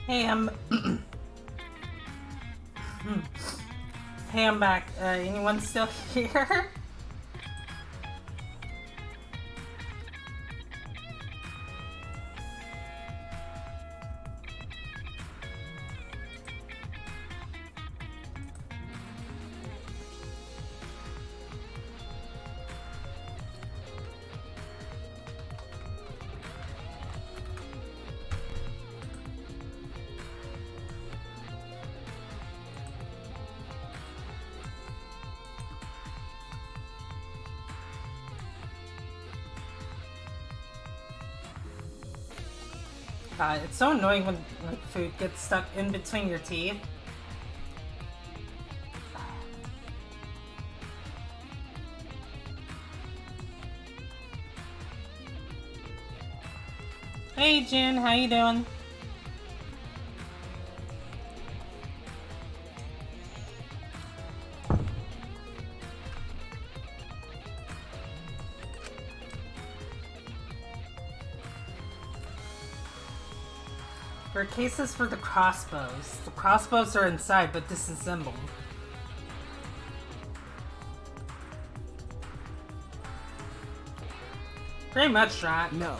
Hey, hey, I'm back. Anyone still here? It's so annoying when like food gets stuck in between your teeth. Hey Jin, how you doing? There are cases for the crossbows. The crossbows are inside but disassembled. Pretty much, right? No.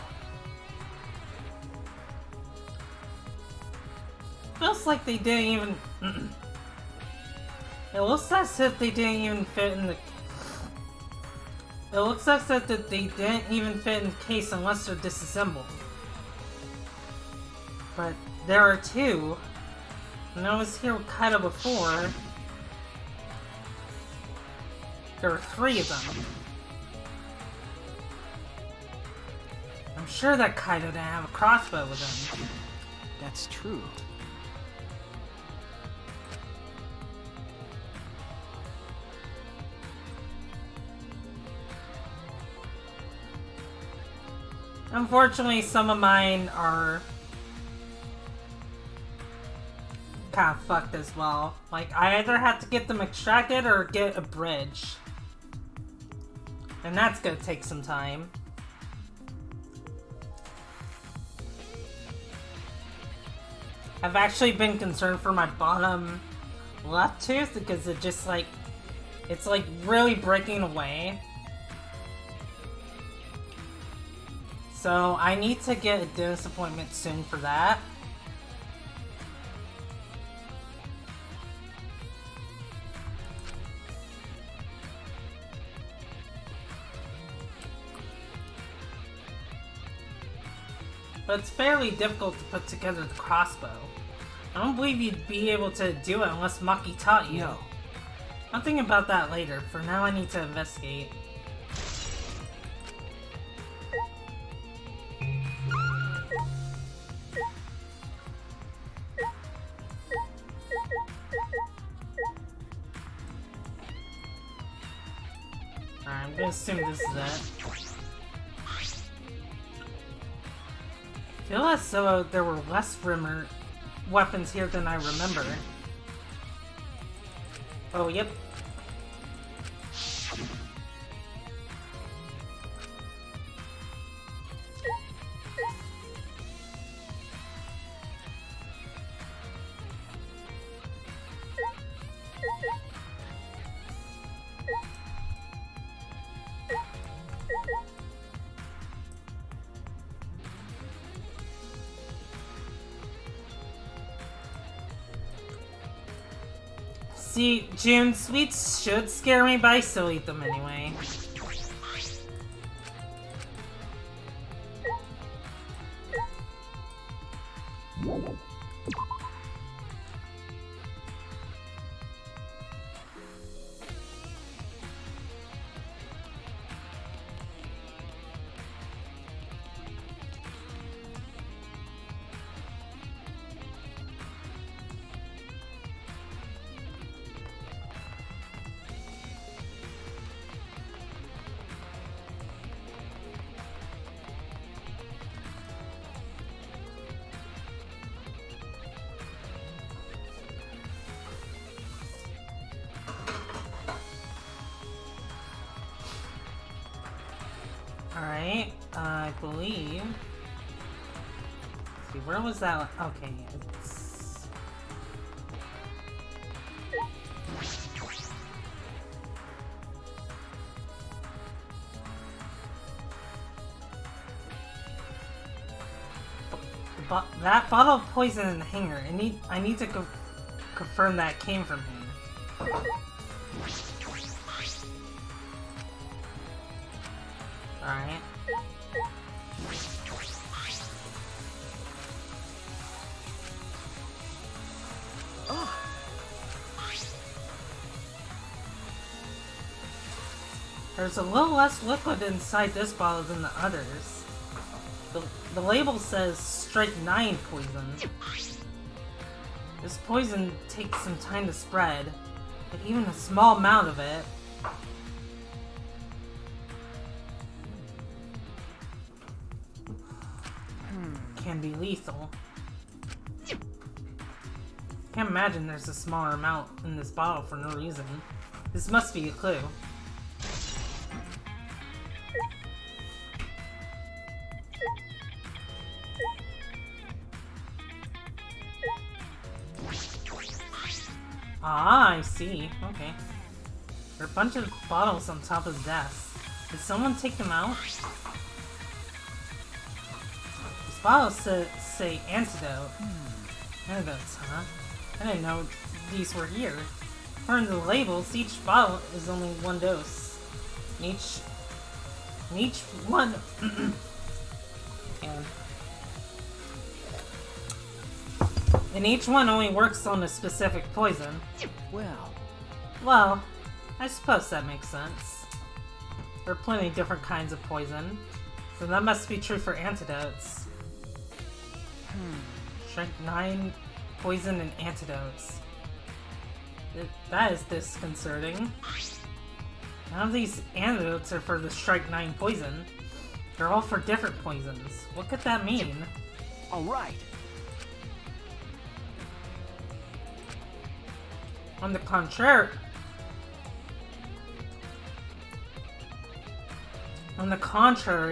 Feels like they didn't even... It looks as if they didn't even fit in the... It looks as if they didn't even fit in the case unless they're disassembled. But there are two. And I was here with Kaido before. There are three of them. I'm sure that Kaido didn't have a crossbow with him. That's true. Unfortunately, some of mine are kind of fucked as well. Like, I either have to get them extracted or get a bridge. And that's gonna take some time. I've actually been concerned for my bottom left tooth because it just like, it's like really breaking away. So I need to get a dentist appointment soon for that. But it's fairly difficult to put together the crossbow. I don't believe you'd be able to do it unless Maki taught you. No. I'll think about that later. For now, I need to investigate. Alright, I'm gonna assume this is it. I feel as though there were less Rimmer weapons here than I remember. Oh, yep. See, June, sweets should scare me, but I still eat them anyway. Alright, I believe... Let's see, where was that? Okay, it's... that bottle of poison in the hanger. I need to confirm that it came from him. Alright. There's a little less liquid inside this bottle than the others. The label says Strike 9 poison. This poison takes some time to spread, but even a small amount of it can be lethal. Can't imagine there's a smaller amount in this bottle for no reason. This must be a clue. Ah, I see. Okay. There are a bunch of bottles on top of the desk. Did someone take them out? These bottles say antidote. Antidotes, huh? I didn't know these were here. According to the labels, each bottle is only one dose. And each one... And each one only works on a specific poison. Well, I suppose that makes sense. There are plenty of different kinds of poison, so that must be true for antidotes. Strike 9 poison and antidotes. That is disconcerting. None of these antidotes are for the Strike 9 poison. They're all for different poisons. What could that mean? Alright. On the contrary,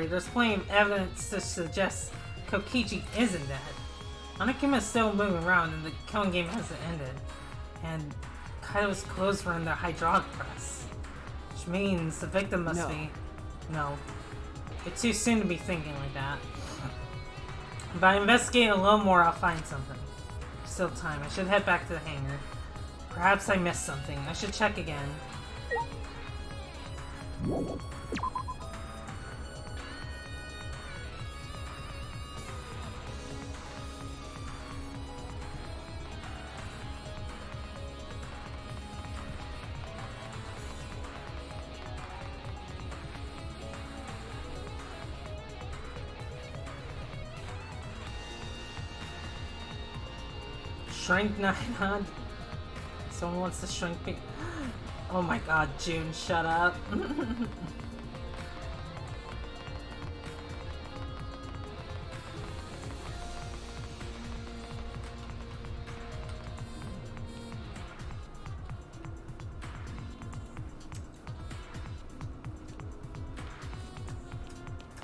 there's plenty of evidence to suggest Kokichi isn't dead. Anakima is still moving around and the killing game hasn't ended. And Kaido's clothes were in the hydraulic press. Which means the victim must be... No. It's too soon to be thinking like that. If I investigate a little more, I'll find something. Still time. I should head back to the hangar. Perhaps I missed something. I should check again. Shrink 900. Someone wants to shrink me. Oh my god, June, shut up.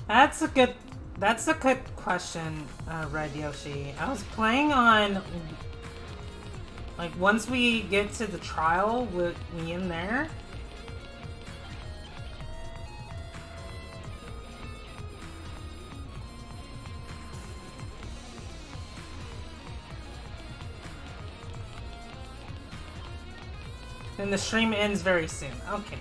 That's a good question, Red Yoshi. I was playing on... Like, once we get to the trial with me in there... And the stream ends very soon. Okay.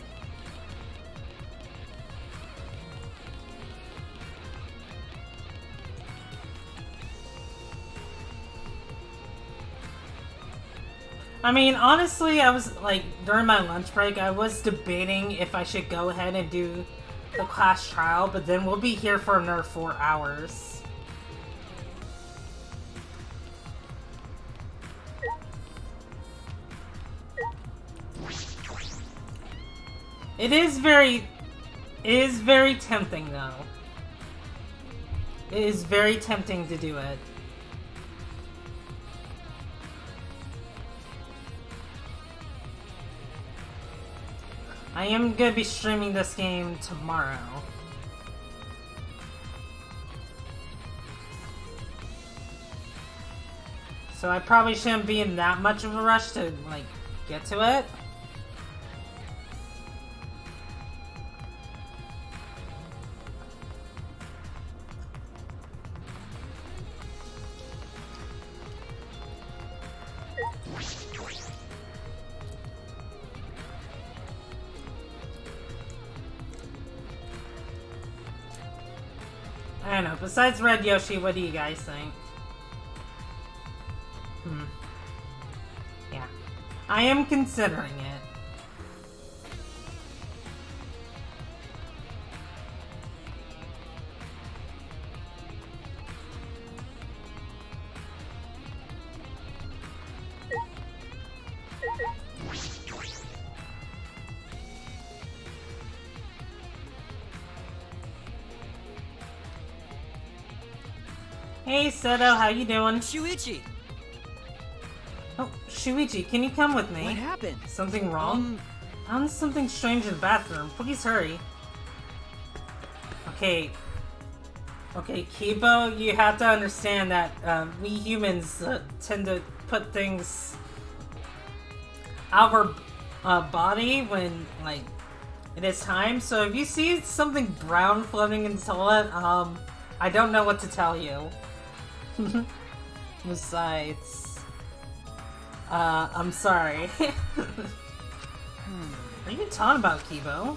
I mean, honestly, I was, like, during my lunch break, I was debating if I should go ahead and do the class trial, but then we'll be here for another 4 hours. It is very tempting, though. It is very tempting to do it. I am gonna be streaming this game tomorrow. So I probably shouldn't be in that much of a rush to, like, get to it. I don't know. Besides Red Yoshi, what do you guys think? Yeah. I am considering it. Hey Seto, how you doing? Shuichi! Oh, Shuichi, can you come with me? What happened? Something wrong? Found something strange in the bathroom. Please hurry. Okay. Okay, Kibo, you have to understand that we humans tend to put things out of our body when, like, it is time. So if you see something brown floating in the toilet, I don't know what to tell you. Besides, I'm sorry. What are you talking about, Kibo?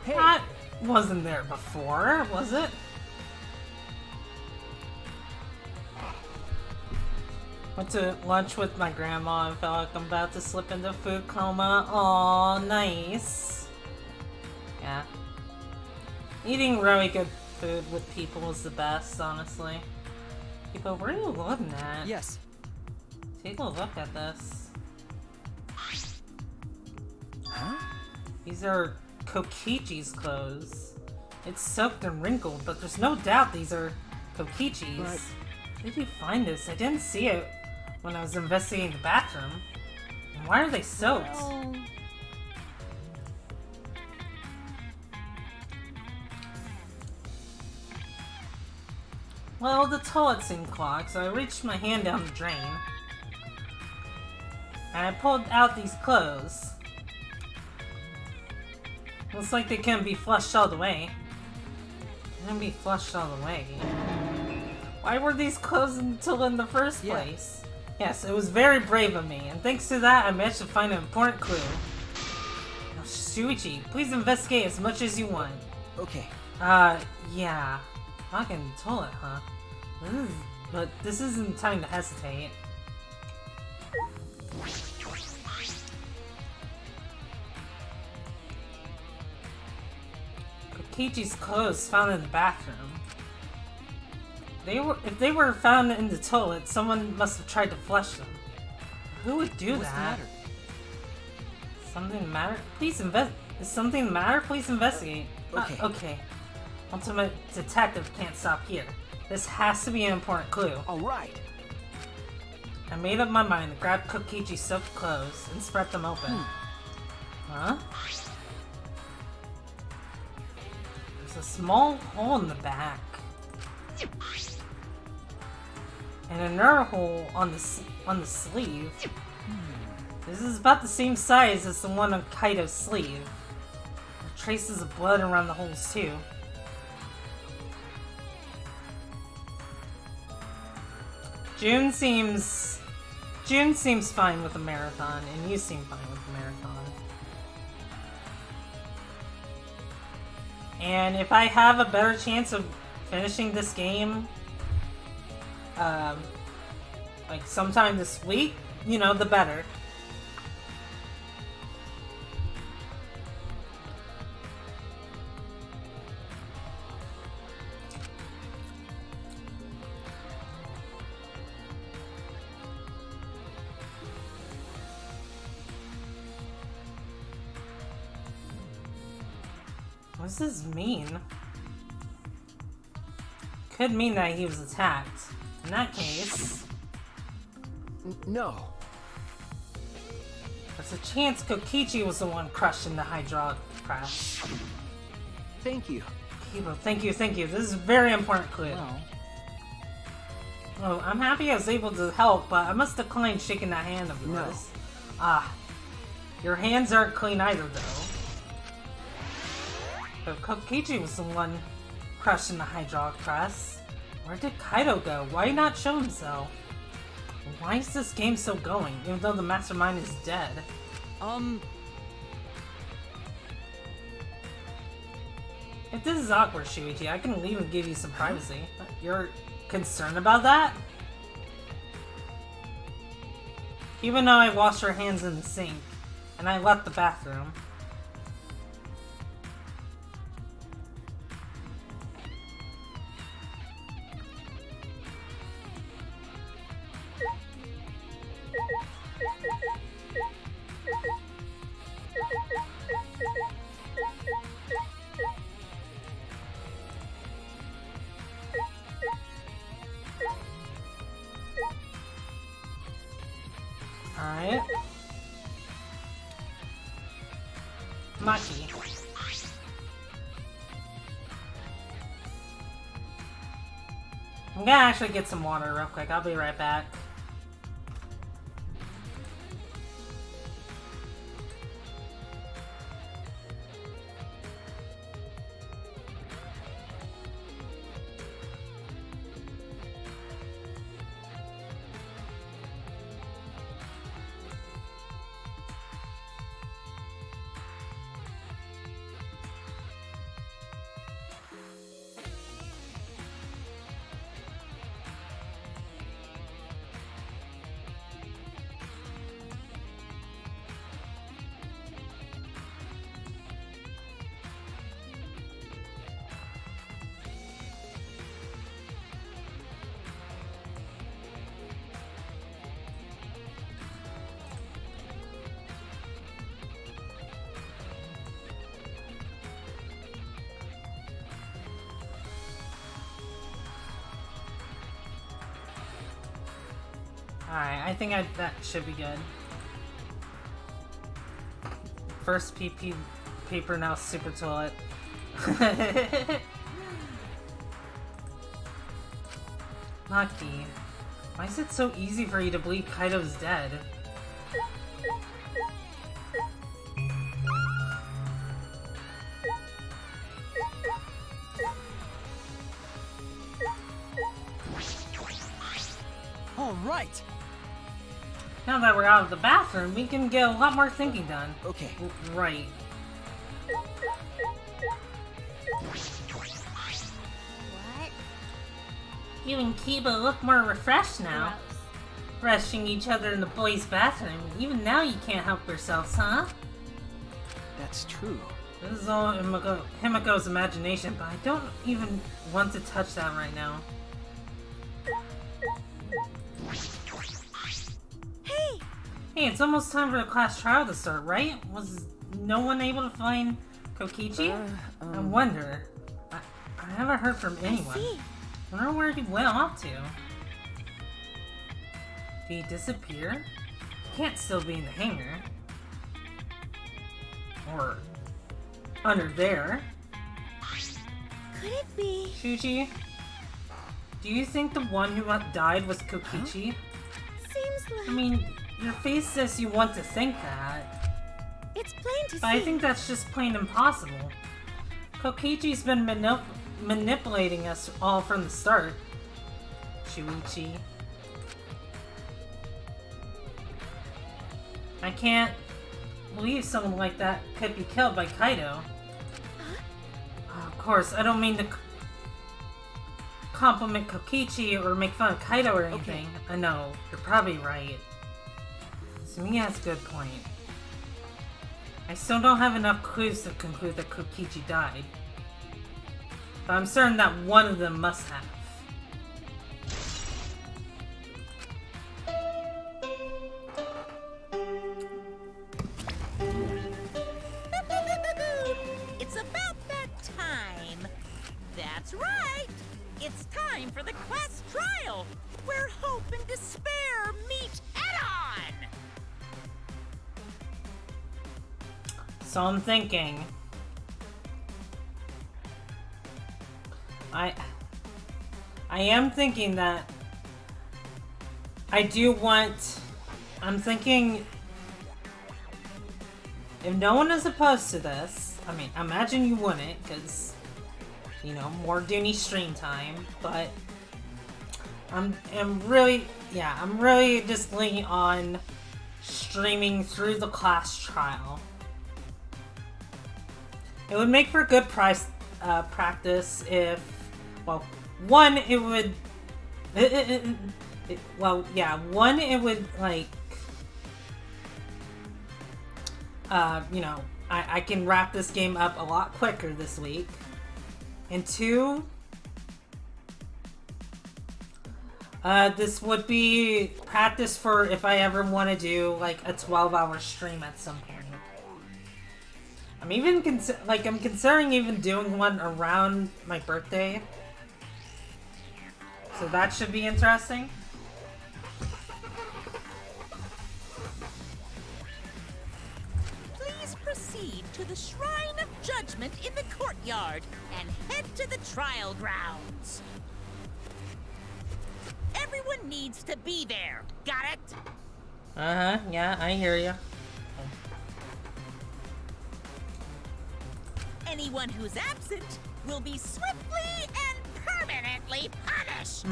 Hey. That wasn't there before, was it? Went to lunch with my grandma and felt like I'm about to slip into food coma. Aw, nice. Yeah. Eating really good food with people is the best, honestly. People, what are you looking at? Yes. Take a look at this. Huh? These are Kokichi's clothes. It's soaked and wrinkled, but there's no doubt these are Kokichi's. But... Where did you find this? I didn't see it when I was investigating the bathroom. And why are they soaked? Well, the toilet seemed clogged, so I reached my hand down the drain. And I pulled out these clothes. Looks like they can't be flushed all the way. They can't be flushed all the way. Why were these clothes until in the first place? Yes, it was very brave of me, and thanks to that, I managed to find an important clue. Now, Shuichi, please investigate as much as you want. Okay. Yeah. Fucking toilet, huh? But this isn't time to hesitate. Kokichi's clothes found in the bathroom. If they were found in the toilet, someone must have tried to flush them. Who would do What's that? the matter? Something the matter? Please Is something the matter? Please investigate. Okay. Okay. Ultimate detective can't stop here. This has to be an important clue. Alright. I made up my mind to grab Kokichi's soaked clothes and spread them open. Huh? There's a small hole in the back. And another hole on the sleeve. This is about the same size as the one on Kaido's sleeve. There are traces of blood around the holes too. June seems fine with a marathon, and you seem fine with a marathon. And if I have a better chance of finishing this game, like sometime this week, you know, the better. What does this mean? Could mean that he was attacked. In that case... No. There's a chance Kokichi was the one crushed in the hydraulic press. Thank you. Kibo, thank you. This is a very important clue. Well. Oh, I'm happy I was able to help, but I must decline shaking that hand of yours. Ah, your hands aren't clean either, though. But Kokichi was the one crushed in the hydraulic press. Where did Kaido go? Why not show himself? Why is this game still going, even though the mastermind is dead? If this is awkward, Shuichi, I can leave and give you some privacy. You're concerned about that? Even though I washed our hands in the sink, and I left the bathroom. Alright. Maki. I'm gonna actually get some water real quick. I'll be right back. Alright, I think that should be good. First PP paper, now super toilet. Maki, why is it so easy for you to believe Kaido's dead? All right. Now that we're out of the bathroom, we can get a lot more thinking done. Okay. Right. What? You and Kiba look more refreshed now. Brushing each other in the boys' bathroom. Even now you can't help yourselves, huh? That's true. This is all Himiko's imagination, but I don't even want to touch that right now. Hey, it's almost time for the class trial to start, right? Was no one able to find Kokichi? I wonder. I haven't heard from anyone. I wonder where he went off to. Did he disappear? He can't still be in the hangar. Or under there. Could it be? Shuji, do you think the one who died was Kokichi? Seems like... I mean, your face says you want to think that. It's plain to see. But I think that's just plain impossible. Kokichi's been manipulating us all from the start. Shuichi. I can't believe someone like that could be killed by Kaido. Of course, I don't mean to compliment Kokichi or make fun of Kaido or anything. Okay. I know, you're probably right. Sumiya has a good point. I still don't have enough clues to conclude that Kokichi died. But I'm certain that one of them must have. It's about that time. That's right. It's time for the class trial, where hope and despair meet head-on. So I'm thinking... I am thinking that I do want... I'm thinking... If no one is opposed to this, I mean, imagine you wouldn't, because, you know, more Dooney stream time, but I'm really just leaning on streaming through the class trial. It would make for good practice if, well, one, it would, one, it would, like, you know, I can wrap this game up a lot quicker this week. And two, this would be practice for if I ever want to do, like, a 12-hour stream at some point. I'm even I'm considering even doing one around my birthday. So that should be interesting. Please proceed to the Shrine of Judgment in the courtyard and head to the trial grounds. Everyone needs to be there. Got it? Uh-huh, yeah, I hear you. Anyone who's absent will be swiftly and permanently punished.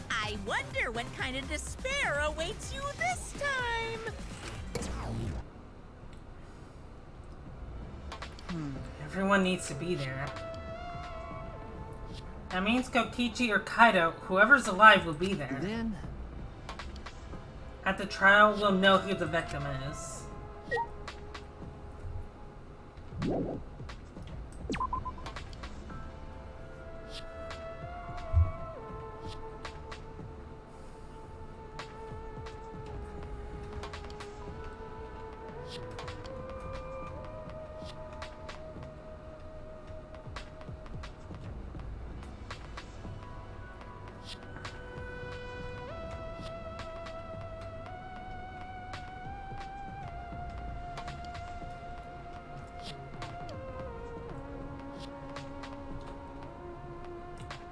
I wonder what kind of despair awaits you this time. Everyone needs to be there. That means Kokichi or Kaido, whoever's alive, will be there. Then... At the trial, we'll know who the victim is.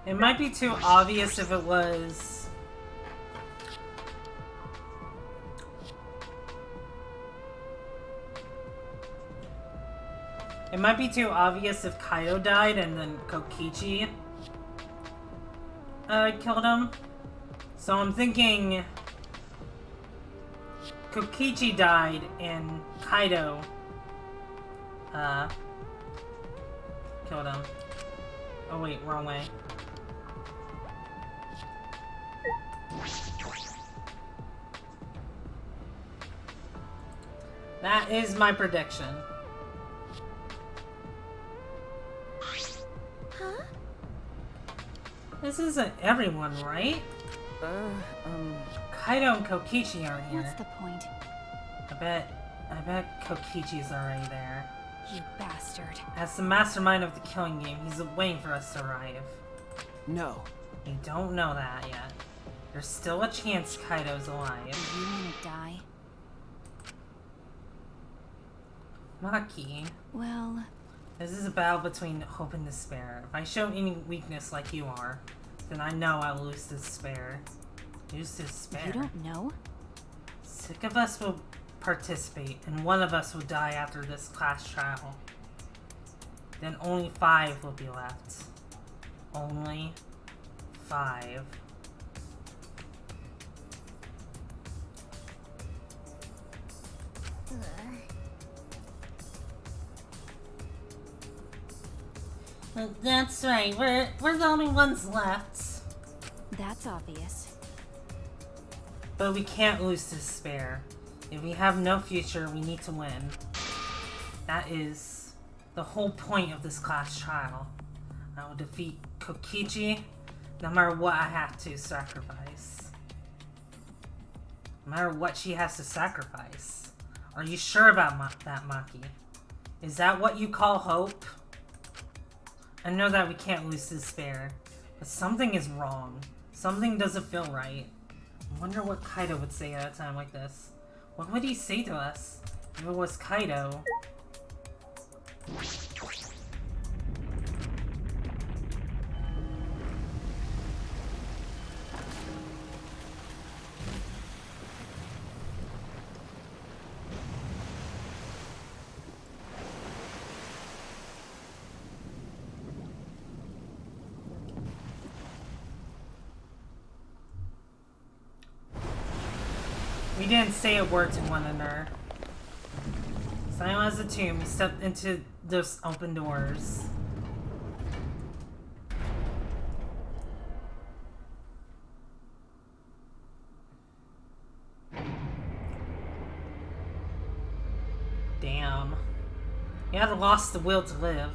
It might be too obvious if it was... It might be too obvious if Kaido died and then Kokichi killed him. So I'm thinking Kokichi died and Kaido killed him. Oh wait, wrong way. That is my prediction. Huh? This isn't everyone, right? Kaido and Kokichi aren't here. What's the point? I bet Kokichi's already there. You bastard. As the mastermind of the killing game, he's waiting for us to arrive. No. You don't know that yet. There's still a chance Kaido's alive. Do you wanna die? Maki, Well... this is a battle between hope and despair. If I show any weakness like you are, then I know I'll lose despair. Lose despair. You don't know? 6 of us will participate, and 1 of us will die after this class trial. Then only 5 will be left. Only 5. That's right, we're the only ones left. That's obvious. But we can't lose despair. If we have no future, we need to win. That is the whole point of this class trial. I will defeat Kokichi no matter what I have to sacrifice. No matter what she has to sacrifice. Are you sure about that, Maki? Is that what you call hope? I know that we can't lose despair, but something is wrong. Something doesn't feel right. I wonder what Kaido would say at a time like this. What would he say to us if it was Kaido? We didn't say a word to one another. Silent as a tomb, we stepped into those open doors. Damn. We had lost the will to live,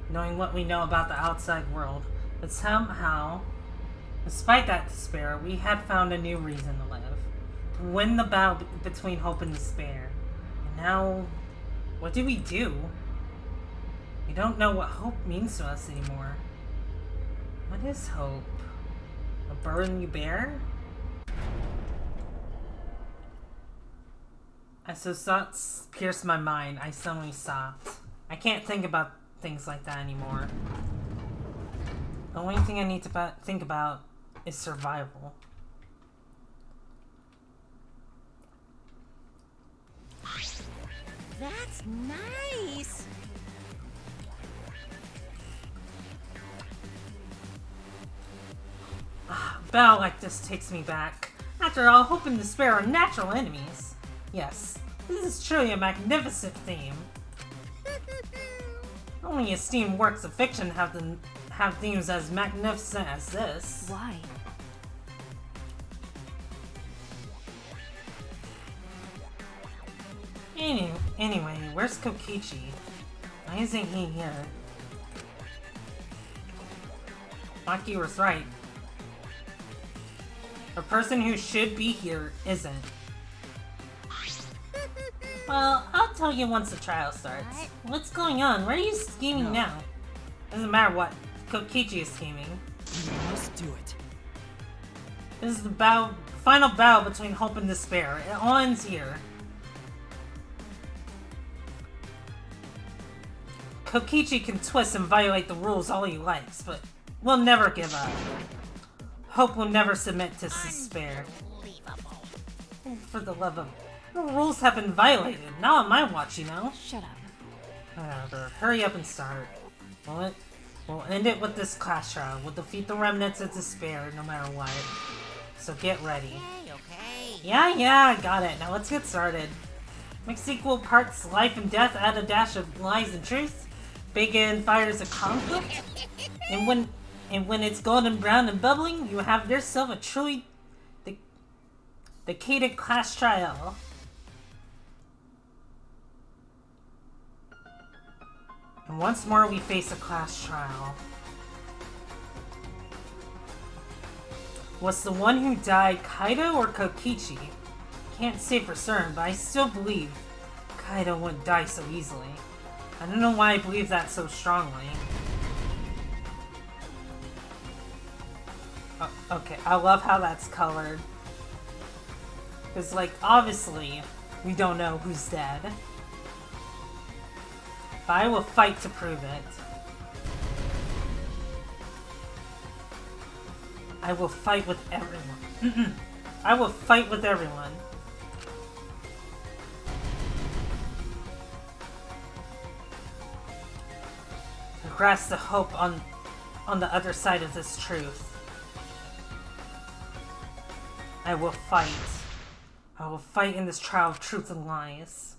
knowing what we know about the outside world. But somehow, despite that despair, we had found a new reason to live. To win the battle between hope and despair. And now, what do? We don't know what hope means to us anymore. What is hope? A burden you bear? As those thoughts pierced my mind, I suddenly stopped. I can't think about things like that anymore. The only thing I need to think about is survival. That's nice. A battle like this takes me back. After all, hope and despair are natural enemies. Yes, this is truly a magnificent theme. Only esteemed works of fiction have themes as magnificent as this. Why? Anyway, where's Kokichi? Why isn't he here? Maki was right. A person who should be here isn't. Well, I'll tell you once the trial starts. What's going on? Where are you scheming now? Doesn't matter what. Kokichi is scheming. You must do it. This is the final battle between hope and despair. It all ends here. Kokichi can twist and violate the rules all he likes, but we'll never give up. Hope will never submit to despair. Oh, for the love of... The rules have been violated. Not on my watch, you know. Shut up. Whatever. Hurry up and start. We'll end it with this class trial. We'll defeat the remnants of despair no matter what. So get ready. Okay. Yeah, I got it. Now let's get started. Mix equal parts life and death, add a dash of lies and truth. Big in fires of conflict. And when it's golden brown and bubbling, you have yourself a truly decadent class trial. And once more we face a class trial. Was the one who died Kaido or Kokichi? Can't say for certain, but I still believe Kaido wouldn't die so easily. I don't know why I believe that so strongly. Okay, I love how that's colored. Because, like, obviously, we don't know who's dead. But I will fight to prove it. I will fight with everyone. I will fight with everyone. To grasp the hope on the other side of this truth. I will fight. I will fight in this trial of truth and lies.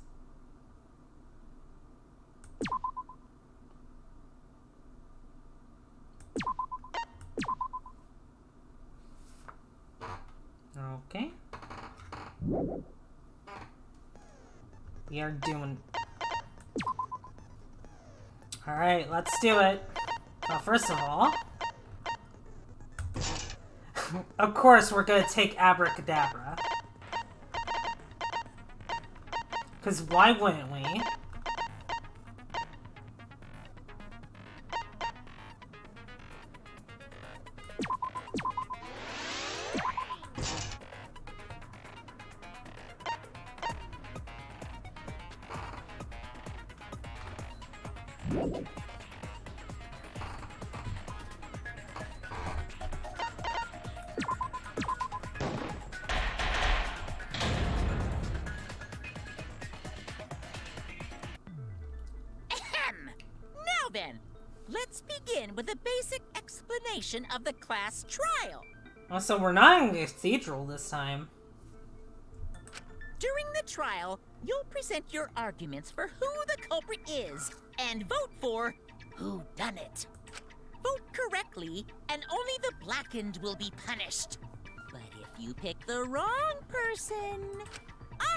Okay. We are doing... Alright, let's do it. Well, first of all... of course, we're gonna take Abracadabra. Because why wouldn't we? Then, let's begin with a basic explanation of the class trial. Oh, so we're not in the cathedral this time. the trial, you'll present your arguments for who the culprit is and vote for who done it. Vote correctly, and only the blackened will be punished. But if you pick the wrong person,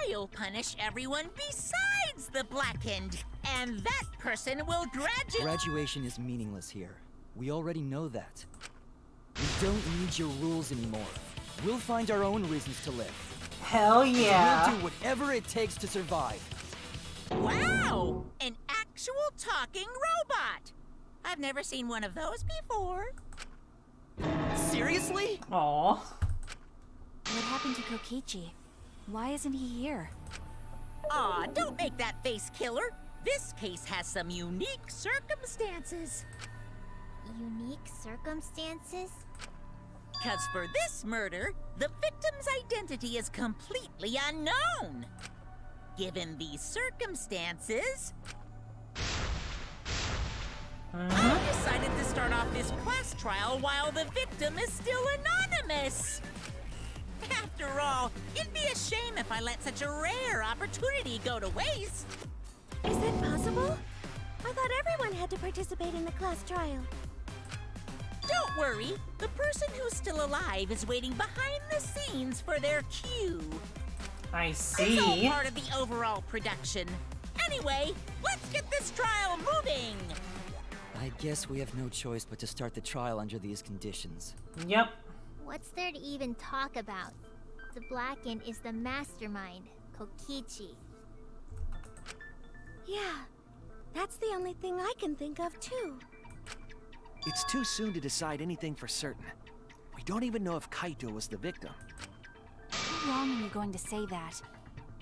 I'll punish everyone besides the blackened, and that person will graduate. Graduation is meaningless here. We already know that. We don't need your rules anymore. We'll find our own reasons to live. Hell yeah. We'll do whatever it takes to survive. Wow! An actual talking robot! I've never seen one of those before. Seriously? Aww. What happened to Kokichi? Why isn't he here? Aw, don't make that face, killer. This case has some unique circumstances. Unique circumstances? 'Cause for this murder, the victim's identity is completely unknown. Given these circumstances, I decided to start off this class trial while the victim is still anonymous. After all, it'd be a shame if I let such a rare opportunity go to waste. Is that possible? I thought everyone had to participate in the class trial. Don't worry, the person who's still alive is waiting behind the scenes for their cue. I It's all see. part of the overall production. Anyway, let's get this trial moving. I guess we have no choice but to start the trial under these conditions. Yep. What's there to even talk about? The Blackened is the mastermind, Kokichi. Yeah, that's the only thing I can think of too. It's too soon to decide anything for certain. We don't even know if Kaito was the victim. How long are you going to say that?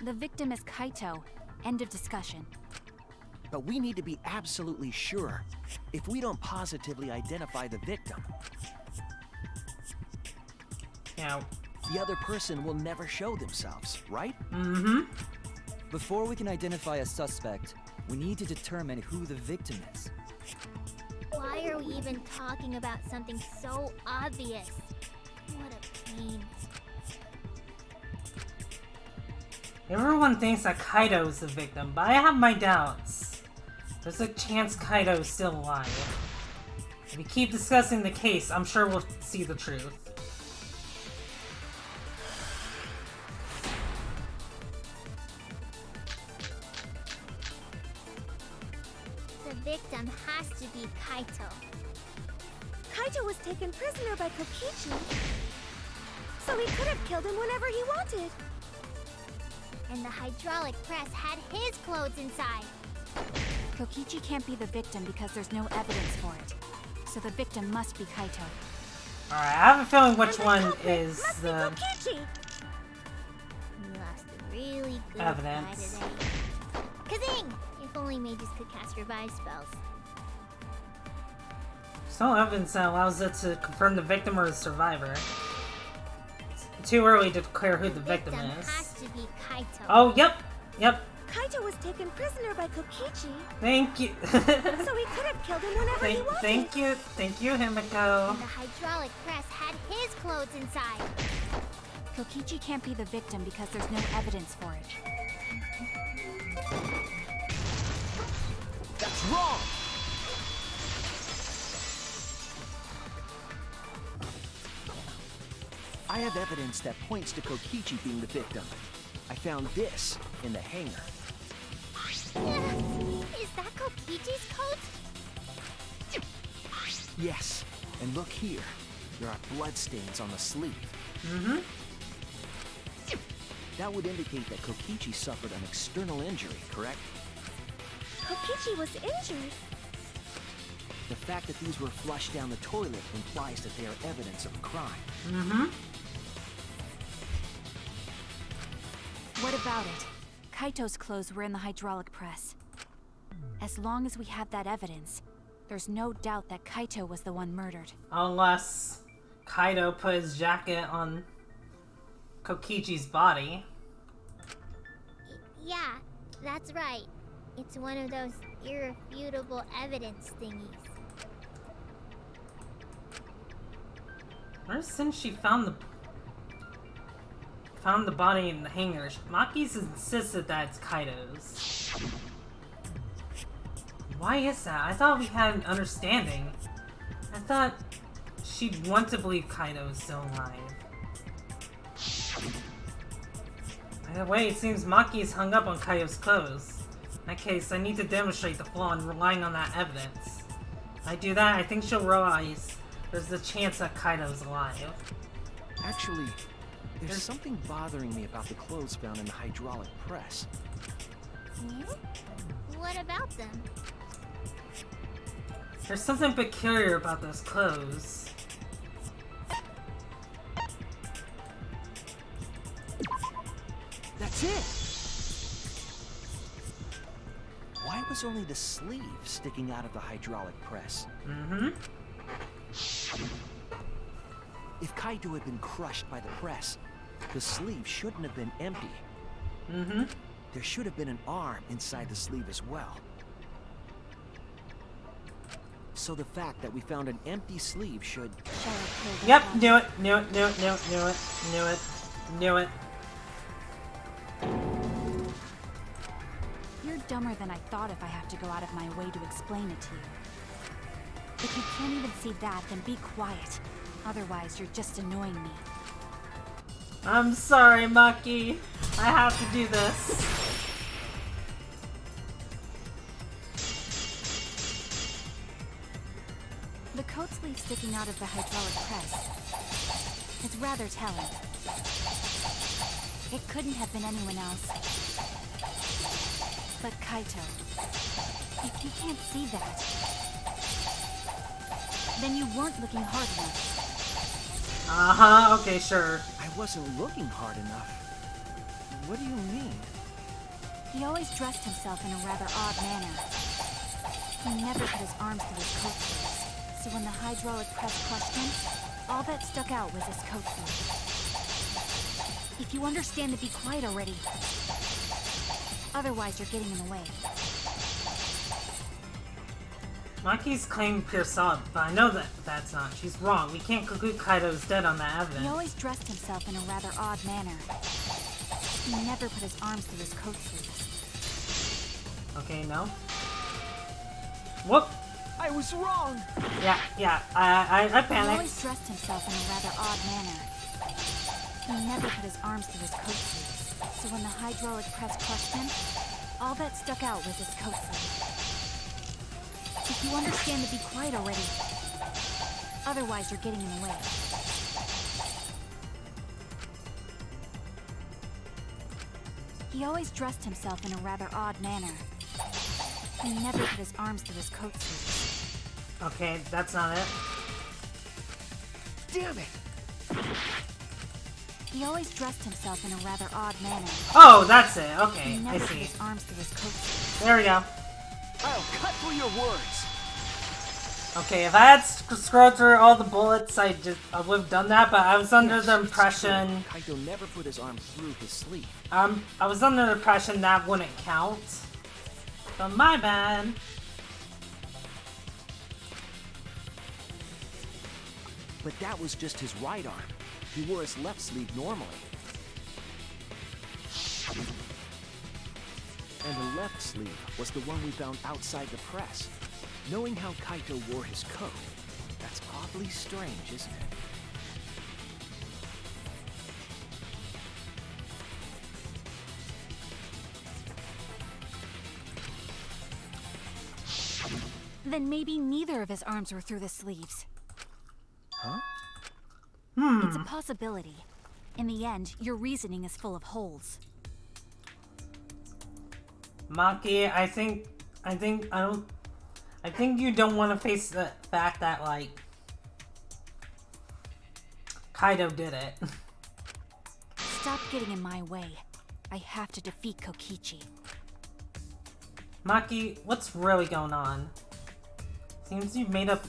The victim is Kaito. End of discussion. But we need to be absolutely sure. If we don't positively identify the victim, Yeah. the other person will never show themselves, right? Mm-hmm. Before we can identify a suspect, we need to determine who the victim is. Why are we even talking about something so obvious? What a pain. Everyone thinks that Kaito is the victim, but I have my doubts. There's a chance Kaito is still alive. If we keep discussing the case, I'm sure we'll see the truth. The victim has to be Kaito. Kaito was taken prisoner by Kokichi, so he could have killed him whenever he wanted. And the hydraulic press had his clothes inside. Kokichi can't be the victim because there's no evidence for it. So the victim must be Kaito. Alright, I have a feeling which And the one culprit is must be the Kokichi. We lost a really good evidence. guy today. Kazing! If only mages could cast revive spells. There's no evidence that allows it to confirm the victim or the survivor. It's too early to declare who the victim is. has to be Kaito. Oh, yep, yep. Kaito was taken prisoner by Kokichi, Thank you. so he could have killed him whenever he wanted. Thank you, Himiko. And the hydraulic press had his clothes inside. Kokichi can't be the victim because there's no evidence for it. That's wrong! I have evidence that points to Kokichi being the victim. I found this in the hangar. Is that Kokichi's coat? Yes, and look here. There are bloodstains on the sleeve. Mm-hmm. That would indicate that Kokichi suffered an external injury, correct? Kokichi was injured. The fact that these were flushed down the toilet implies that they are evidence of a crime. Mm-hmm. What about it? Kaito's clothes were in the hydraulic press. As long as we have that evidence, there's no doubt that Kaito was the one murdered. Unless Kaito put his jacket on Kokichi's body. Yeah, that's right. It's one of those irrefutable evidence thingies. Ever since she found found the body in the hangar, Maki's insisted that it's Kaito's. Why is that? I thought we had an understanding. I thought she'd want to believe Kaito is still alive. By the way, it seems Maki is hung up on Kaito's clothes. In that case, I need to demonstrate the flaw in relying on that evidence. If I do that, I think she'll realize there's a chance that Kaito's alive. Actually, there's something bothering me about the clothes found in the hydraulic press. What about them? There's something peculiar about those clothes. That's it! Why was only the sleeve sticking out of the hydraulic press? Mm-hmm. If Kaito had been crushed by the press, the sleeve shouldn't have been empty. Mm-hmm. There should have been an arm inside the sleeve as well. So the fact that we found an empty sleeve should... Yep, knew it. You're dumber than I thought if I have to go out of my way to explain it to you. If you can't even see that, then be quiet. Otherwise, you're just annoying me. I'm sorry, Maki. I have to do this. The coat sleeve sticking out of the hydraulic press is rather telling. It couldn't have been anyone else but Kaito. If you can't see that, then you weren't looking hard enough. Uh-huh, okay, sure. I wasn't looking hard enough. What do you mean? He always dressed himself in a rather odd manner. He never put his arms through his coat sleeves, so when the hydraulic press crushed him, all that stuck out was his coat sleeve. If you understand to be quiet already. Otherwise, you're getting in the way. Maki's claimed pure solid, but I know that that's not. She's wrong. We can't conclude Kaito's dead on that evidence. He always dressed himself in a rather odd manner. He never put his arms through his coat sleeves. Okay, no. Whoop! I was wrong! Yeah, I He panicked. always dressed himself in a rather odd manner. He never put his arms through his coat sleeves, so when the hydraulic press crushed him, all that stuck out was his coat sleeve. If you understand to be quiet already. Otherwise, you're getting in the way. He always dressed himself in a rather odd manner. He never put his arms through his coat sleeves. Okay, that's not it. Damn it! He always dressed himself in a rather odd manner. Oh, that's it. Okay, He I never put see. his arms through his coat sleeves. There we go. I'll cut through your words! Okay, if I had scrolled through all the bullets, I would have done that, but I was under the impression... Kaito never put his arm through his sleeve. I was under the impression that wouldn't count. So my bad. But that was just his right arm. He wore his left sleeve normally. And the left sleeve was the one we found outside the press. Knowing how Kaito wore his coat, that's oddly strange, isn't it? Then maybe neither of his arms were through the sleeves. Huh? It's a possibility. In the end, your reasoning is full of holes. Maki, I think you don't want to face the fact that, like, Kaito did it. Stop getting in my way. I have to defeat Kokichi. Maki, what's really going on? Seems you've made up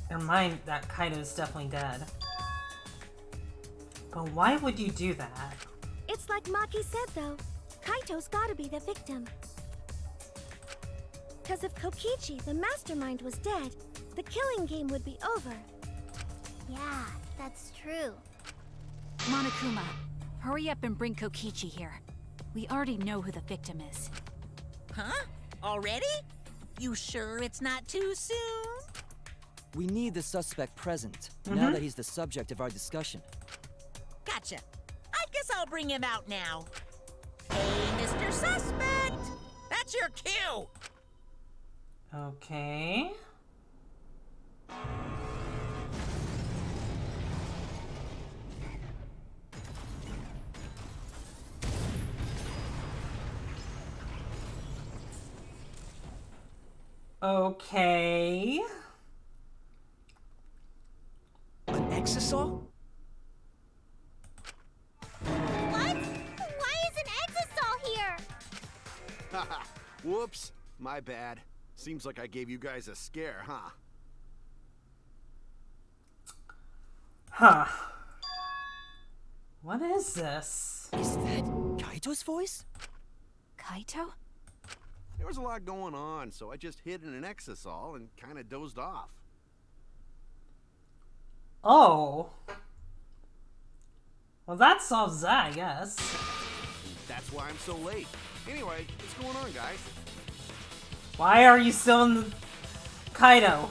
your mind that Kaito is definitely dead. But why would you do that? It's like Maki said, though. Kaito's gotta be the victim. Because if Kokichi, the mastermind, was dead, the killing game would be over. Yeah, that's true. Monokuma, Hurry up and bring Kokichi here. We already know who the victim is. Huh? Already? You sure it's not too soon? We need the suspect present, now that he's the subject of our discussion. Gotcha. I guess I'll bring him out now. Hey, Mr. Suspect! That's your cue! Okay. Okay. An exisal? What? Why is an exisal here? Haha, whoops. My bad. Seems like I gave you guys a scare, huh? Huh. What is this? Is that Kaito's voice? Kaito? There was a lot going on, so I just hid in an exisal and kind of dozed off. Oh. Well, that solves that, I guess. That's why I'm so late. Anyway, what's going on, guys? Why are you still in the... Kaito.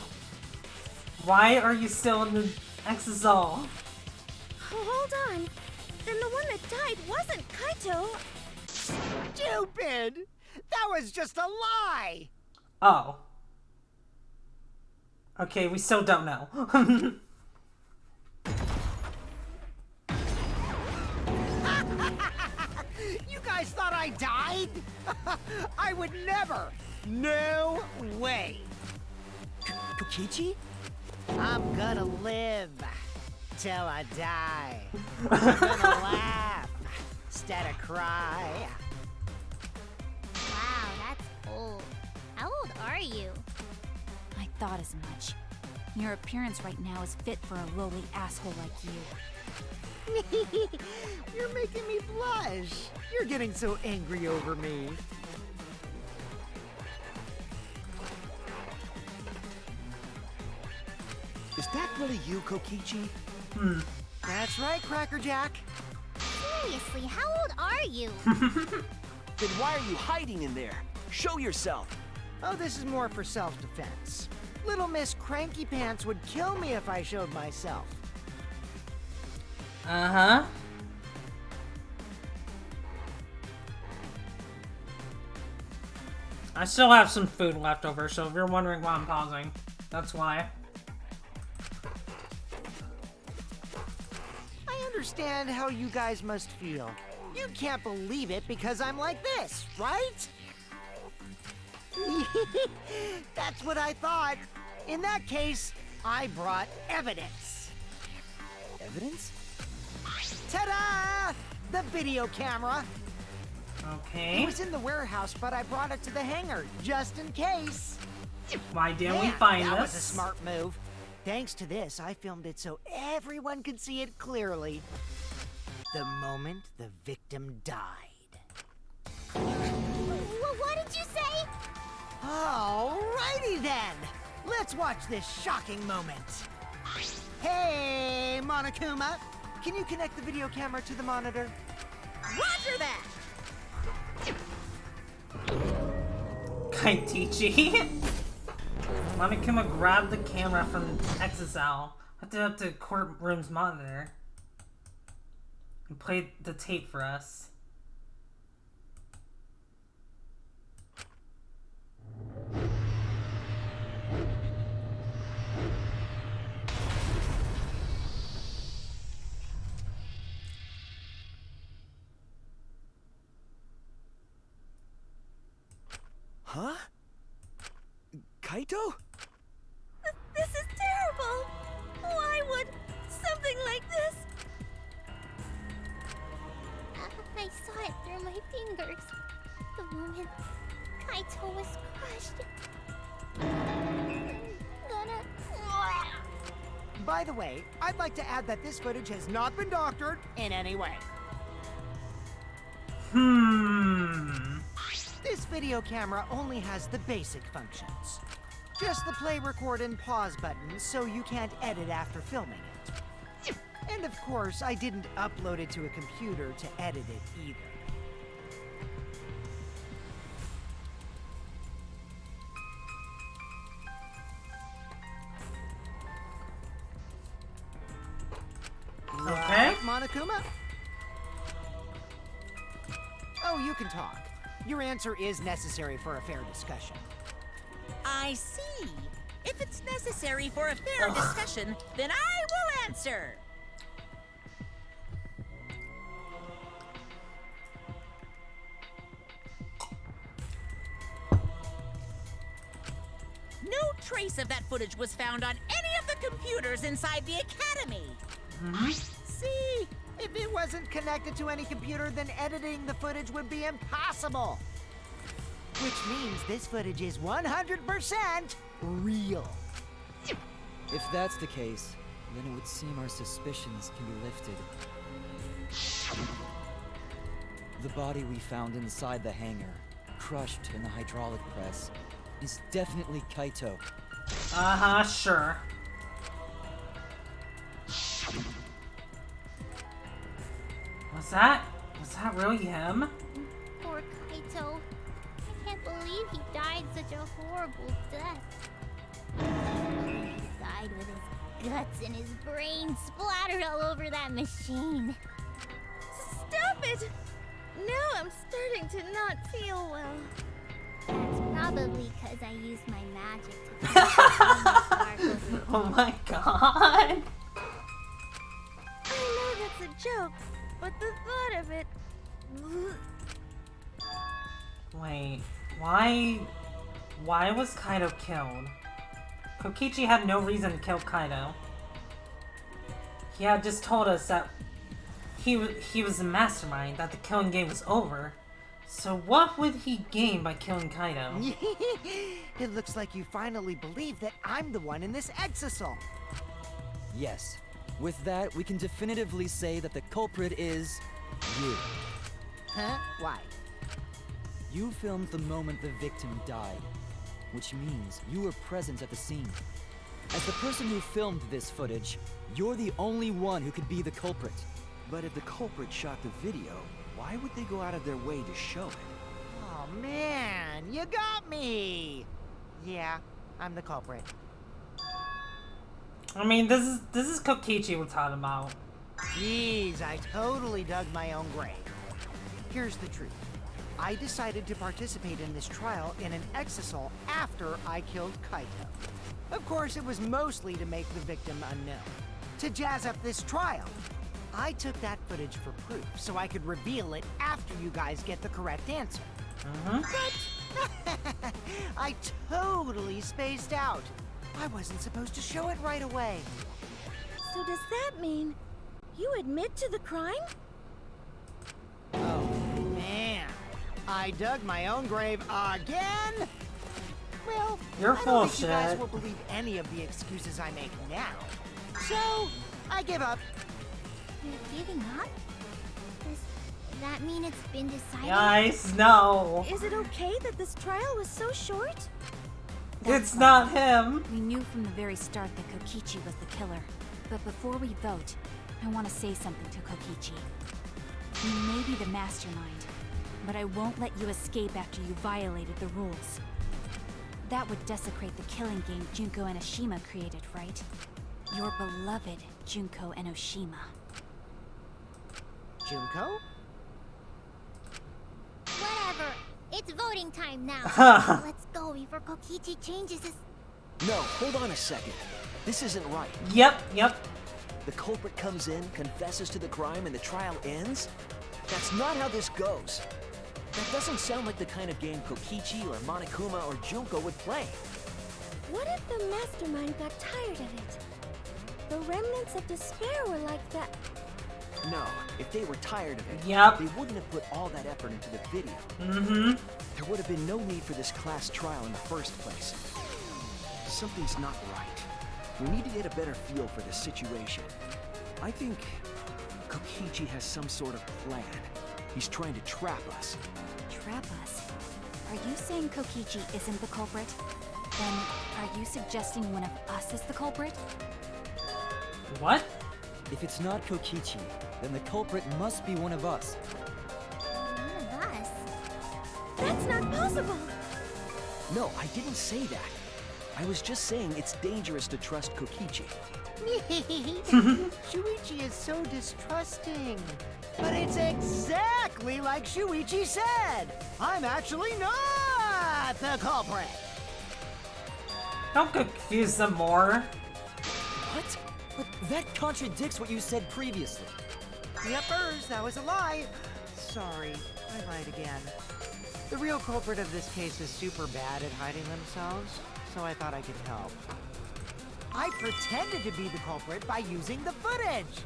Why are you still in the exisal? Hold on. Then the one that died wasn't Kaito. Stupid! That was just a lie! Oh. Okay, we still don't know. You guys thought I died? I would never! No way! Kokichi? I'm gonna live till I die. I'm gonna laugh instead of cry. Wow, that's old. How old are you? I thought as much. Your appearance right now is fit for a lowly asshole like you. You're making me blush. You're getting so angry over me. Is that really you, Kokichi? That's right, Cracker Jack. Seriously, how old are you? Then why are you hiding in there? Show yourself! Oh, this is more for self-defense. Little Miss Cranky Pants would kill me if I showed myself. Uh-huh. I still have some food left over, so if you're wondering why I'm pausing, that's why. I understand how you guys must feel. You can't believe it because I'm like this, right? That's what I thought. In that case, I brought evidence. Evidence? Ta-da! The video camera. It Okay. was in the warehouse, but I brought it to the hangar, just in case. Why didn't we Yeah, find that this? was a smart move. Thanks to this, I filmed it so everyone could see it clearly. The moment the victim died. What did you say? Alrighty then! Let's watch this shocking moment. Hey, Monokuma! Can you connect the video camera to the monitor? Roger that! Kaitichi. Monokuma grabbed the camera from XSL, hooked it up to courtroom's monitor, and played the tape for us. Huh? Kaito? This is terrible. Why would something like this? I saw it through my fingers. The moment Kaito was crushed. By the way, I'd like to add that this footage has not been doctored in any way. This video camera only has the basic functions. Just the play, record, and pause buttons, so you can't edit after filming it. And of course, I didn't upload it to a computer to edit it either. Okay. Right, Monokuma? Oh, you can talk. Your answer is necessary for a fair discussion. I see. If it's necessary for a fair discussion, then I will answer. No trace of that footage was found on any of the computers inside the academy. See? If it wasn't connected to any computer, then editing the footage would be impossible. Which means this footage is 100% real. If that's the case, then it would seem our suspicions can be lifted. The body we found inside the hangar, crushed in the hydraulic press, is definitely Kaito. Uh-huh, sure. Was that really him? Poor Kaito. I can't believe he died such a horrible death. I can't believe he died with his guts and his brain splattered all over that machine. Stop it! Now I'm starting to not feel well. That's probably because I used my magic to turn the sparkles. Oh my god. I know that's a joke, but the thought of it... Wait, why was Kaido killed? Kokichi had no reason to kill Kaido. He had just told us that he was the mastermind, that the killing game was over. So what would he gain by killing Kaido? It looks like you finally believe that I'm the one in this exisal. Yes. With that, we can definitively say that the culprit is you. Huh? Why? You filmed the moment the victim died, which means you were present at the scene. As the person who filmed this footage, you're the only one who could be the culprit. But if the culprit shot the video, why would they go out of their way to show it? Oh man, you got me! Yeah, I'm the culprit. I mean, this is Kokichi we're talking about. Jeez, I totally dug my own grave. Here's the truth. I decided to participate in this trial in an exisal after I killed Kaito. Of course, it was mostly to make the victim unknown. To jazz up this trial. I took that footage for proof, so I could reveal it after you guys get the correct answer. But I totally spaced out. I wasn't supposed to show it right away. So does that mean you admit to the crime? Oh, man. I dug my own grave again? Well, You're I full Oh, don't of think you guys shit. will believe any of the excuses I make now. So, I give up. You're giving up? Does that mean it's been decided? Guys, no. Is it okay that this trial was so short? It's not him. We knew from the very start that Kokichi was the killer. But before we vote, I want to say something to Kokichi. You may be the mastermind, but I won't let you escape after you violated the rules. That would desecrate the killing game Junko and Oshima created, right? Your beloved Junko and Oshima. Junko? Whatever. It's voting time now. Let's go before Kokichi changes his... No, hold on a second. This isn't right. Yep. The culprit comes in, confesses to the crime, and the trial ends? That's not how this goes. That doesn't sound like the kind of game Kokichi or Monokuma or Junko would play. What if the mastermind got tired of it? The remnants of despair were like that. No, if they were tired of it, Yep. they wouldn't have put all that effort into the video. Mm-hmm. There would have been no need for this class trial in the first place. Something's not right. We need to get a better feel for this situation. I think Kokichi has some sort of plan. He's trying to trap us. Trap us? Are you saying Kokichi isn't the culprit? Then, are you suggesting one of us is the culprit? What? If it's not Kokichi, then the culprit must be one of us. One of us? That's not possible! No, I didn't say that. I was just saying it's dangerous to trust Kokichi. Shuichi is so distrusting. But it's exactly like Shuichi said! I'm actually not the culprit! Don't confuse them more. What? But that contradicts what you said previously. Yuppers, that was a lie. Sorry, I lied again. The real culprit of this case is super bad at hiding themselves, so I thought I could help. I pretended to be the culprit by using the footage!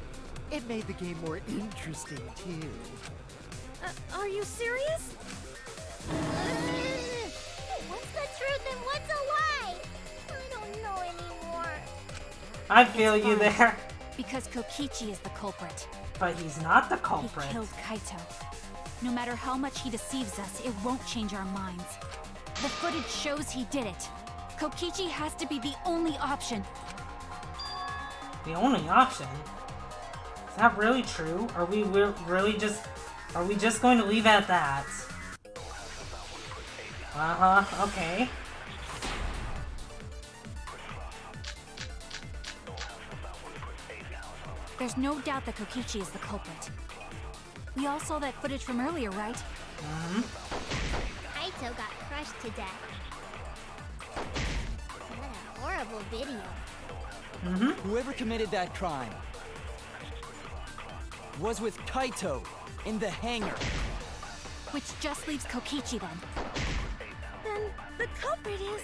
It made the game more interesting, too. Are you serious? What's the truth and what's a lie? I don't know anymore. I feel you there. Because Kokichi is the culprit. But he's not the He culprit. killed Kaito. No matter how much he deceives us, it won't change our minds. The footage shows he did it. Kokichi has to be the only option. The only option? Is that really true? Are we really just... Are we just going to leave it at that? Uh-huh, okay. There's no doubt that Kokichi is the culprit. We all saw that footage from earlier, right? Mm-hmm. Kaito got crushed to death. What a horrible video. Mm-hmm. Whoever committed that crime was with Kaito in the hangar. Which just leaves Kokichi then. Then the culprit is...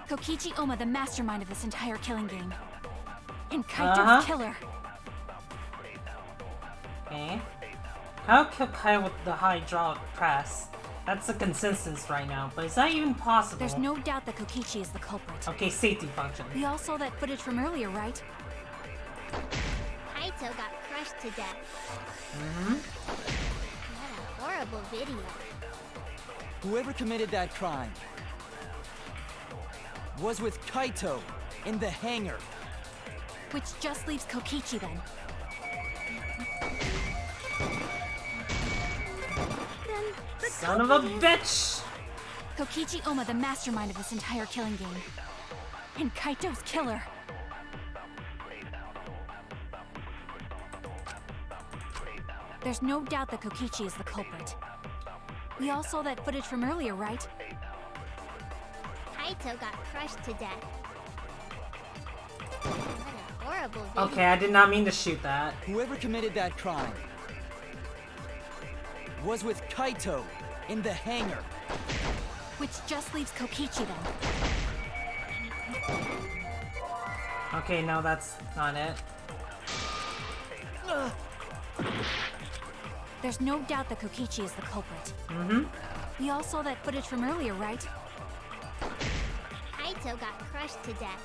Kokichi Oma, the mastermind of this entire killing game. And Kaito's killer. Okay. How kill Kai with the hydraulic press? That's the consensus right now, but is that even possible? There's no doubt that Kokichi is the culprit. Okay, safety function. We all saw that footage from earlier, right? Kaito got crushed to death. Mm-hmm. What a horrible video. Whoever committed that crime was with Kaito in the hangar. Which just leaves Kokichi then. Then the Son of a culprit is... bitch! Kokichi Oma, the mastermind of this entire killing game. And Kaito's killer. There's no doubt that Kokichi is the culprit. We all saw that footage from earlier, right? Kaito got crushed to death. What a horrible video. Okay, I did not mean to shoot that. Whoever committed that crime was with Kaito in the hangar. Which just leaves Kokichi then. Okay, no, that's not it. There's no doubt that Kokichi is the culprit. Mm-hmm. We all saw that footage from earlier, right? Kaito got crushed to death.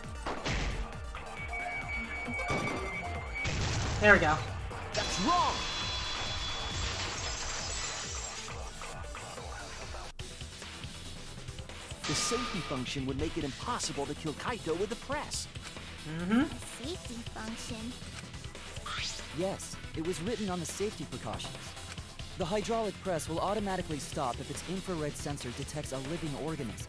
There we go. That's wrong! The safety function would make it impossible to kill Kaito with the press. Mm-hmm. A safety function. Yes, it was written on the safety precautions. The hydraulic press will automatically stop if its infrared sensor detects a living organism.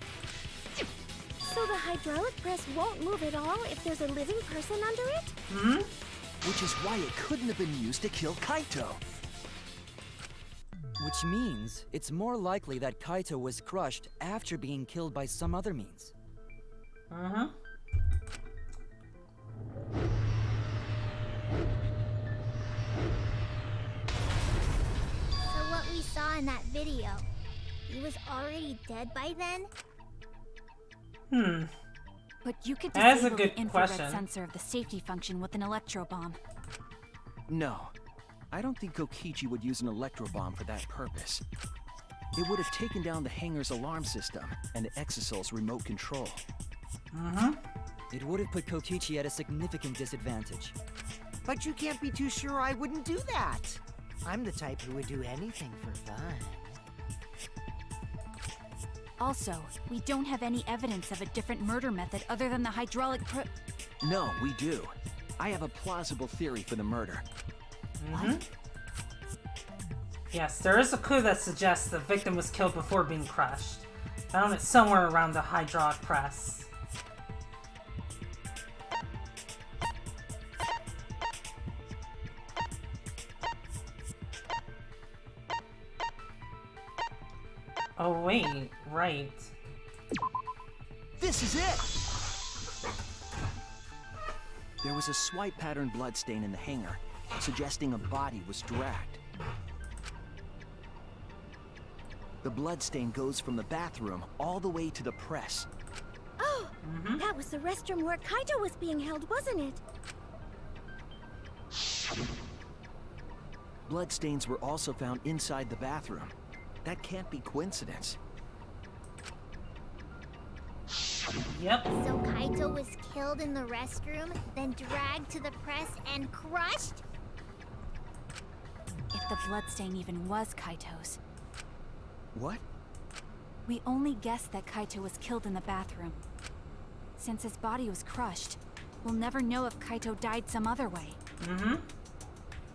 So the hydraulic press won't move at all if there's a living person under it? Mm-hmm. Which is why it couldn't have been used to kill Kaito. Which means it's more likely that Kaito was crushed after being killed by some other means. Mm-hmm. So what we saw in that video, he was already dead by then? Hmm. But you could That is a disable good the infrared question. sensor of the safety function with an electro bomb. No, I don't think Kokichi would use an electro bomb for that purpose. It would have taken down the hangar's alarm system and the Exosol's remote control. Mm-hmm. It would have put Kokichi at a significant disadvantage. But you can't be too sure I wouldn't do that. I'm the type who would do anything for fun. Also, we don't have any evidence of a different murder method other than the hydraulic No, we do. I have a plausible theory for the murder. Yes, there is a clue that suggests the victim was killed before being crushed. Found it somewhere around the hydraulic press. Oh wait, right. This is it! There was a swipe pattern bloodstain in the hangar, suggesting a body was dragged. The bloodstain goes from the bathroom all the way to the press. Oh, that was the restroom where Kaito was being held, wasn't it? Bloodstains were also found inside the bathroom. That can't be coincidence. Yep. So Kaito was killed in the restroom, then dragged to the press and crushed? If the bloodstain even was Kaito's, What? we only guessed that Kaito was killed in the bathroom. Since his body was crushed, we'll never know if Kaito died some other way.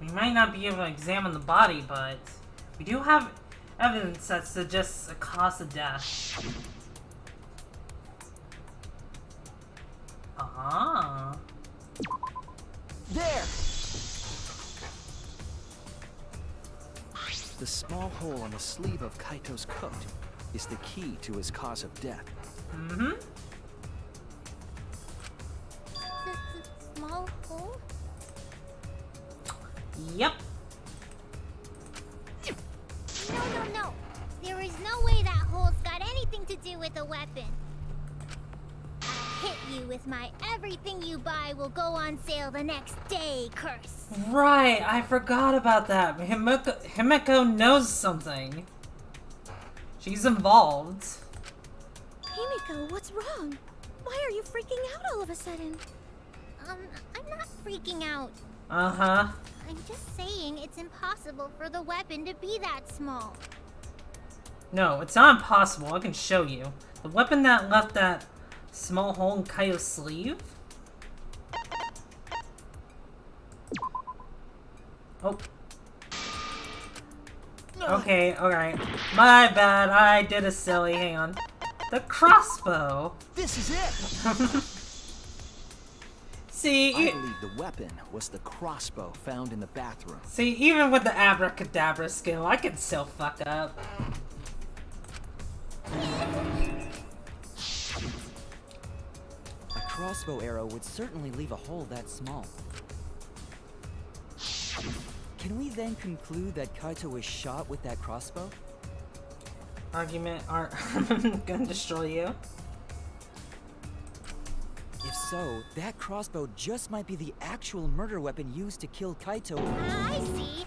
We might not be able to examine the body, but we do have evidence that suggests a cause of death. Ah. There! The small hole on the sleeve of Kaito's coat is the key to his cause of death. The small hole? Yep. No. There is no way that hole's got anything to do with a weapon. I'll hit you with my everything you buy will go on sale the next day curse. Right, I forgot about that. Himeko knows something. She's involved. Himiko, what's wrong? Why are you freaking out all of a sudden? I'm not freaking out. Uh-huh. I'm just saying it's impossible for the weapon to be that small. No, it's not impossible. I can show you. The weapon that left that small hole in Kaito's sleeve? Oh. Okay, alright. My bad, I did a silly. Hang on. The crossbow! This is it! See, I believe the weapon was the crossbow found in the bathroom. See, even with the abracadabra skill, I can still fuck up. A crossbow arrow would certainly leave a hole that small. Can we then conclude that Kaito was shot with that crossbow? Argument aren't gonna destroy you. If so, that crossbow just might be the actual murder weapon used to kill Kaito. I see.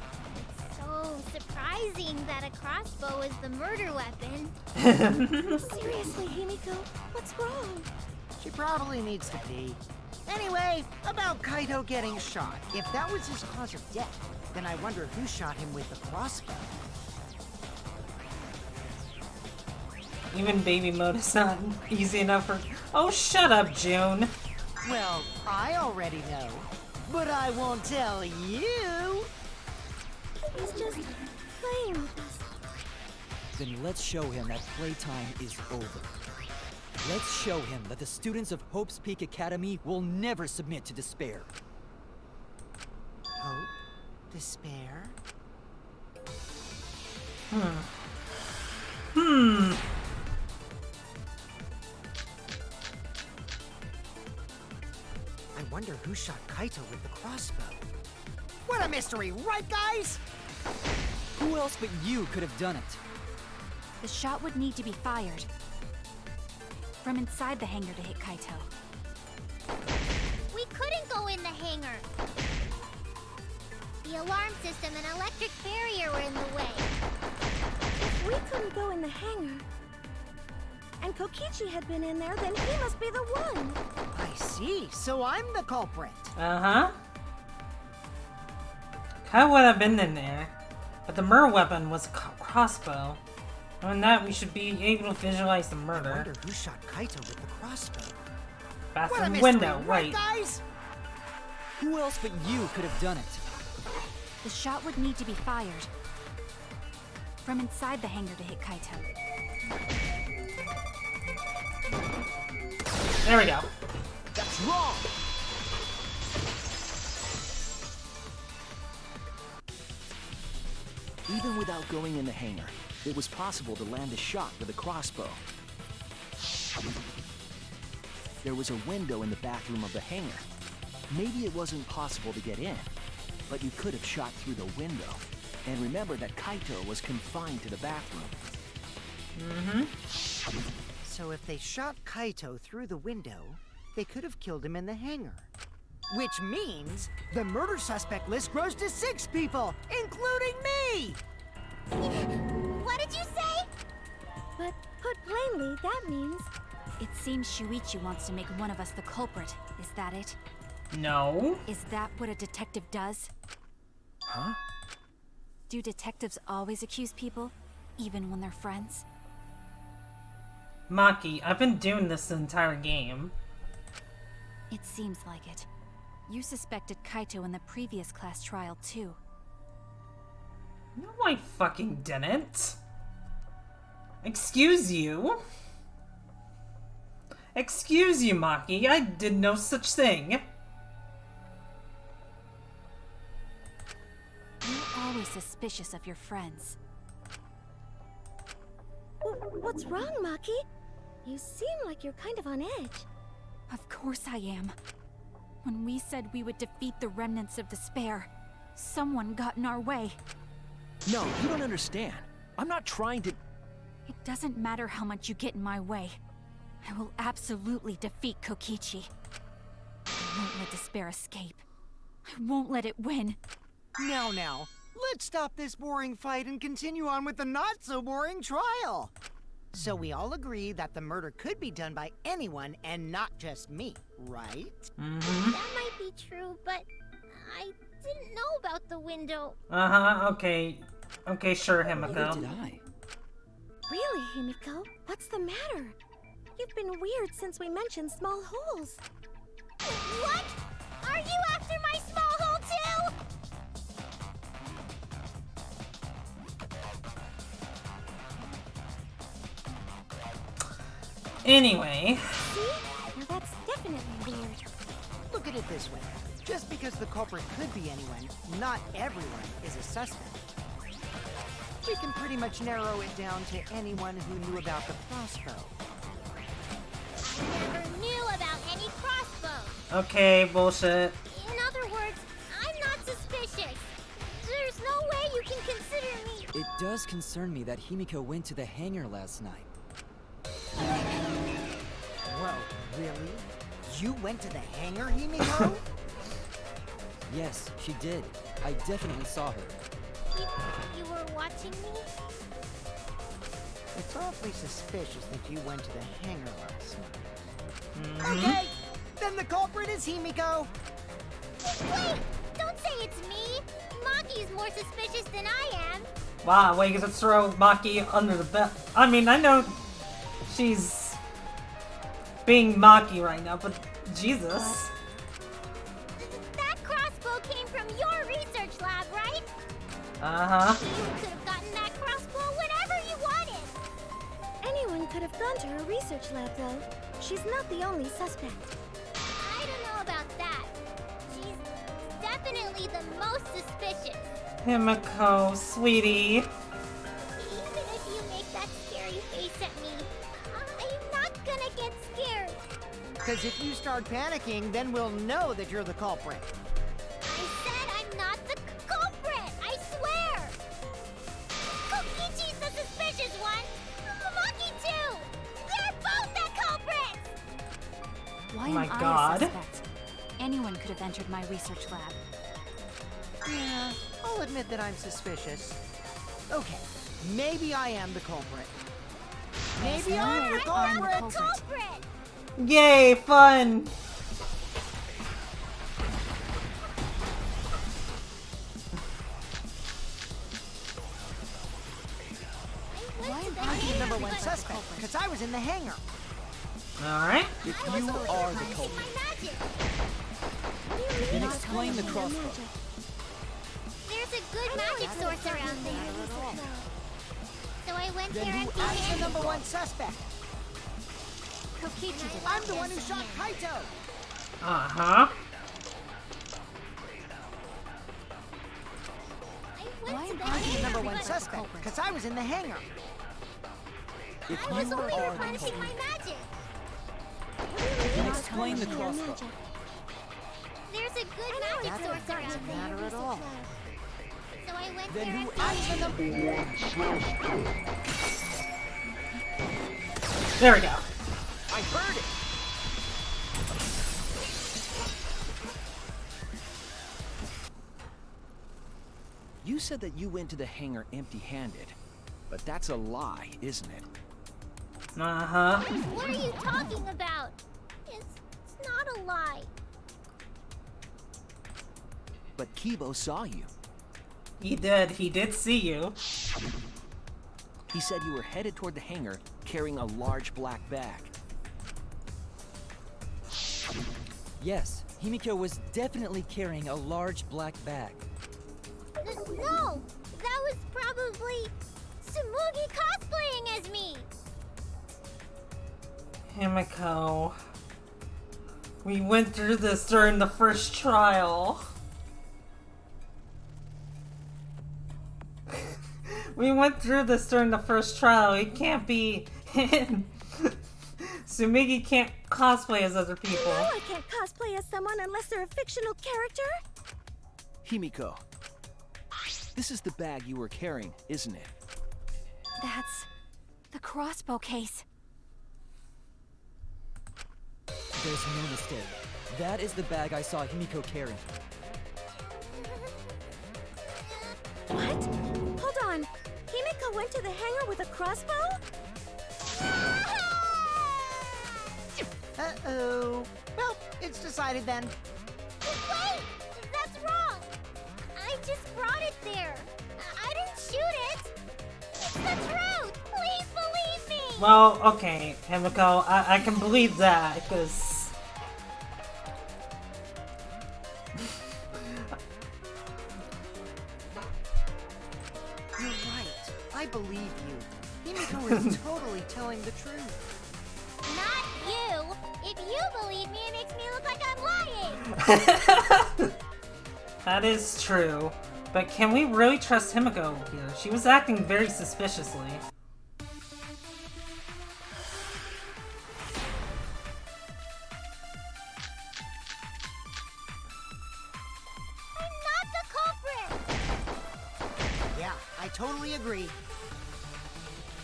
So surprising that a crossbow is the murder weapon. Seriously, Himiko, what's wrong? She probably needs to pee. Anyway, about Kaito getting shot. If that was his cause of death, then I wonder who shot him with the crossbow. Even baby mode is not easy enough for— Oh, shut up, June! Well, I already know, but I won't tell you. He's just playing with us. Then let's show him that playtime is over. Let's show him that the students of Hope's Peak Academy will never submit to despair. Hope? Despair? I wonder who shot Kaito with the crossbow. What a mystery, right, guys? Who else but you could have done it? The shot would need to be fired from inside the hangar to hit Kaito. We couldn't go in the hangar. The alarm system and electric barrier were in the way. If we couldn't go in the hangar, and Kokichi had been in there, then he must be the one. I see, so I'm the culprit. Uh-huh. Kyle would have been in there, but the murder weapon was a crossbow. Knowing that, we should be able to visualize the I murder. wonder who shot Kaito with the crossbow. What a Bathroom mystery, window, right, right. guys? Who else but you could have done it? The shot would need to be fired from inside the hangar to hit Kaito. There we go. That's wrong! Even without going in the hangar, it was possible to land a shot with a crossbow. There was a window in the bathroom of the hangar. Maybe it wasn't possible to get in, but you could have shot through the window. And remember that Kaito was confined to the bathroom. So if they shot Kaito through the window, they could have killed him in the hangar. Which means the murder suspect list grows to 6 people, including me! What did you say? But put plainly, that means... It seems Shuichi wants to make one of us the culprit. Is that it? No. Is that what a detective does? Huh? Do detectives always accuse people, even when they're friends? Maki, I've been doing this the entire game. It seems like it. You suspected Kaito in the previous class trial, too. No, I fucking didn't. Excuse you? Excuse you, Maki, I did no such thing. You're always suspicious of your friends. What's wrong, Maki? You seem like you're kind of on edge. Of course I am. When we said we would defeat the remnants of despair, someone got in our way. No, you don't understand. I'm not trying to... It doesn't matter how much you get in my way. I will absolutely defeat Kokichi. I won't let despair escape. I won't let it win. Now, let's stop this boring fight and continue on with the not-so-boring trial. So we all agree that the murder could be done by anyone and not just me, right? That might be true, but I didn't know about the window. Okay. Okay, sure, Neither Himiko. did I. Really, Himiko? What's the matter? You've been weird since we mentioned small holes. What? Are you after my small hole too? Anyway. See? Now that's definitely weird. Look at it this way. Just because the culprit could be anyone, not everyone is a suspect. We can pretty much narrow it down to anyone who knew about the crossbow. I never knew about any crossbows. Okay, bullshit. In other words, I'm not suspicious. There's no way you can consider me. It does concern me that Himiko went to the hangar last night. Whoa, really? You went to the hangar, Himiko? Yes, she did. I definitely saw her. You were watching me? It's awfully suspicious that you went to the hangar last night. Mm-hmm. Okay, then the culprit is Himiko. Wait! Don't say it's me! Maki's more suspicious than I am. Wow, wait, let's throw Maki under the bed. I mean, I know she's being Maki right now, but Jesus. That crossbow came from your research lab, right? Uh-huh. You could have gotten that crossbow whenever you wanted. Anyone could have gone to her research lab, though. She's not the only suspect. I don't know about that. She's definitely the most suspicious. Himiko, sweetie. Even if you make that scary face at me, I'm not gonna get scared. Because if you start panicking, then we'll know that you're the culprit. I said I'm not the culprit! I swear! Kokichi's the suspicious one! Maki too! They're both the culprits! Why My am I God. a suspect? Anyone could have entered my research lab. Yeah, I'll admit that I'm suspicious. Okay, maybe I am the culprit. Maybe I'm the I'm the culprit! culprit. Yay, fun! Why am I'm the number one suspect, because I was in the hangar. Alright. If you are the culprit, my magic! What do you Then explain the crossbow. There's a good magic source around there. So I went there I'm the empty-handed. number one suspect. Kokichi did I'm the one who shot Kaito. Uh-huh. Why am I The number one the suspect, culprit? because I was in the hangar. If I was you only are the replenishing my culprit, magic. then explain the crossbow. There's a good magic source around there. Matter at all. So I went Then there who empty-handed. There we go. I heard it! You said that you went to the hangar empty-handed, but that's a lie, isn't it? Uh-huh. What are you talking about? It's not a lie. But Kibo saw you. He did see you. He said you were headed toward the hangar carrying a large black bag. Yes, Himiko was definitely carrying a large black bag. No! That was probably Tsumugi cosplaying as me! Himiko. We went through this during the first trial. We went through this during the first trial. It can't be him. Tsumugi can't cosplay as other people. No, I can't cosplay as someone unless they're a fictional character. Himiko, this is the bag you were carrying, isn't it? That's the crossbow case. There's no mistake. That is the bag I saw Himiko carrying. What? Hold on. Himiko went to the hangar with a crossbow? Uh-oh. Well, it's decided then. Wait! That's wrong! I just brought it there. I didn't shoot it! It's the truth! Please believe me! Well, okay, Himiko, I can believe that, because... You're right. I believe you. Himiko is totally telling the truth. Not you! If you believe me, it makes me look like I'm lying! That is true. But can we really trust Himiko here? She was acting very suspiciously. I'm not the culprit! Yeah, I totally agree.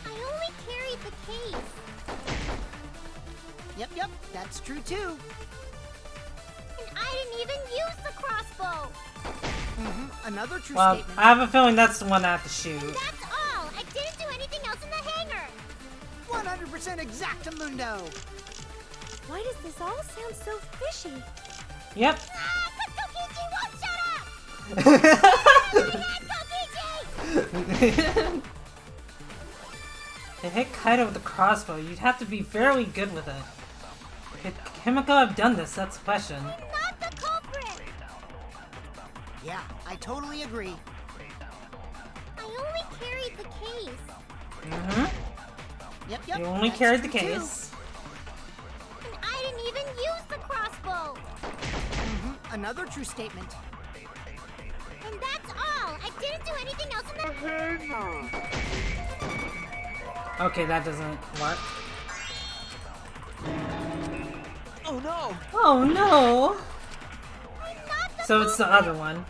I only carried the case. Yep, that's true too. And I didn't even use the crossbow! Another true Well, statement. I have a feeling that's the one I have to shoot. That's all! I didn't do anything else in the hangar! 100% exactamundo. Why does this all sound so fishy? Yep. Ah, 'cause Kokichi won't shut up! Kokichi! To hit Kaito with the crossbow, you'd have to be fairly good with it. Could Himiko have done this? That's the question. Not the culprit! Yeah, I totally agree. I only carried the case. Mm-hmm. Yep, You only that's carried the true, too. case. And I didn't even use the crossbow! Another true statement. And that's all! I didn't do anything else in the hangar! Okay, that doesn't work. Oh no! Oh no! I'm not the So it's the other one.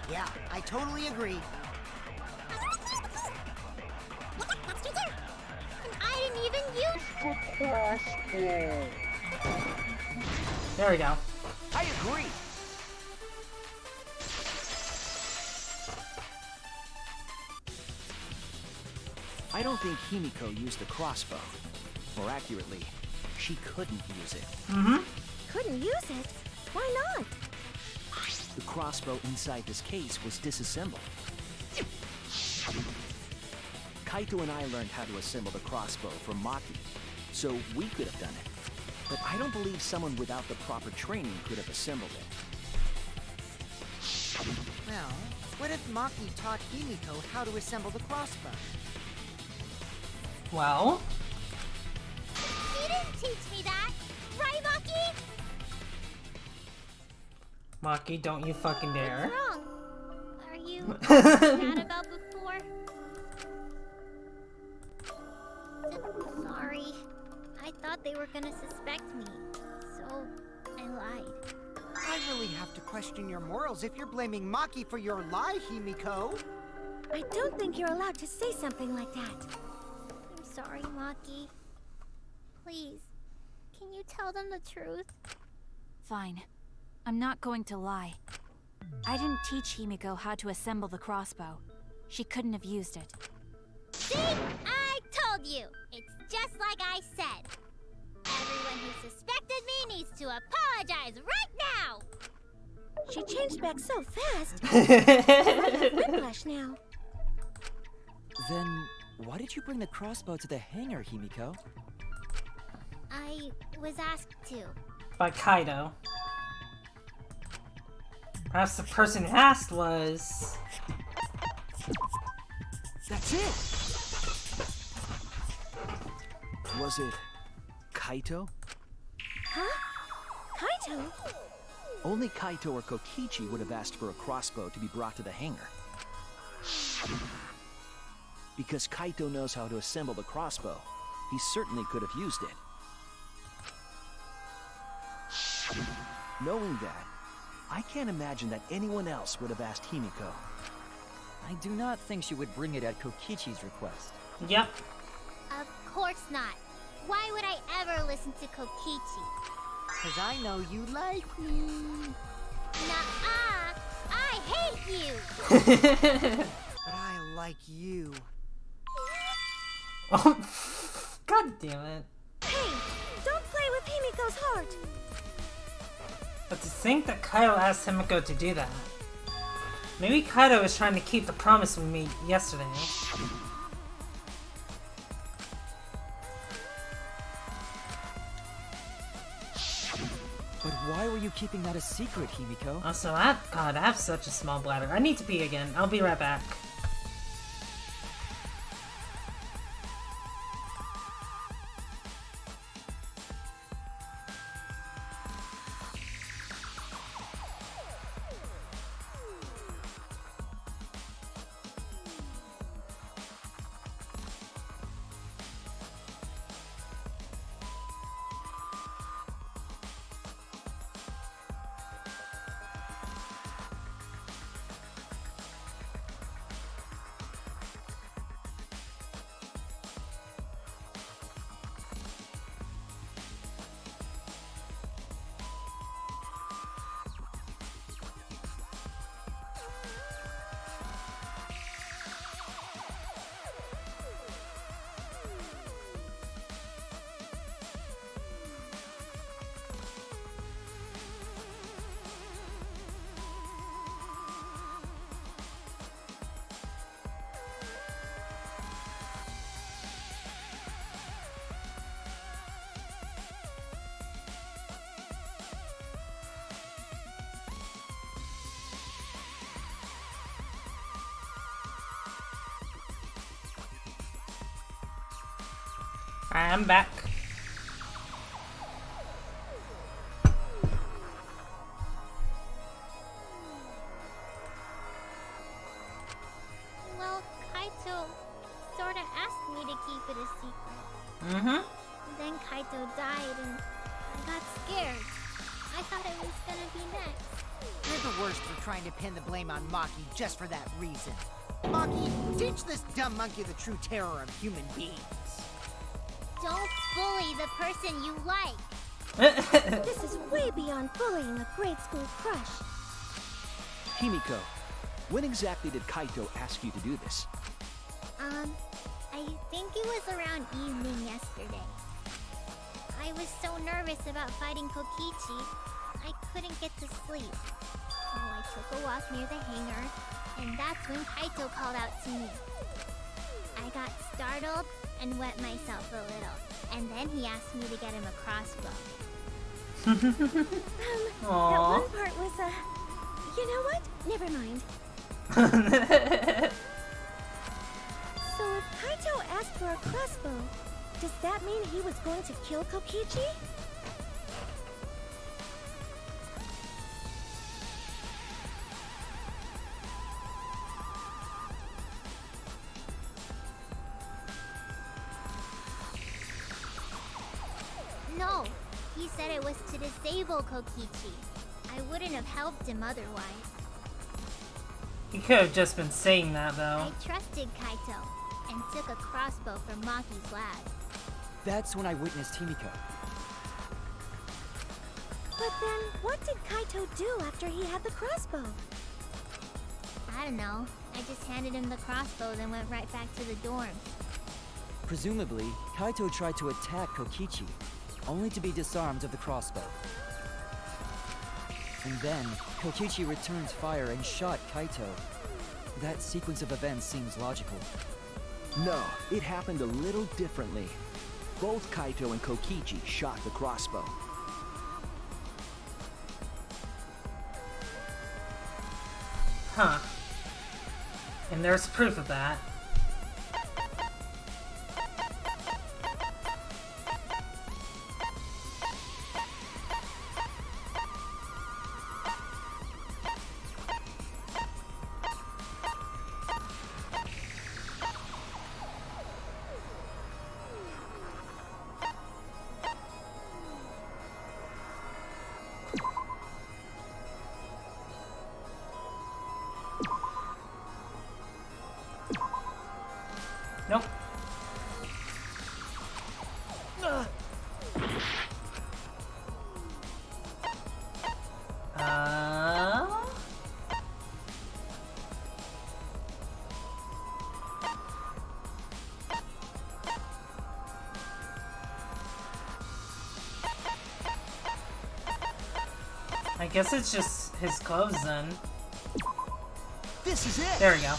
Yeah, I totally agree. That's true too! And I didn't even use the crossbow! There we go. I agree! I don't think Himiko used the crossbow. More accurately, she couldn't use it. Couldn't use it? Why not? The crossbow inside this case was disassembled. Kaito and I learned how to assemble the crossbow from Maki, so we could have done it. but I don't believe someone without the proper training could have assembled it. Well, what if Maki taught Himiko how to assemble the crossbow? Well, He didn't teach me that! Right, Maki? Maki, don't you fucking dare. What's wrong? Are you mad about before? Sorry. I thought they were gonna suspect me, so I lied. I really have to question your morals if you're blaming Maki for your lie, Himiko. I don't think you're allowed to say something like that. I'm sorry, Maki. Please, can you tell them the truth? Fine. I'm not going to lie. I didn't teach Himiko how to assemble the crossbow. She couldn't have used it. See? I told you! It's just like I said. Everyone who suspected me needs to apologize right now! She changed back so fast. Whiplash now. Then, why did you bring the crossbow to the hangar, Himiko? I was asked to. By Kaido. Perhaps the person who asked was... That's it! Was it Kaito? Huh? Kaito? Only Kaito or Kokichi would have asked for a crossbow to be brought to the hangar. Because Kaito knows how to assemble the crossbow, he certainly could have used it. Knowing that, I can't imagine that anyone else would have asked Himiko. I do not think she would bring it at Kokichi's request. Yep. Of course not. Why would I ever listen to Kokichi? Cause I know you like me. Nuh-uh! I hate you! But I like you. Oh, God damn it. Hey! Don't play with Himiko's heart! But to think that Kaido asked Himiko to do that. Maybe Kaido was trying to keep the promise we made yesterday. But why were you keeping that a secret, Himiko? Also, God, I have such a small bladder. I need to pee again. I'll be right back. Alright, I'm back. Well, Kaito sorta asked me to keep it a secret. Mm-hmm. Then Kaito died and I got scared. I thought it was gonna be next. You're the worst for trying to pin the blame on Maki just for that reason. Maki, teach this dumb monkey the true terror of human beings. Don't bully the person you like. This is way beyond bullying a grade school crush. Himiko, when exactly did Kaito ask you to do this? I think it was around evening yesterday. I was so nervous about fighting Kokichi, I couldn't get to sleep. So I took a walk near the hangar, and that's when Kaito called out to me. I got startled and wet myself a little. And then he asked me to get him a crossbow. That Aww. one part was, you know what? Never mind. So if Kaito asked for a crossbow, does that mean he was going to kill Kokichi? No, he said it was to disable Kokichi. I wouldn't have helped him otherwise. He could have just been saying that, though. I trusted Kaito and took a crossbow from Maki's lab. That's when I witnessed Himiko. But then, what did Kaito do after he had the crossbow? I don't know. I just handed him the crossbow, then went right back to the dorm. Presumably, Kaito tried to attack Kokichi, only to be disarmed of the crossbow. And then, Kokichi returned fire and shot Kaito. That sequence of events seems logical. No, it happened a little differently. Both Kaito and Kokichi shot the crossbow. Huh. And there's proof of that. Nope. I guess it's just his clothes then. This is it! There we go.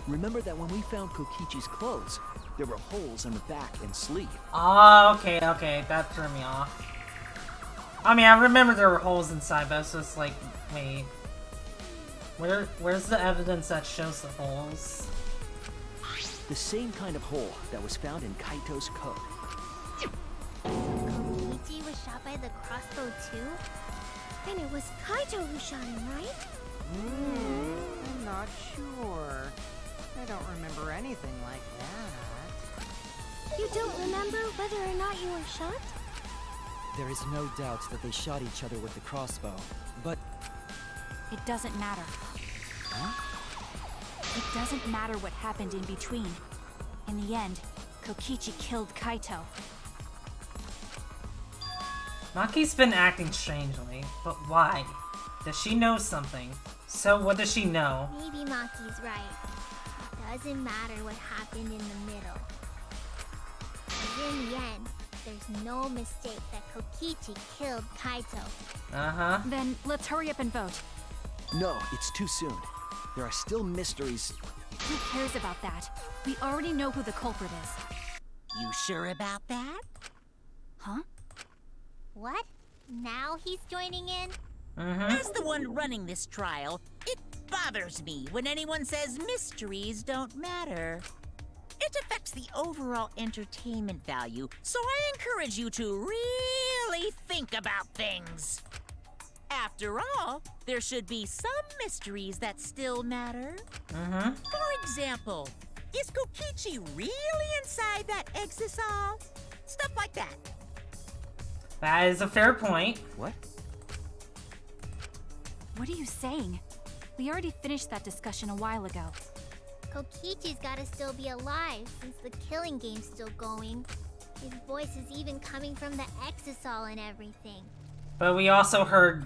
Remember that when we found Kokichi's clothes, there were holes in the back and sleeve. Oh, okay, that threw me off. I mean, I remember there were holes inside, but it's just like, wait. Where's the evidence that shows the holes? The same kind of hole that was found in Kaito's coat. Kokichi was shot by the crossbow too? Then it was Kaito who shot him, right? I'm not sure. I don't remember anything like that. You don't remember whether or not you were shot? There is no doubt that they shot each other with the crossbow, but... It doesn't matter. Huh? It doesn't matter what happened in between. In the end, Kokichi killed Kaito. Maki's been acting strangely, but why? Does she know something? So what does she know? Maybe Maki's right. It doesn't matter what happened in the middle. But in the end, there's no mistake that Kokichi killed Kaito. Uh-huh. Then let's hurry up and vote. No, it's too soon. There are still mysteries. Who cares about that? We already know who the culprit is. You sure about that? Huh? What? Now he's joining in? Mm-hmm. As the one running this trial, it bothers me when anyone says mysteries don't matter. It affects the overall entertainment value, so I encourage you to really think about things. After all, there should be some mysteries that still matter. Mm-hmm. For example, is Kokichi really inside that exisal? Stuff like that. That is a fair point. What? What are you saying? We already finished that discussion a while ago. Kokichi's gotta still be alive since the killing game's still going. His voice is even coming from the exisal and everything. But we also heard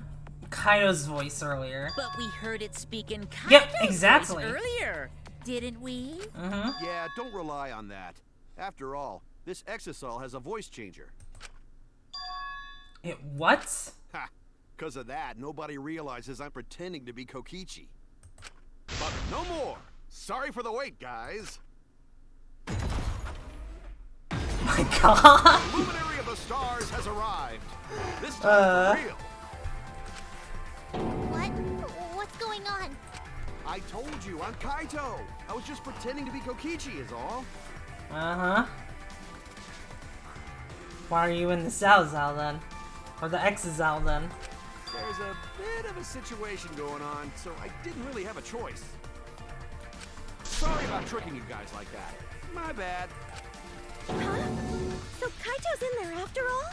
Kaito's voice earlier. But we heard it speak in Kaito's Yep, exactly. voice earlier, didn't we? Mm-hmm. Yeah, don't rely on that. After all, this exisal has a voice changer. It what? Ha! Because of that, nobody realizes I'm pretending to be Kokichi. But no more! Sorry for the wait, guys! my god! The luminary of the stars has arrived. This time for real. What? What's going on? I told you, I'm Kaito. I was just pretending to be Kokichi is all. Uh-huh. Why are you in the Zao then? Or the X-Zao then? There's a bit of a situation going on, so I didn't really have a choice. Sorry about tricking you guys like that. My bad. Huh? So Kaito's in there after all?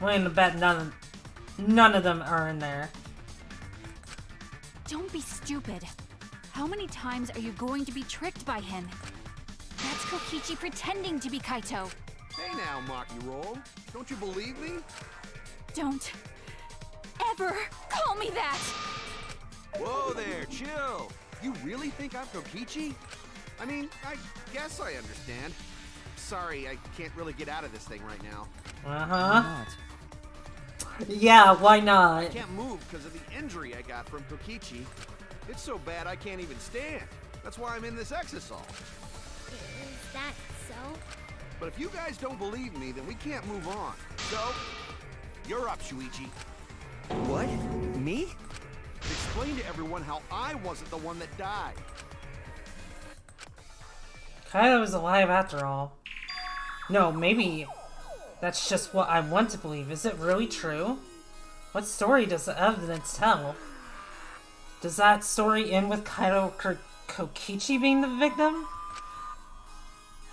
I'm willing to bet none of them are in there. Don't be stupid. How many times are you going to be tricked by him? That's Kokichi pretending to be Kaito. Hey now, Maki Roll. Don't you believe me? Don't ever call me that! Whoa there, chill. You really think I'm Kokichi? I mean, I guess I understand. Sorry, I can't really get out of this thing right now. Uh-huh. Not. Yeah, why not? I can't move because of the injury I got from Kokichi. It's so bad I can't even stand. That's why I'm in this exisal. Is that so? But if you guys don't believe me, then we can't move on. So, you're up, Shuichi. What? Me? Explain to everyone how I wasn't the one that died. Kaito was alive after all. No, maybe that's just what I want to believe. Is it really true? What story does the evidence tell? Does that story end with Kaito Kokichi being the victim?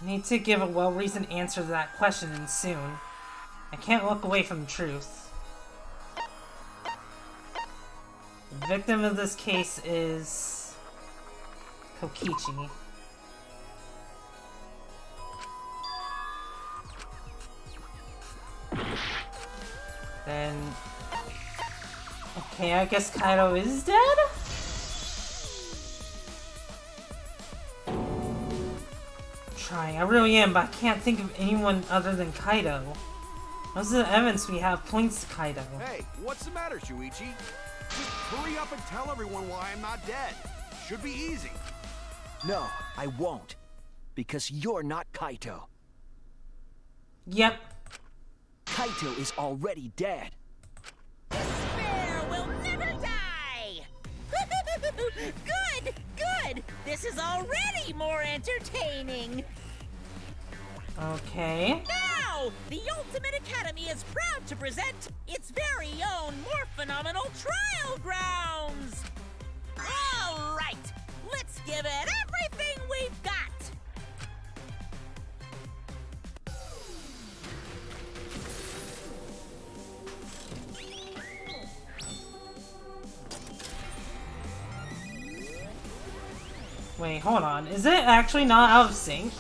I need to give a well-reasoned answer to that question, and soon. I can't look away from the truth. The victim of this case is Kokichi. Then... okay, I guess Kaito is dead? Trying, I really am, but I can't think of anyone other than Kaito. Most of the evidence we have points to Kaito. Hey, what's the matter, Shuichi? Just hurry up and tell everyone why I'm not dead. Should be easy. No, I won't. Because you're not Kaito. Yep. Kaito is already dead. Despair will never die! Good! Good! This is already more entertaining! Okay. Now, the Ultimate Academy is proud to present its very own more phenomenal trial grounds! All right, let's give it everything we've got! Wait, hold on. Is it actually not out of sync?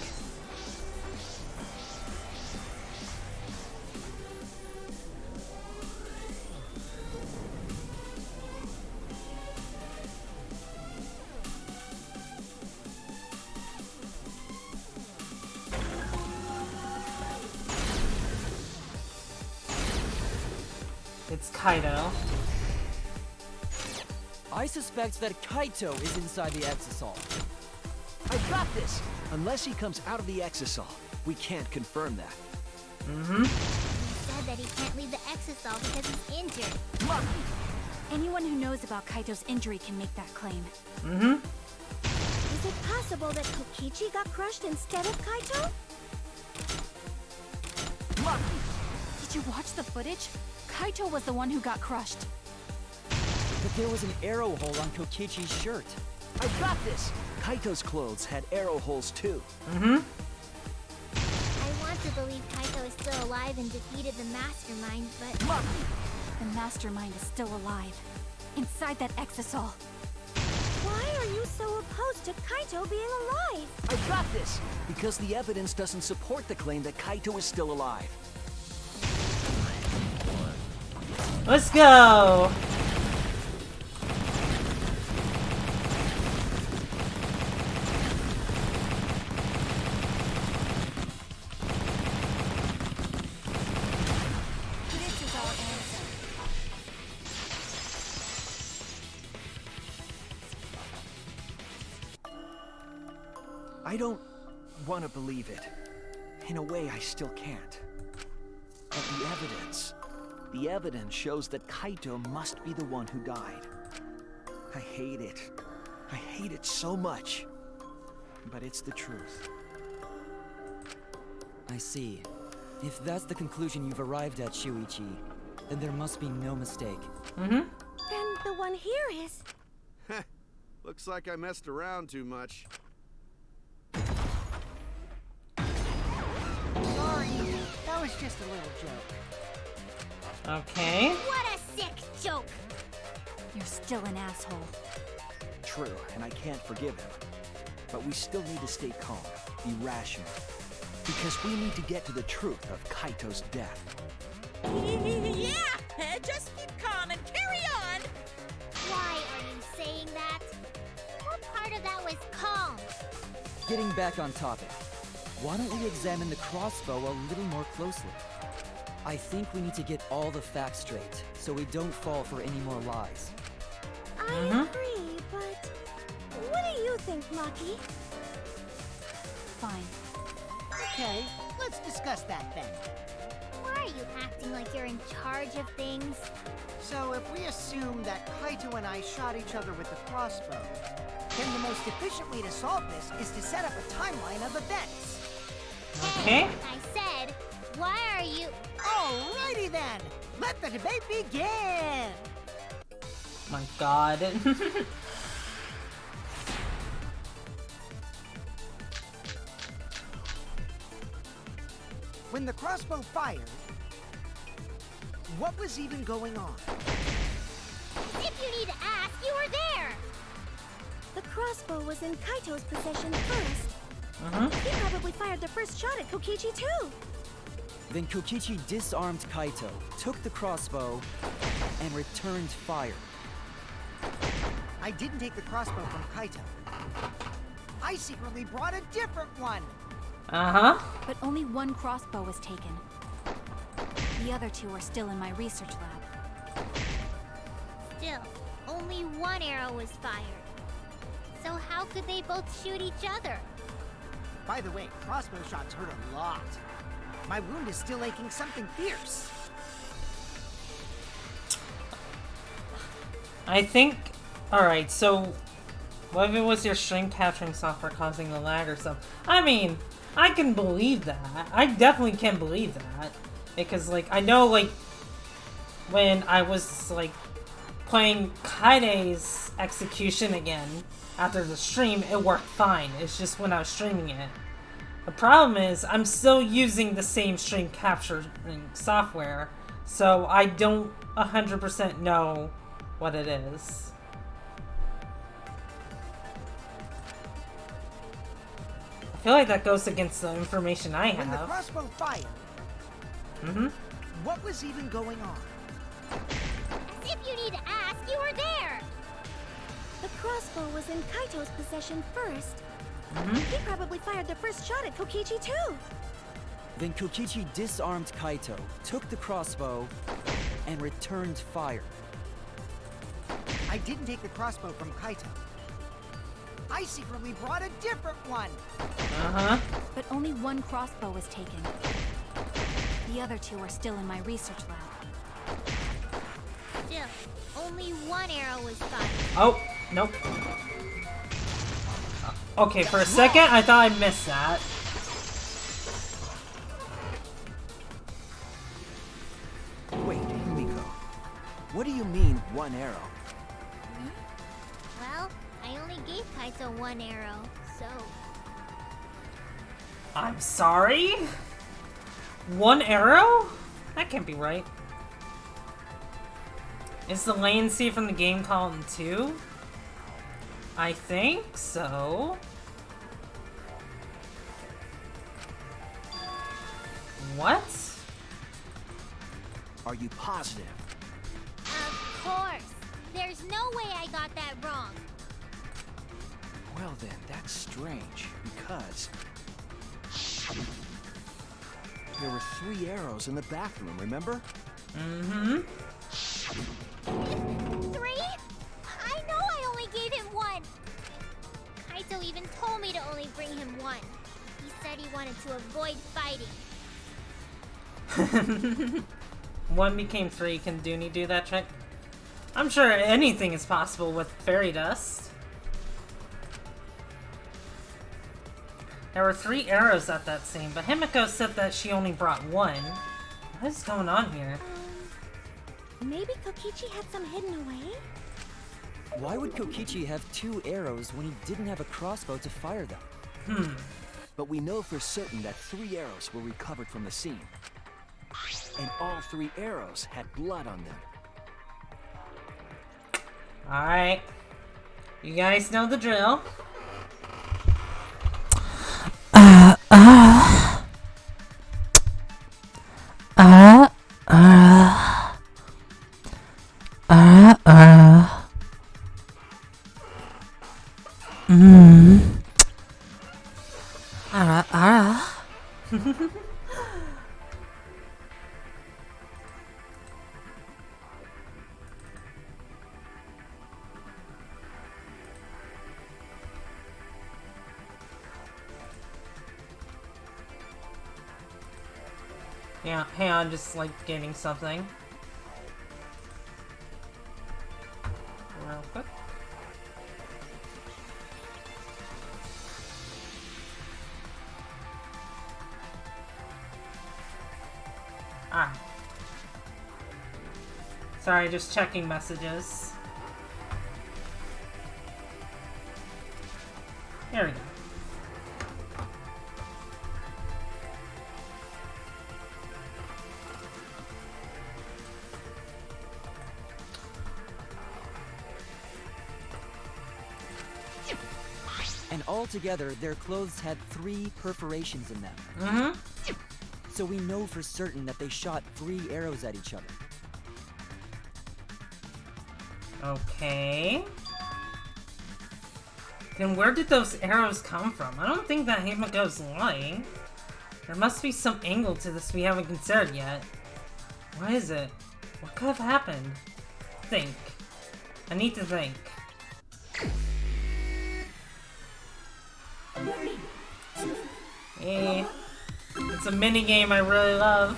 It's Kaito. I suspect that Kaito is inside the Exisal. I got this! Unless he comes out of the exisal, we can't confirm that. Mm-hmm. He said that he can't leave the exisal because he's injured. Anyone who knows about Kaito's injury can make that claim. Mm-hmm. Is it possible that Kokichi got crushed instead of Kaito? Did you watch the footage? Kaito was the one who got crushed. But there was an arrow hole on Kokichi's shirt. I got this! Kaito's clothes had arrow holes too. Mm-hmm. I want to believe Kaito is still alive and defeated the Mastermind, but... The Mastermind is still alive. Inside that Exisal. why are you so opposed to Kaito being alive? I got this! Because the evidence doesn't support the claim that Kaito is still alive. Let's go! This is our answer. I don't want to believe it. In a way, I still can't. But the evidence shows that Kaito must be the one who died. I hate it. I hate it so much. But it's the truth. I see. If that's the conclusion you've arrived at, Shuichi, then there must be no mistake. Then the one here is... Looks like I messed around too much. Sorry, that was just a little joke. Okay. What a sick joke! You're still an asshole. True, and I can't forgive him. But we still need to stay calm, be rational. Because we need to get to the truth of Kaito's death. Yeah! Just keep calm and carry on! Why are you saying that? What part of that was calm? Getting back on topic, why don't we examine the crossbow a little more closely? I think we need to get all the facts straight, so we don't fall for any more lies. I agree, but what do you think, Maki? Fine. Okay, let's discuss that then. Why are you acting like you're in charge of things? So if we assume that Kaito and I shot each other with the crossbow, then the most efficient way to solve this is to set up a timeline of events. Okay. I said, why are you... Alrighty then! Let the debate begin! My god. When the crossbow fired, what was even going on? If you need to ask, you were there! The crossbow was in Kaito's possession first. He probably fired the first shot at Kokichi too. Then Kokichi disarmed Kaito, took the crossbow, and returned fire. I didn't take the crossbow from Kaito. I secretly brought a different one! But only one crossbow was taken. The other two are still in my research lab. Still, only one arrow was fired. So how could they both shoot each other? By the way, crossbow shots hurt a lot. My wound is still aching something fierce. I think... Alright, so... What if it was your stream capturing software causing the lag or something? I mean, I can believe that. I definitely can believe that. Because, like, I know, like... When I was, like... Playing Kaide's execution again after the stream, it worked fine. It's just when I was streaming it. The problem is, I'm still using the same stream capturing software, so I don't 100% know what it is. I feel like that goes against the information I When the have. crossbow fired, what was even going on? As if you need to ask, you were there! The crossbow was in Kaito's possession first. He probably fired the first shot at Kokichi too. Then Kokichi disarmed Kaito, took the crossbow, and returned fire. I didn't take the crossbow from Kaito. I secretly brought a different one! But only one crossbow was taken. The other two are still in my research lab. Still, only one arrow was fired. Oh, nope. Okay, for a second, I thought I missed that. Wait, Himiko. What do you mean, one arrow? Well, I only gave Kaito one arrow, so... I'm sorry? One arrow? That can't be right. Is the latency from the game called in 2? I think so. What? Are you positive? Of course! There's no way I got that wrong. Well then, that's strange, because... There were 3 arrows in the bathroom, remember? 3? I know I only gave him one! Kaito even told me to only bring him one. He said he wanted to avoid fighting. One became three. Can Dooney do that trick? I'm sure anything is possible with fairy dust. There were 3 arrows at that scene, but Himiko said that she only brought 1. What is going on here? Maybe Kokichi had some hidden away? Why would Kokichi have 2 arrows when he didn't have a crossbow to fire them? But we know for certain that 3 arrows were recovered from the scene. And all 3 arrows had blood on them. Alright. You guys know the drill. Yeah, hang on, just like getting something. Real quick. Ah. Sorry, just checking messages. There we go. And altogether, their clothes had 3 perforations in them. Mm-hmm. So we know for certain that they shot 3 arrows at each other. Okay. Then where did those arrows come from? I don't think that Himiko's lying. There must be some angle to this we haven't considered yet. What is it? What could have happened? Think. I need to think. Hey, it's a mini game I really love.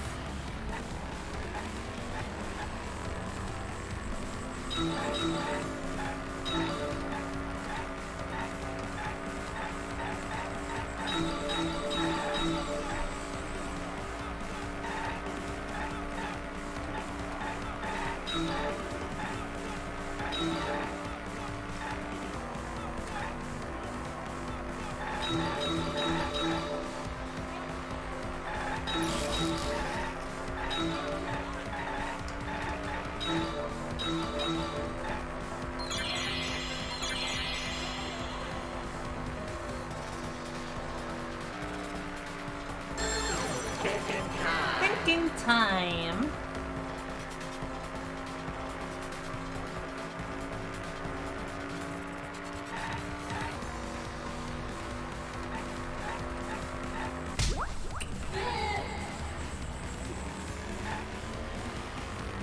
Thinking time.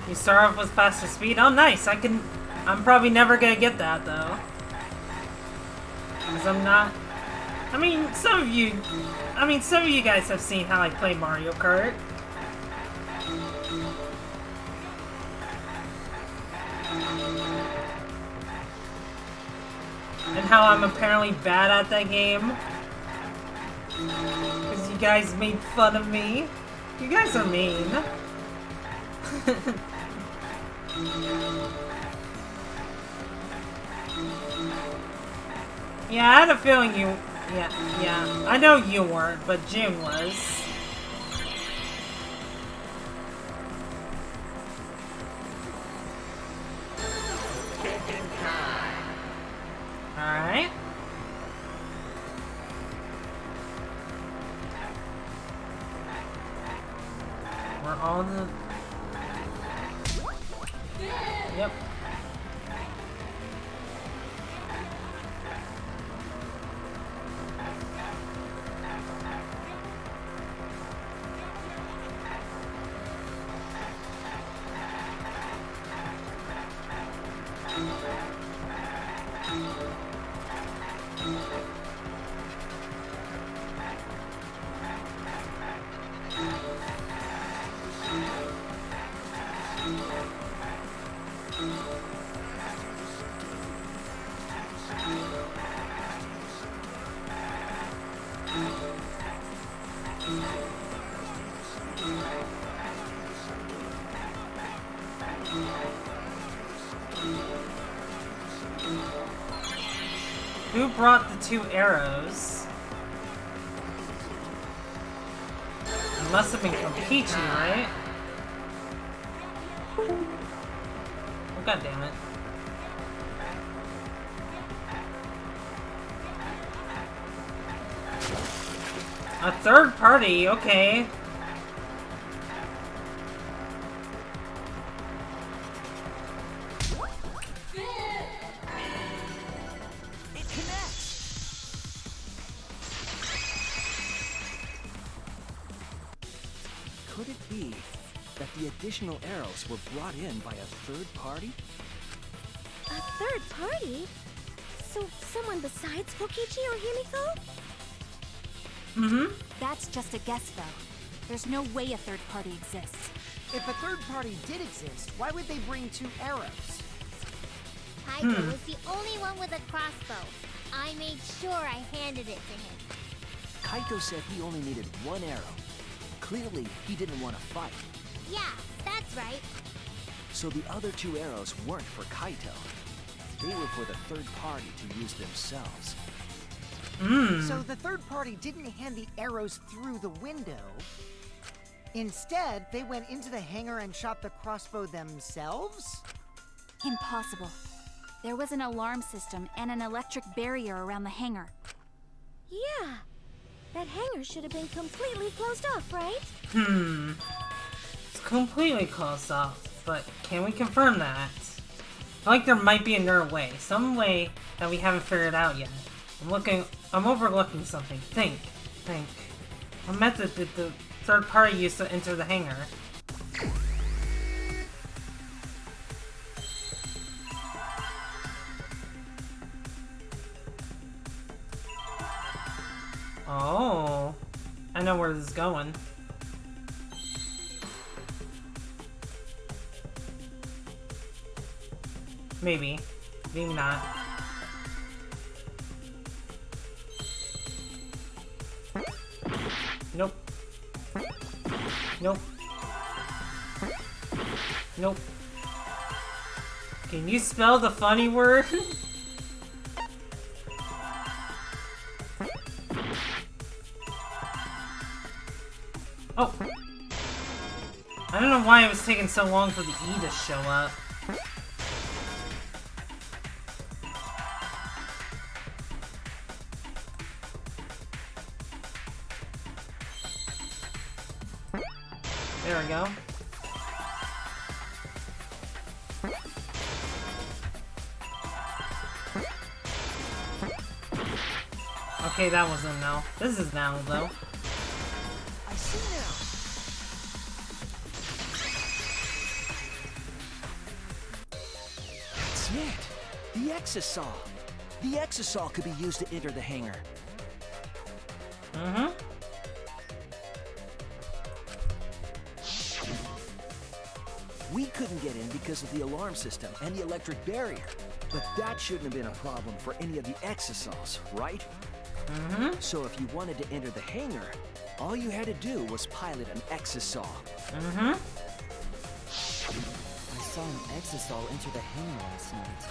You start off with faster speed? Oh nice, I'm probably never gonna get that though. Because I'm not... I mean, some of you guys have seen how I play Mario Kart. And how I'm apparently bad at that game. Because you guys made fun of me. You guys are mean. Yeah, I had a feeling you... Yeah. I know you weren't, but June was. Alright. We're on the... Yep. Who brought the 2 arrows? It must have been Kokichi, right? Oh, God damn it. A third party, okay. It connects! Could it be that the additional arrows were brought in by a third party? A third party? So someone besides Kokichi or Himiko? Mm-hmm. That's just a guess, though. There's no way a third party exists. If a third party did exist, why would they bring 2 arrows? Kaito was the only one with a crossbow. I made sure I handed it to him. Kaito said he only needed 1 arrow. Clearly, he didn't want to fight. Yeah, that's right. So the other 2 arrows weren't for Kaito. They were for the third party to use themselves. So the third party didn't hand the arrows through the window. Instead, they went into the hangar and shot the crossbow themselves? Impossible. There was an alarm system and an electric barrier around the hangar. Yeah. That hangar should have been completely closed off, right? It's completely closed off, but can we confirm that? I feel like there might be another way. Some way that we haven't figured out yet. I'm overlooking something. Think. What method did the third party use to enter the hangar? Oh, I know where this is going. Maybe. Maybe not. Nope. Nope. Nope. Can you spell the funny word? Oh. I don't know why it was taking so long for the E to show up. There we go. Okay, that wasn't now. This is now, though. I see now. That's it. The exosaw. The exosaw could be used to enter the hangar. Mm-hmm. We couldn't get in because of the alarm system and the electric barrier. But that shouldn't have been a problem for any of the exosaws, right? Mm-hmm. So if you wanted to enter the hangar, all you had to do was pilot an exosaw. Mm-hmm. I saw an exosaw enter the hangar last night.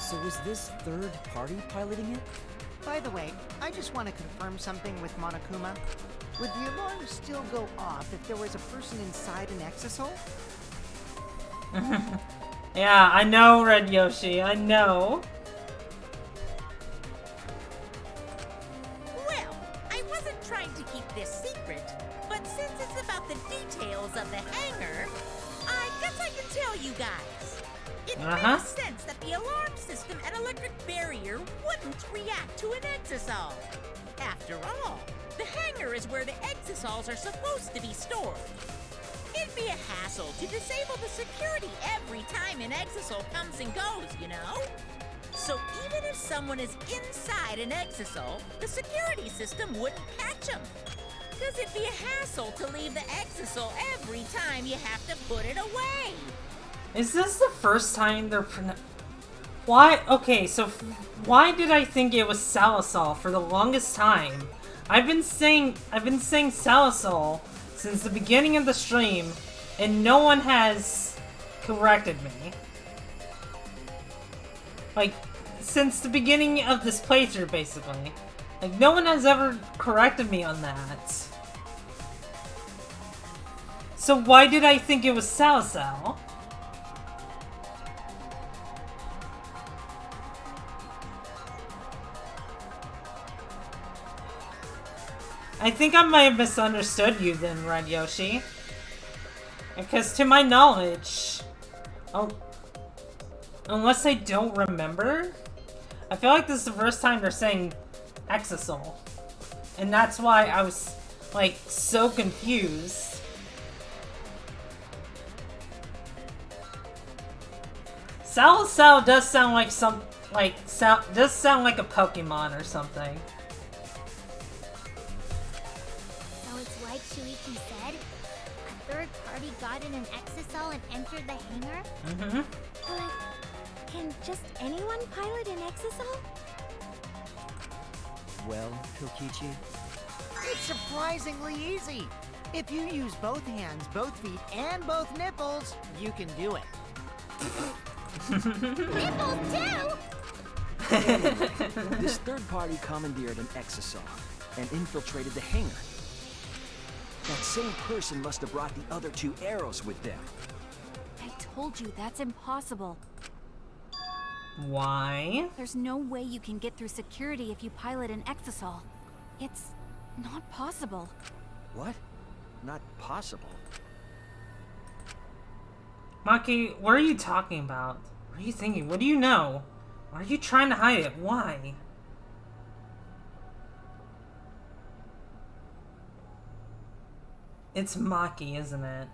So was this third party piloting it? By the way, I just want to confirm something with Monokuma. Would the alarm still go off if there was a person inside an exosol? Yeah, I know, Red Yoshi, I know. Well, I wasn't trying to keep this secret, but since it's about the details of the hangar, I guess I can tell you guys. It makes sense that the alarm system and electric barrier wouldn't react to an exosol. After all, the hangar is where the exosols are supposed to be stored. It'd be a hassle to disable the security every time an exosol comes and goes, you know? So even if someone is inside an exosol, the security system wouldn't catch them. Because it'd be a hassle to leave the exosol every time you have to put it away. Is this the first time they're Why? Okay, so why did I think it was Salisol for the longest time? I've been saying Salazar since the beginning of the stream, and no one has corrected me. Like, since the beginning of this playthrough, basically. Like, no one has ever corrected me on that. So why did I think it was Salazar? I think I might have misunderstood you then, Red Yoshi. Because to my knowledge... Oh, unless I don't remember? I feel like this is the first time they're saying Exasol. And that's why I was, like, so confused. Salazar does sound like does sound like a Pokemon or something. So it's like Shuichi said? A third party got in an exasol and entered the hangar? Mm-hmm. But can just anyone pilot an exasol? Well, Kokichi, It's surprisingly easy. If you use both hands, both feet, and both nipples, you can do it. Nipples too! This third party commandeered an exasol and infiltrated the hangar. That same person must have brought the other two arrows with them. I told you that's impossible. Why? There's no way you can get through security if you pilot an exasol. It's not possible. What? Not possible. Maki, what are you talking about? What are you thinking? What do you know? Why are you trying to hide it? Why? It's Maki, isn't it?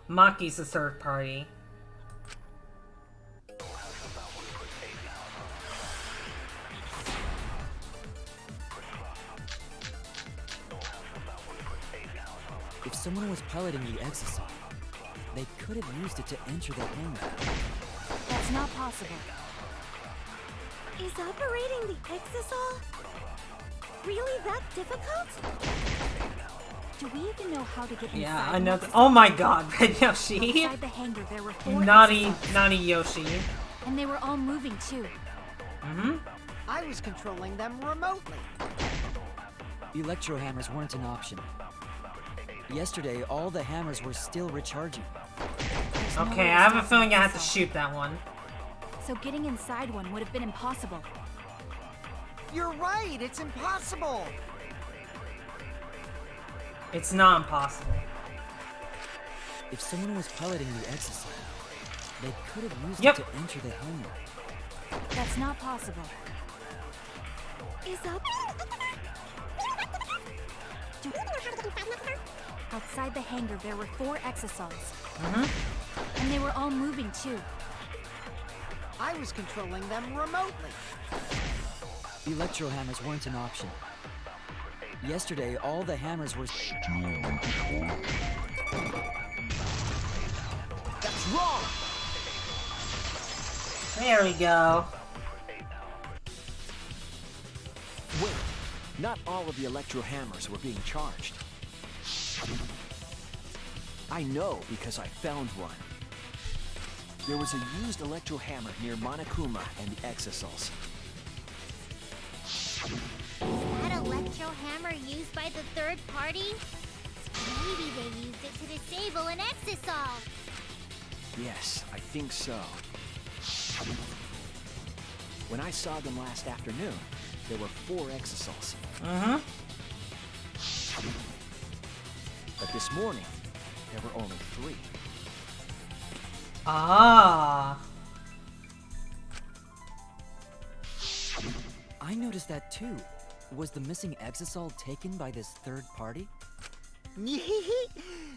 Maki's the third party. if someone was piloting the exasol, they could have used it to enter the hangar. That's not possible. Is operating the exasol really that difficult? Do we even know how to get inside? Yeah, I know. the Oh my god, Red Yoshi. Outside the hangar, there were 4 Naughty, exasols, naughty Yoshi. and they were all moving too. Mm-hmm. I was controlling them remotely. Electro hammers weren't an option. Yesterday, all the hammers were still recharging. There's no way Okay, to I have a stop feeling the I have to exasol. shoot that one. So getting inside one would have been impossible. You're right, it's impossible. It's not impossible. If someone was piloting the exasol, they could have used Yep. it to enter the hangar. That's not possible. Is up? Outside the hangar, there were 4 exasols, Mm-hmm. and they were all moving too. I was controlling them remotely. Electro hammers weren't an option. Yesterday, all the hammers were... That's wrong! There we go. Wait, not all of the electro hammers were being charged. I know because I found one. There was a used electro hammer near Monokuma and the exasols. That electro hammer used by the third party? Maybe they used it to disable an exasol. Yes, I think so. When I saw them last afternoon, there were 4 exasols. Mm-hmm. But this morning, there were only 3. Ah. I noticed that too. Was the missing exasol taken by this third party?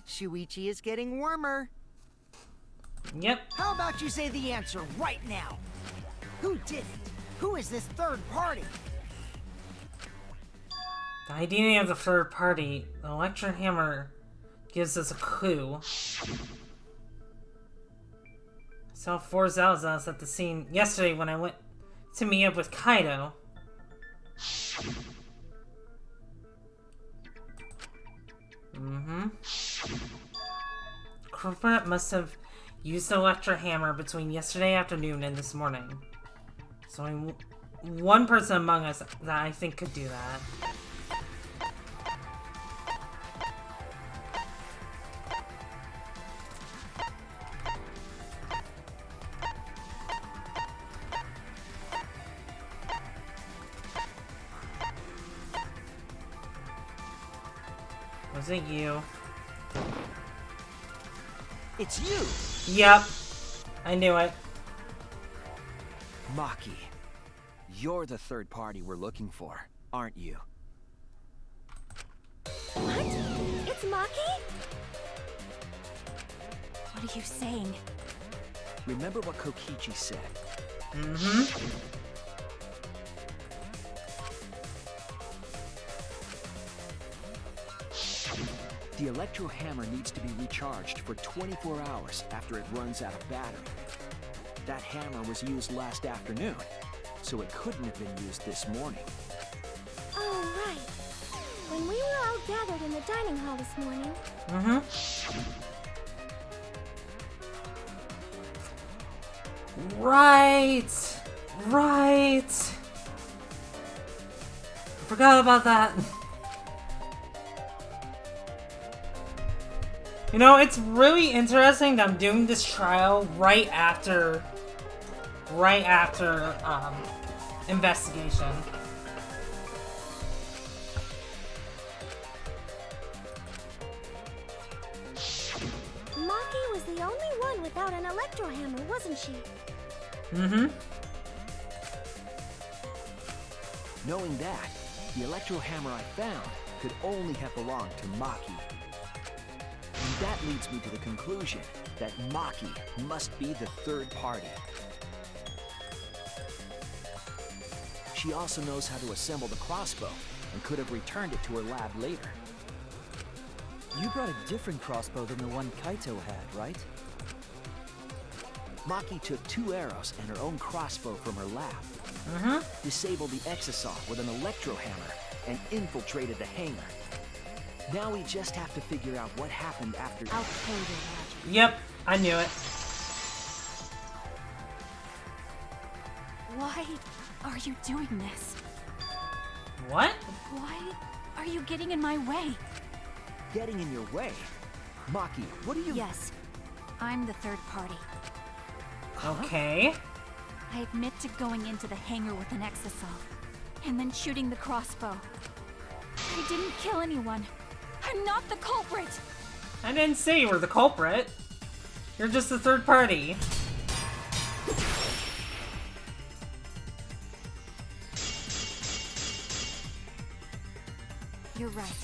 Shuichi is getting warmer. Yep. How about you say the answer right now? Who did it? Who is this third party? The identity of the third party, the electro hammer, gives us a clue. I saw 4 Zalzals at the scene yesterday when I went to meet up with Kaido. Culprit must have used the electro hammer between yesterday afternoon and this morning. So only one person among us that I think could do that. Was it you? It's you! Yep. I knew it. Maki, you're the third party we're looking for, aren't you? What? It's Maki? What are you saying? Remember what Kokichi said? The electro hammer needs to be recharged for 24 hours after it runs out of battery. That hammer was used last afternoon, so it couldn't have been used this morning. Oh, right. When we were all gathered in the dining hall this morning. Right! Right! I forgot about that. You know, it's really interesting that I'm doing this trial right after investigation. Maki was the only one without an electro hammer, wasn't she? Knowing that, the electro hammer I found could only have belonged to Maki. And that leads me to the conclusion that Maki must be the third party. She also knows how to assemble the crossbow and could have returned it to her lab later. You brought a different crossbow than the one Kaito had, right? Maki took 2 arrows and her own crossbow from her lab. Disabled the exisal with an electro hammer and infiltrated the hangar. Now we just have to figure out what happened after. I'll kill your magic. Yep, I knew it. Why are you doing this? What? Why are you getting in my way? Getting in your way? Maki, what are you... Yes, I'm the third party. Okay. I admit to going into the hangar with an exisal, and then shooting the crossbow. I didn't kill anyone. I'm not the culprit! I didn't say you were the culprit. You're just the third party. You're right.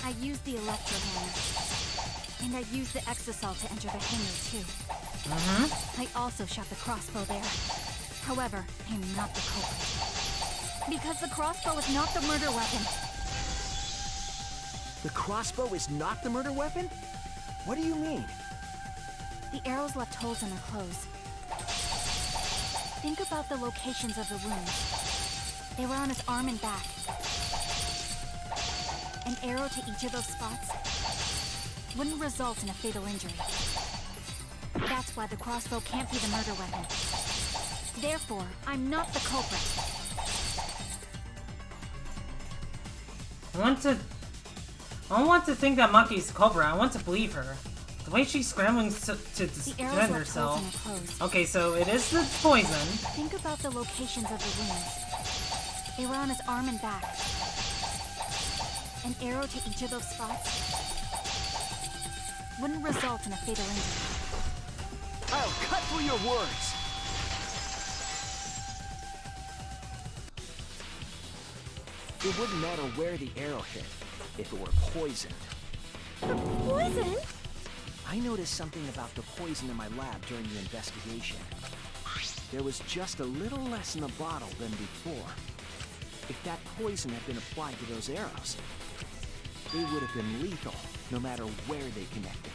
I used the electro hammer. And I used the exisal to enter the hangar too. I also shot the crossbow there. However, I'm not the culprit. Because the crossbow is not the murder weapon. The crossbow is not the murder weapon? What do you mean? The arrows left holes in her clothes. Think about the locations of the wounds. They were on his arm and back. An arrow to each of those spots wouldn't result in a fatal injury. That's why the crossbow can't be the murder weapon. Therefore, I'm not the culprit. I don't want to think that Maki's the culprit. I want to believe her. The way she's scrambling to defend herself. Okay, so it is the poison. Think about the locations of the wounds. They were on his arm and back. An arrow to each of those spots wouldn't result in a fatal injury. I'll cut through your words! It wouldn't matter where the arrow hit, if it were poisoned. Poison? I noticed something about the poison in my lab during the investigation. There was just a little less in the bottle than before. If that poison had been applied to those arrows, they would have been lethal, no matter where they connected.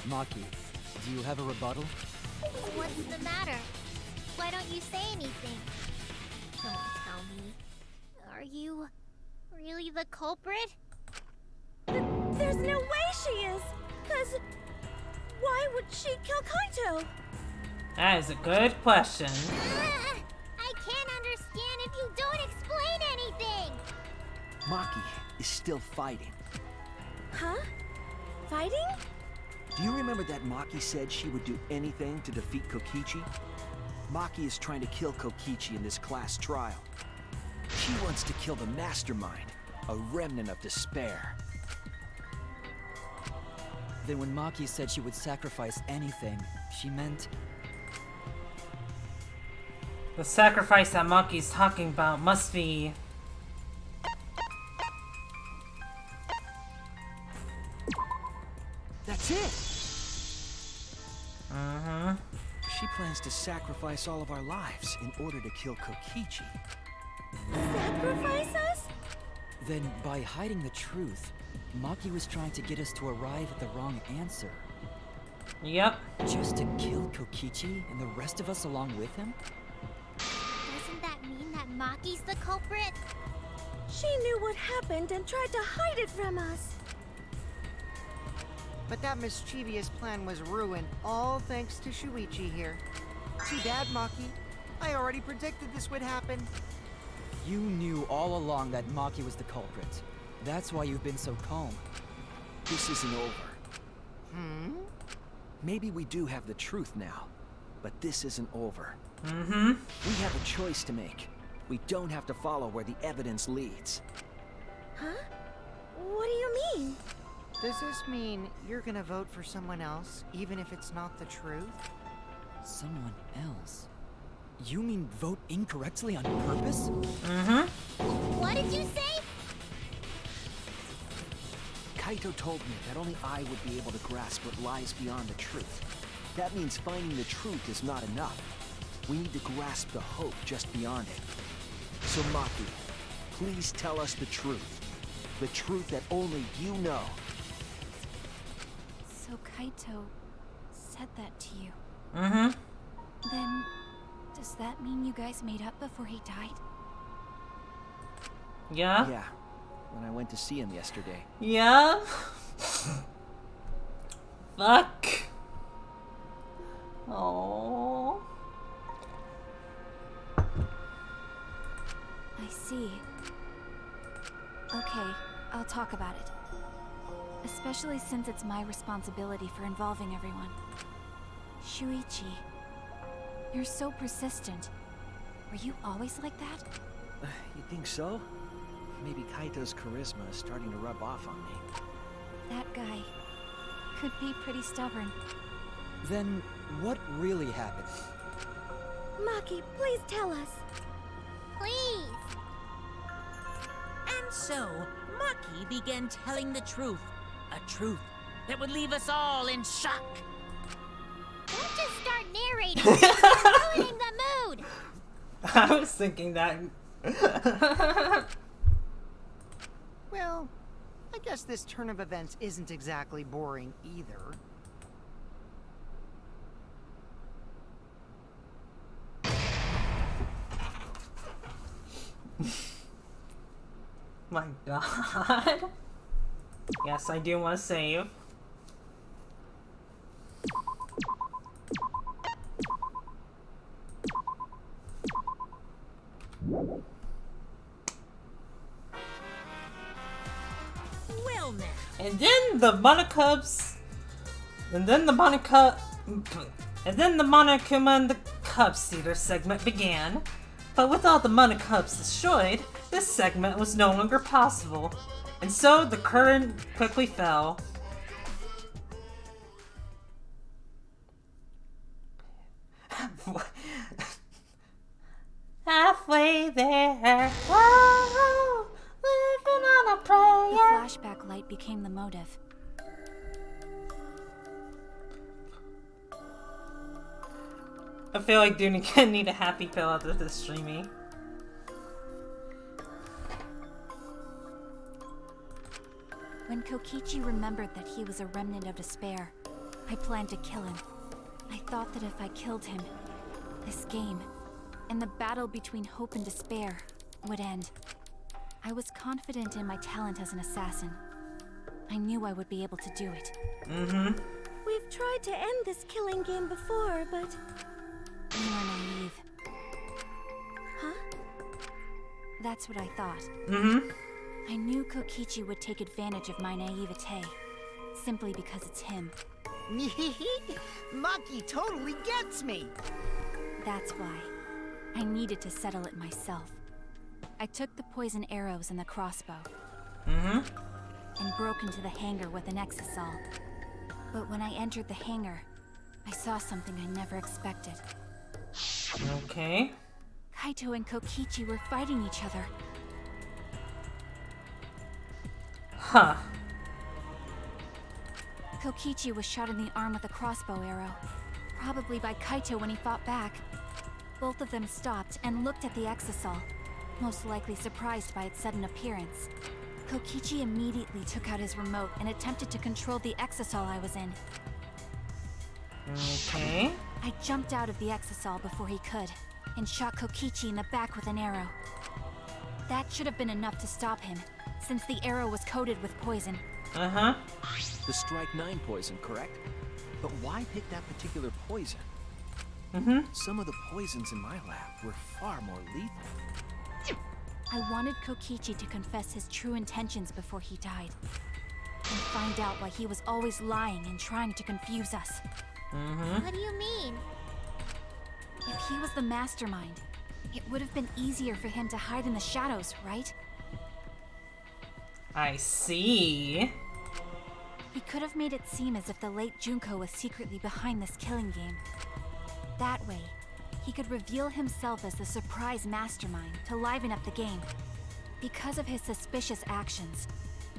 Maki, do you have a rebuttal? What's the matter? Why don't you say anything. Don't tell me. Are you really the culprit? There's no way she is! 'Cause why would she kill Kaito? That is a good question. I can't understand if you don't explain anything! Maki is still fighting. Huh? Fighting? Do you remember that Maki said she would do anything to defeat Kokichi? Maki is trying to kill Kokichi in this class trial. She wants to kill the mastermind, a remnant of despair. Then when Maki said she would sacrifice anything, she meant... The sacrifice that Maki's talking about must be... That's it! Mm-hmm. She plans to sacrifice all of our lives in order to kill Kokichi. Sacrifice us? Then by hiding the truth, Maki was trying to get us to arrive at the wrong answer. Yep. Just to kill Kokichi and the rest of us along with him? Doesn't that mean that Maki's the culprit? She knew what happened and tried to hide it from us. But that mischievous plan was ruined, all thanks to Shuichi here. Too bad, Maki. I already predicted this would happen. You knew all along that Maki was the culprit. That's why you've been so calm. This isn't over. Maybe we do have the truth now, but this isn't over. Mm-hmm. We have a choice to make. We don't have to follow where the evidence leads. Huh? What do you mean? Does this mean you're gonna vote for someone else, even if it's not the truth? Someone else? You mean vote incorrectly on purpose? Mm-hmm. What did you say? Kaito told me that only I would be able to grasp what lies beyond the truth. That means finding the truth is not enough. We need to grasp the hope just beyond it. So Maki, please tell us the truth. The truth that only you know. So Kaito said that to you. Mm-hmm. Then, does that mean you guys made up before he died? Yeah? Yeah, when I went to see him yesterday. Yeah? Fuck. Oh. I see. Okay, I'll talk about it. Especially since it's my responsibility for involving everyone. Shuichi, you're so persistent. Were you always like that? You think so? Maybe Kaito's charisma is starting to rub off on me. That guy could be pretty stubborn. Then what really happened? Maki, please tell us. Please. And so, Maki began telling the truth. A truth that would leave us all in shock. Don't just start narrating. You're ruining the mood. I was thinking that. Well, I guess this turn of events isn't exactly boring either. My god. Yes, I do want to save. Well now. And then the Monocubs. And then the Monocup. And then the Monokuma and the Cubs Theater segment began. But with all the Monocubs destroyed, this segment was no longer possible. And so the curtain quickly fell. Halfway there, oh, living on a The prayer. flashback light became the motive. I feel like Dooney can need a happy pill after this streaming. When Kokichi remembered that he was a remnant of despair, I planned to kill him. I thought that if I killed him, this game and the battle between hope and despair would end. I was confident in my talent as an assassin. I knew I would be able to do it. We've tried to end this killing game before, but... You are naive. Huh? That's what I thought. I knew Kokichi would take advantage of my naivete, simply because it's him. Maki totally gets me! That's why. I needed to settle it myself. I took the poison arrows and the crossbow. And broke into the hangar with an exisal. But when I entered the hangar, I saw something I never expected. Okay. Kaito and Kokichi were fighting each other. Huh. Kokichi was shot in the arm with a crossbow arrow, probably by Kaito when he fought back. Both of them stopped and looked at the exisal, most likely surprised by its sudden appearance. Kokichi immediately took out his remote and attempted to control the exisal I was in. Okay. I jumped out of the exisal before he could, and shot Kokichi in the back with an arrow. That should have been enough to stop him, since the arrow was coated with poison. The Strike 9 poison, correct? But why pick that particular poison? Some of the poisons in my lab were far more lethal. I wanted Kokichi to confess his true intentions before he died, and find out why he was always lying and trying to confuse us. What do you mean? If he was the mastermind, it would have been easier for him to hide in the shadows, right? I see. He could have made it seem as if the late Junko was secretly behind this killing game. That way, he could reveal himself as the surprise mastermind to liven up the game. Because of his suspicious actions,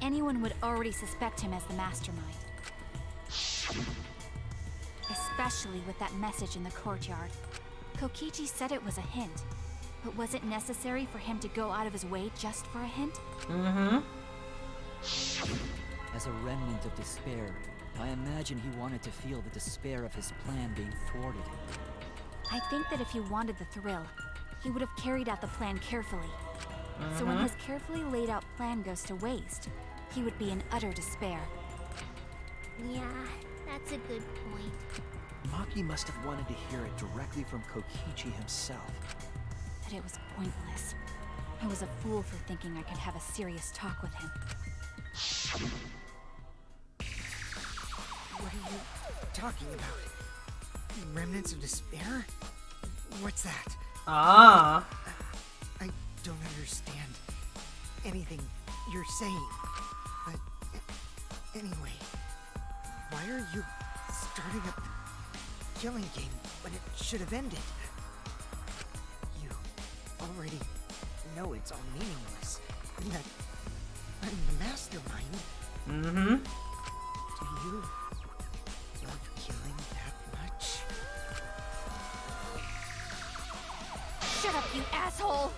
anyone would already suspect him as the mastermind. Especially with that message in the courtyard. Kokichi said it was a hint, but was it necessary for him to go out of his way just for a hint? As a remnant of despair, I imagine he wanted to feel the despair of his plan being thwarted. I think that if he wanted the thrill, he would have carried out the plan carefully. So when his carefully laid out plan goes to waste, he would be in utter despair. Yeah, that's a good point. Maki must have wanted to hear it directly from Kokichi himself. But it was pointless. I was a fool for thinking I could have a serious talk with him. What are you talking about? Remnants of despair? What's that? Ah. I don't understand anything you're saying. But anyway, why are you starting up the killing game when it should have ended? You already know it's all meaningless, and that I'm the mastermind. Do you love killing that much? Shut up, you asshole!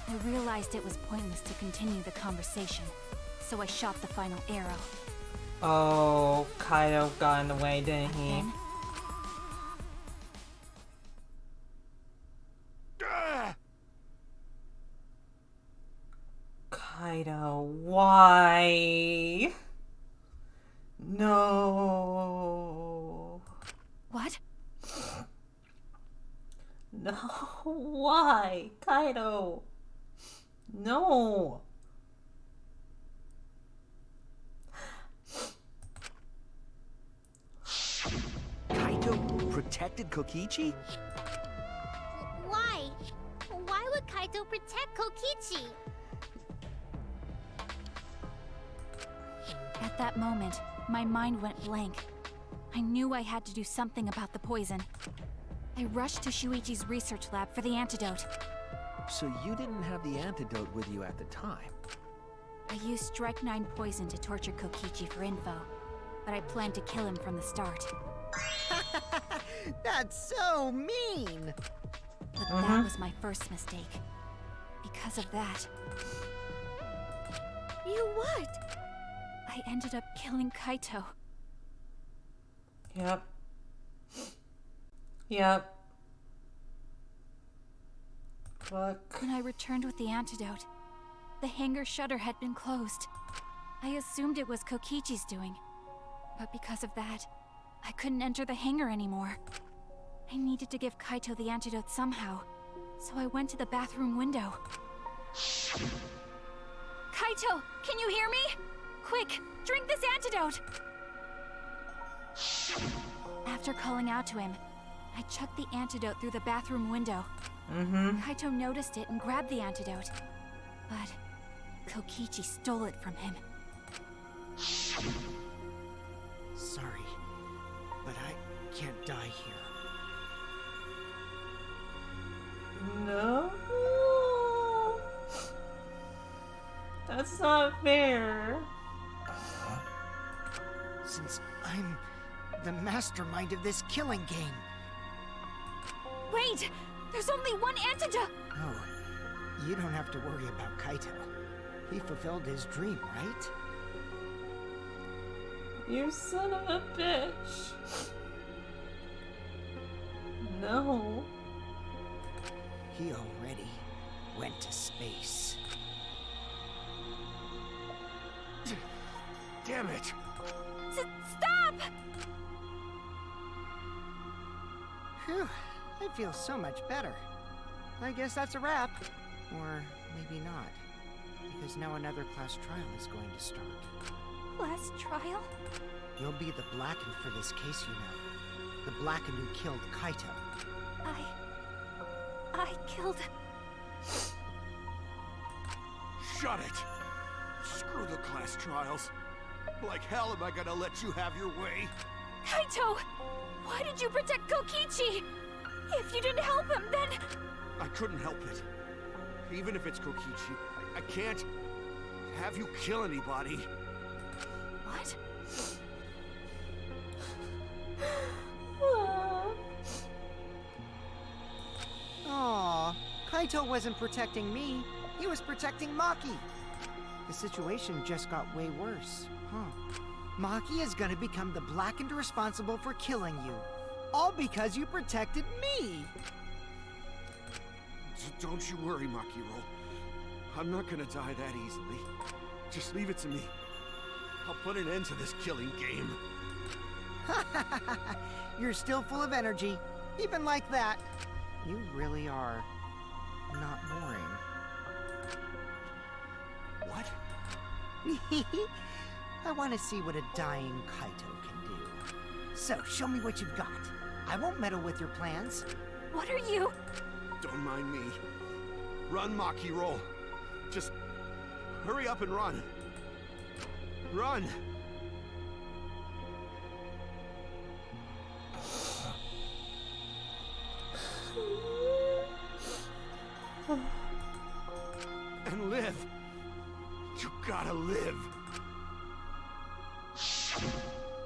I realized it was pointless to continue the conversation, so I shot the final arrow. Oh, Kaito got in the way, didn't he? Then, Kaito, why? No. what? No, why? Kaito. No. Kaito protected Kokichi? Why? Why would Kaito protect Kokichi? At that moment, my mind went blank. I knew I had to do something about the poison. I rushed to Shuichi's research lab for the antidote. So you didn't have the antidote with you at the time? I used Strike 9 poison to torture Kokichi for info, but I planned to kill him from the start. That's so mean! But that was my first mistake. Because of that, You what? I ended up killing Kaito. Yep. Yep. fuck? When I returned with the antidote, the hangar shutter had been closed. I assumed it was Kokichi's doing, but because of that, I couldn't enter the hangar anymore. I needed to give Kaito the antidote somehow, so I went to the bathroom window. Kaito, can you hear me? Quick, drink this antidote! After calling out to him, I chucked the antidote through the bathroom window. Kaito noticed it and grabbed the antidote, but Kokichi stole it from him. Sorry, but I can't die here. No. That's not fair. Since I'm the mastermind of this killing game. Wait! There's only one antidote! Oh, you don't have to worry about Kaito. He fulfilled his dream, right? You son of a bitch. No. He already went to space. Damn it! Stop! Phew, I feel so much better. I guess that's a wrap. Or maybe not. Because now another class trial is going to start. Last trial? You'll be the Blackened for this case, you know. The Blackened who killed Kaito. I killed... Shut it! Screw the class trials. Like hell am I gonna let you have your way? Kaito! Why did you protect Kokichi? If you didn't help him, then... I couldn't help it. Even if it's Kokichi, I can't have you kill anybody. What? Aww, Kaito wasn't protecting me. He was protecting Maki. The situation just got way worse, huh? Maki is gonna become the Blackened responsible for killing you. All because you protected me! Don't you worry, Makiro. I'm not gonna die that easily. Just leave it to me. I'll put an end to this killing game. You're still full of energy. Even like that. You really are not boring. What? I want to see what a dying Kaito can do. So, show me what you've got. I won't meddle with your plans. What are you? Don't mind me. Run, Makiro. Just hurry up and run. Run! And live. You gotta live.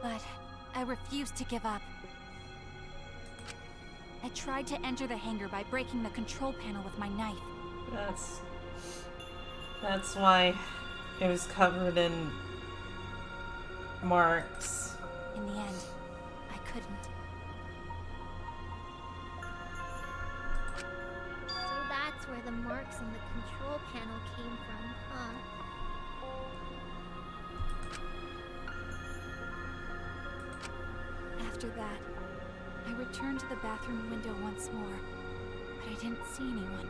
But I refused to give up. I tried to enter the hangar by breaking the control panel with my knife. That's why it was covered in marks. In the end, I couldn't. So that's where the marks on the control panel came from, huh? After that, I returned to the bathroom window once more, but I didn't see anyone.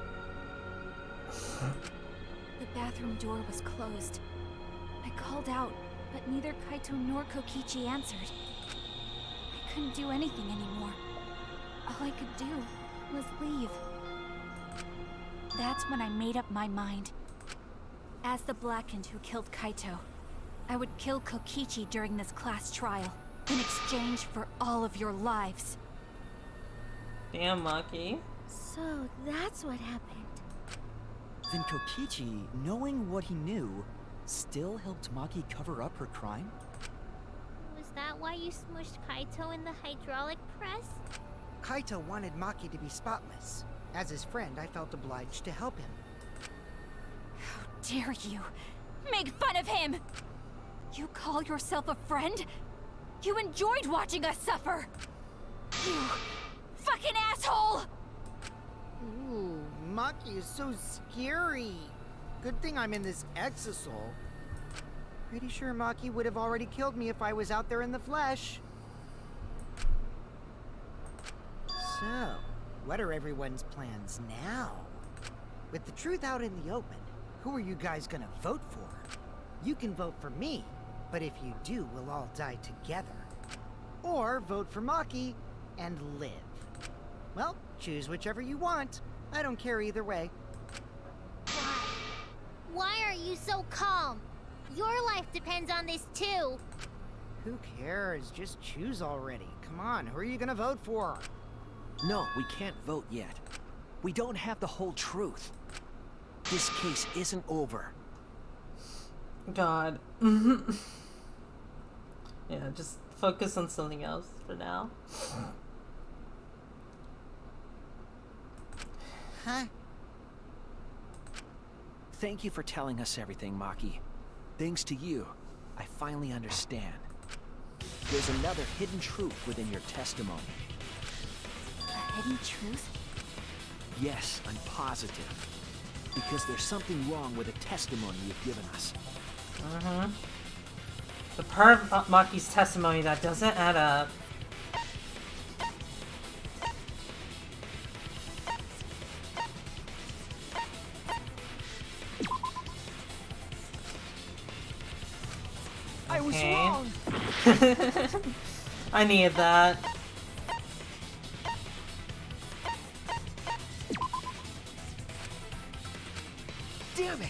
The bathroom door was closed. I called out, but neither Kaito nor Kokichi answered. I couldn't do anything anymore. All I could do was leave. That's when I made up my mind. As the Blackened who killed Kaito, I would kill Kokichi during this class trial, in exchange for all of your lives. Damn, Maki. So that's what happened. Then Kokichi, knowing what he knew, still helped Maki cover up her crime? Was that why you smushed Kaito in the hydraulic press? Kaito wanted Maki to be spotless. As his friend, I felt obliged to help him. How dare you make fun of him! You call yourself a friend? You enjoyed watching us suffer! You fucking asshole! Ooh, Maki is so scary. Good thing I'm in this exisal. Pretty sure Maki would have already killed me if I was out there in the flesh. So, what are everyone's plans now? With the truth out in the open, who are you guys gonna vote for? You can vote for me, but if you do, we'll all die together. Or vote for Maki and live. Well, choose whichever you want. I don't care either way. Why? Why are you so calm? Your life depends on this too. Who cares? Just choose already. Come on, who are you gonna vote for? No, we can't vote yet. We don't have the whole truth. This case isn't over. God. Yeah, just focus on something else for now. Huh? Thank you for telling us everything, Maki. Thanks to you, I finally understand. There's another hidden truth within your testimony. A hidden truth? Yes, I'm positive. Because there's something wrong with the testimony you've given us. The part of Maki's testimony that doesn't add up. I was Okay. wrong! I needed that. Damn it!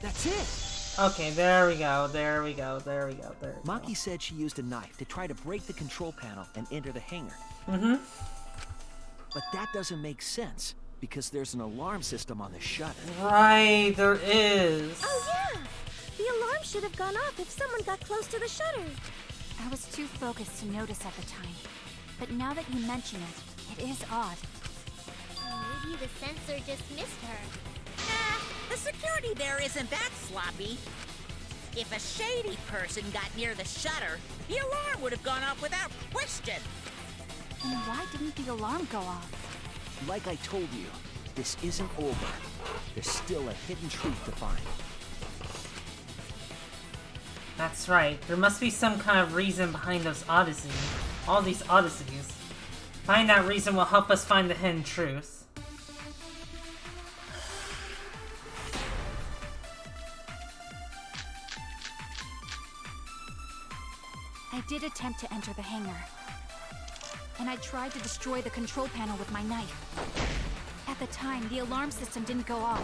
That's it! Okay, there we go, there we go, there we go, there we go. Maki said she used a knife to try to break the control panel and enter the hangar. But that doesn't make sense, because there's an alarm system on the shutter. Right, there is. Oh yeah! The alarm should have gone off if someone got close to the shutter. I was too focused to notice at the time. But now that you mention it, it is odd. Maybe the sensor just missed her. Nah, the security there isn't that sloppy. If a shady person got near the shutter, the alarm would have gone off without question. Then why didn't the alarm go off? Like I told you, this isn't over. There's still a hidden truth to find. That's right. There must be some kind of reason behind those odysseys. All these odysseys. Find that reason will help us find the hidden truth. I did attempt to enter the hangar. And I tried to destroy the control panel with my knife. At the time, the alarm system didn't go off.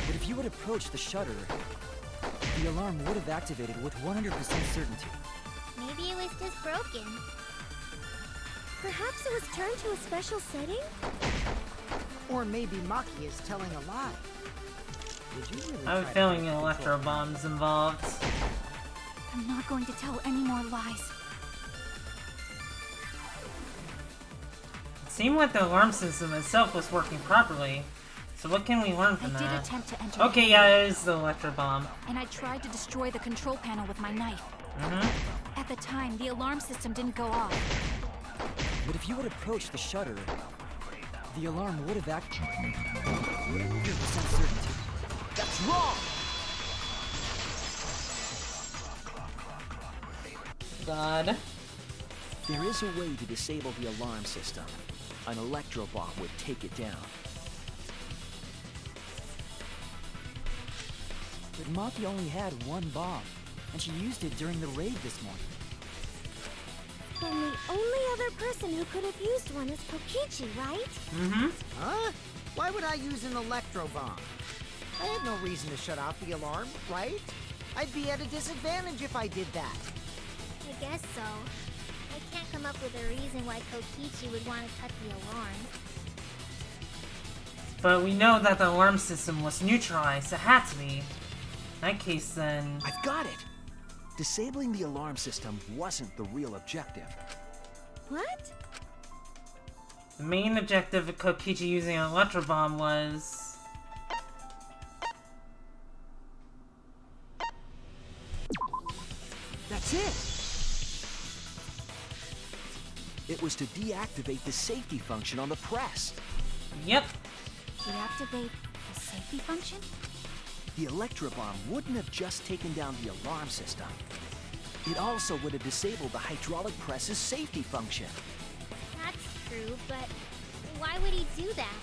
But if you had approached the shutter, the alarm would have activated with 100% certainty. Maybe it was just broken. Perhaps it was turned to a special setting? Or maybe Maki is telling a lie. Did you really I have a try to feeling break an the electro control panel? bomb's involved. I'm not going to tell any more lies. It seemed like the alarm system itself was working properly. So what can we learn I from did that? attempt to enter Okay, the yeah, hangar, it is the electro bomb. and I tried to destroy the control panel with my knife. At the time, the alarm system didn't go off. But if you had approached the shutter, the alarm would have activated 100% certainty. That's wrong! God. There is a way to disable the alarm system. An electro bomb would take it down. But Maki only had one bomb, and she used it during the raid this morning. Then the only other person who could have used one is Kokichi, right? Huh? Why would I use an electro bomb? I had no reason to shut off the alarm, right? I'd be at a disadvantage if I did that. I guess so. I can't come up with a reason why Kokichi would want to cut the alarm. But we know that the alarm system was neutralized. It had to be. In that case, then... I've got it! Disabling the alarm system wasn't the real objective. What? The main objective of Kokichi using an electro bomb was... That's it! It was to deactivate the safety function on the press. Yep. Deactivate the safety function? The Electro Bomb wouldn't have just taken down the alarm system. It also would have disabled the hydraulic press's safety function. That's true, but why would he do that?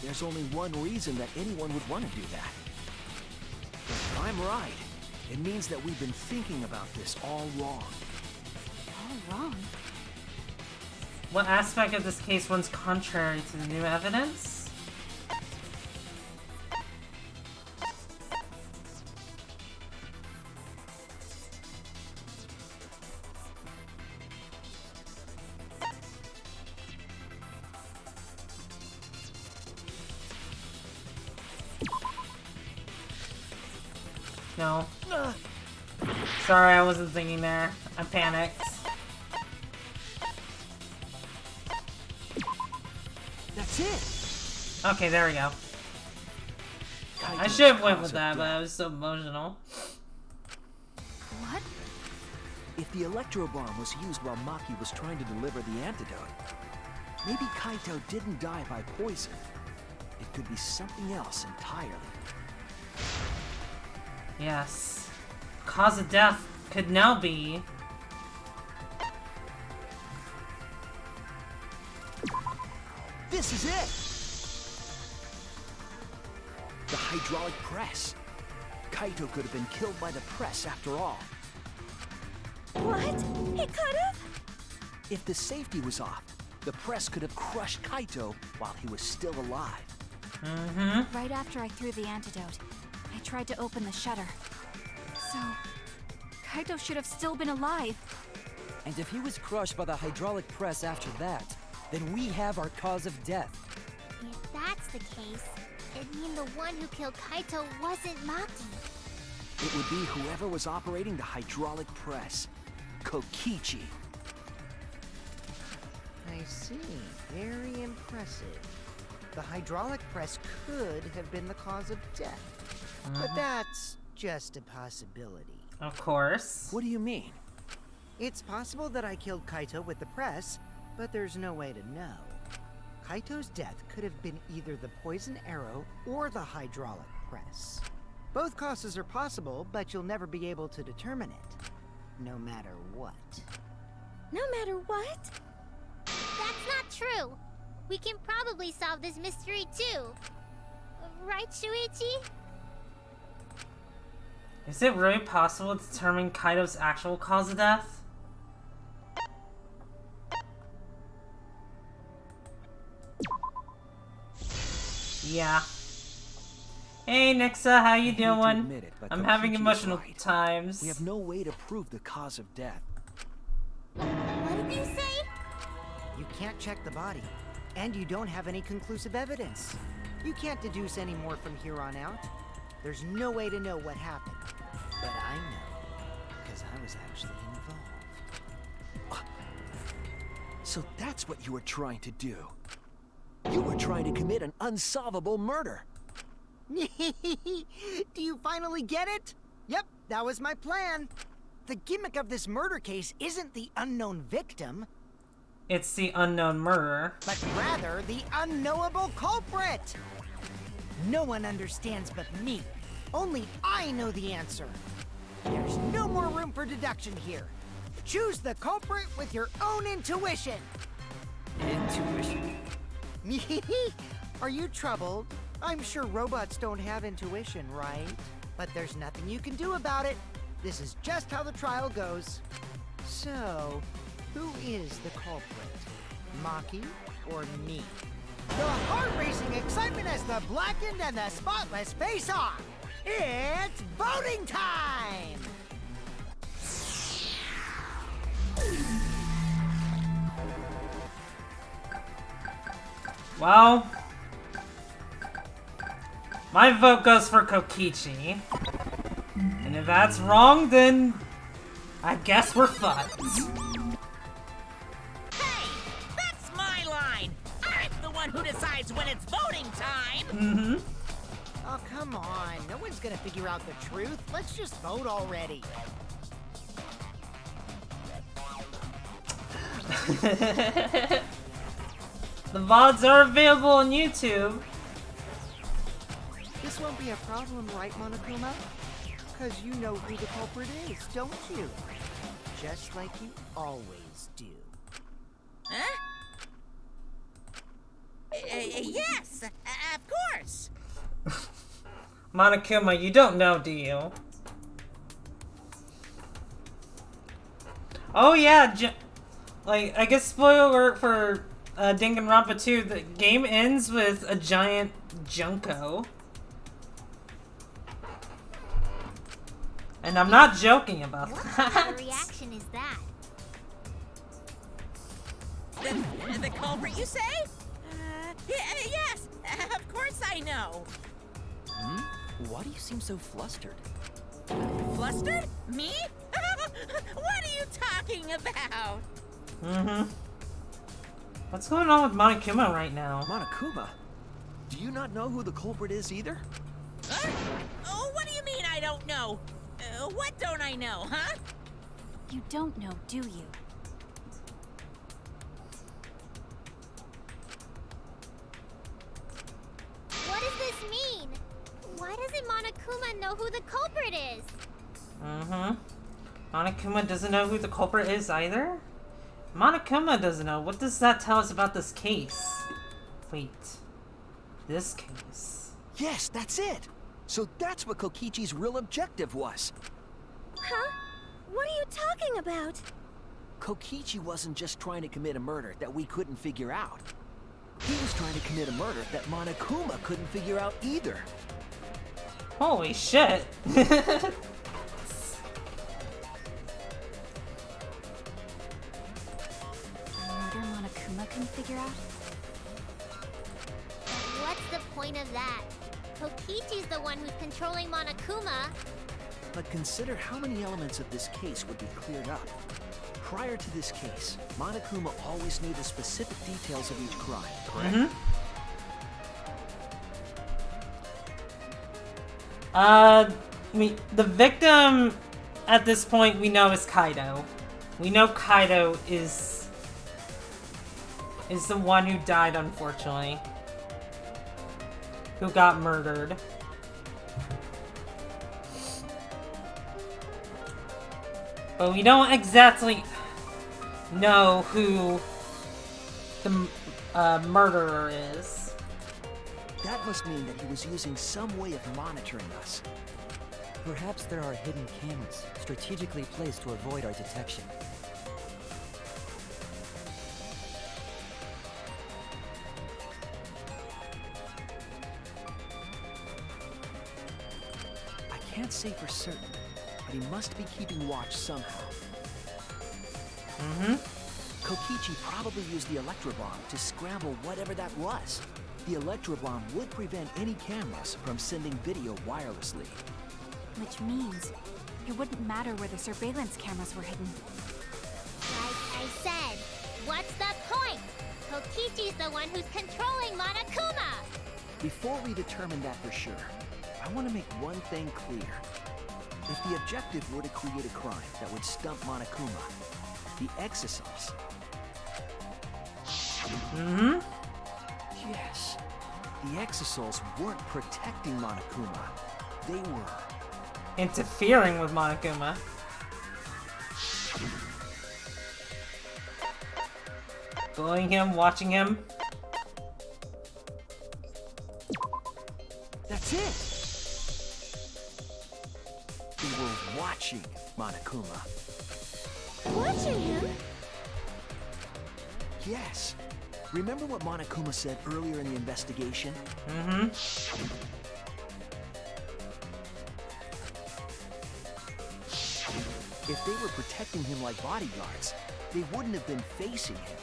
There's only one reason that anyone would want to do that. If I'm right, it means that we've been thinking about this all wrong. All wrong. What aspect of this case runs contrary to the new evidence? No. Sorry, I wasn't thinking there. I panicked. That's it! Okay, there we go. I Kaito's should have went cause with of that, but death. I was so emotional. What? If the Electro Bomb was used while Maki was trying to deliver the antidote, maybe Kaito didn't die by poison. It could be something else entirely. Yes. Cause of death could now be... This is it! The hydraulic press. Kaito could have been killed by the press after all. What? He could've? If the safety was off, the press could have crushed Kaito while he was still alive. Mm-hmm. Right after I threw the antidote, I tried to open the shutter. So, Kaito should have still been alive. And if he was crushed by the hydraulic press after that, then we have our cause of death. If that's the case, it'd mean the one who killed Kaito wasn't Maki. It would be whoever was operating the hydraulic press. Kokichi. I see. Very impressive. The hydraulic press could have been the cause of death. But that's just a possibility. Of course. What do you mean? It's possible that I killed Kaito with the press, but there's no way to know. Kaito's death could have been either the poison arrow or the hydraulic press. Both causes are possible, but you'll never be able to determine it. No matter what. No matter what? That's not true. We can probably solve this mystery too. Right, Shuichi? Is it really possible to determine Kaito's actual cause of death? Yeah. Hey Nixa, how you I hate to doing? admit it, but I'm having Kokichi is emotional right. times. We have no way to prove the cause of death. What did you say? You can't check the body, and you don't have any conclusive evidence. You can't deduce any more from here on out. There's no way to know what happened. But I know, because I was actually involved. So that's what you were trying to do. You were trying to commit an unsolvable murder. Do you finally get it? Yep, that was my plan. The gimmick of this murder case isn't the unknown victim, It's the unknown murderer. but rather the unknowable culprit. No one understands but me. Only I know the answer. There's no more room for deduction here. Choose the culprit with your own intuition. Intuition? Are you troubled? I'm sure robots don't have intuition, right? But there's nothing you can do about it. This is just how the trial goes. So, who is the culprit? Maki or me? The heart-racing excitement as the blackened and the spotless face off. It's voting time! Well, my vote goes for Kokichi. And if that's wrong, then I guess we're fucked. Hey, that's my line. I'm the one who decides when it's voting time. Mm-hmm. Oh, come on. No one's gonna figure out the truth. Let's just vote already. The VODs are available on YouTube. This won't be a problem, right, Monokuma? Because you know who the culprit is, don't you? Just like you always do. Huh? Yes, of course. Monokuma, you don't know, do you? Oh yeah, like, I guess spoiler alert for Danganronpa 2, the game ends with a giant Junko. And I'm not joking about What that. kind of reaction is that? The culprit, you say? Yes, of course I know. Hmm? Why do you seem so flustered? Flustered? Me? What are you talking about? Mm-hmm. What's going on with Monokuma right now? Monokuma? Do you not know who the culprit is either? Oh, what do you mean I don't know? What don't I know, huh? You don't know, do you? What does this mean? Why doesn't Monokuma know who the culprit is? Mm-hmm. Monokuma doesn't know who the culprit is either? Monokuma doesn't know. What does that tell us about this case? Wait. This case. Yes, that's it! So that's what Kokichi's real objective was. Huh? What are you talking about? Kokichi wasn't just trying to commit a murder that we couldn't figure out. He was trying to commit a murder that Monokuma couldn't figure out either. Holy shit. Murder Monokuma can figure out? What's the point of that? Kokichi's the one who's controlling Monokuma. But consider how many elements of this case would be cleared up. Prior to this case, Monokuma always knew the specific details of each crime, correct? Mm-hmm. I mean, the victim at this point we know is Kaido. We know Kaido is the one who died, unfortunately. Who got murdered. But we don't exactly know who the murderer is. That must mean that he was using some way of monitoring us. Perhaps there are hidden cameras strategically placed to avoid our detection. I can't say for certain, but he must be keeping watch somehow. Mm-hmm. Kokichi probably used the Electro Bomb to scramble whatever that was. The Electro Bomb would prevent any cameras from sending video wirelessly. Which means it wouldn't matter where the surveillance cameras were hidden. Like I said, what's the point? Kokichi's the one who's controlling Monokuma! Before we determine that for sure, I want to make one thing clear. If the objective were to create a crime that would stump Monokuma, the Exisals... Mm-hmm. Yes. The Exisals weren't protecting Monokuma. They were... interfering with Monokuma. Bullying him, watching him. That's it! They were watching Monokuma. Watching him? Yes. Remember what Monokuma said earlier in the investigation? Mm-hmm. If they were protecting him like bodyguards, they wouldn't have been facing him.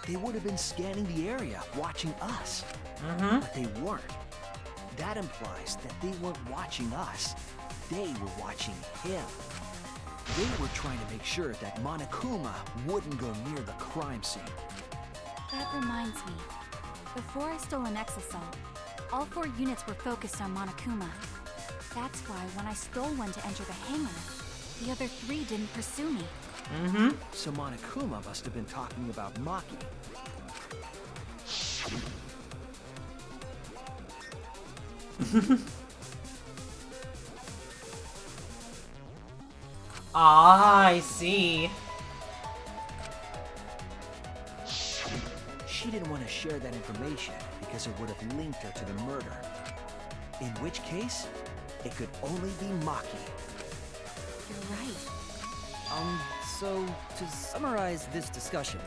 They would have been scanning the area, watching us. Mm-hmm. But they weren't. That implies that they weren't watching us. They were watching him. They were trying to make sure that Monokuma wouldn't go near the crime scene. That reminds me. Before I stole an Exisal, all 4 units were focused on Monokuma. That's why when I stole one to enter the hangar, the other 3 didn't pursue me. Mm-hmm. So Monokuma must have been talking about Maki. Ah, I see. She didn't want to share that information because it would have linked her to the murder. In which case, it could only be Maki. You're right. So to summarize this discussion,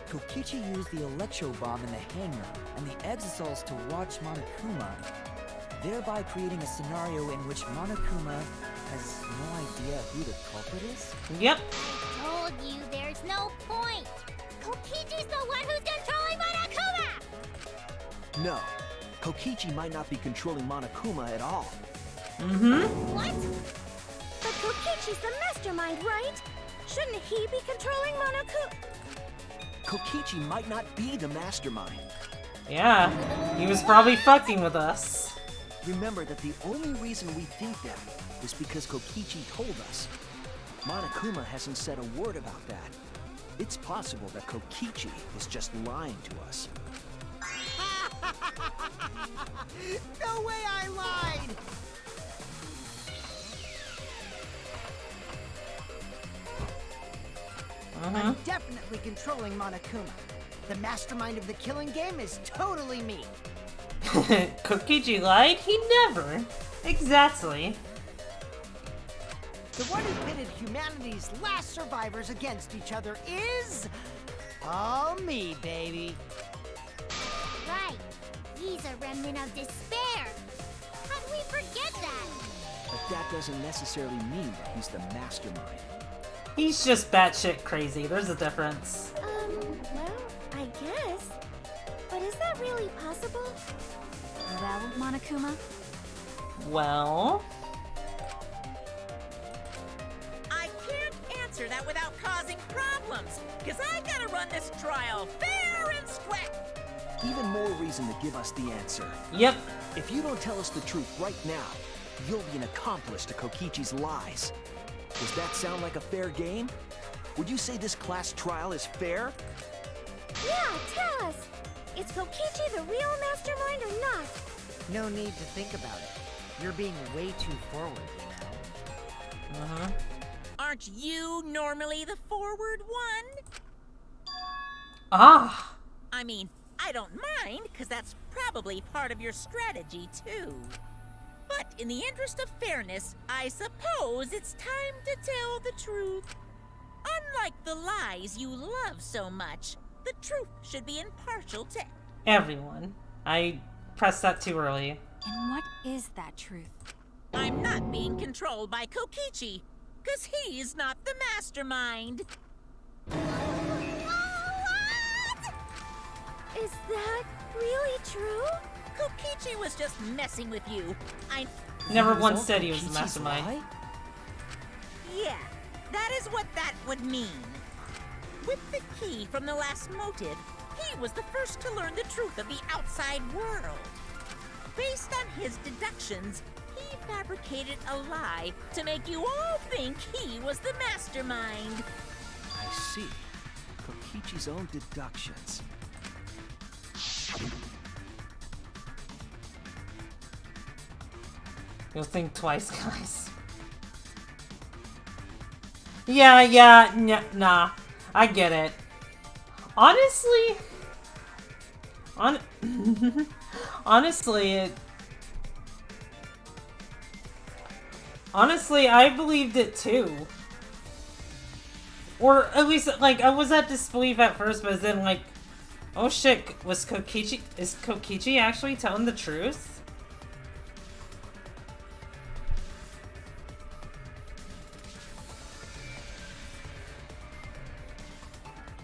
Kokichi used the electro bomb in the hangar and the exosols to watch Monokuma, thereby creating a scenario in which Monokuma has no idea who the culprit is? Yep. I told you there's no point. Kokichi's the one who's controlling Monokuma! No, Kokichi might not be controlling Monokuma at all. Mm-hmm. What? But Kokichi's the mastermind, right? Shouldn't he be controlling Monokuma? Kokichi might not be the mastermind. Yeah, he was probably fucking with us. Remember that the only reason we think that is because Kokichi told us. Monokuma hasn't said a word about that. It's possible that Kokichi is just lying to us. No way I lied! I'm definitely controlling Monokuma. The mastermind of the killing game is totally me. Kokichi lied? He never. Exactly. The one who pitted humanity's last survivors against each other is... all me, baby. Right. He's a remnant of despair. How'd we forget that? But that doesn't necessarily mean that he's the mastermind. He's just batshit crazy. There's a difference. Well, I guess. But is that really possible? Well, Monokuma? Well... I can't answer that without causing problems, because I gotta run this trial fair and square. Even more reason to give us the answer. Yep. If you don't tell us the truth right now, you'll be an accomplice to Kokichi's lies. Does that sound like a fair game? Would you say this class trial is fair? Yeah, tell us. Is Kokichi the real mastermind or not? No need to think about it. You're being way too forward, you know? Aren't you normally the forward one? Ah! I mean, I don't mind, because that's probably part of your strategy, too. But in the interest of fairness, I suppose it's time to tell the truth. Unlike the lies you love so much, the truth should be impartial to Everyone. I pressed that too early. And what is that truth? I'm not being controlled by Kokichi, because he's not the mastermind. What? Is that really true? Kokichi was just messing with you. Never That once all said he was the Kokichi's mastermind. lie? Yeah, that is what that would mean. With the key from the last motive, he was the first to learn the truth of the outside world. Based on his deductions, he fabricated a lie to make you all think he was the mastermind. I see. Kokichi's own deductions. You'll think twice, guys. Yeah, nah. I get it. Honestly... Honestly, I believed it too. Or at least, like, I was at disbelief at first, but then, like, oh shit, is Kokichi actually telling the truth?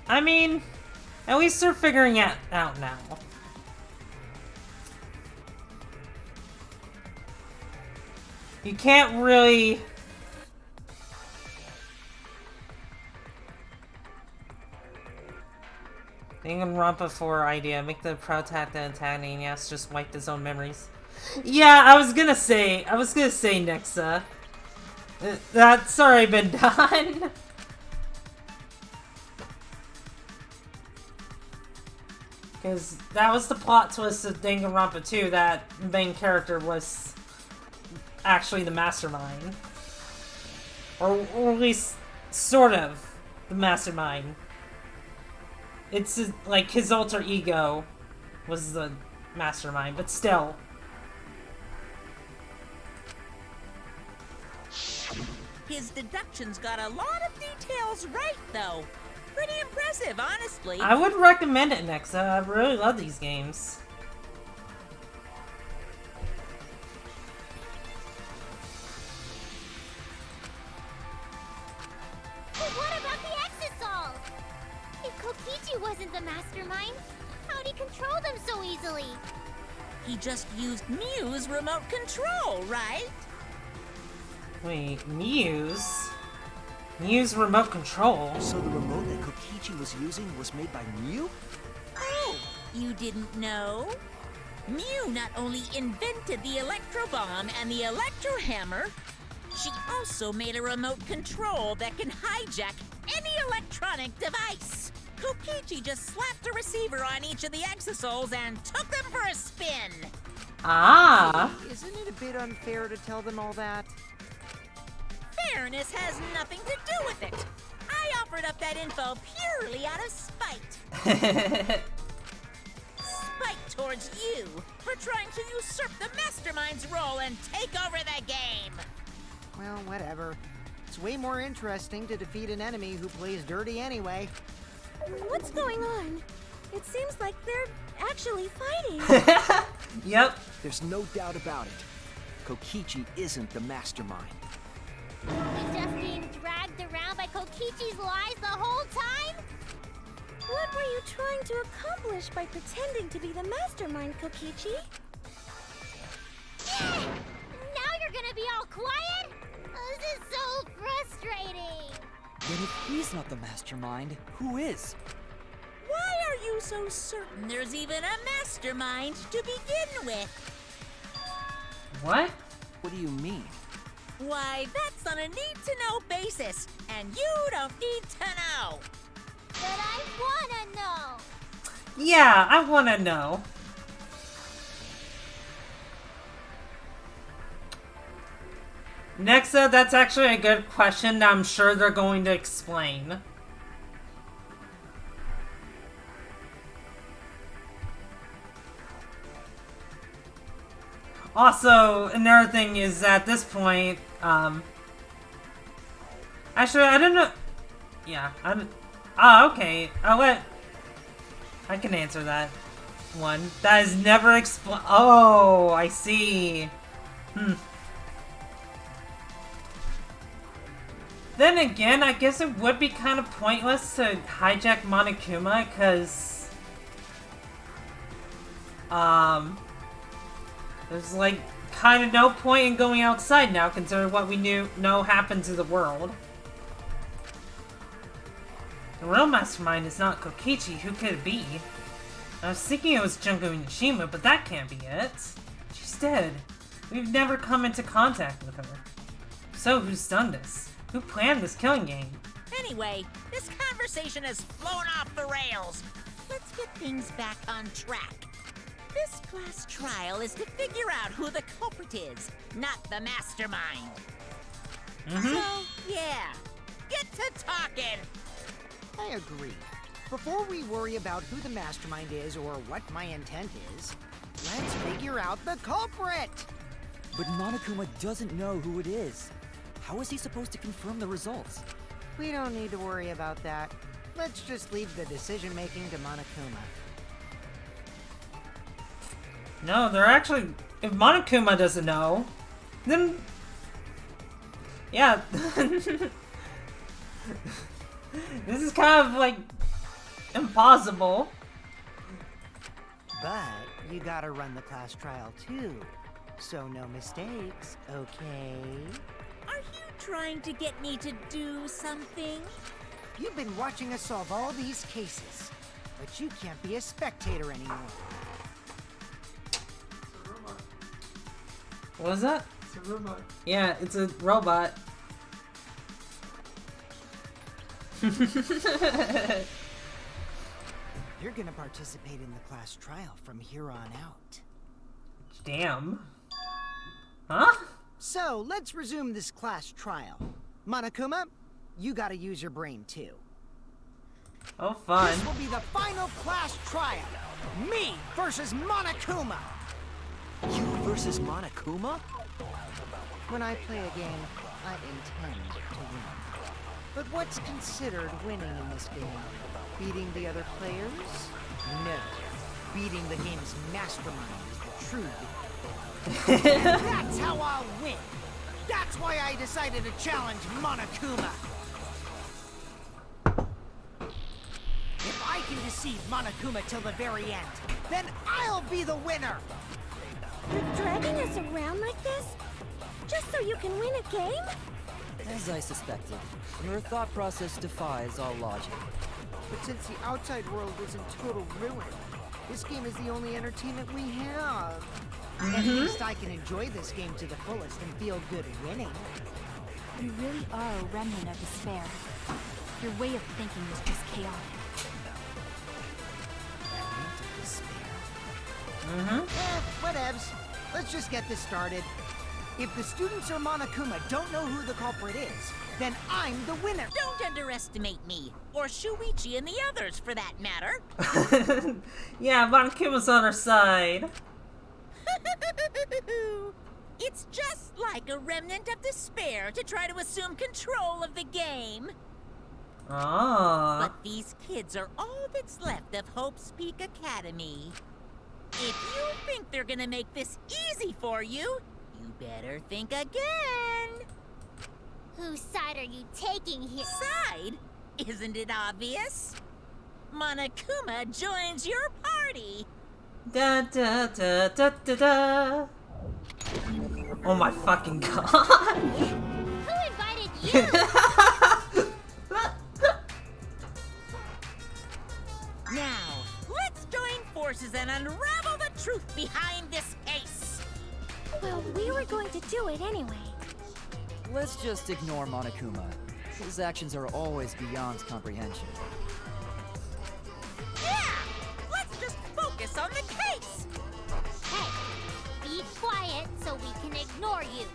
I mean, at least they're figuring it out now. You can't really... Danganronpa 4 idea. Make the protagonist antagonist just wipe his own memories. Yeah, I was gonna say Nixa. That's already been done. Because that was the plot twist of Danganronpa 2, that the main character was actually the mastermind. Or at least, sort of, the mastermind. It's like his alter ego was the mastermind, but still. His deductions got a lot of details right, though. Pretty impressive, honestly. I would recommend it, Nexa. I really love these games. But what about the Exisol? If Kokichi wasn't the mastermind, how'd he control them so easily? He just used Mew's remote control, right? Wait, Mew's? Mew's remote control? So the remote that Kokichi was using was made by Mew? Oh, you didn't know? Mew not only invented the Electro Bomb and the Electro Hammer, she also made a remote control that can hijack any electronic device. Kokichi just slapped a receiver on each of the Exosols and took them for a spin. Ah! Isn't it a bit unfair to tell them all that? Fairness has nothing to do with it. I offered up that info purely out of spite. Spite towards you for trying to usurp the mastermind's role and take over the game. Well, whatever. It's way more interesting to defeat an enemy who plays dirty anyway. What's going on? It seems like they're actually fighting. Yep. There's no doubt about it. Kokichi isn't the mastermind. He's just being dragged around by Kokichi's lies the whole time? What were you trying to accomplish by pretending to be the mastermind, Kokichi? Now you're gonna be all quiet? This is so frustrating. Then if he's not the mastermind, who is? Why are you so certain there's even a mastermind to begin with? What? What do you mean? Why, that's on a need-to-know basis, and you don't need to know. But I wanna know. Yeah, I wanna know. Nexa, that's actually a good question that I'm sure they're going to explain. Also, another thing is at this point, actually, I don't know. Yeah, okay. I can answer that one. That is never Oh, I see. Then again, I guess it would be kind of pointless to hijack Monokuma, because there's like kind of no point in going outside now, considering what we know happened to the world. The real mastermind is not Kokichi. Who could it be? I was thinking it was Junko Mishima, but that can't be it. She's dead. We've never come into contact with her. So who's done this? Who planned this killing game? Anyway, this conversation has flown off the rails. Let's get things back on track. This class trial is to figure out who the culprit is, not the mastermind. So, yeah, get to talking. I agree. Before we worry about who the mastermind is or what my intent is, let's figure out the culprit! But Monokuma doesn't know who it is. How is he supposed to confirm the results? We don't need to worry about that. Let's just leave the decision-making to Monokuma. No, they're actually... If Monokuma doesn't know, then... Yeah. This is kind of, like, impossible. But you gotta run the class trial too. So no mistakes, okay? Are you trying to get me to do something? You've been watching us solve all these cases, but you can't be a spectator anymore. What was that? It's a robot. Yeah, it's a robot. You're gonna participate in the class trial from here on out. Damn. Huh? So, let's resume this class trial. Monokuma, you gotta use your brain too. Oh, fun. This will be the final class trial. Me versus Monokuma. You versus Monokuma? When I play a game, I intend to win. But what's considered winning in this game? Beating the other players? No. Beating the game's mastermind is the true victory. And that's how I'll win! That's why I decided to challenge Monokuma! If I can deceive Monokuma till the very end, then I'll be the winner! You're dragging us around like this? Just so you can win a game? As I suspected, your thought process defies all logic. But since the outside world is in total ruin, this game is the only entertainment we have. At least I can enjoy this game to the fullest and feel good winning. You really are a remnant of despair. Your way of thinking is just chaotic. Remnant of despair? Whatevs. Let's just get this started. If the students or Monokuma don't know who the culprit is, then I'm the winner. Don't underestimate me, or Shuichi and the others for that matter. Yeah, Monokuma's on our side. It's just like a remnant of despair to try to assume control of the game. Oh. But these kids are all that's left of Hope's Peak Academy. If you think they're gonna make this easy for you, you better think again. Whose side are you taking here? Side? Isn't it obvious? Monokuma joins your party. Da da da da da da. Oh my fucking god. Who invited you? Now, let's join forces and unravel the truth behind this case. Well, we were going to do it anyway. Let's just ignore Monokuma. His actions are always beyond comprehension. Yeah! Let's just focus on the case. Hey, be quiet so we can ignore you.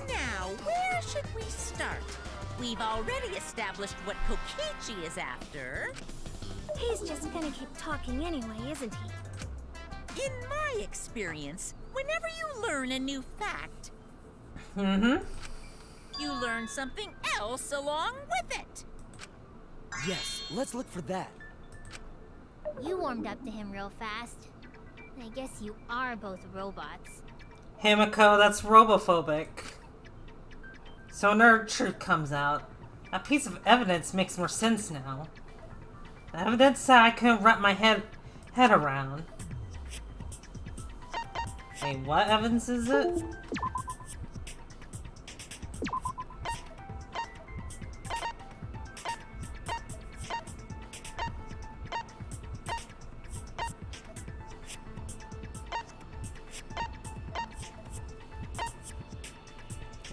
Now, where should we start? We've already established what Kokichi is after. He's just gonna keep talking anyway, isn't he? In my experience, whenever you learn a new fact, you learn something else along with it. Yes, let's look for that. You warmed up to him real fast. I guess you are both robots. Himiko, that's robophobic. So nerd truth comes out. A piece of evidence makes more sense now. The evidence that I couldn't wrap my head around. Wait, what evidence is it?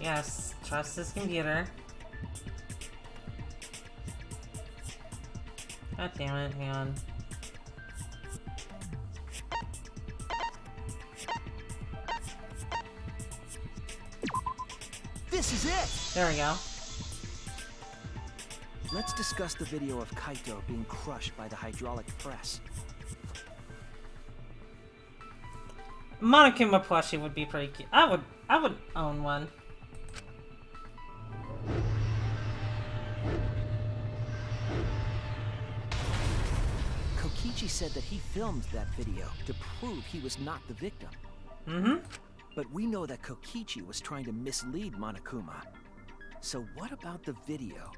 Yes, trust this computer. God damn it, hang on. This is it! There we go. Let's discuss the video of Kaito being crushed by the hydraulic press. Monokuma plushie would be pretty cute. I would own one. Kokichi said that he filmed that video to prove he was not the victim. But we know that Kokichi was trying to mislead Monokuma. So what about the video?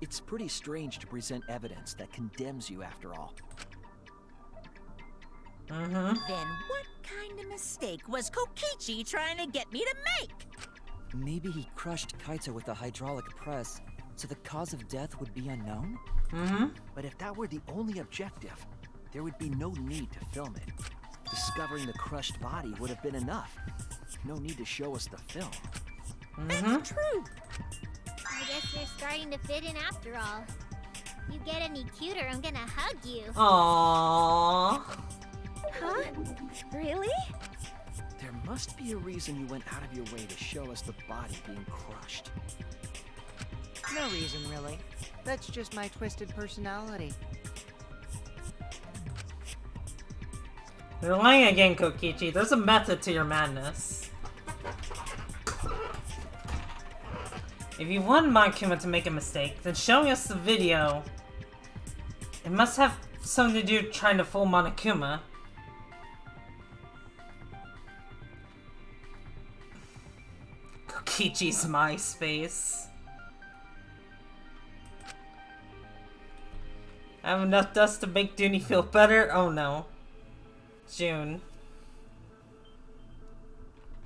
It's pretty strange to present evidence that condemns you after all. Then what kind of mistake was Kokichi trying to get me to make? Maybe he crushed Kaito with a hydraulic press, so the cause of death would be unknown? But if that were the only objective, there would be no need to film it. Discovering the crushed body would have been enough. No need to show us the film. That's true. I guess you're starting to fit in after all. You get any cuter, I'm gonna hug you. Aww. Huh? Really? There must be a reason you went out of your way to show us the body being crushed. No reason, really. That's just my twisted personality. You're lying again, Kokichi. There's a method to your madness. If you want Monokuma to make a mistake, then showing us the video, it must have something to do with trying to fool Monokuma. Kokichi's MySpace. I have enough dust to make Dooney feel better? Oh no. June.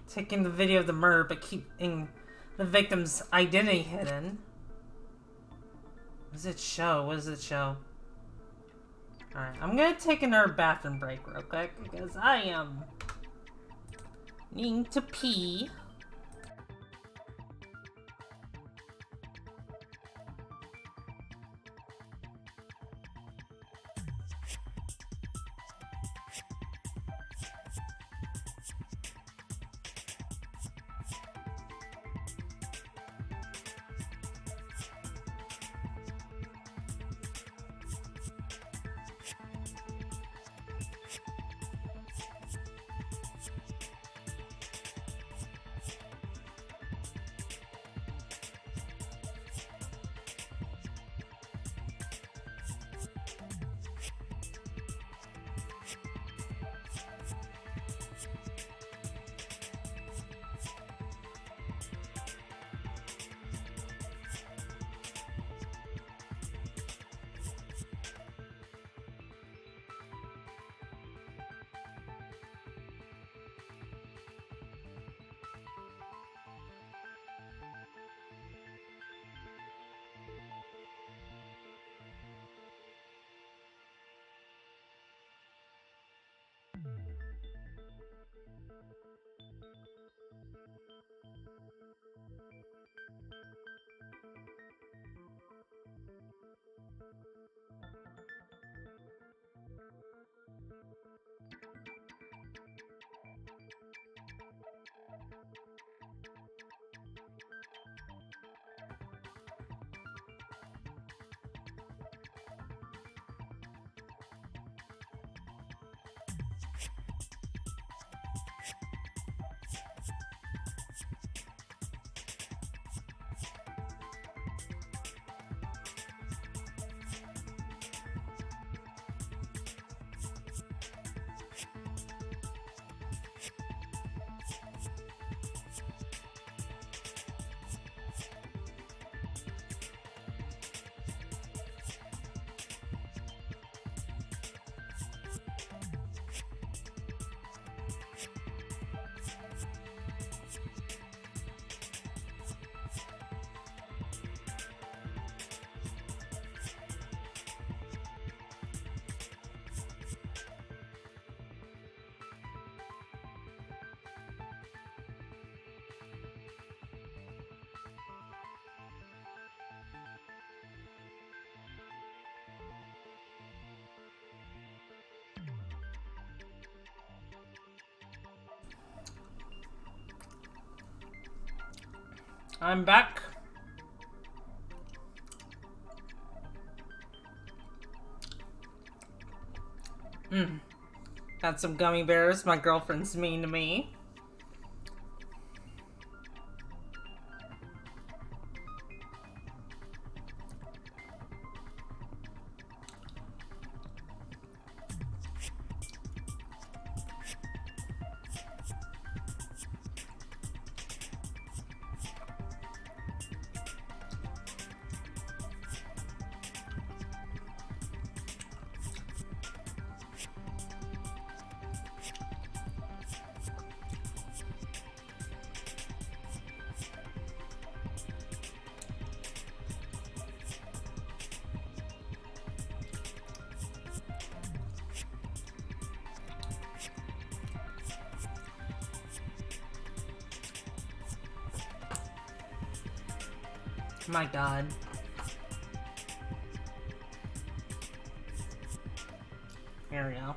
Taking the video of the murder but keeping the victim's identity hidden. What does it show? What does it show? Alright, I'm gonna take another bathroom break real quick because I am needing to pee. I'm back. Got some gummy bears. My girlfriend's mean to me. My god. Here we go.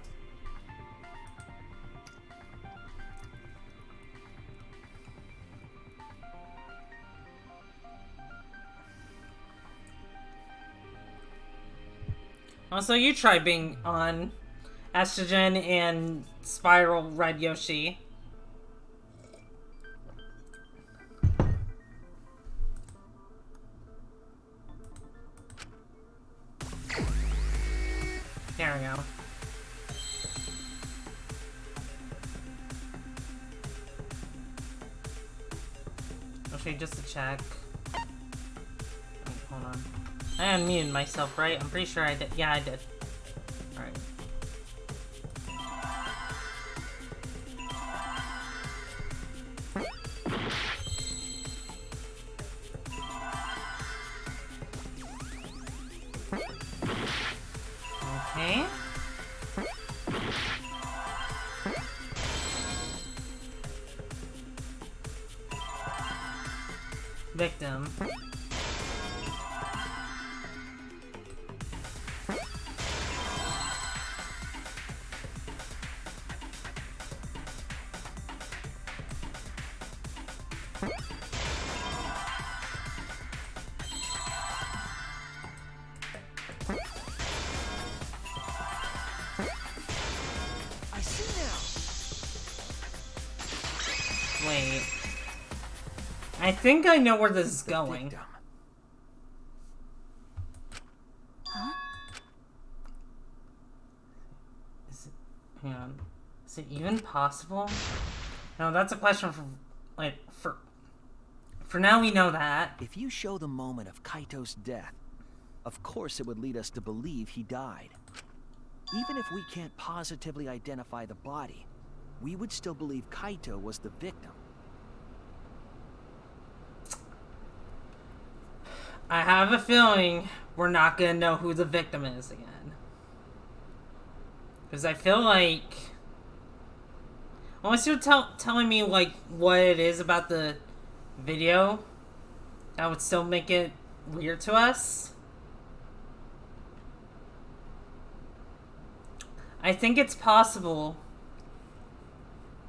Also, you try being on Estrogen and Spiral Red Yoshi. There we go. Okay, just to check. Wait, hold on. I unmuted myself, right? I'm pretty sure I did. Yeah, I did. Alright. Okay. Victim. I see now. Wait. I think I know where this is going. Victim. Is it, hang on. Is it even possible? No, that's a question for, like, for now we know that. If you show the moment of Kaito's death, of course it would lead us to believe he died. Even if we can't positively identify the body, we would still believe Kaito was the victim. I have a feeling we're not gonna know who the victim is again. Because I feel like... Unless you're telling me, like, what it is about the video, that would still make it weird to us. I think it's possible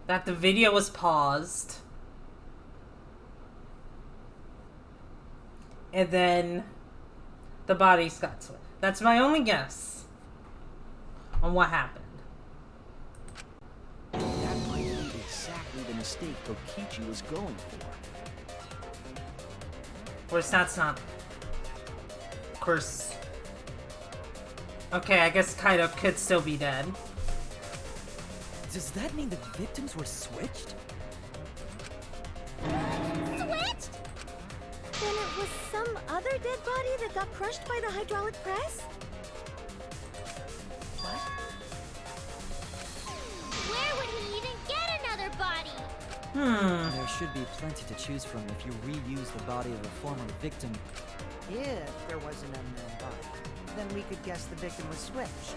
that the video was paused. And then the bodies got switched. That's my only guess on what happened. That might be exactly the mistake Kokichi was going for. Of course, that's not... Of course... Okay, I guess Kaito could still be dead. Does that mean the victims were switched? Switched? Then it was some other dead body that got crushed by the hydraulic press? What? Where would he even get another body? There should be plenty to choose from if you reuse the body of a former victim. If there was an unknown body, then we could guess the victim was switched.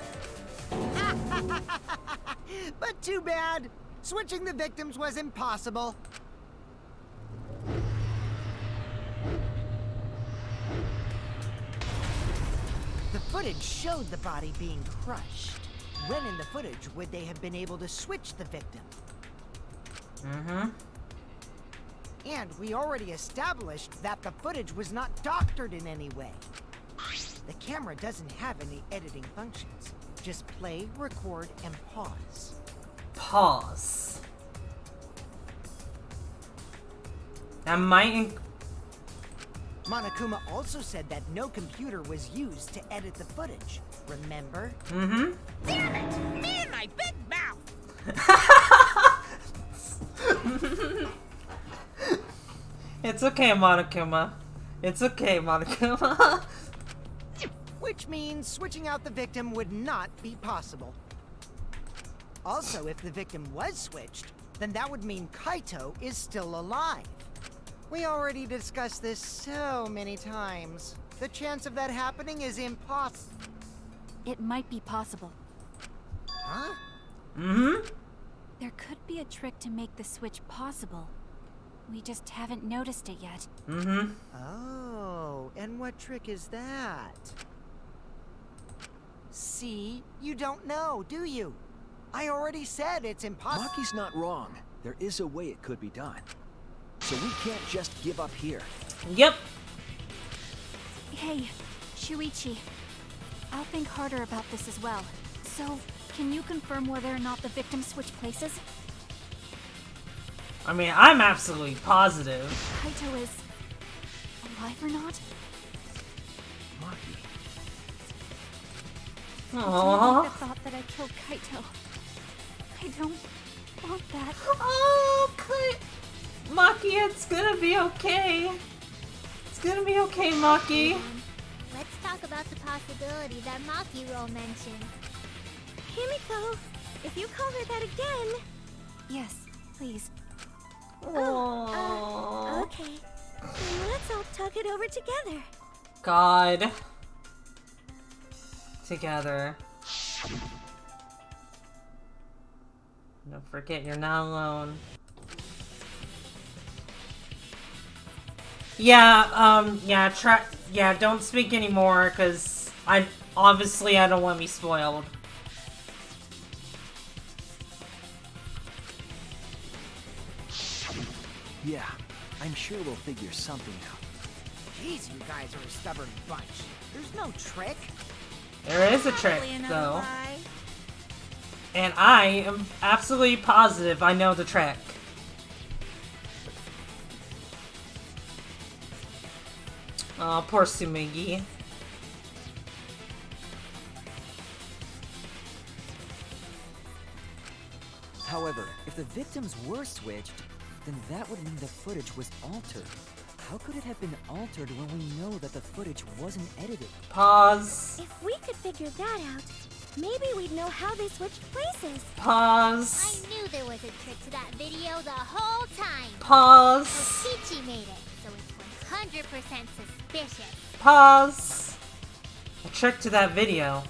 But too bad. Switching the victims was impossible. The footage showed the body being crushed. When in the footage would they have been able to switch the victim? And we already established that the footage was not doctored in any way. The camera doesn't have any editing functions. Just play, record, and pause. Pause. That might... Monokuma also said that no computer was used to edit the footage. Remember? Damn it! Me and my big mouth! It's okay, Monokuma. It's okay, Monokuma. Which means switching out the victim would not be possible. Also, if the victim was switched, then that would mean Kaito is still alive. We already discussed this so many times. The chance of that happening is impossible. It might be possible. Huh? There could be a trick to make the switch possible. We just haven't noticed it yet. Oh, and what trick is that? See? You don't know, do you? I already said it's impossible. Maki's not wrong. There is a way it could be done. So we can't just give up here. Yep. Hey, Shuichi. I'll think harder about this as well. So, can you confirm whether or not the victims switch places? I mean, I'm absolutely positive. Kaito is alive or not? Maki. I Aww. the thought that I killed Kaito. I don't want that. Oh, Maki, it's gonna be okay. It's gonna be okay, Maki. Let's talk about the possibility that Makiro mentioned. Himiko, if you call her that again... Yes, please. Aww. Okay. Then let's all talk it over together. God. Together. Don't forget, you're not alone. Yeah, don't speak anymore, cause I don't want to be spoiled. Yeah, I'm sure we'll figure something out. Jeez, you guys are a stubborn bunch. There's no trick. There is a trick, Probably another though. lie. And I am absolutely positive I know the trick. Oh, poor Sumigi. However, if the victims were switched, then that would mean the footage was altered. How could it have been altered when we know that the footage wasn't edited? Pause. If we could figure that out, maybe we'd know how they switched places. I Pause. knew there was a trick to that video the whole time. Pause. Kokichi made it, so it's 100% suspicious. Pause. A trick to that video.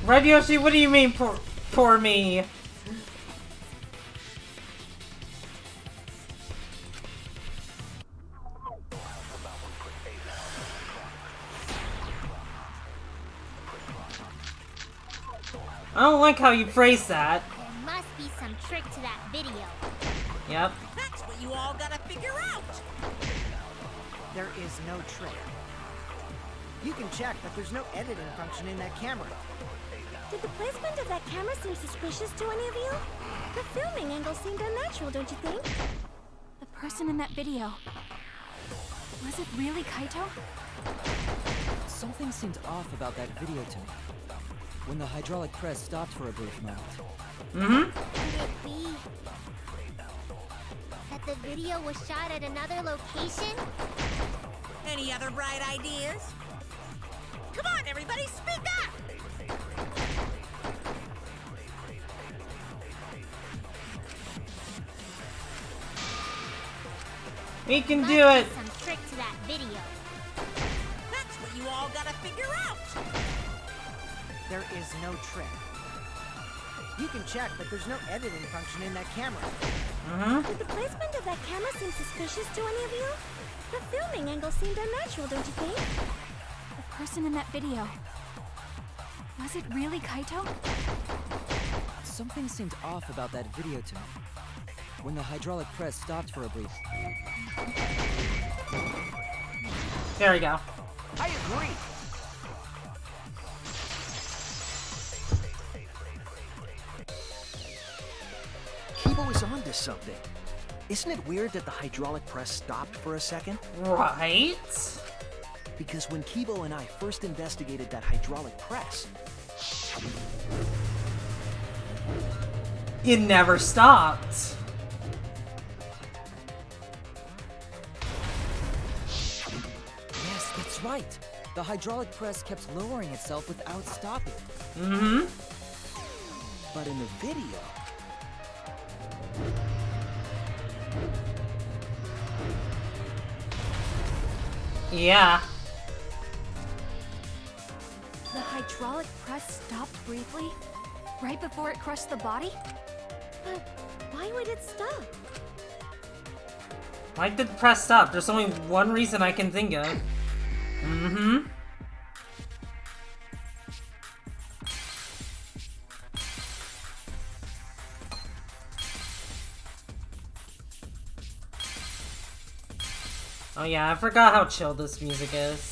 Red Yoshi, what do you mean for me? I don't like how you phrase that. There must be some trick to that video. Yep. That's what you all gotta figure out. There is no trick. You can check, but there's no editing function in that camera. Did the placement of that camera seem suspicious to any of you? The filming angle seemed unnatural, don't you think? The person in that video. Was it really Kaito? Something seemed off about that video to me. When the hydraulic press stopped for a brief moment. Mm-hmm. Could it be that the video was shot at another location? Any other bright ideas? Come on, everybody, speak up! We can Must do be it. some trick to that video. That's what you all gotta figure out. There is no trick. You can check, but there's no editing function in that camera. Mm-hmm. Did the placement of that camera seem suspicious to any of you? The filming angle seemed unnatural, don't you think? The person in that video. Was it really Kaito? Something seemed off about that video to me. When the hydraulic press stopped for a brief... There we go. I agree. Kibo is onto something. Isn't it weird that the hydraulic press stopped for a second? Right? Because when Kibo and I first investigated that hydraulic press, It never stopped. Yes, that's right. The hydraulic press kept lowering itself without stopping. Mm-hmm. but in the video, Yeah. The hydraulic press stopped briefly? Right before it crushed the body? But why would it stop? Why did the press stop? There's only one reason I can think of. Mm-hmm. Oh yeah, I forgot how chill this music is.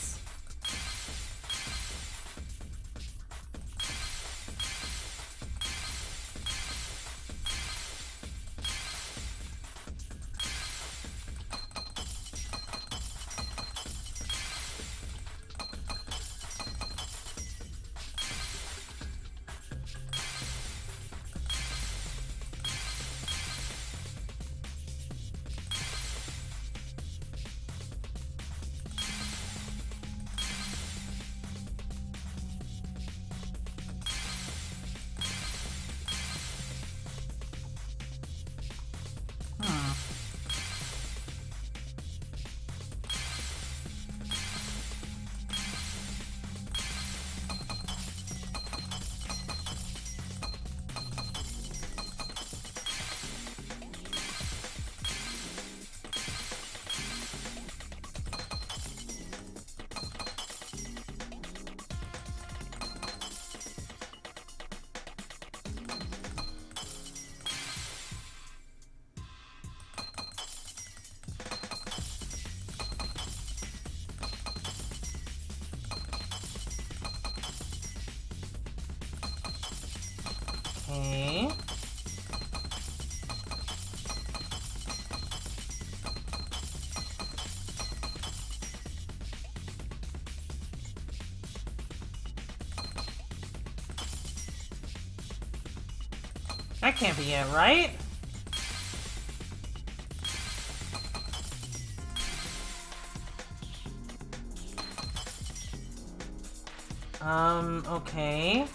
Okay. That can't be it, right? Okay.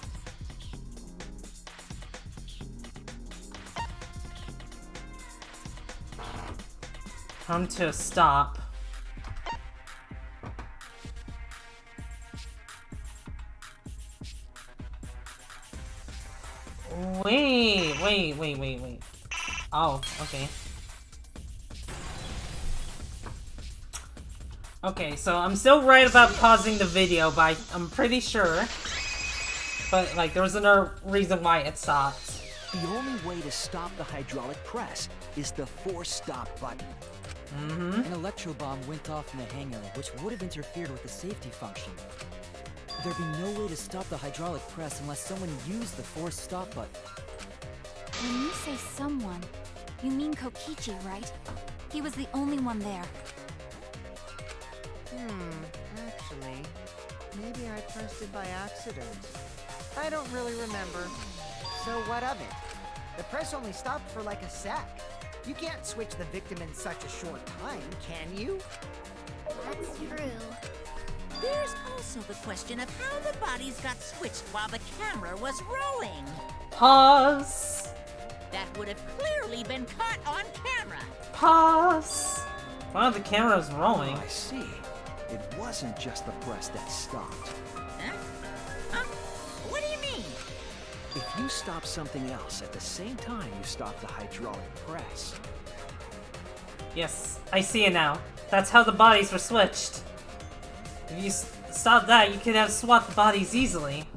Come to a stop. Wait. Oh, okay. Okay, so I'm still right about pausing the video, but I'm pretty sure. But, like, there was another reason why it stopped. The only way to stop the hydraulic press is the force stop button. An electro bomb went off in the hangar, which would have interfered with the safety function. There'd be no way to stop the hydraulic press unless someone used the force stop button. When you say someone, you mean Kokichi, right? He was the only one there. Actually, maybe I pressed it by accident. I don't really remember. So what of it? The press only stopped for like a sec. You can't switch the victim in such a short time, can you? That's true. There's also the question of how the bodies got switched while the camera was rolling. Pause. That would have clearly been caught on camera. Pause. Wow, the camera's rolling. Oh, I see. It wasn't just the press that stopped. Huh? What do you mean? If you stop something else at the same time you stop the hydraulic press. Yes, I see it now. That's how the bodies were switched. If you stop that, you could have swapped the bodies easily.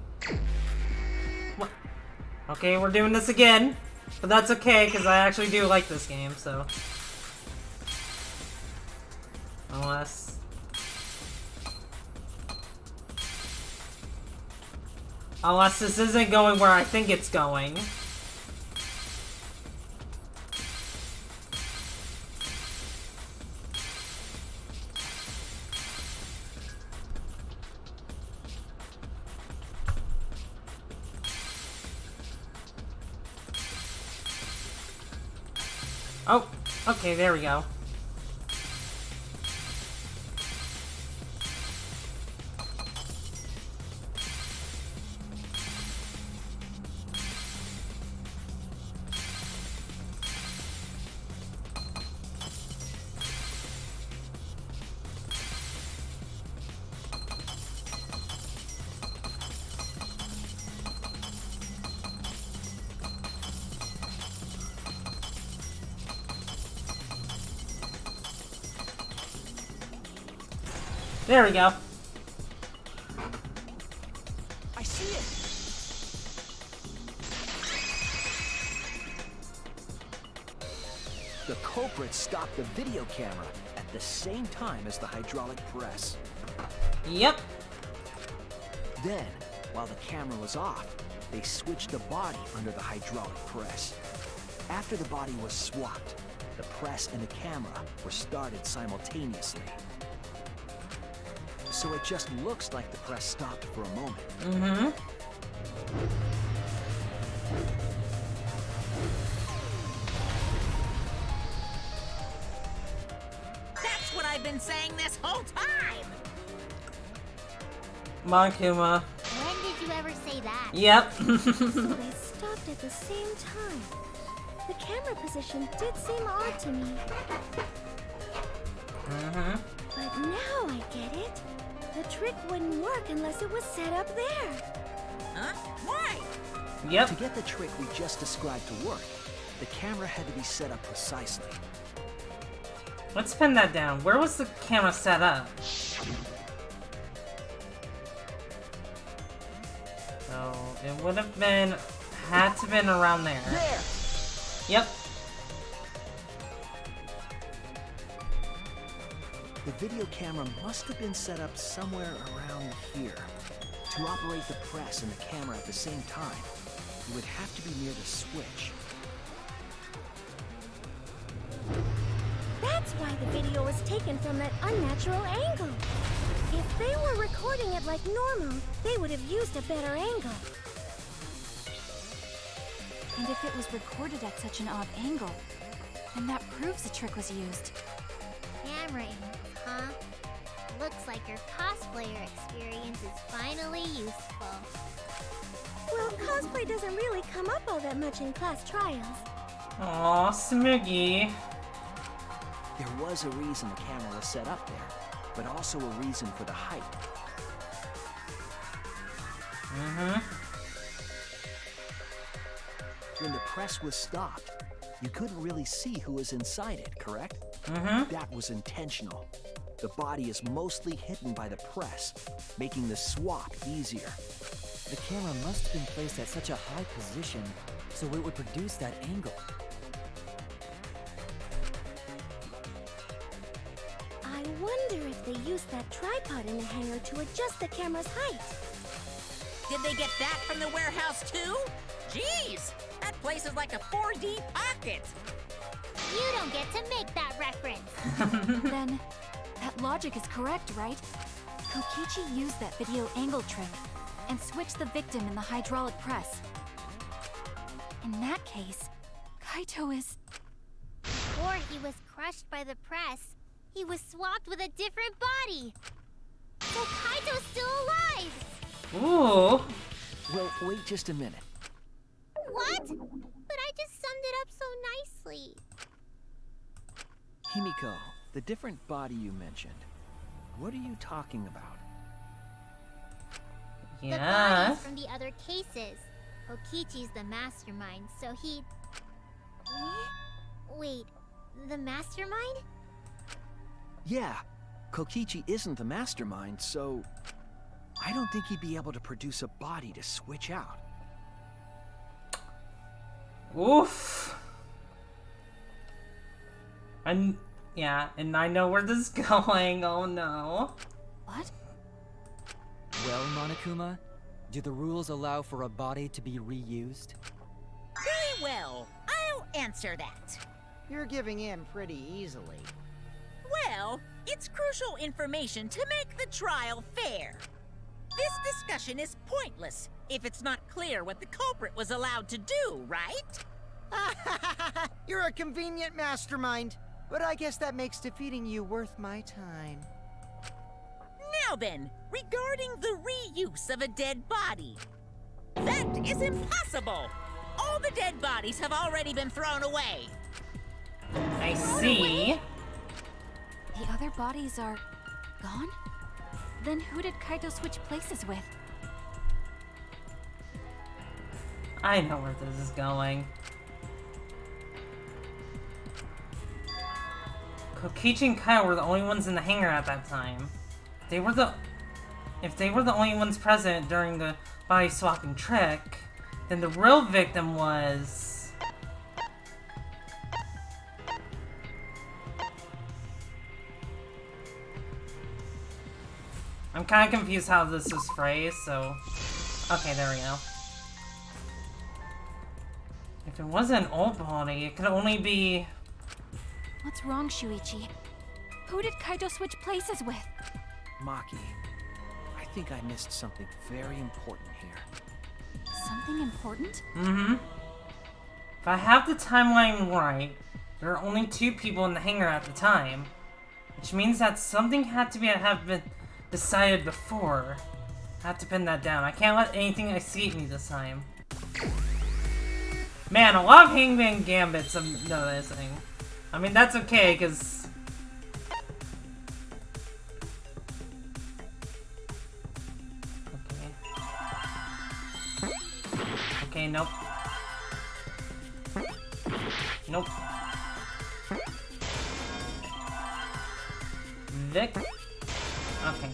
What? Okay, we're doing this again. But that's okay, because I actually do like this game, so... Unless... Unless this isn't going where I think it's going. Oh, okay, there we go. There we go. I see it! The culprit stopped the video camera at the same time as the hydraulic press. Yep. Then, while the camera was off, they switched the body under the hydraulic press. After the body was swapped, the press and the camera were started simultaneously. So it just looks like the press stopped for a moment. Mm-hmm. That's what I've been saying this whole time! Monokuma. When did you ever say that? Yep. So they stopped at the same time. The camera position did seem odd to me. Mm-hmm. But now I get it. The trick wouldn't work unless it was set up there. Huh? Why? Yep. To get the trick we just described to work, the camera had to be set up precisely. Let's pin that down. Where was the camera set up? So it would have been, had to been around there. There! Yep. The video camera must have been set up somewhere around here. To operate the press and the camera at the same time, you would have to be near the switch. That's why the video was taken from that unnatural angle. If they were recording it like normal, they would have used a better angle. And if it was recorded at such an odd angle, then that proves the trick was used. Camera angles, huh? Looks like your cosplayer experience is finally useful. Well, cosplay doesn't really come up all that much in class trials. Aw, Smiggy. There was a reason the camera was set up there, but also a reason for the height. Mm-hmm. When the press was stopped, you couldn't really see who was inside it, correct? Mm-hmm. That was intentional. The body is mostly hidden by the press, making the swap easier. The camera must have been placed at such a high position, so it would produce that angle. I wonder if they used that tripod in the hangar to adjust the camera's height. Did they get that from the warehouse too? Jeez! That place is like a 4D pocket! You don't get to make that reference. Then, that logic is correct, right? Kokichi used that video angle trick and switched the victim in the hydraulic press. In that case, Kaito is... Or he was crushed by the press. He was swapped with a different body. So Kaito's still alive! Ooh. Well, wait just a minute. What? But I just summed it up so nicely. Himiko, the different body you mentioned, what are you talking about? The bodies Yes. from the other cases. Kokichi's the mastermind, so he... Wait, the mastermind? Yeah, Kokichi isn't the mastermind, so I don't think he'd be able to produce a body to switch out. Oof. Yeah, and I know where this is going. Oh no. What? Well, Monokuma, do the rules allow for a body to be reused? Very well, I'll answer that. You're giving in pretty easily. Well, it's crucial information to make the trial fair. This discussion is pointless if it's not clear what the culprit was allowed to do, right? You're a convenient mastermind, but I guess that makes defeating you worth my time. Now then, regarding the reuse of a dead body. That is impossible! All the dead bodies have already been thrown away. I see. The other bodies are... gone? Then who did Kaito switch places with? I know where this is going. Kokichi and Kyle were the only ones in the hangar at that time. if they were the only ones present during the body swapping trick, then the real victim was... I'm kind of confused how this is phrased, so... Okay, there we go. If it wasn't an old body, it could only be... What's wrong, Shuichi? Who did Kaito switch places with? Maki, I think I missed something very important here. Something important? Mm-hmm. If I have the timeline right, there are only 2 people in the hangar at the time. Which means that something had to have been decided before. I have to pin that down. I can't let anything escape me this time. Man, a lot of Hangman Gambits I'm noticing. I mean, that's okay, because... Okay. Okay, nope. Nope. Vic? Okay.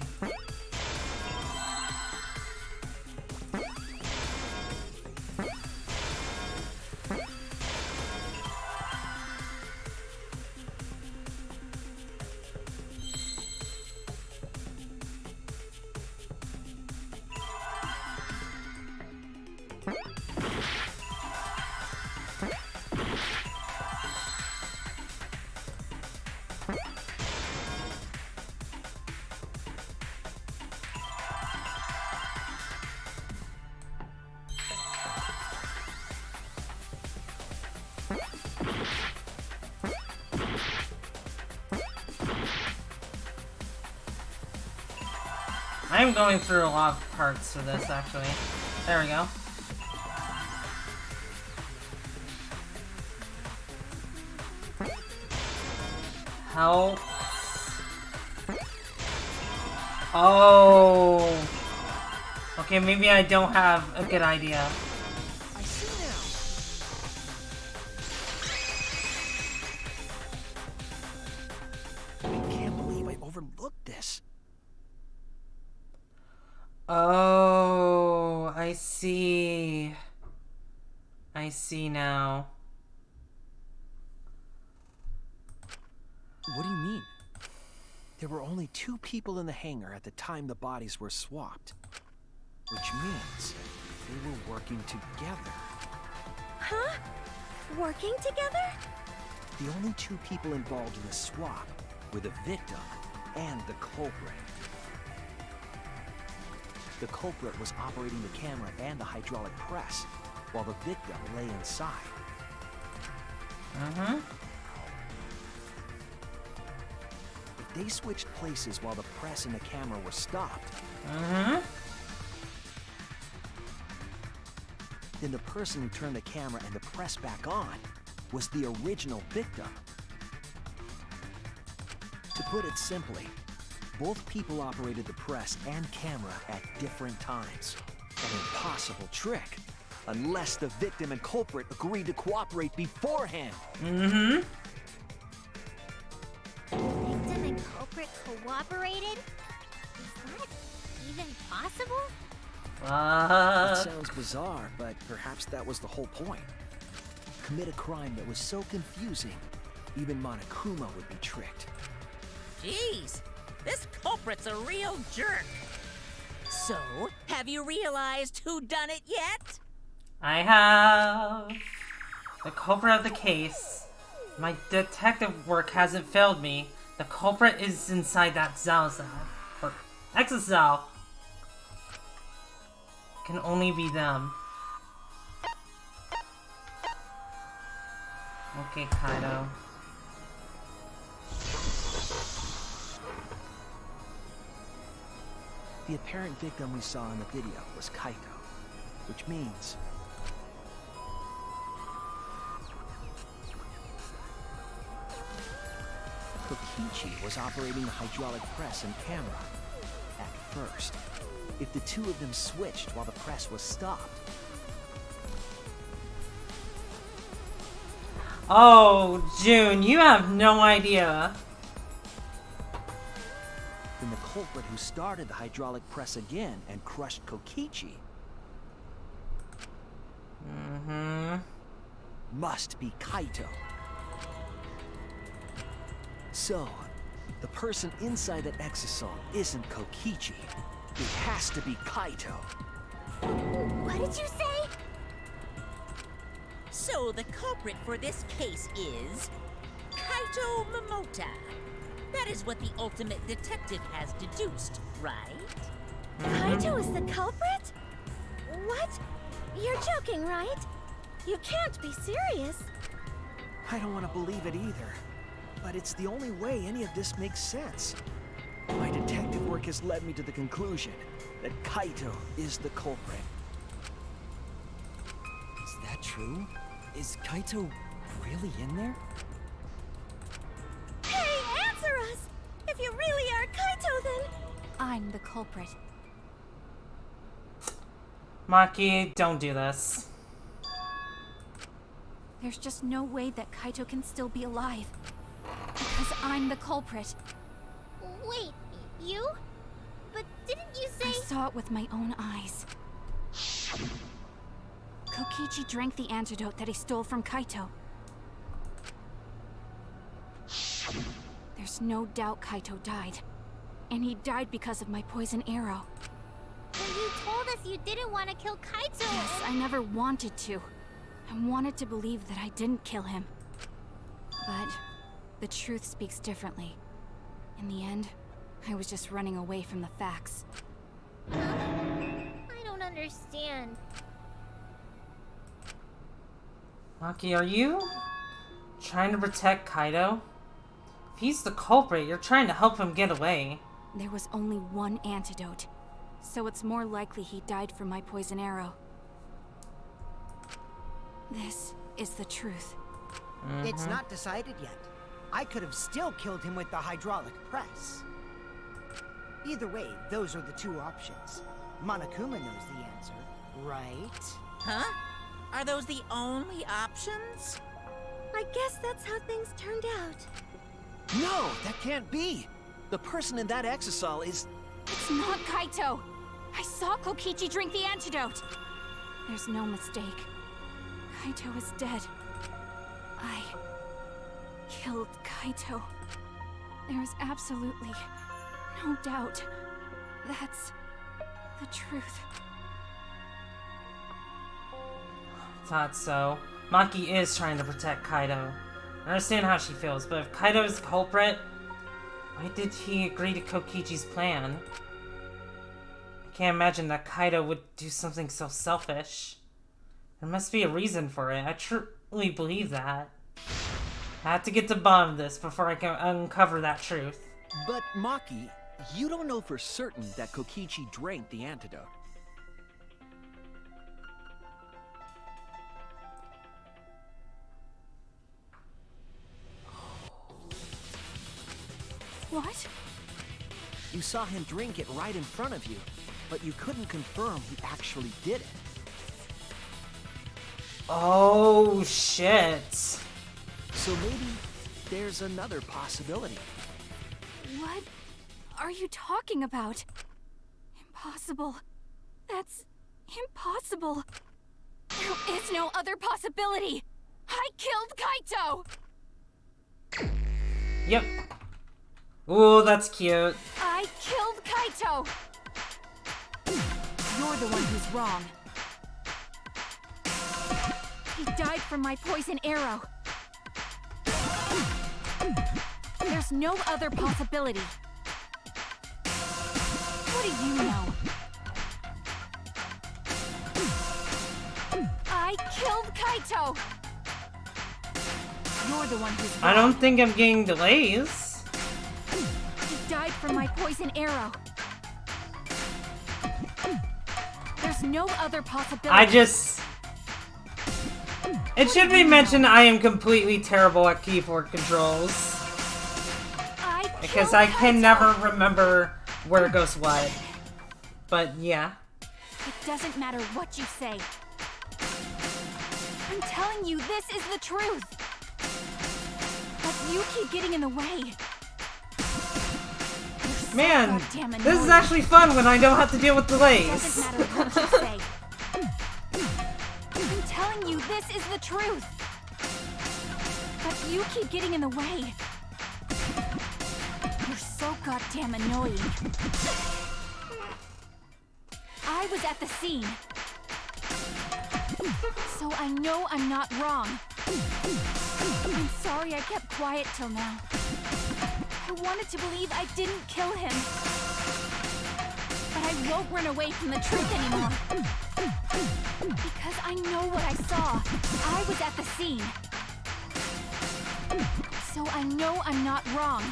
I'm going through a lot of parts for this, actually. There we go. Help. Oh. Okay, maybe I don't have a good idea. I see now. I can't believe I overlooked this. Oh, I see. I see now. What do you mean? There were only 2 people in the hangar at the time the bodies were swapped. Which means they were working together. Huh? Working together? The only 2 people involved in the swap were the victim and the culprit. The culprit was operating the camera and the hydraulic press, while the victim lay inside. Mm-hmm. If they switched places while the press and the camera were stopped, Mm-hmm. then the person who turned the camera and the press back on was the original victim. To put it simply, both people operated the press and camera at different times. An impossible trick, unless the victim and culprit agreed to cooperate beforehand. Mm-hmm. Victim and culprit cooperated? Is that even possible? It sounds bizarre, but perhaps that was the whole point. Commit a crime that was so confusing, even Monokuma would be tricked. Jeez, this culprit's a real jerk. So, have you realized who done it yet? I have the culprit of the case. My detective work hasn't failed me. The culprit is inside that Zao, or Exazao. Can only be them. Okay, Kaito. The apparent victim we saw in the video was Kaito, which means Kokichi was operating the hydraulic press and camera at first. If the 2 of them switched while the press was stopped, Oh, June, you have no idea. then the culprit who started the hydraulic press again and crushed Kokichi must be Kaito. So, the person inside that exisal isn't Kokichi. It has to be Kaito. What did you say? So the culprit for this case is Kaito Momota. That is what the ultimate detective has deduced, right? Kaito is the culprit? What? You're joking, right? You can't be serious. I don't want to believe it either, but it's the only way any of this makes sense. My detective work has led me to the conclusion that Kaito is the culprit. Is that true? Is Kaito really in there? Hey, answer us! If you really are Kaito, then... I'm the culprit. Maki, don't do this. There's just no way that Kaito can still be alive. Because I'm the culprit. Wait, you? But didn't you I say... saw it with my own eyes. Kokichi drank the antidote that he stole from Kaito. There's no doubt Kaito died. And he died because of my poison arrow. But you told us you didn't want to kill Kaito. Yes, I never wanted to. I wanted to believe that I didn't kill him. But the truth speaks differently. In the end, I was just running away from the facts. I don't understand. Maki, are you trying to protect Kaito? If he's the culprit, you're trying to help him get away. There was only one antidote, so it's more likely he died from my poison arrow. This is the truth. It's not decided yet. I could have still killed him with the hydraulic press. Either way, those are the two options. Monokuma knows the answer, right? Huh? Are those the only options? I guess that's how things turned out. No, that can't be. The person in that exisal is... It's not Kaito! I saw Kokichi drink the antidote! There's no mistake. Kaito is dead. I killed Kaito. There is absolutely no doubt. That's the truth. Thought so. Maki is trying to protect Kaito. I understand how she feels, but if Kaito is the culprit, why did he agree to Kokichi's plan? I can't imagine that Kaito would do something so selfish. There must be a reason for it. I truly believe that. I have to get to the bottom of this before I can uncover that truth. But Maki, you don't know for certain that Kokichi drank the antidote. What? You saw him drink it right in front of you, but you couldn't confirm he actually did it. Oh, shit. So maybe there's another possibility. What are you talking about? Impossible. That's impossible. There is no other possibility. I killed Kaito! Yep. Ooh, that's cute. I killed Kaito! You're the one who's wrong. He died from my poison arrow. There's no other possibility. What do you know? I killed Kaito! You're the one who's wrong. I don't think I'm getting delays. He died from my poison arrow. There's no other possibility. It should be mentioned I am completely terrible at keyboard controls. Because I can never remember where goes what. But yeah. It doesn't matter what you say. I'm telling you, this is the truth. But you keep getting in the way. There's Man, goddamn this is annoying. actually fun when I don't have to deal with Doesn't delays. matter what you say. I'm telling you, this is the truth. But you keep getting in the way. You're so goddamn annoying. I was at the scene. So I know I'm not wrong. I'm sorry I kept quiet till now. I wanted to believe I didn't kill him. But I won't run away from the truth anymore. Because I know what I saw. I was at the scene. So I know I'm not wrong.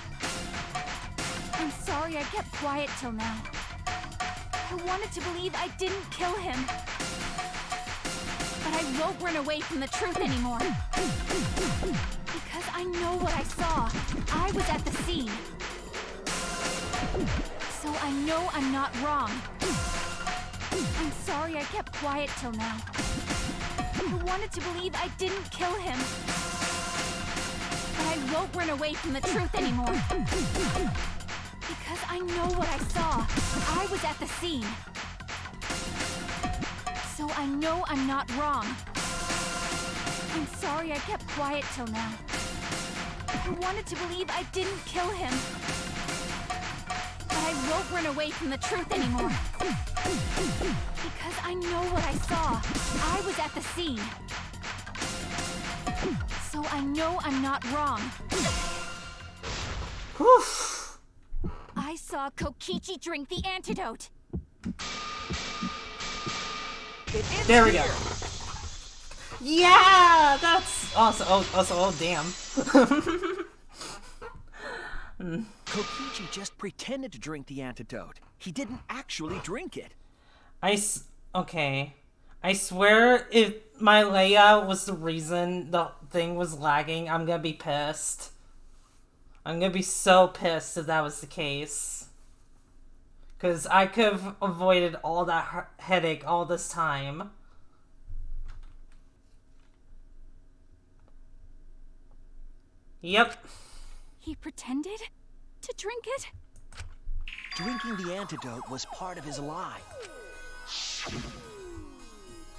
I'm sorry I kept quiet till now. I wanted to believe I didn't kill him. But I won't run away from the truth anymore. Because I know what I saw. I was at the scene. So I know I'm not wrong. I'm sorry I kept quiet till now. I wanted to believe I didn't kill him. But I won't run away from the truth anymore. Because I know what I saw. I was at the scene. So I know I'm not wrong. I'm sorry I kept quiet till now. I wanted to believe I didn't kill him. But I won't run away from the truth anymore. Because I know what I saw. I was at the scene. So I know I'm not wrong. Whew. I saw Kokichi drink the antidote. There we go. Yeah, that's awesome. Oh, damn. Kokichi just pretended to drink the antidote. He didn't actually drink it. Okay. I swear if my layout was the reason the thing was lagging, I'm gonna be pissed. I'm gonna be so pissed if that was the case. Because I could have avoided all that headache all this time. Yep. He pretended to drink it? Drinking the antidote was part of his lie.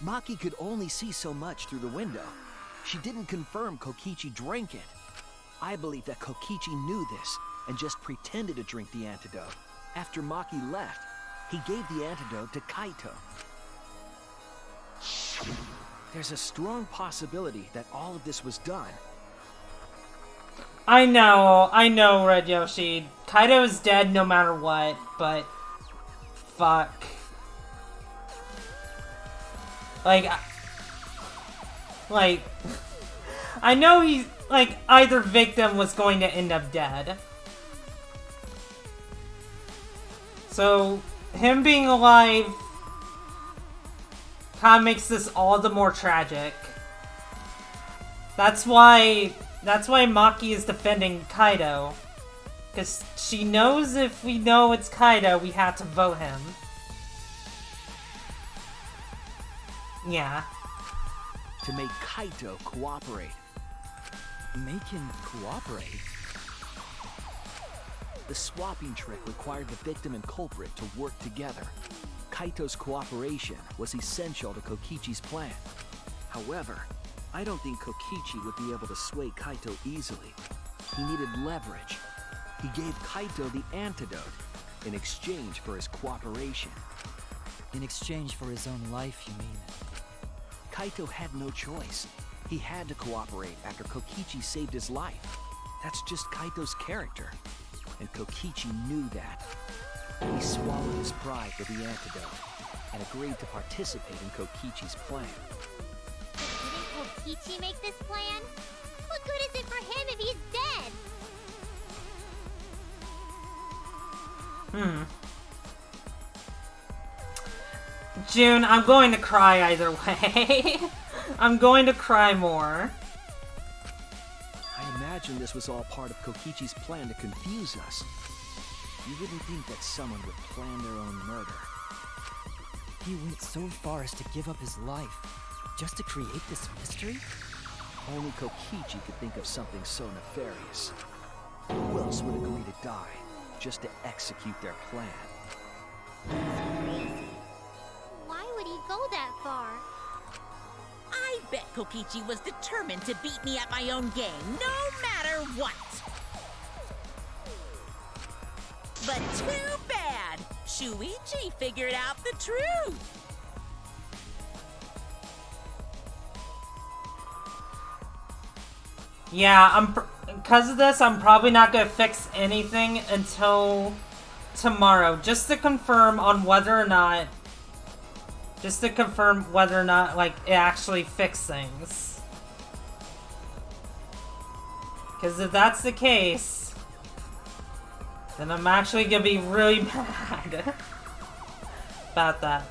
Maki could only see so much through the window. She didn't confirm Kokichi drank it. I believe that Kokichi knew this and just pretended to drink the antidote. After Maki left, he gave the antidote to Kaito. There's a strong possibility that all of this was done. I know, Red Yoshi. Kaito is dead no matter what, but... Fuck. Like... I know he's... Like, either victim was going to end up dead. So, him being alive... kinda makes this all the more tragic. That's why Maki is defending Kaito. Because she knows if we know it's Kaito, we have to vote him. Yeah. To make Kaito cooperate. Make him cooperate? The swapping trick required the victim and culprit to work together. Kaito's cooperation was essential to Kokichi's plan. However, I don't think Kokichi would be able to sway Kaito easily. He needed leverage. He gave Kaito the antidote in exchange for his cooperation. In exchange for his own life, you mean? Kaito had no choice. He had to cooperate after Kokichi saved his life. That's just Kaito's character. And Kokichi knew that. He swallowed his pride for the antidote and agreed to participate in Kokichi's plan. But didn't Kokichi make this plan? What good is it for him if he's dead? June, I'm going to cry either way. I'm going to cry more. I imagine this was all part of Kokichi's plan to confuse us. You wouldn't think that someone would plan their own murder. He went so far as to give up his life, just to create this mystery? Only Kokichi could think of something so nefarious. Who else would agree to die just to execute their plan. Crazy. Why would he go that far? I bet Kokichi was determined to beat me at my own game, no matter what. But too bad! Shuichi figured out the truth! Yeah, because of this, I'm probably not gonna fix anything until tomorrow, just to confirm on whether or not, like, it actually fixed things. Because if that's the case, then I'm actually gonna be really mad about that.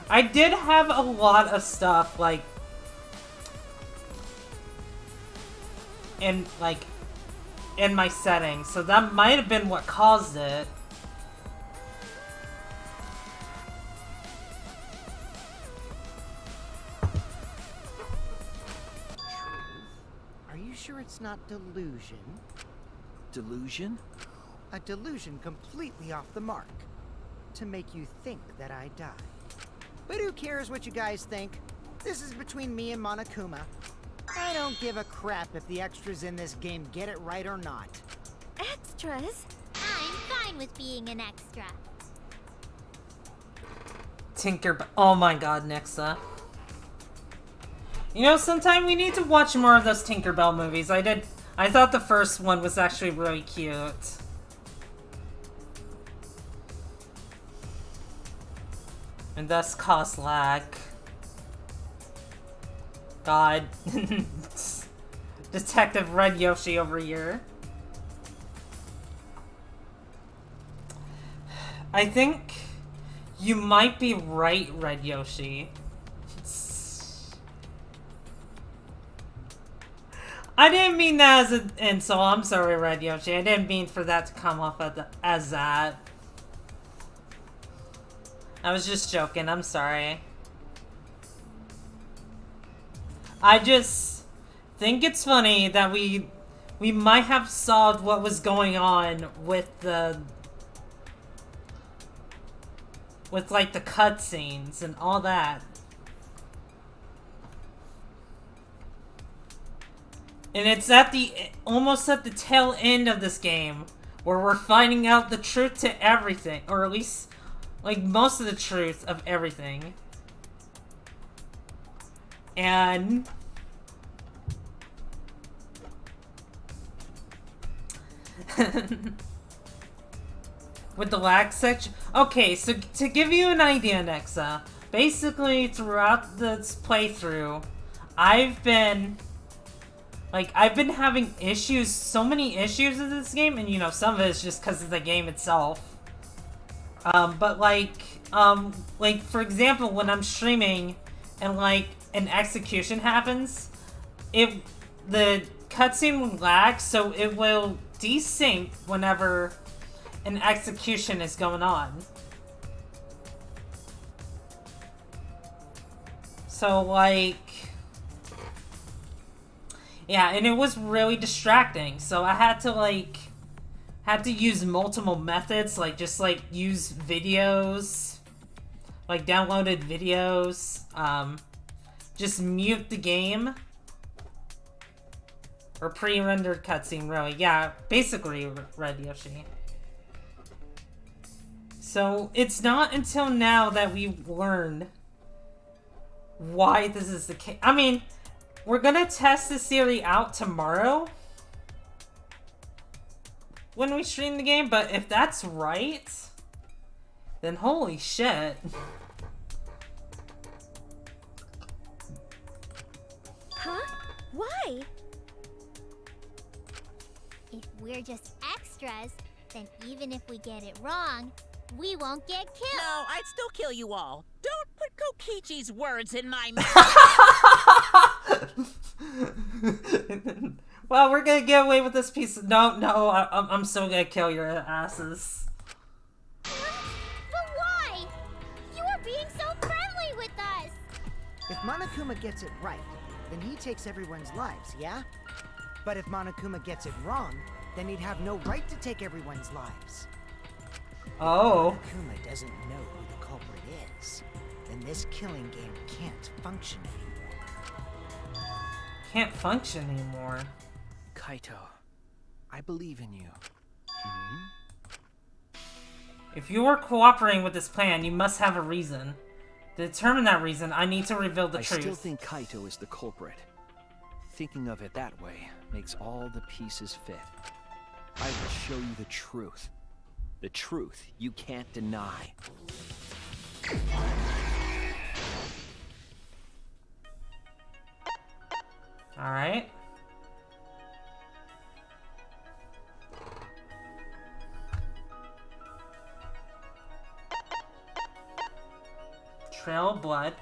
I did have a lot of stuff, like, in my settings, so that might have been what caused it. Are you sure it's not delusion? Delusion? A delusion completely off the mark. To make you think that I died. But who cares what you guys think? This is between me and Monokuma. I don't give a crap if the extras in this game get it right or not. Extras? I'm fine with being an extra. Tinkerbell. Oh my god, Nixa. You know, sometime we need to watch more of those Tinkerbell movies. I thought the first one was actually really cute. And thus cause lag. God. Detective Red Yoshi over here. I think you might be right, Red Yoshi. I didn't mean that as an insult. I'm sorry, Red Yoshi. I didn't mean for that to come off as that. I was just joking. I'm sorry. I just think it's funny that we might have solved what was going on with like the cutscenes and all that. And it's almost at the tail end of this game where we're finding out the truth to everything, or at least like most of the truth of everything. And with the lag section. Okay, so to give you an idea, Nexa, basically throughout this playthrough, I've been having issues, so many issues with this game, and you know, some of it is just because of the game itself. But like for example, when I'm streaming and like an execution happens, the cutscene will lag, so it will desync whenever an execution is going on. So like, yeah, and it was really distracting. So I had to use multiple methods, like just like use videos, like downloaded videos, just mute the game, or pre-rendered cutscene, really. Yeah, basically Red Yoshi. So it's not until now that we've learned why this is the case. I mean, we're gonna test this theory out tomorrow when we stream the game, but if that's right, then holy shit. Huh? Why? If we're just extras, then even if we get it wrong, we won't get killed. No, I'd still kill you all. Don't put Kokichi's words in my mouth. Well, we're gonna get away with this piece of... No, I'm still gonna kill your asses. But why? You are being so friendly with us. If Monokuma gets it right, then he takes everyone's lives, yeah? But if Monokuma gets it wrong, then he'd have no right to take everyone's lives. Oh. If Akuma doesn't know who the culprit is, then this killing game can't function anymore. Can't function anymore. Kaito, I believe in you. If you are cooperating with this plan, you must have a reason. To determine that reason, I need to reveal the truth. I still think Kaito is the culprit. Thinking of it that way makes all the pieces fit. I will show you the truth. The truth you can't deny. Alright. Trail of blood.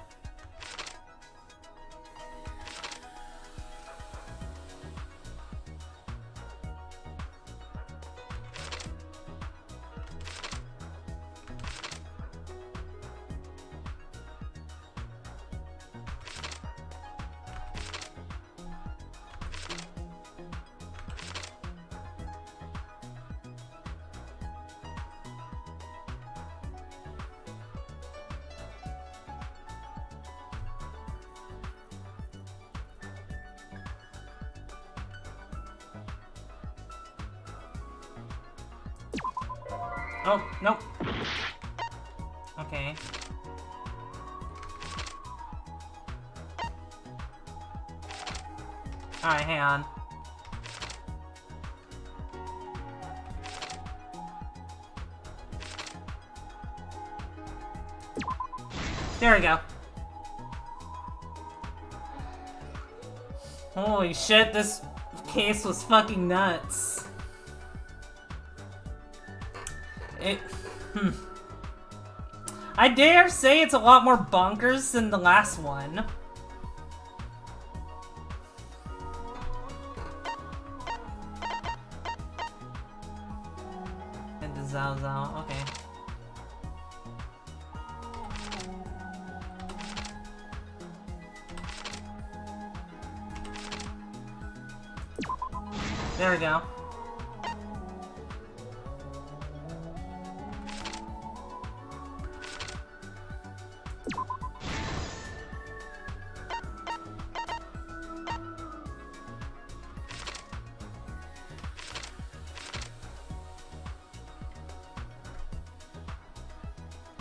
Oh, nope. Okay. Alright, hang on. There we go. Holy shit, this case was fucking nuts. I dare say it's a lot more bonkers than the last one. And the Zao Zao, okay. There we go.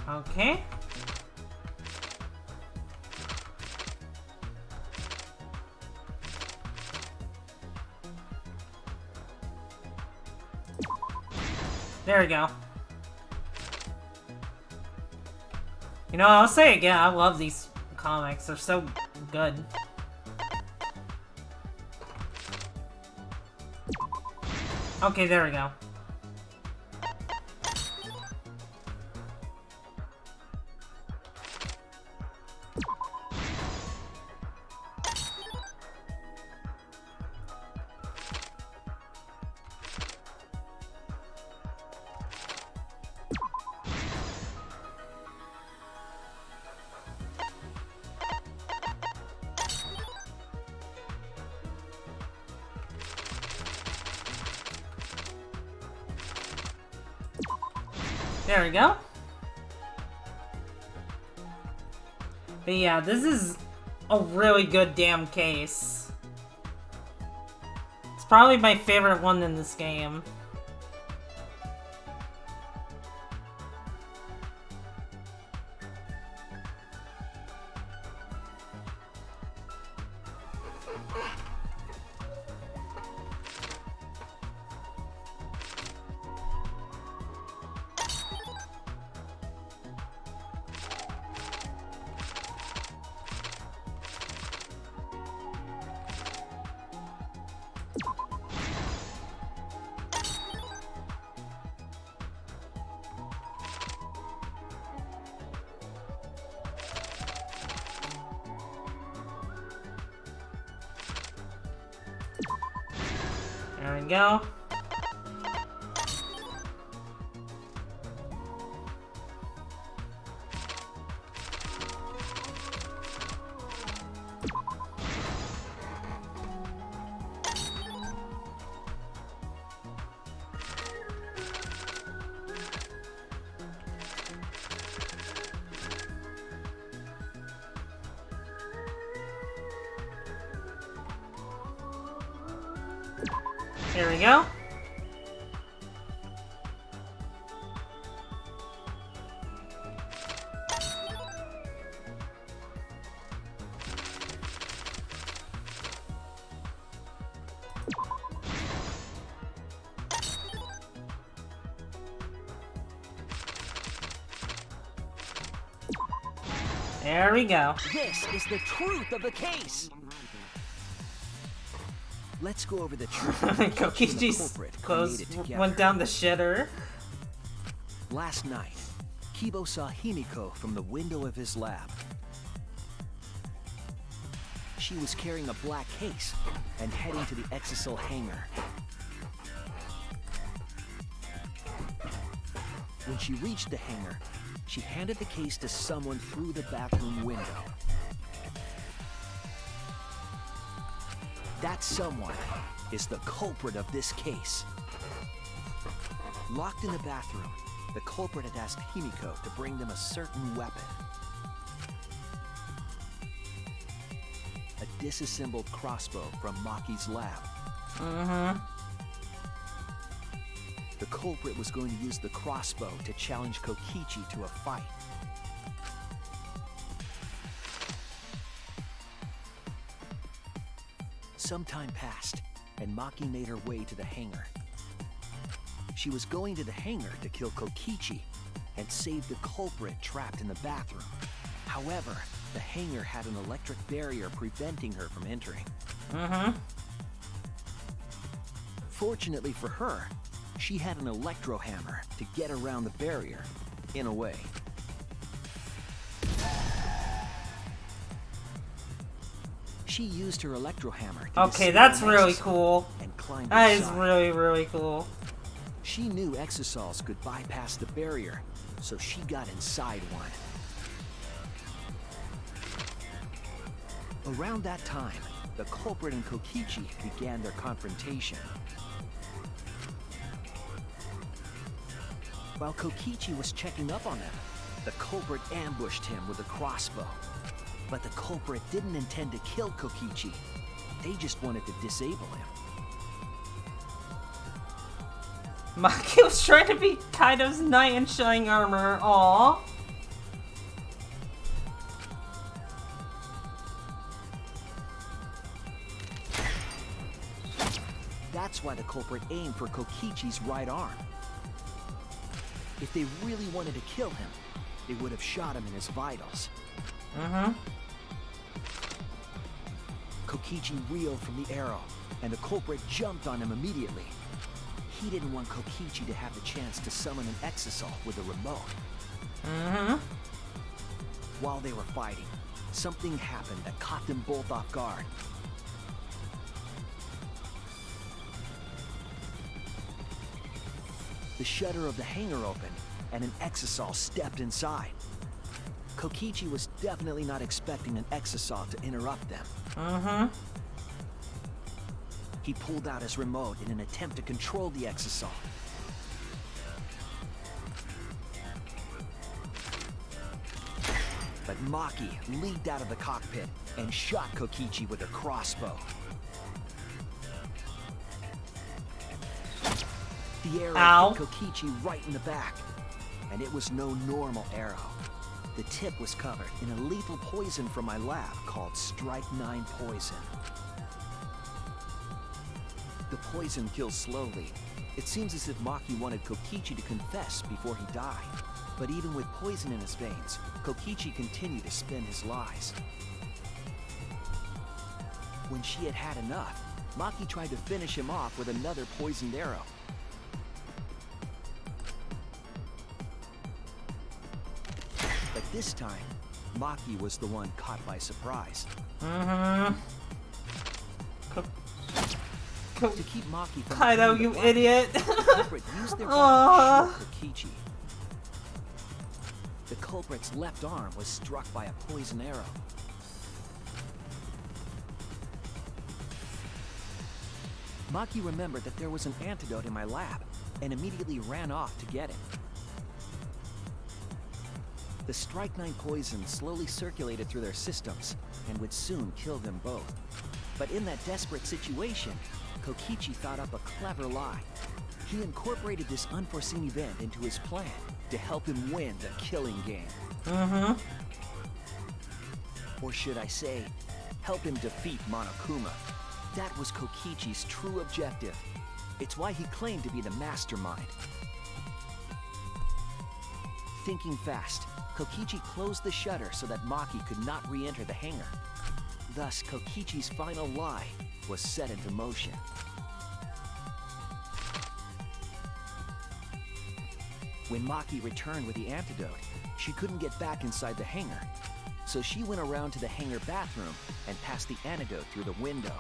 Okay. There we go. You know, I'll say it again, I love these comics. They're so good. Okay, there we go. There we go. But yeah, this is a really good damn case. It's probably my favorite one in this game. There we go. Here we go. There we go. This is the truth of the case. Let's go over the truth. Kokichi's clothes went down the shitter. Last night, Kibo saw Himiko from the window of his lab. She was carrying a black case and heading to the Exisal hangar. When she reached the hangar, she handed the case to someone through the bathroom window. That someone is the culprit of this case. Locked in the bathroom, the culprit had asked Himiko to bring them a certain weapon. A disassembled crossbow from Maki's lab. The culprit was going to use the crossbow to challenge Kokichi to a fight. Some time passed, and Maki made her way to the hangar. She was going to the hangar to kill Kokichi and save the culprit trapped in the bathroom. However, the hangar had an electric barrier preventing her from entering. Fortunately for her, she had an electro hammer to get around the barrier, in a way. She used her electro hammer to Okay, that's really cool. and climb That is inside. really, really cool. She knew Exisals could bypass the barrier, so she got inside one. Around that time, the culprit and Kokichi began their confrontation. While Kokichi was checking up on them, the culprit ambushed him with a crossbow. But the culprit didn't intend to kill Kokichi. They just wanted to disable him. Maki was trying to be Kaido's knight in shining armor. Aww. That's why the culprit aimed for Kokichi's right arm. If they really wanted to kill him, they would have shot him in his vitals. Kokichi reeled from the arrow, and the culprit jumped on him immediately. He didn't want Kokichi to have the chance to summon an Exisal with a remote. While they were fighting, something happened that caught them both off guard. The shutter of the hangar opened, and an Exisal stepped inside. Kokichi was definitely not expecting an Exisal to interrupt them. He pulled out his remote in an attempt to control the Exisal. But Maki leaped out of the cockpit and shot Kokichi with her crossbow. The arrow hit Kokichi right in the back, and it was no normal arrow. The tip was covered in a lethal poison from my lab called Strike 9 poison. The poison kills slowly. It seems as if Maki wanted Kokichi to confess before he died. But even with poison in his veins, Kokichi continued to spin his lies. When she had had enough, Maki tried to finish him off with another poisoned arrow. But this time, Maki was the one caught by surprise. To keep Maki from Kaido, you idiot! the culprit used their body to shoot Kokichi. The culprit's left arm was struck by a poison arrow. Maki remembered that there was an antidote in my lab and immediately ran off to get it. The Strike 9 poison slowly circulated through their systems and would soon kill them both. But in that desperate situation, Kokichi thought up a clever lie. He incorporated this unforeseen event into his plan to help him win the killing game. Mm-hmm. Or should I say, help him defeat Monokuma. That was Kokichi's true objective. It's why he claimed to be the mastermind. Thinking fast, Kokichi closed the shutter so that Maki could not re-enter the hangar. Thus, Kokichi's final lie was set into motion. When Maki returned with the antidote, she couldn't get back inside the hangar. So she went around to the hangar bathroom and passed the antidote through the window.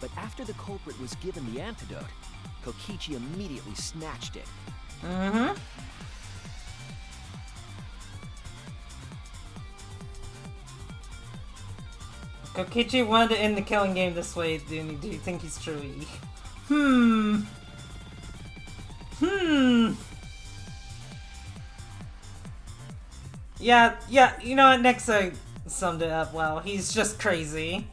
But after the culprit was given the antidote, Kokichi immediately snatched it. Mm-hmm. Kokichi wanted to end the killing game this way, do you think he's truly? Yeah, you know what, Nexa summed it up well. He's just crazy.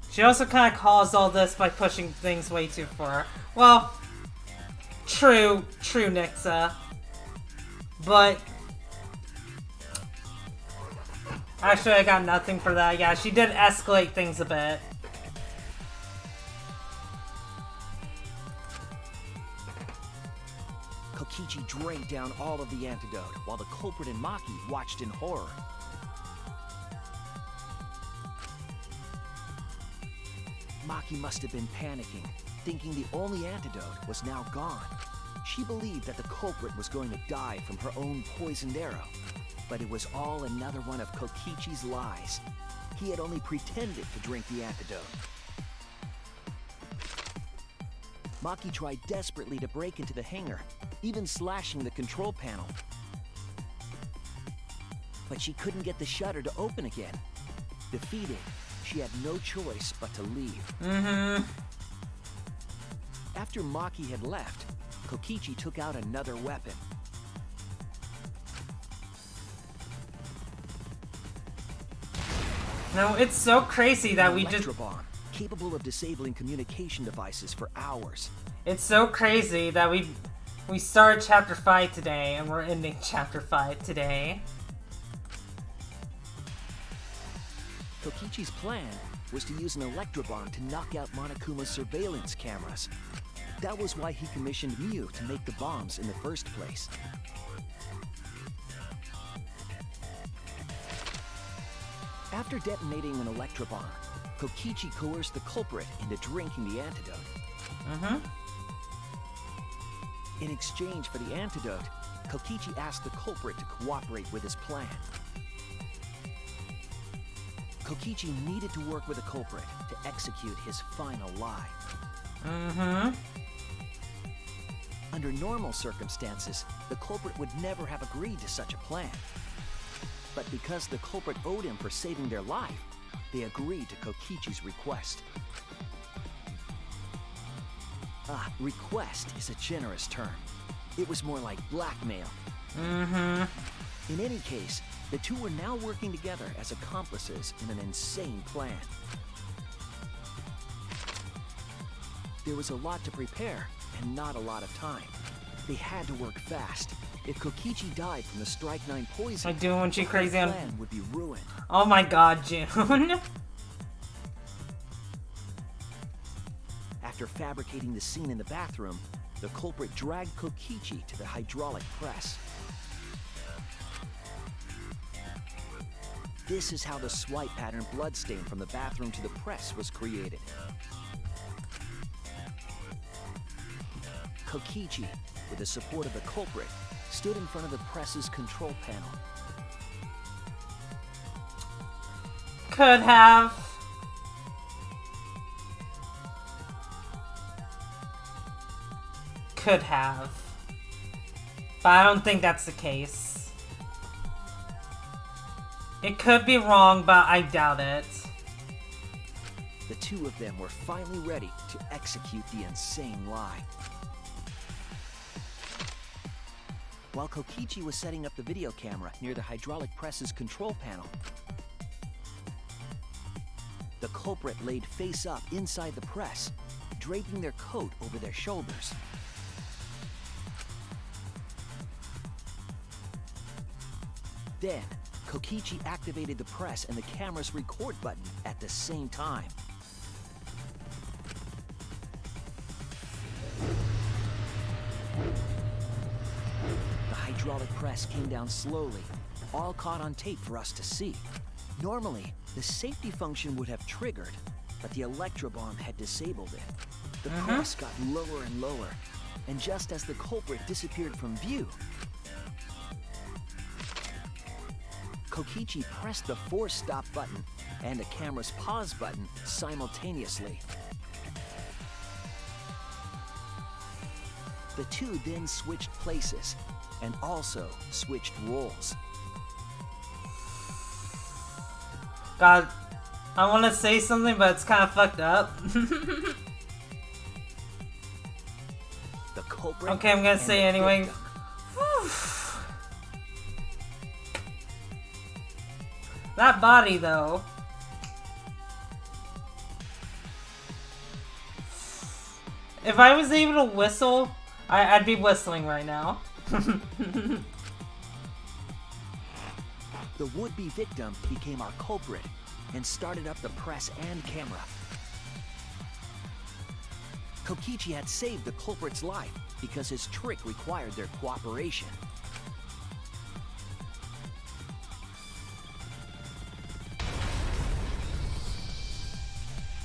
She also kind of caused all this by pushing things way too far. Well, true, Nexa. But actually, I got nothing for that. Yeah, she did escalate things a bit. Kokichi drank down all of the antidote, while the culprit and Maki watched in horror. Maki must have been panicking, thinking the only antidote was now gone. She believed that the culprit was going to die from her own poisoned arrow. But it was all another one of Kokichi's lies. He had only pretended to drink the antidote. Maki tried desperately to break into the hangar, even slashing the control panel. But she couldn't get the shutter to open again. Defeated, she had no choice but to leave. Mm-hmm. After Maki had left, Kokichi took out another weapon. No, it's so crazy that we just... Electrobomb, capable of disabling communication devices for hours. It's so crazy that we started Chapter 5 today, and we're ending Chapter 5 today. Kokichi's plan was to use an electrobomb to knock out Monokuma's surveillance cameras. That was why he commissioned Miu to make the bombs in the first place. After detonating an electrobomb, Kokichi coerced the culprit into drinking the antidote. Mm-hmm. In exchange for the antidote, Kokichi asked the culprit to cooperate with his plan. Kokichi needed to work with the culprit to execute his final lie. Mm-hmm. Under normal circumstances, the culprit would never have agreed to such a plan. But because the culprit owed him for saving their life, they agreed to Kokichi's request. Request is a generous term. It was more like blackmail. Mm-hmm. In any case, the two were now working together as accomplices in an insane plan. There was a lot to prepare and not a lot of time. They had to work fast. If Kokichi died from the Strike 9 poison, I do want you crazy the on... plan would be ruined. Oh my god, June. After fabricating the scene in the bathroom, the culprit dragged Kokichi to the hydraulic press. This is how the swipe pattern bloodstain from the bathroom to the press was created. Kokichi, with the support of the culprit, stood in front of the press's control panel. Could have. Could have. But I don't think that's the case. It could be wrong, but I doubt it. The two of them were finally ready to execute the insane lie. while Kokichi was setting up the video camera near the hydraulic press's control panel. The culprit laid face up inside the press, draping their coat over their shoulders. Then, Kokichi activated the press and the camera's record button at the same time. The hydraulic press came down slowly, all caught on tape for us to see. Normally, the safety function would have triggered, but the electrobomb had disabled it. The press got lower and lower, and just as the culprit disappeared from view, Kokichi pressed the force stop button and the camera's pause button simultaneously. The two then switched places and also switched roles. God, I want to say something, but it's kind of fucked up. The culprit. Okay, I'm gonna say anyway. That body, though. If I was able to whistle, I'd be whistling right now. The would-be victim became our culprit and started up the press and camera. Kokichi had saved the culprit's life because his trick required their cooperation.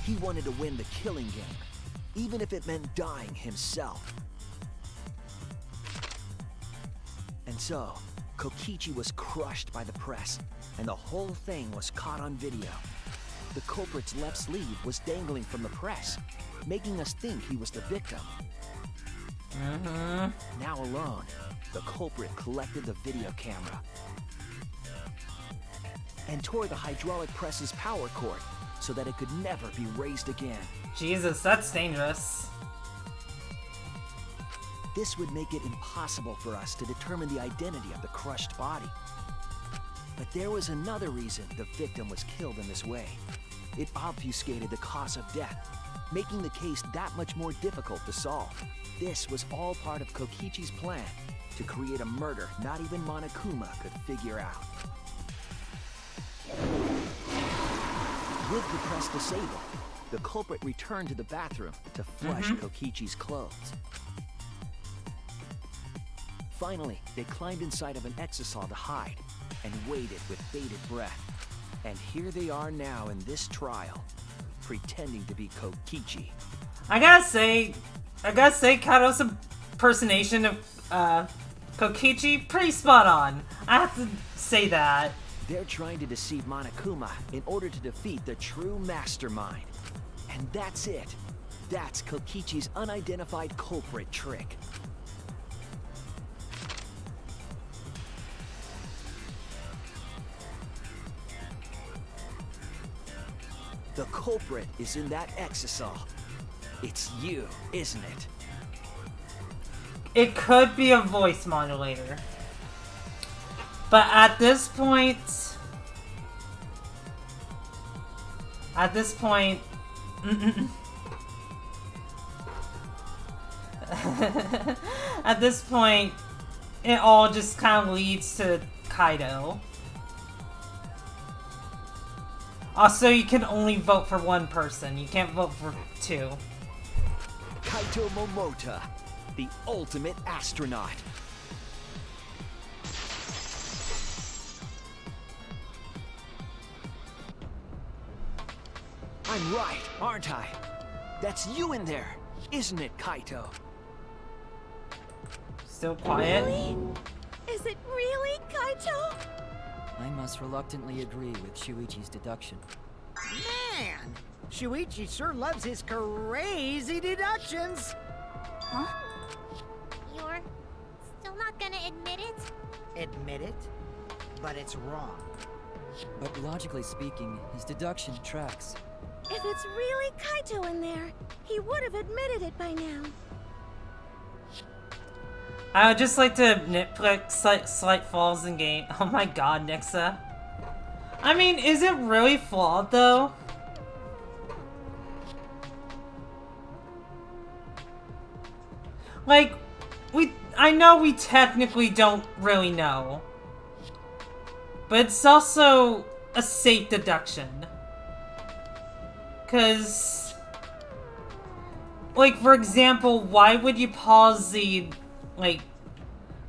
He wanted to win the killing game, even if it meant dying himself. And so, Kokichi was crushed by the press, and the whole thing was caught on video. The culprit's left sleeve was dangling from the press, making us think he was the victim. Now alone, the culprit collected the video camera and tore the hydraulic press's power cord so that it could never be raised again. Jesus, that's dangerous. This would make it impossible for us to determine the identity of the crushed body. But there was another reason the victim was killed in this way. It obfuscated the cause of death, making the case that much more difficult to solve. This was all part of Kokichi's plan to create a murder not even Monokuma could figure out. With the press disabled, the culprit returned to the bathroom to flush Kokichi's clothes. Finally, they climbed inside of an exisal to hide and waited with bated breath. And here they are now in this trial, pretending to be Kokichi. I gotta say, Kato's impersonation of Kokichi, pretty spot on. I have to say that. They're trying to deceive Monokuma in order to defeat the true mastermind. And that's it. That's Kokichi's unidentified culprit trick. The culprit is in that exisal. It's you, isn't it? It could be a voice modulator. But at this point... At this point, it all just kind of leads to Kaito. Also, you can only vote for one person. You can't vote for two. Kaito Momota, the ultimate astronaut. I'm right, aren't I? That's you in there, isn't it, Kaito? Still quiet? Really? Is it really Kaito? I must reluctantly agree with Shuichi's deduction. Man, Shuichi sure loves his crazy deductions. Huh? You're still not gonna admit it? Admit it, but it's wrong. But logically speaking, his deduction tracks. If it's really Kaito in there, he would have admitted it by now. I would just like to nitpick slight flaws in game. Oh my god, Nixa. I mean, is it really flawed though? Like, I know we technically don't really know. But it's also a safe deduction. 'Cause, like, for example, why would you pause the, like,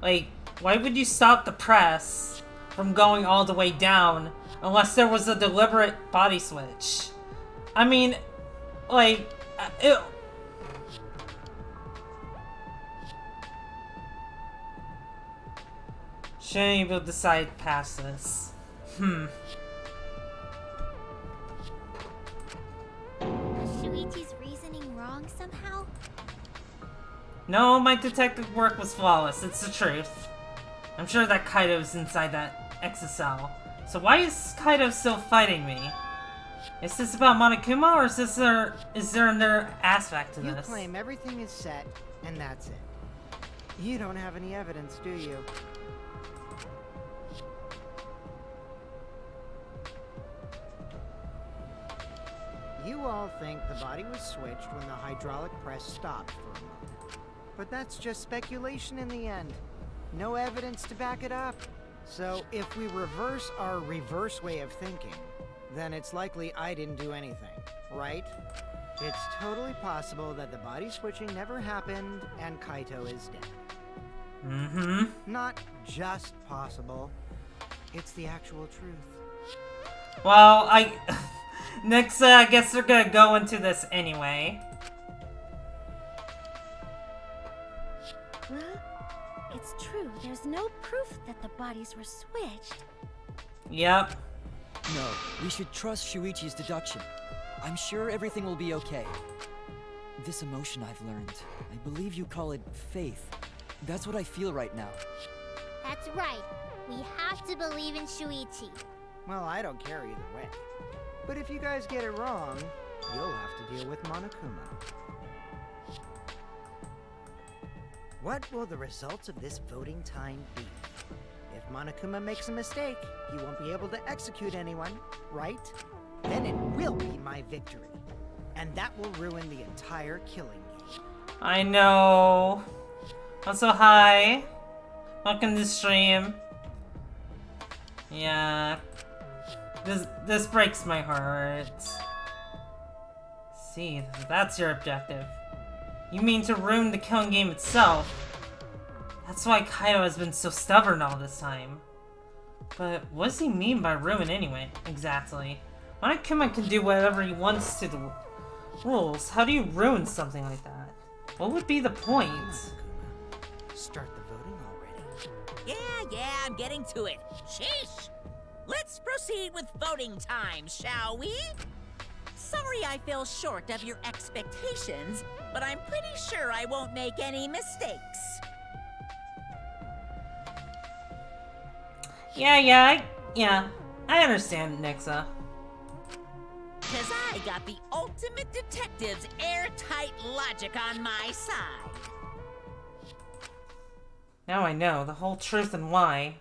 why would you stop the press from going all the way down unless there was a deliberate body switch? I mean, like, shouldn't even decide past this. Is Shuichi's reasoning wrong somehow? No, my detective work was flawless. It's the truth. I'm sure that Kaito's inside that XSL. So why is Kaito still fighting me? Is this about Monokuma, or is there another aspect to You this? claim everything is set, and that's it. You don't have any evidence, do you? You all think the body was switched when the hydraulic press stopped for a moment. But that's just speculation in the end. No evidence to back it up. So if we reverse our reverse way of thinking, then it's likely I didn't do anything, right? It's totally possible that the body switching never happened and Kaito is dead. Not just possible. It's the actual truth. Well, next, I guess we're gonna go into this anyway. Well, it's true. There's no proof that the bodies were switched. Yep. No, we should trust Shuichi's deduction. I'm sure everything will be okay. This emotion I've learned, I believe you call it faith. That's what I feel right now. That's right. We have to believe in Shuichi. Well, I don't care either way. But if you guys get it wrong, you'll have to deal with Monokuma. What will the results of this voting time be? If Monokuma makes a mistake, he won't be able to execute anyone, right? Then it will be my victory. And that will ruin the entire killing game. I know. Also, hi. Welcome to the stream. Yeah. This breaks my heart. See, that's your objective. You mean to ruin the killing game itself. That's why Kaito has been so stubborn all this time. But what does he mean by ruin anyway, exactly? Monokuma can do whatever he wants to the rules. How do you ruin something like that? What would be the point? Start the voting already. Yeah, I'm getting to it. Sheesh! Let's proceed with voting time, shall we? Sorry I fell short of your expectations, but I'm pretty sure I won't make any mistakes. Yeah, I understand, Nixa. 'Cause I got the ultimate detective's airtight logic on my side. Now I know the whole truth and why.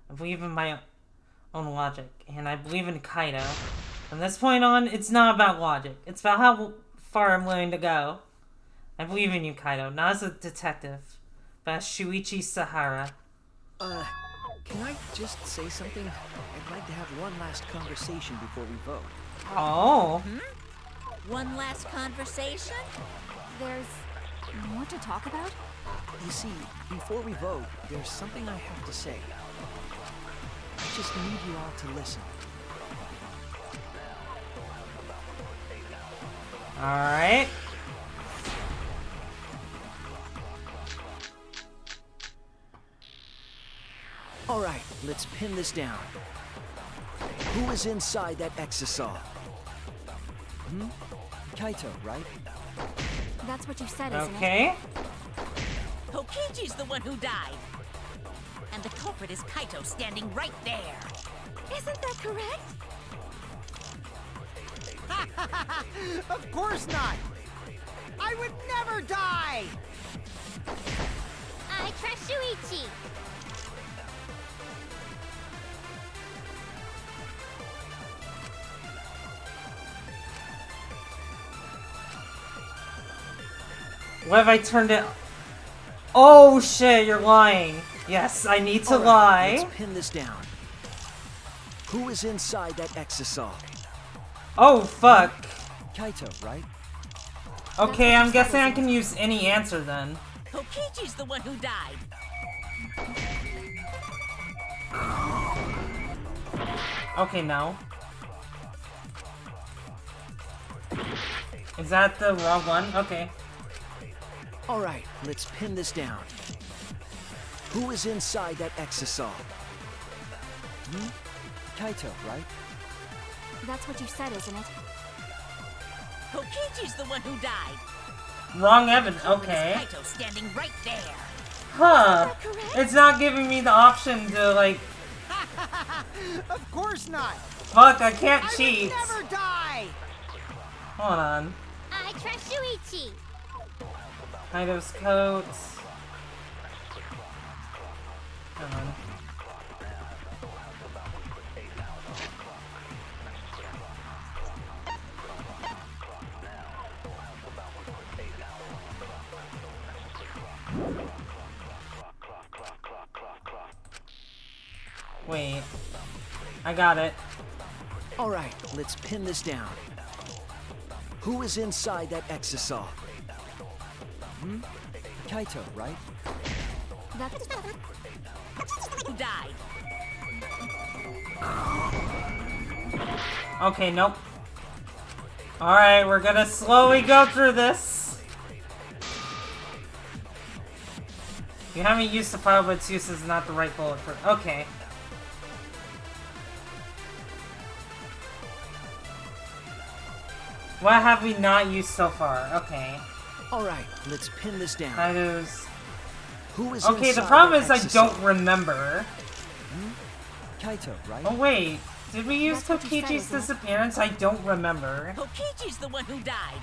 I believe in my own logic, and I believe in Kaito. From this point on, it's not about logic. It's about how far I'm willing to go. I believe in you, Kaito, not as a detective, but as Shuichi Sahara. Can I just say something? I'd like to have one last conversation before we vote. Oh. One last conversation? There's more to talk about? You see, before we vote, there's something I have to say. I just need you all to listen. Alright. Alright, let's pin this down. Who is inside that exisal? Kaito, right? That's what you said, isn't it? Okay. Kokichi's the one who died. And the culprit is Kaito standing right there. Isn't that correct? Of course not! I would never die! I I trust Shuichi. What if I turned it? Oh shit, you're lying. Yes, I need to lie. Let's pin this down. Who is inside that exisal? Oh fuck. Kaito, right? Okay, I'm guessing I can use any answer then. Kokichi's the one who died. Okay, no. Is that the wrong one? Okay. Alright, let's pin this down. Who is inside that exisal? Kaito, right? That's what you said, isn't it? Kokichi's the one who died. Wrong Evan. There's Okay. Kaito standing right there. Huh. It's not giving me the option to, like... Of course not. Fuck, I can't cheat. I would never die. Hold on. I trust Shuichi. Kaito's coats. Hold on. Wait. I got it. Alright, let's pin this down. Who is inside that exisal? Kaito, right? That's Who died? Okay, nope. Alright, we're gonna slowly go through this. You haven't used the file, but its use is not the right bullet for. Okay. What have we not used so far? Okay. Alright, let's pin this down. Kaito's. Who is Okay, the inside problem that is I exisal? don't remember. Kaito, right? Oh wait, did we use That's what you said, Kokichi's isn't it? disappearance? I don't remember. Kokichi's the one who died.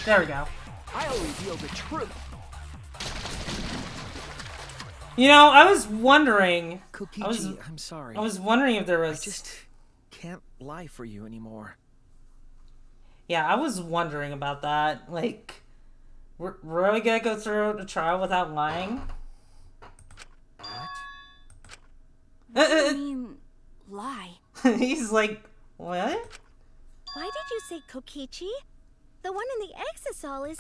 There we go. I'll reveal the truth. You know, I was wondering. Kokichi, I'm sorry. I was wondering if there I was. just can't lie for you anymore. Yeah, I was wondering about that. Like, we're really gonna go through the trial without lying? I mean, lie. He's like, what? Why did you say Kokichi? The one in the exisal is...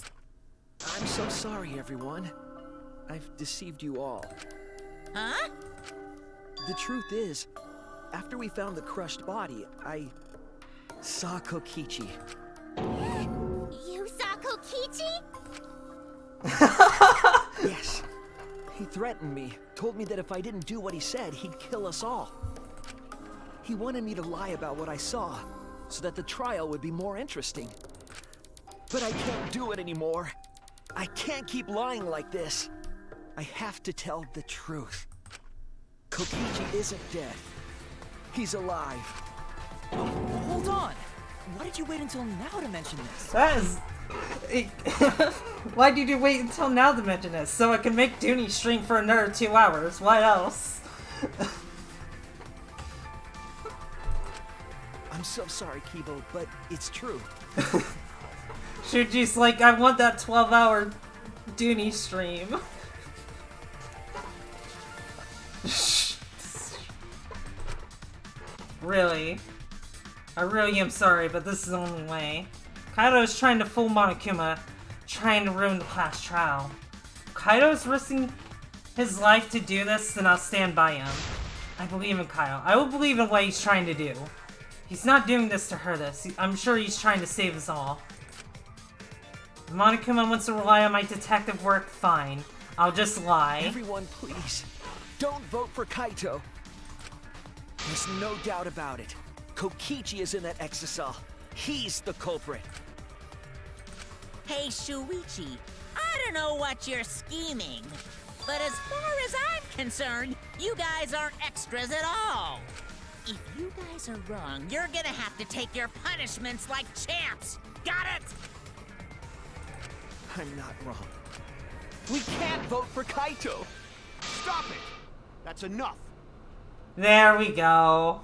I'm so sorry, everyone. I've deceived you all. Huh? The truth is, after we found the crushed body, I saw Kokichi. You saw Kokichi? Yes. He threatened me, told me that if I didn't do what he said, he'd kill us all. He wanted me to lie about what I saw, so that the trial would be more interesting. But I can't do it anymore. I can't keep lying like this. I have to tell the truth. Kokichi isn't dead. He's alive. Hold on! Why did you wait until now to mention this? That is. Why did you wait until now to mention this? So I can make Dooney stream for another 2 hours. What else? I'm so sorry, Kibo, but it's true. Shuji's like, I want that 12-hour Dooney stream. Really? I really am sorry, but this is the only way. Kaito is trying to fool Monokuma, trying to ruin the class trial. If Kaito is risking his life to do this, then I'll stand by him. I believe in Kaito. I will believe in what he's trying to do. He's not doing this to hurt us. I'm sure he's trying to save us all. If Monokuma wants to rely on my detective work, fine. I'll just lie. Everyone, please, don't vote for Kaito. There's no doubt about it. Kokichi is in that exisal. He's the culprit. Hey, Shuichi, I don't know what you're scheming, but as far as I'm concerned, you guys aren't extras at all. If you guys are wrong, you're gonna have to take your punishments like champs. Got it? I'm not wrong. We can't vote for Kaito! Stop it! That's enough! There we go.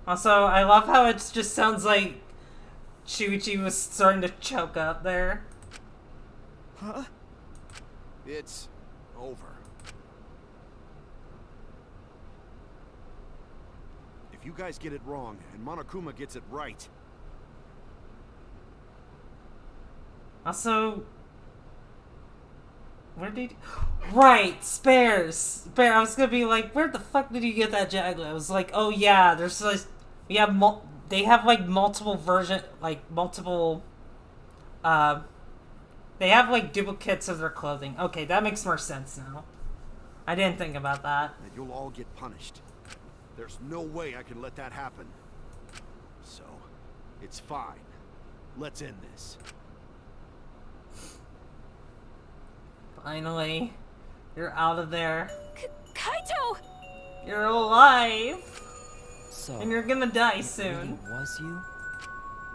Also, I love how it just sounds like Shuichi was starting to choke up there. Huh? It's over. If you guys get it wrong, and Monokuma gets it right... Also... Where did... Right! Spares! Spare. I was gonna be like, where the fuck did you get that jacket? I was like, oh yeah, there's like... We have they have like multiple version... Like multiple... They have like duplicates of their clothing. Okay, that makes more sense now. I didn't think about that. And you'll all get punished. There's no way I can let that happen. So, it's fine. Let's end this. Finally. You're out of there. Kaito! You're alive! So, And you're gonna die it really soon. was you?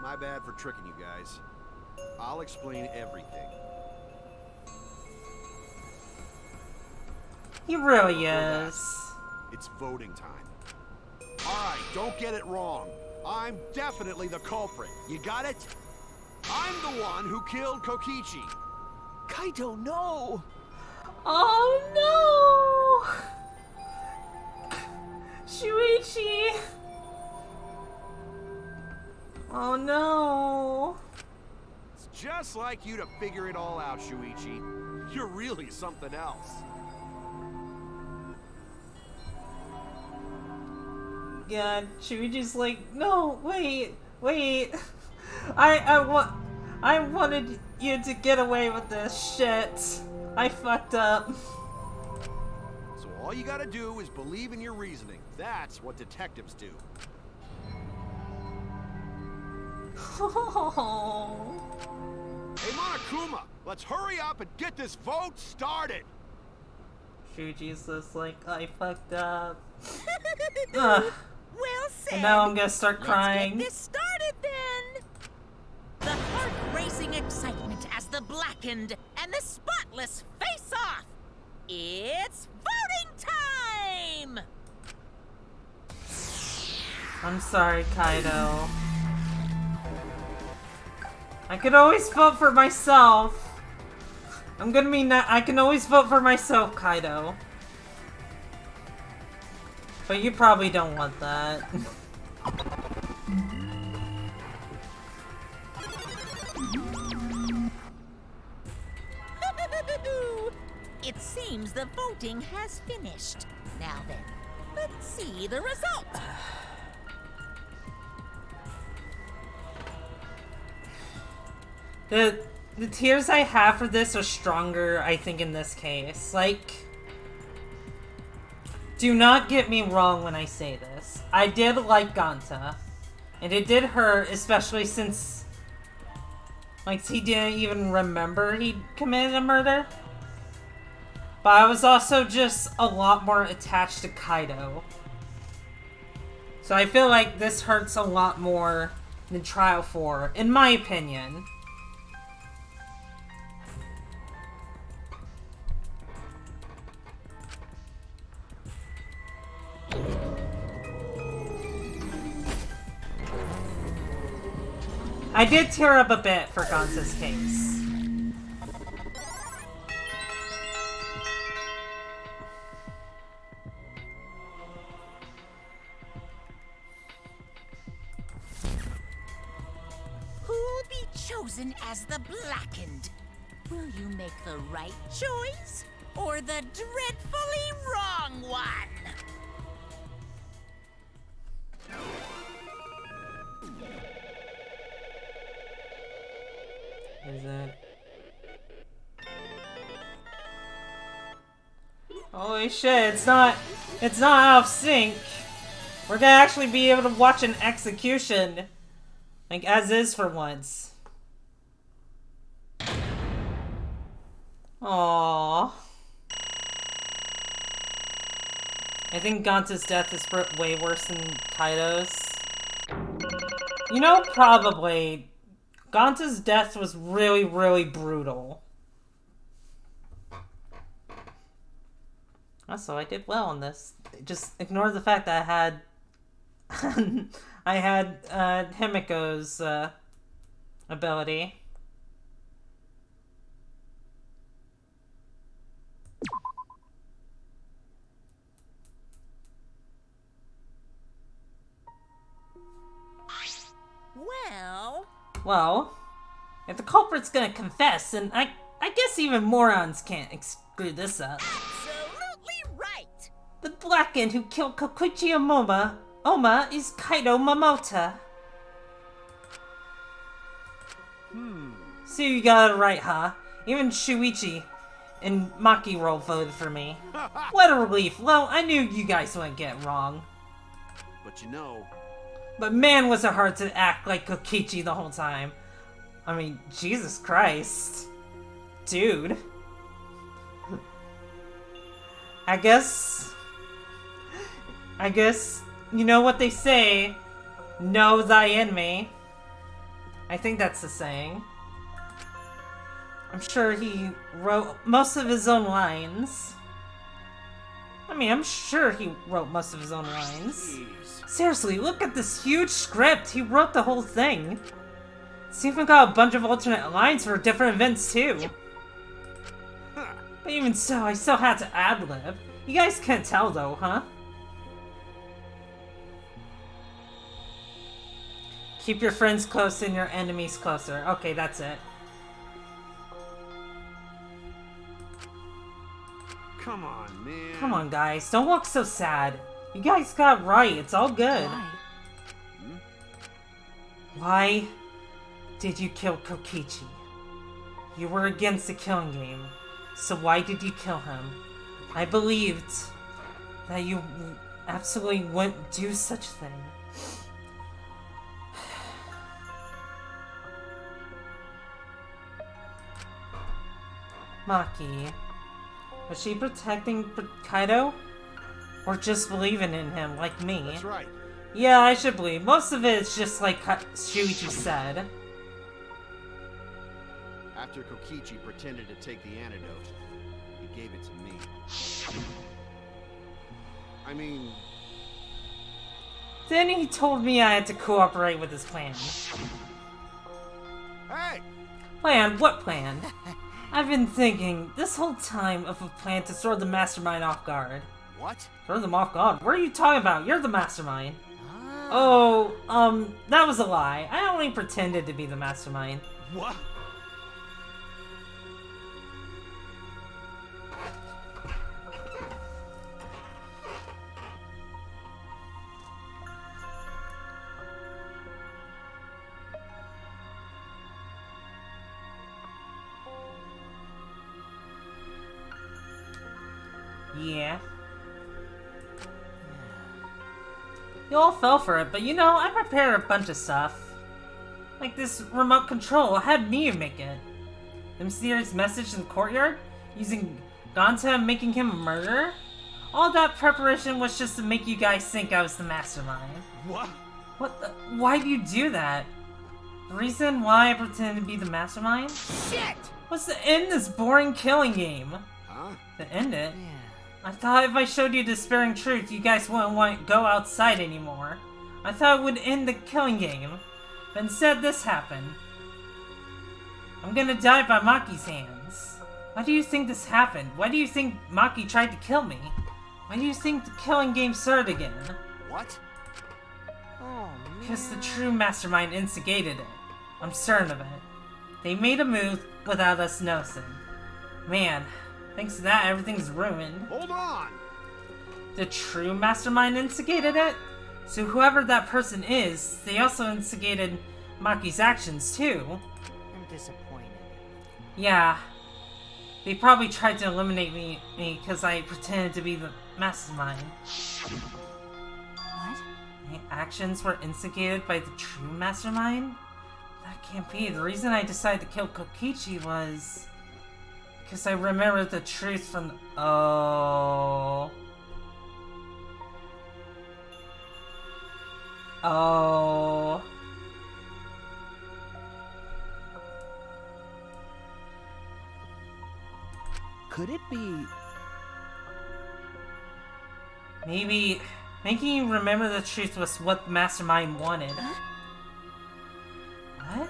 My bad for tricking you guys. I'll explain everything. He really is. It's voting time. Alright, don't get it wrong. I'm definitely the culprit. You got it? I'm the one who killed Kokichi. Kaito, no! Oh no! Shuichi! Oh no! It's just like you to figure it all out, Shuichi. You're really something else. Yeah, Shuichi's like, no, wait. I wanted you to get away with this shit. I fucked up. So all you gotta do is believe in your reasoning. That's what detectives do. Hey, Monokuma, let's hurry up and get this vote started. Shuichi's just like, I fucked up. Ugh. Well said. And now I'm gonna start crying. Let's get this started then. The heart-racing excitement as the blackened and the spotless face off. It's voting time. I'm sorry, Kaido. I could always vote for myself. I can always vote for myself, Kaido. But you probably don't want that. It seems the voting has finished. Now then, let's see the result. The tears I have for this are stronger, I think, in this case. Like, do not get me wrong when I say this. I did like Ganta. And it did hurt, especially since, like, he didn't even remember he committed a murder. But I was also just a lot more attached to Kaido. So I feel like this hurts a lot more than Trial 4, in my opinion. I did tear up a bit for Gonza's case. Who'll be chosen as the blackened? Will you make the right choice or the dreadfully wrong one? Is it? Holy shit, it's not out of sync. We're gonna actually be able to watch an execution. Like, as is for once. Aww. I think Ganta's death is way worse than Kaido's. You know, probably Gonta's death was really, really brutal. Also, I did well on this. Just ignore the fact that I had Himiko's ability. Well, if the culprit's gonna confess, then I guess even morons can't screw this up. Absolutely right! The blackened who killed Kokichi Oma is Kaido Momota. So you got it right, huh? Even Shuichi and Maki Roll voted for me. What a relief. Well, I knew you guys wouldn't get it wrong. But you know... But man, was it hard to act like Kokichi the whole time. I mean, Jesus Christ. Dude. I guess, you know what they say, know thy enemy. I think that's the saying. I'm sure he wrote most of his own lines. I mean, I'm sure he wrote most of his own lines. Jeez. Seriously, look at this huge script. He wrote the whole thing. It's even got a bunch of alternate lines for different events, too. But even so, I still had to ad-lib. You guys can't tell, though, huh? Keep your friends close and your enemies closer. Okay, that's it. Come on, man. Come on, guys. Don't look so sad. You guys got it right. It's all good. Why did you kill Kokichi? You were against the killing game. So why did you kill him? I believed that you absolutely wouldn't do such a thing. Maki. Was she protecting Kaido? Or just believing in him, like me? That's right. Yeah, I should believe. Most of it is just like Shuichi said. After Kokichi pretended to take the antidote, he gave it to me. I mean... Then he told me I had to cooperate with his plan. Hey! Plan? What plan? I've been thinking this whole time of a plan to throw the mastermind off guard. What? Throw them off guard? What are you talking about? You're the mastermind. Oh, that was a lie. I only pretended to be the mastermind. What? Yeah. You all fell for it, but you know, I prepared a bunch of stuff. Like this remote control, I had me make it. The mysterious message in the courtyard, using Gonta and making him a murderer. All that preparation was just to make you guys think I was the mastermind. What? What the? Why do you do that? The reason why I pretended to be the mastermind? Shit! Was to end this boring killing game. Huh? To end it? I thought if I showed you the despairing truth, you guys wouldn't want to go outside anymore. I thought it would end the killing game. But instead, this happened. I'm gonna die by Maki's hands. Why do you think this happened? Why do you think Maki tried to kill me? Why do you think the killing game started again? What? Oh, man. Because the true mastermind instigated it. I'm certain of it. They made a move without us noticing. Man, thanks to that, everything's ruined. Hold on! The true mastermind instigated it? So whoever that person is, they also instigated Maki's actions too. I'm disappointed. Yeah. They probably tried to eliminate me because I pretended to be the mastermind. What? My actions were instigated by the true mastermind? That can't be. The reason I decided to kill Kokichi was... because I remembered the truth from... Oh... Could it be... Maybe making you remember the truth was what the Mastermind wanted. What?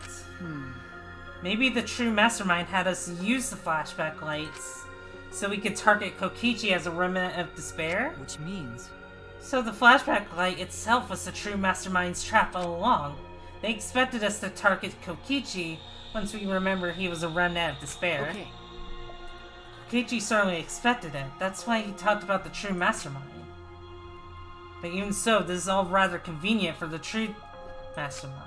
Maybe the true Mastermind had us use the flashback lights so we could target Kokichi as a remnant of despair? Which means... So the flashback light itself was the true Mastermind's trap all along. They expected us to target Kokichi once we remember he was a remnant of despair. Okay. Kokichi certainly expected it. That's why he talked about the true Mastermind. But even so, this is all rather convenient for the true Mastermind.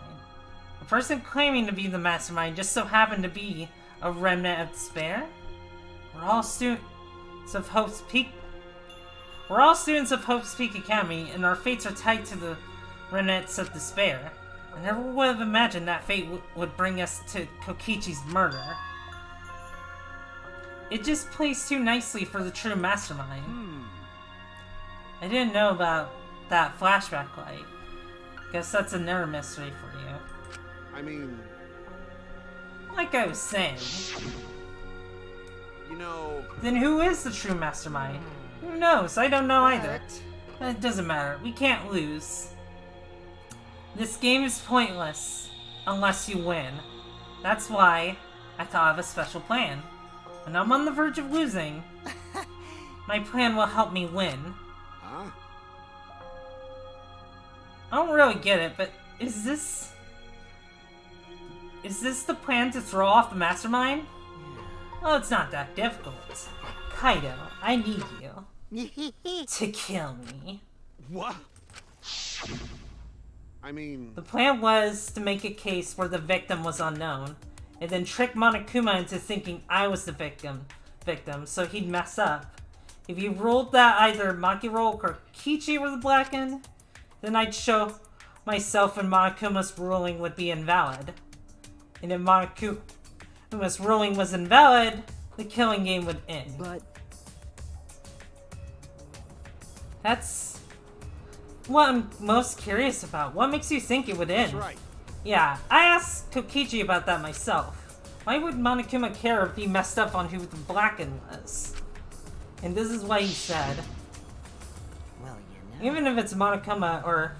The person claiming to be the Mastermind just so happened to be a remnant of despair? We're all students of Hope's Peak Academy, and our fates are tied to the remnants of despair. I never would have imagined that fate would bring us to Kokichi's murder. It just plays too nicely for the true Mastermind. I didn't know about that flashback light. Guess that's another mystery for you. I mean, Like I was saying, you know... then who is the true Mastermind? Who knows? I don't know either. It doesn't matter. We can't lose. This game is pointless unless you win. That's why I thought of a special plan. When I'm on the verge of losing, my plan will help me win. Huh? I don't really get it, but is this the plan to throw off the Mastermind? Well, it's not that difficult. Kaido, I need you to kill me. What? I mean... The plan was to make a case where the victim was unknown, and then trick Monokuma into thinking I was the victim, so he'd mess up. If he ruled that either Makiro or Kokichi were the Blackened, then I'd show myself and Monokuma's ruling would be invalid. And if Monokuma's ruling was invalid, the killing game would end. But... That's what I'm most curious about. What makes you think it would end? That's right. Yeah, I asked Kokichi about that myself. Why would Monokuma care if he messed up on who the Blackened was? And this is what he said. Well, you know. Even if it's Monokuma or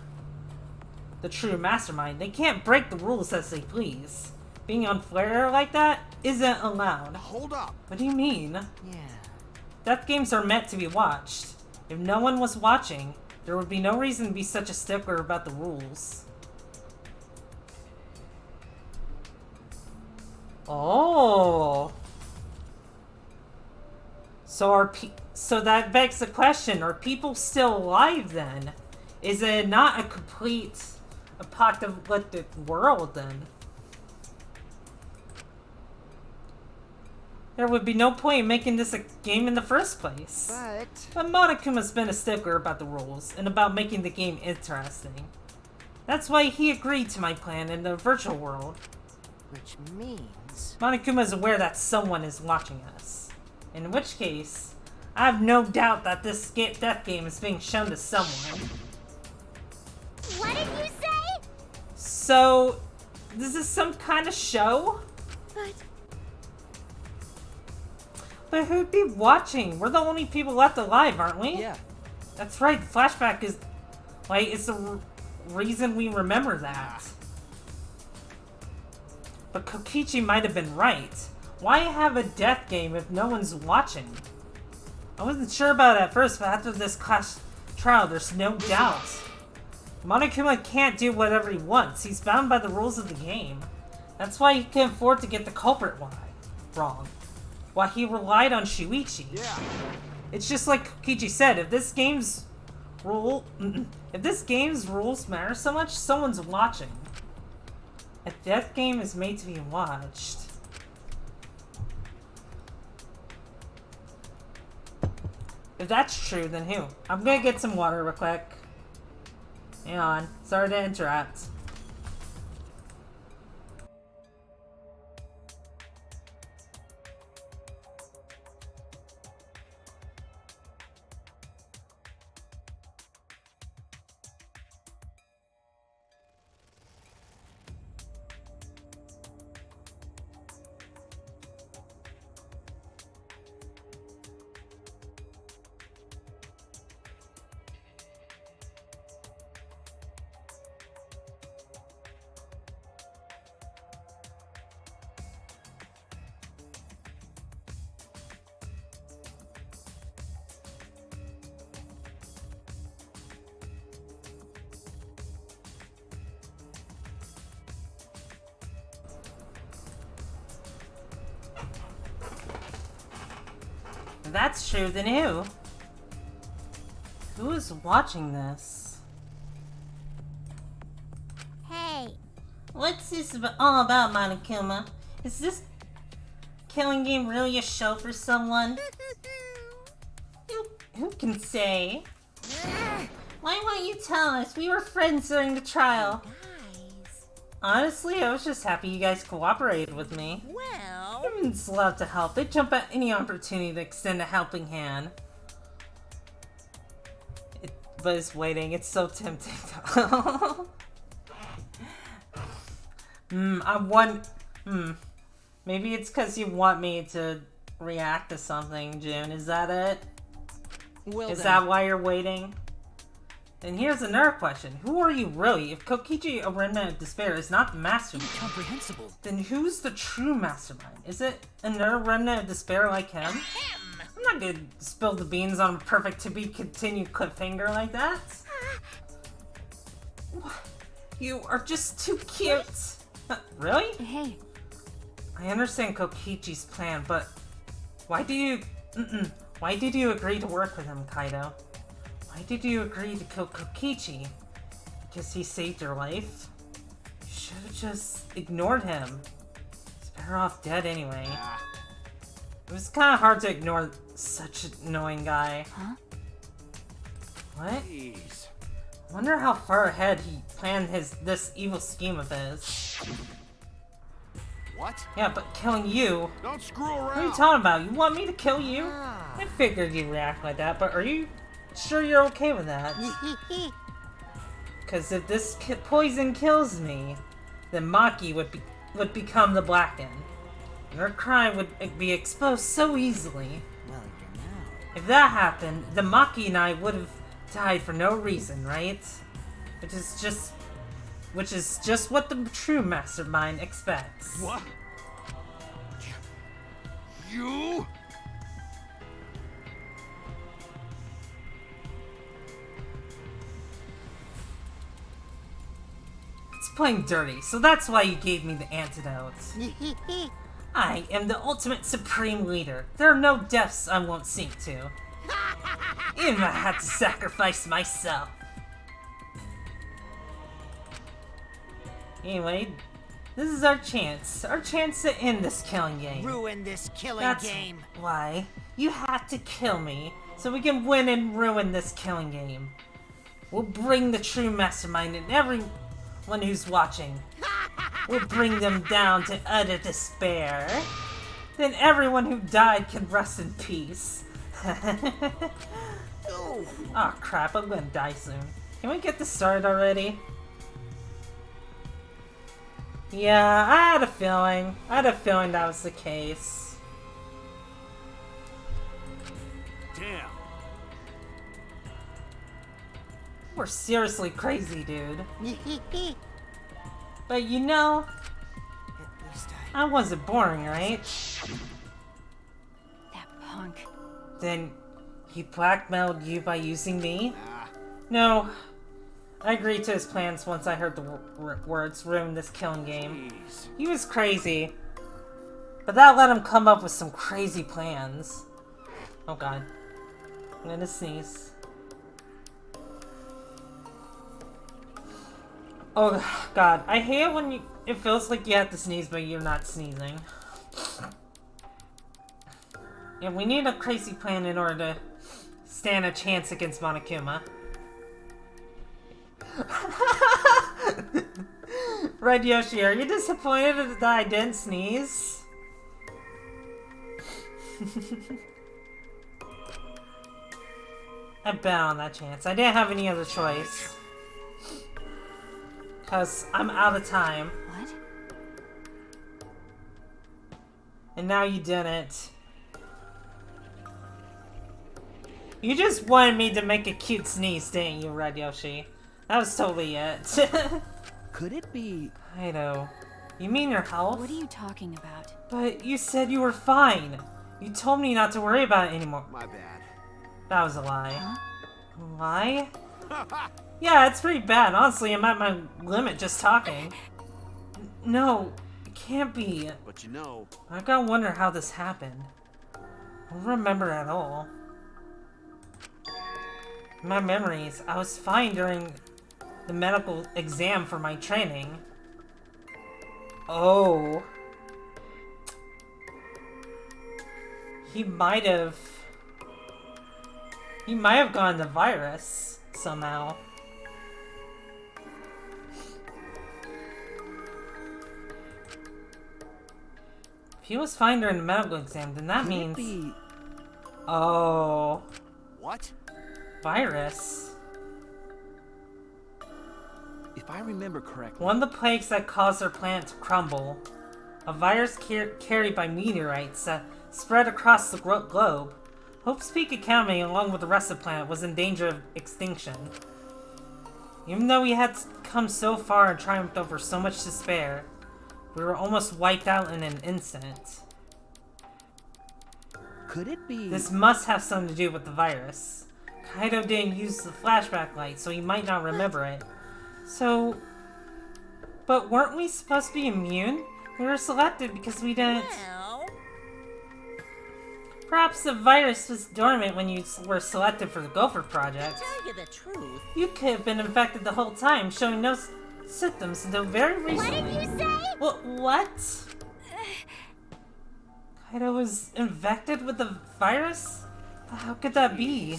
the true Mastermind, they can't break the rules as they please. Being on flare like that isn't allowed. Hold up. What do you mean? Yeah. Death games are meant to be watched. If no one was watching, there would be no reason to be such a stickler about the rules. Oh. So that begs the question, are people still alive then? Is it not a complete apocalyptic world then? There would be no point in making this a game in the first place. But Monokuma's been a stickler about the rules, and about making the game interesting. That's why he agreed to my plan in the virtual world. Which means... Monokuma is aware that someone is watching us. In which case, I have no doubt that this death game is being shown to someone. What did you say? So, this is some kind of show? But who'd be watching? We're the only people left alive, aren't we? Yeah. That's right, the flashback is... like, it's the reason we remember that. But Kokichi might have been right. Why have a death game if no one's watching? I wasn't sure about it at first, but after this class trial, there's no doubt. Monokuma can't do whatever he wants. He's bound by the rules of the game. That's why he can afford to get the culprit wrong. Why he relied on Shuichi. Yeah. It's just like Kokichi said, if this game's rules matter so much, someone's watching. A death game is made to be watched. If that's true, then who? I'm gonna get some water real quick. Hang on. Sorry to interrupt. If that's true, then who? Who is watching this? Hey, What's this all about, Monokuma? Is this killing game really a show for someone? Who can say? Why won't you tell us? We were friends during the trial. Guys. Honestly, I was just happy you guys cooperated with me. Well, Humans love to help. They jump at any opportunity to extend a helping hand. But it's waiting. It's so tempting. Maybe it's because you want me to react to something, June. Is that it? Well, Is then, that why you're waiting? Then here's another question. Who are you really? If Kokichi, a remnant of despair, is not the mastermind, incomprehensible. then who's the true mastermind? Is it another remnant of despair like him? I'm not gonna spill the beans on a perfect to be continued cliffhanger like that. You are just too cute. Really? Hey, I understand Kokichi's plan, but why do you... Why did you agree to work with him, Kaido? Why did you agree to kill Kokichi? Because he saved your life? You should have just ignored him. He's better off dead anyway. It was kind of hard to ignore such an annoying guy. Huh? What? Jeez. Wonder how far ahead he planned this evil scheme of his. What? Yeah, but killing you? Don't screw What are you around. talking about? You want me to kill you? I figured you'd react like that, but are you sure you're okay with that? Because if this poison kills me, then Maki would become the Blackened. And her crime would be exposed so easily. Well, you're now. If that happened, then Maki and I would have died for no reason, right? Which is just what the true mastermind expects. What? You? It's playing dirty, so that's why you gave me the antidote. I am the ultimate supreme leader. There are no deaths I won't sink to. Even if I had to sacrifice myself. Anyway, this is our chance to end this killing game. Ruin this killing That's game. why you have to kill me, so we can win and ruin this killing game. We'll bring the true mastermind and everyone who's watching. We'll bring them down to utter despair. Then everyone who died can rest in peace. Oh crap, I'm gonna die soon. Can we get this started already? Yeah, I had a feeling. That was the case. Damn. We're seriously crazy, dude. But you know, At least I wasn't boring, right? that punk. Then he blackmailed you by using me? Nah. No. I agreed to his plans once I heard the words ruin this killing game. Jeez. He was crazy. But that let him come up with some crazy plans. Oh god. I'm gonna sneeze. Oh god. I hate it when it feels like you have to sneeze but you're not sneezing. Yeah, we need a crazy plan in order to stand a chance against Monokuma. Red Yoshi, are you disappointed that I didn't sneeze? I bet on that chance. I didn't have any other choice. Cause I'm out of time. What? And now you didn't. You just wanted me to make a cute sneeze, didn't you, Red Yoshi? That was totally it. could it be? Kaido, you mean your health? What are you talking about? But you said you were fine. You told me not to worry about it anymore. My bad. That was a lie. Huh? A lie? Yeah, it's pretty bad. Honestly, I'm at my limit just talking. No, it can't be. But you know, I gotta wonder how this happened. I don't remember at all. My memories, I was fine during the medical exam for my training. Oh. He might have gotten the virus somehow. If he was fine during the medical exam, then that means... Oh. What? Virus. If I remember correctly... One of the plagues that caused their planet to crumble. A virus carried by meteorites that spread across the globe. Hope's Peak Academy, along with the rest of the planet, was in danger of extinction. Even though we had come so far and triumphed over so much despair, we were almost wiped out in an instant. Could it be... This must have something to do with the virus. Kaido didn't use the flashback light, so he might not remember it. So... But weren't we supposed to be immune? We were selected because we didn't... Well... Perhaps the virus was dormant when you were selected for the Gopher Project. To tell you the truth... You could have been infected the whole time, showing no symptoms until very recently. What did you say? What? Kaido was infected with the virus? How could that be?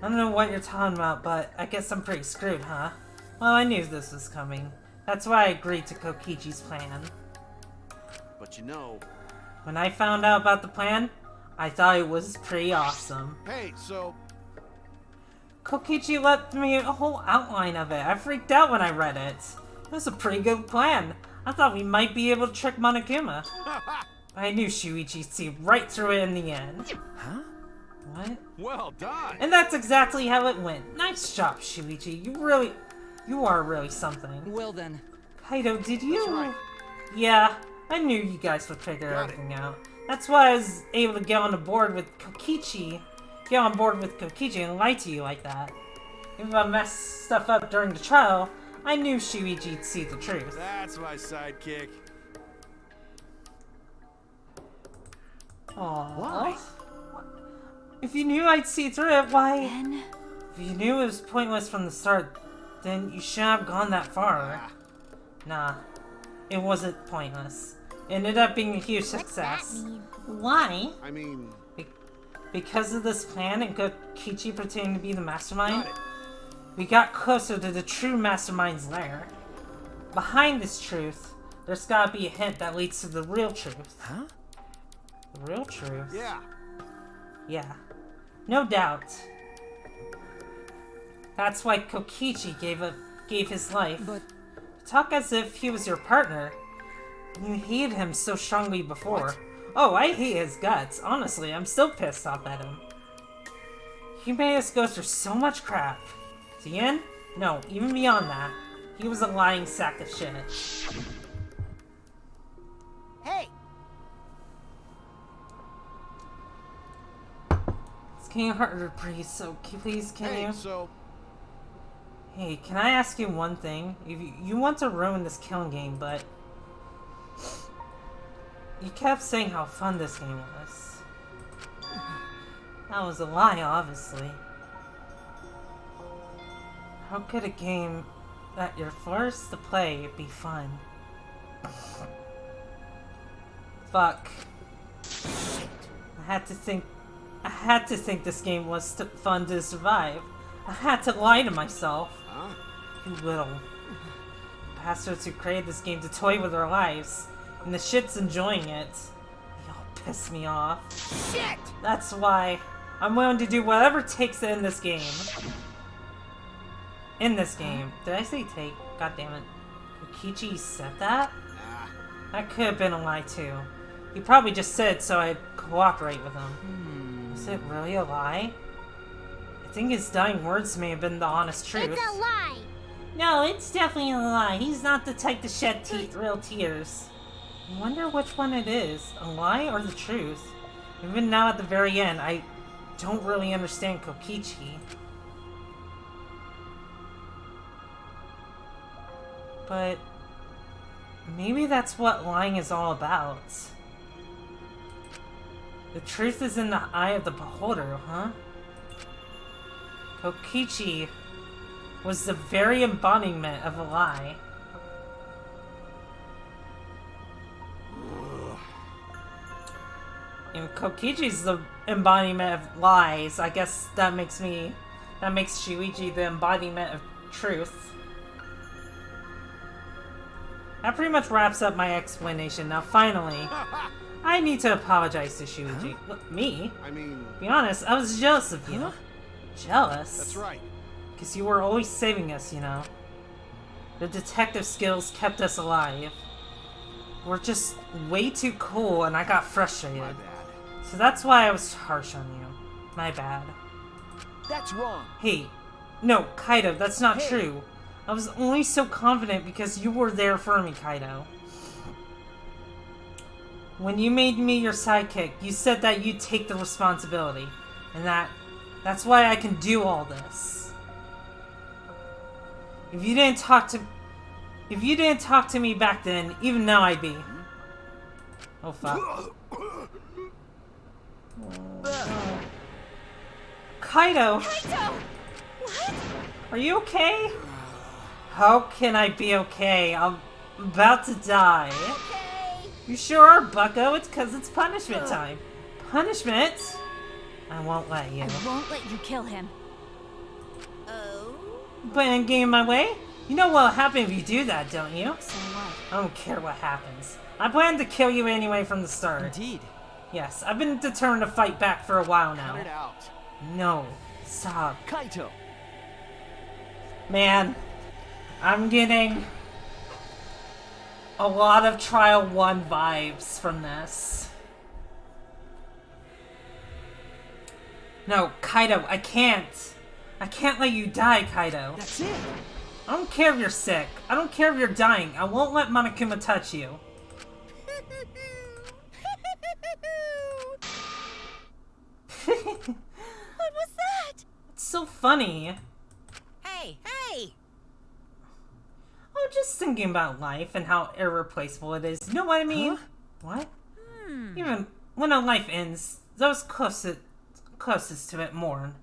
I don't know what you're talking about, but I guess I'm pretty screwed, huh? Well, I knew this was coming. That's why I agreed to Kokichi's plan. But you know... When I found out about the plan, I thought it was pretty awesome. Hey, so... Kokichi left me a whole outline of it. I freaked out when I read it. It was a pretty good plan. I thought we might be able to trick Monokuma. I knew Shuichi'd see right through it in the end. Huh? What? Well done! And that's exactly how it went. Nice job, Shuichi. You are really something. Well then. Kaido, did you? That's right. Yeah, I knew you guys would figure Got everything out. That's why I was able to get on board with Kokichi. And lie to you like that. Even if I messed stuff up during the trial, I knew Shuichi'd see the truth. That's my sidekick. Aww. Why? If you knew I'd see through it, why? Ben? If you knew it was pointless from the start, then you shouldn't have gone that far. Nah, it wasn't pointless. It ended up being a huge success. What's that mean? Why? I mean... Because of this plan and Kokichi pretending to be the mastermind, Got it. we got closer to the true mastermind's lair. Behind this truth, there's gotta be a hint that leads to the real truth. Huh? The real truth? Yeah. Yeah. No doubt. That's why Kokichi gave his life. But Talk as if he was your partner. You hated him so strongly before. What? Oh, I hate his guts. Honestly, I'm still pissed off at him. He made us go through so much crap. The end? No, even beyond that. He was a lying sack of shit. Hey, It's getting harder to breathe, so please can Hey, you? so... Hey, can I ask you one thing? If you want to ruin this killing game, but... You kept saying how fun this game was. That was a lie, obviously. How could a game that you're forced to play be fun? Fuck. I had to think this game was fun to survive. I had to lie to myself. Huh? You little bastards who created this game to toy with our lives. And the shit's enjoying it. They all piss me off. shit! That's why I'm willing to do whatever it takes to end this game. In this game. Did I say take? God damn it. Kokichi said that? Nah. That could have been a lie too. He probably just said it so I'd cooperate with him. Is it really a lie? I think his dying words may have been the honest truth. It's a lie. No, it's definitely a lie. He's not the type to shed real tears. I wonder which one it is, a lie or the truth. Even now at the very end, I don't really understand Kokichi. But maybe that's what lying is all about. The truth is in the eye of the beholder, huh? Kokichi was the very embodiment of a lie. And Kokichi's the embodiment of lies. I guess that makes Shuichi the embodiment of truth. That pretty much wraps up my explanation. Now finally, I need to apologize to Shuichi. Look, me? I mean... To be honest, I was jealous of you. Jealous? That's right. Because you were always saving us, you know. The detective skills kept us alive. We're just way too cool and I got frustrated. My bad. So that's why I was harsh on you. My bad. That's wrong. Hey, no, Kaido, that's not true. I was only so confident because you were there for me, Kaido. When you made me your sidekick, you said that you'd take the responsibility. And that's why I can do all this. If you didn't talk to me back then, even now I'd be. Oh fuck. Kaido! Kaito! What? Are you okay? How can I be okay? I'm about to die. Okay. You sure are, bucko? It's cause it's punishment time. Punishment? I won't let you. I won't let you kill him. Oh? Playing a game my way? You know what'll happen if you do that, don't you? So what? I don't care what happens. I plan to kill you anyway from the start. Indeed. Yes, I've been determined to fight back for a while now. Cut it out. No. Stop. Kaito! Man, I'm getting a lot of Trial 1 vibes from this. No, Kaido, I can't. I can't let you die, Kaido. That's it! I don't care if you're sick. I don't care if you're dying. I won't let Monokuma touch you. What was that? It's so funny. Hey, hey! I'm just thinking about life and how irreplaceable it is. You know what I mean? What? Even when a life ends, those closest to it mourn.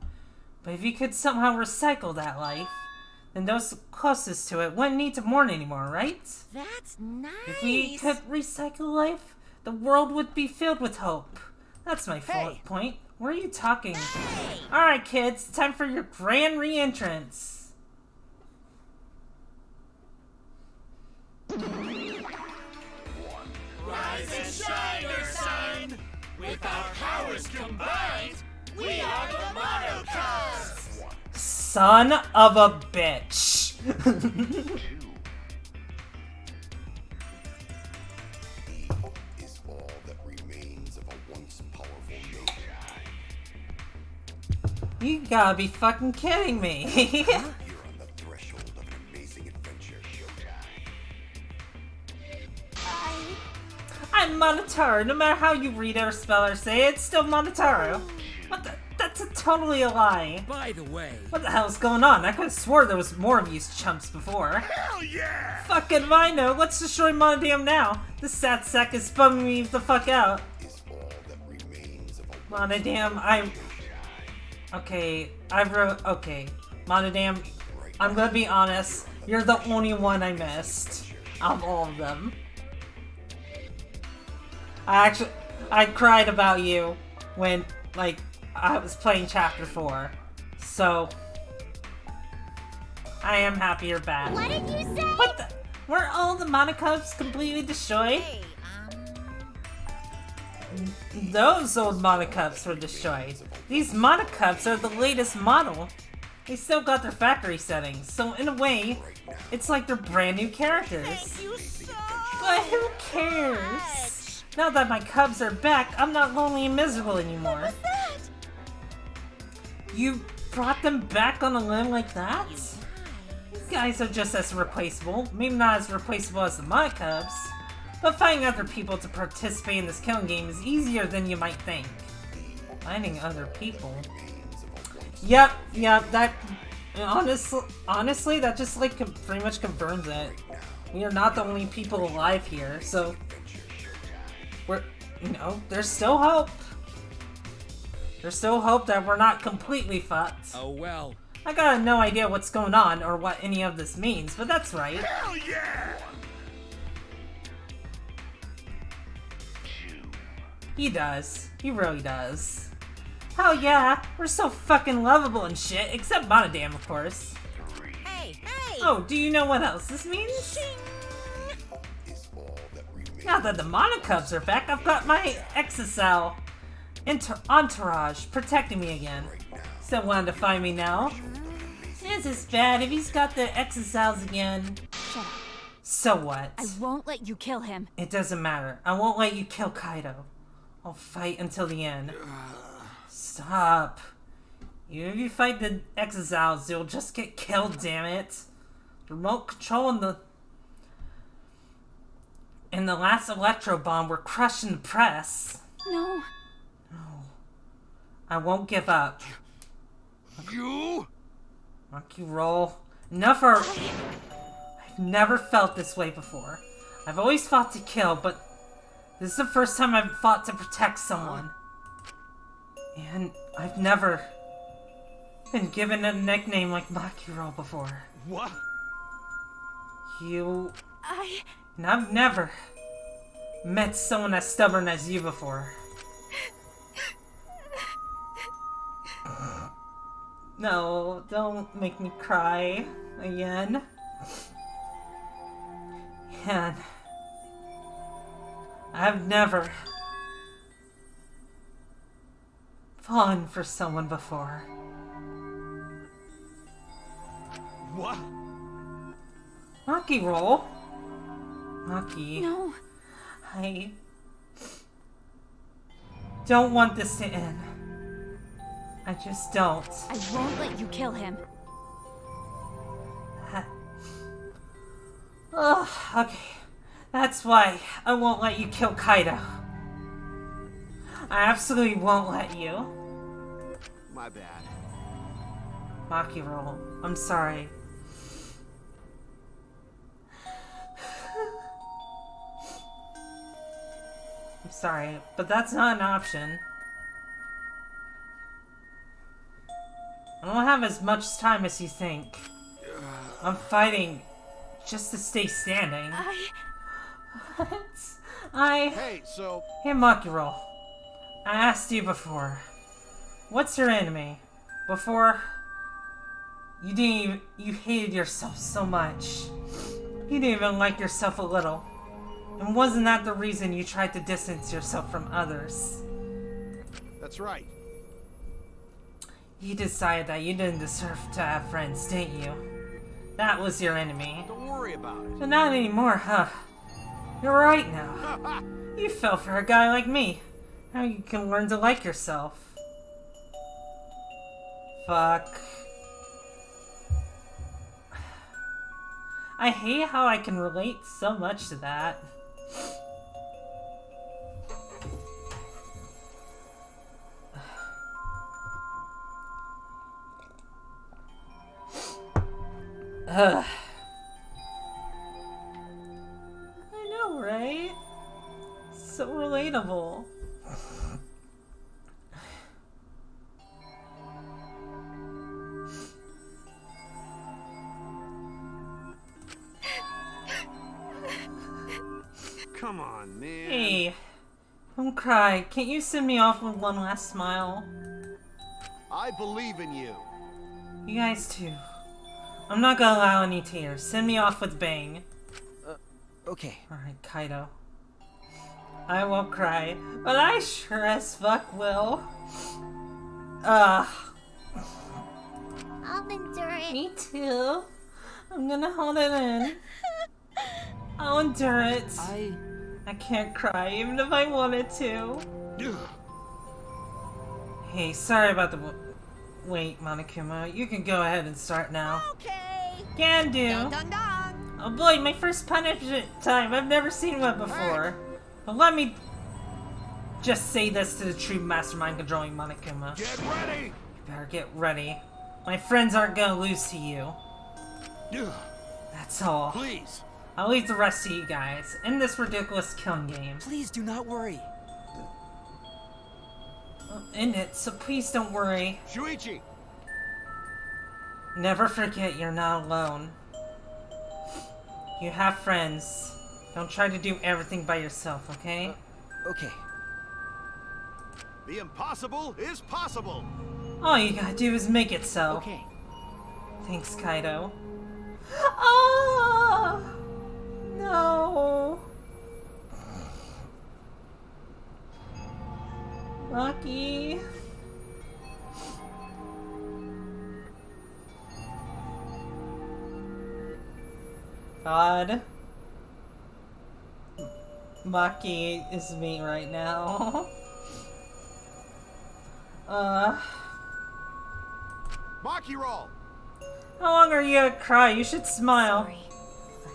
But if you could somehow recycle that life, then those closest to it wouldn't need to mourn anymore, right? That's nice! If we could recycle life, the world would be filled with hope. That's my point. Where are you talking? Hey! Alright, kids, time for your grand re-entrance. Rise and shine, your son! With our powers combined, we are the Mono Cubs! Son of a bitch. Is all that remains of a once powerful nation. You gotta be fucking kidding me. You're on the threshold of an amazing adventure, I'm Monotaro. No matter how you read it or spell or say it, it's still Monotaro. What the? That's totally a lie. By the way, What the hell's going on? I could have swore there was more of you chumps before. hell yeah! Fucking Rhino, let's destroy Monodam now. This sad sack is bumming me the fuck out. is all that remains of a Monodam, Okay, Monodam, I'm gonna be honest. You're the only one I missed. Out of all of them. I cried about you when, like, I was playing Chapter 4. So, I am happy you're back. What did you say? What the? Were all the Monocubs completely destroyed? Hey, Those old Monocubs were destroyed. These Monocubs are the latest model. They still got their factory settings, so in a way, it's like they're brand new characters. thank you so But who cares? Now that my cubs are back, I'm not lonely and miserable anymore. What's that? You brought them back on a limb like that? These guys are just as replaceable. Maybe not as replaceable as the Monocubs, but finding other people to participate in this killing game is easier than you might think. Finding other people? Yep, that... Honestly, that just, like, pretty much confirms it. We are not the only people alive here, so... there's still hope. There's still hope that we're not completely fucked. Oh well. I got no idea what's going on or what any of this means, but that's right. Hell yeah! He does. He really does. Hell yeah, we're so fucking lovable and shit, except Monodam, of course. Hey, hey! Oh, do you know what else this means? Is all that remains. Now that the Monocubs are back, I've got my Exocell entourage protecting me again. Still wanted to find me now. Is this bad if he's got the Exocells again? Shut up. So what? I won't let you kill him. It doesn't matter. I won't let you kill Kaido. I'll fight until the end. Stop. Even if you fight the Exocells, you'll just get killed, damn it. The remote control and the last Electro Bomb were crushed in the press. No. I won't give up. You? Monkey roll. Enough or... I've never felt this way before. I've always fought to kill, but this is the first time I've fought to protect someone. And I've never been given a nickname like Makiro before. What? And I've never met someone as stubborn as you before. No, don't make me cry again. And I've never fallen for someone before. What? Maki roll. Maki. No. I don't want this to end. I just don't. I won't let you kill him. Ugh, okay. That's why I won't let you kill Kaido. I absolutely won't let you. My bad. Maki roll. I'm sorry. I'm sorry, but that's not an option. I don't have as much time as you think. I'm fighting just to stay standing. What? Hey, so... Hey, Makiro. I asked you before. What's your enemy? Before... You hated yourself so much. You didn't even like yourself a little. And wasn't that the reason you tried to distance yourself from others? That's right. You decided that you didn't deserve to have friends, didn't you? That was your enemy. Don't worry about it. But not anymore, huh? You're right now. You fell for a guy like me. Now you can learn to like yourself. Fuck. I hate how I can relate so much to that. Ugh. I know, right? So relatable. Come on, man. Hey, don't cry. Can't you send me off with one last smile? I believe in you. You guys too. I'm not gonna allow any tears. Send me off with bang. Okay. Alright, Kaido. I won't cry, but I sure as fuck will. I'll endure it. Me too. I'm gonna hold it in. I'll endure it. I can't cry even if I wanted to. Hey, sorry about the wait, Monokuma. You can go ahead and start now. Okay. Can do. Dun dun dun. Oh boy, my first punishment time. I've never seen one before. But let me just say this to the true mastermind controlling Monokuma. Get ready. You better get ready. My friends aren't gonna lose to you. That's all. Please. I'll leave the rest to you guys. In this ridiculous killing game. Please do not worry. in it, so please don't worry. Shuichi! Never forget you're not alone. You have friends. Don't try to do everything by yourself, okay? Okay. The impossible is possible! All you gotta do is make it so. Okay. Thanks, Kaido. Oh no. Lucky. God. Maki is me right now. Maki roll! How long are you gonna cry? You should smile. Sorry.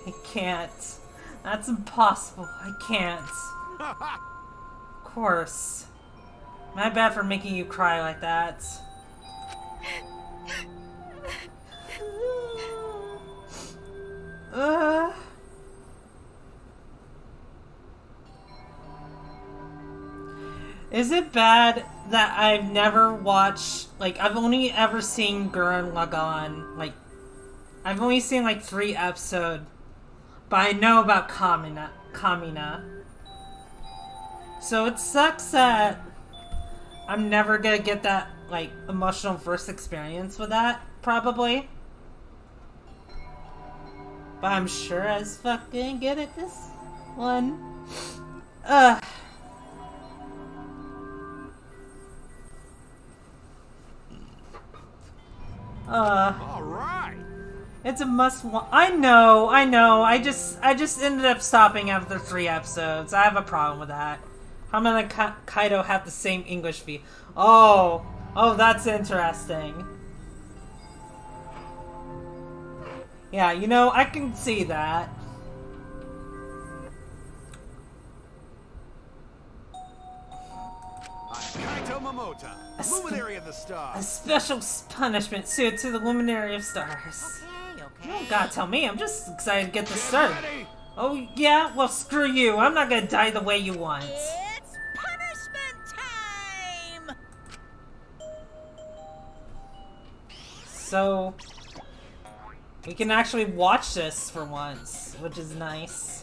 I can't. That's impossible. I can't. Of course. My bad for making you cry like that. Is it bad that I've never watched, like, I've only ever seen Gurren Lagann, like, I've only seen, like, 3 episodes, but I know about Kamina. So it sucks that I'm never gonna get that, like, emotional first experience with that, probably. But I'm sure as fuck gonna get it this one. Alright! It's a must-watch. I know. I just ended up stopping after 3 episodes. I have a problem with that. Hamon and Kaido have the same English V. Oh, that's interesting. Yeah, you know, I can see that. I'm Kaito Momota, Luminary of the A Stars. special punishment suited to the Luminary of Stars. Okay, You okay. don't gotta tell me. I'm just excited to get this started. Ready? Oh, yeah? Well, screw you. I'm not gonna die the way you want. It's punishment time! So, we can actually watch this for once, which is nice.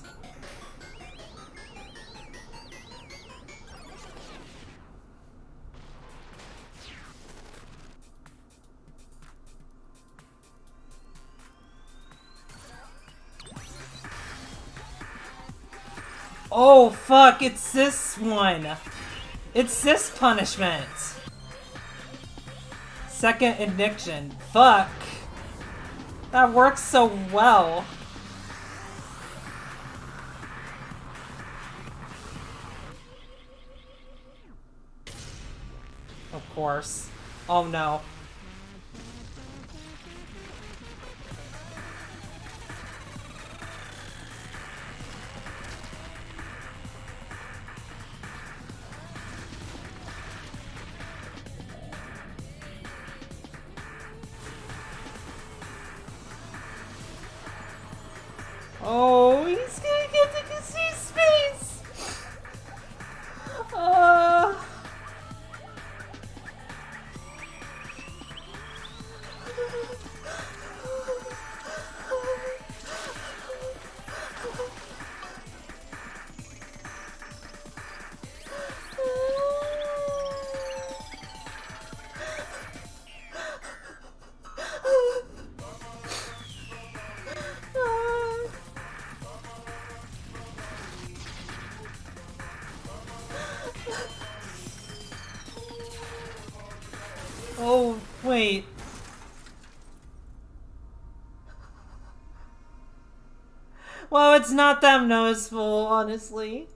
Oh, fuck, it's this one. It's this punishment. Second addiction. Fuck. That works so well. Of course. Oh no. Oh, he's gonna get to see space! Oh, wait. Well, it's not that noticeable, honestly.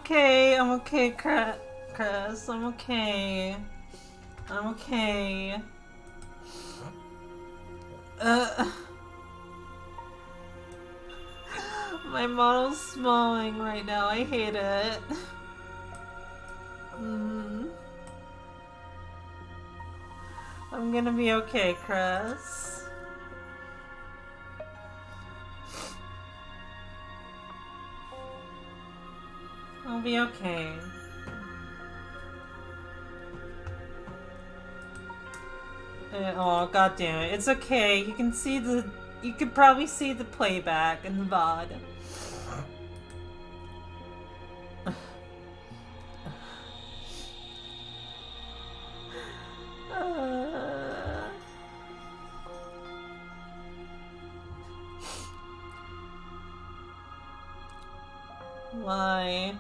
okay. I'm okay, Chris. I'm okay. I'm okay. My model's smalling right now. I hate it. I'm gonna be okay, Chris. I'll be okay. Oh, god damn it. It's okay. You can see the... You could probably see the playback in the VOD. Why?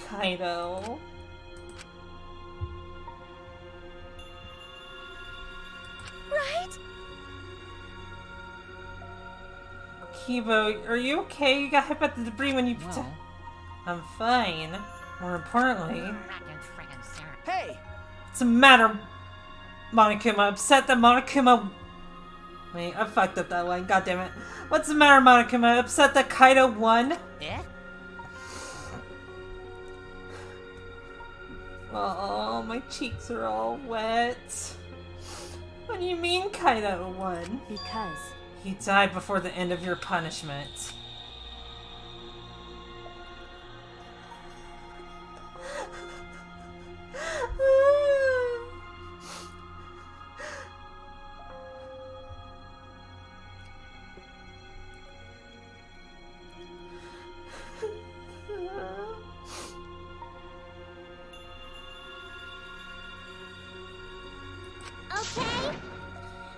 Kaido. Right? Kibo, are you okay? You got hit by the debris when you... Well, I'm fine. More importantly... Hey! What's the matter, Monokuma? Upset that Monokuma... Wait, I fucked up that line. God damn it. What's the matter, Monokuma? Upset that Kaido won? Eh? Oh, my cheeks are all wet. What do you mean Kaido won? Because He died before the end of your punishment. Okay?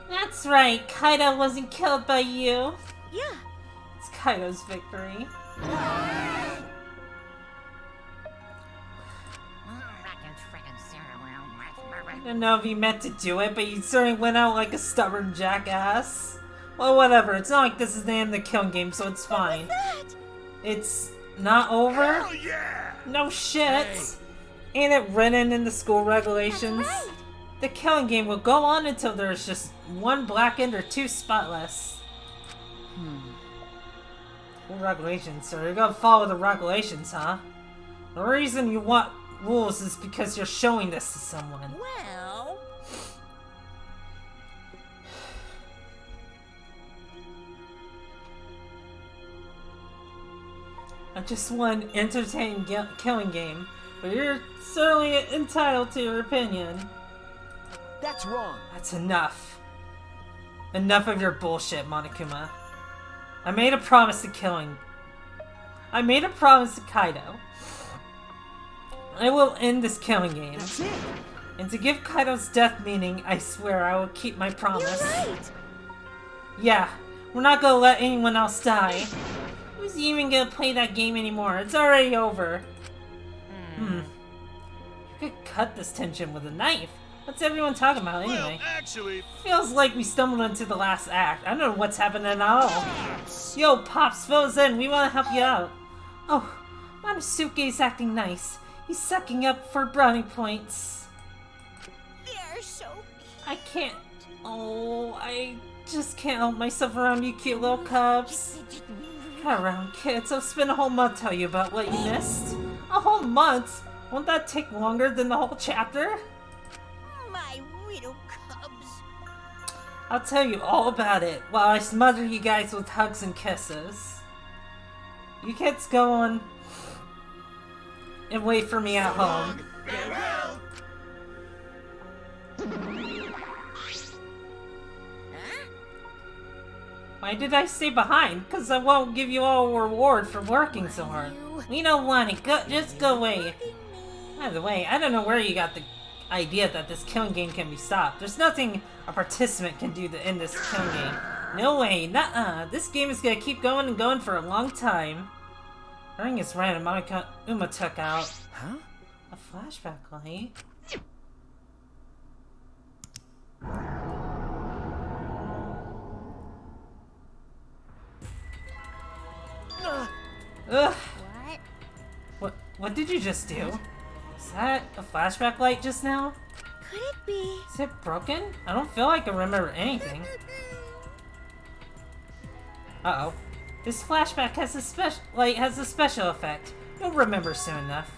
That's right, Kaido wasn't killed by you. Yeah. It's Kaido's victory. I don't know if you meant to do it, but you certainly went out like a stubborn jackass. Well, whatever. It's not like this is the end of the killing game, so it's fine. It's not over? Hell yeah! No shit! Ain't it written in the school regulations? That's right. The killing game will go on until there's just one blackened or two spotless. What regulations, sir? You're gonna follow the regulations, huh? The reason you want rules is because you're showing this to someone. Well, I just want an entertaining killing game, but you're certainly entitled to your opinion. That's wrong. That's enough. Enough of your bullshit, Monokuma. I made a promise to Kaido. I will end this killing game. That's it. And to give Kaido's death meaning, I swear I will keep my promise. You're right. Yeah, we're not gonna let anyone else die. Who's even gonna play that game anymore? It's already over. You could cut this tension with a knife. What's everyone talking about anyway? Well, actually, Feels like we stumbled into the last act. I don't know what's happening at all. Yo, Pops, fill us in. We want to help you out. Oh, Momosuke's acting nice. He's sucking up for brownie points. they're so I can't... Oh, I just can't help myself around you cute little cubs. Come around, kids. I'll spend a whole month telling you about what you missed. A whole month? Won't that take longer than the whole chapter? my little cubs. I'll tell you all about it while I smother you guys with hugs and kisses. You kids go on and wait for me at home. farewell! Why did I stay behind? Because I won't give you all a reward for working so hard. We don't want it. Just go away. By the way, I don't know where you got the idea that this killing game can be stopped. There's nothing a participant can do to end this killing game. No way. Nuh-uh. This game is gonna keep going and going for a long time. The ring is right, and Uma took out Huh? a flashback light. Ugh. What? What did you just do? Is that a flashback light just now? Could it be? Is it broken? I don't feel like I remember anything. Uh-oh. This flashback has a special effect. You'll remember soon enough.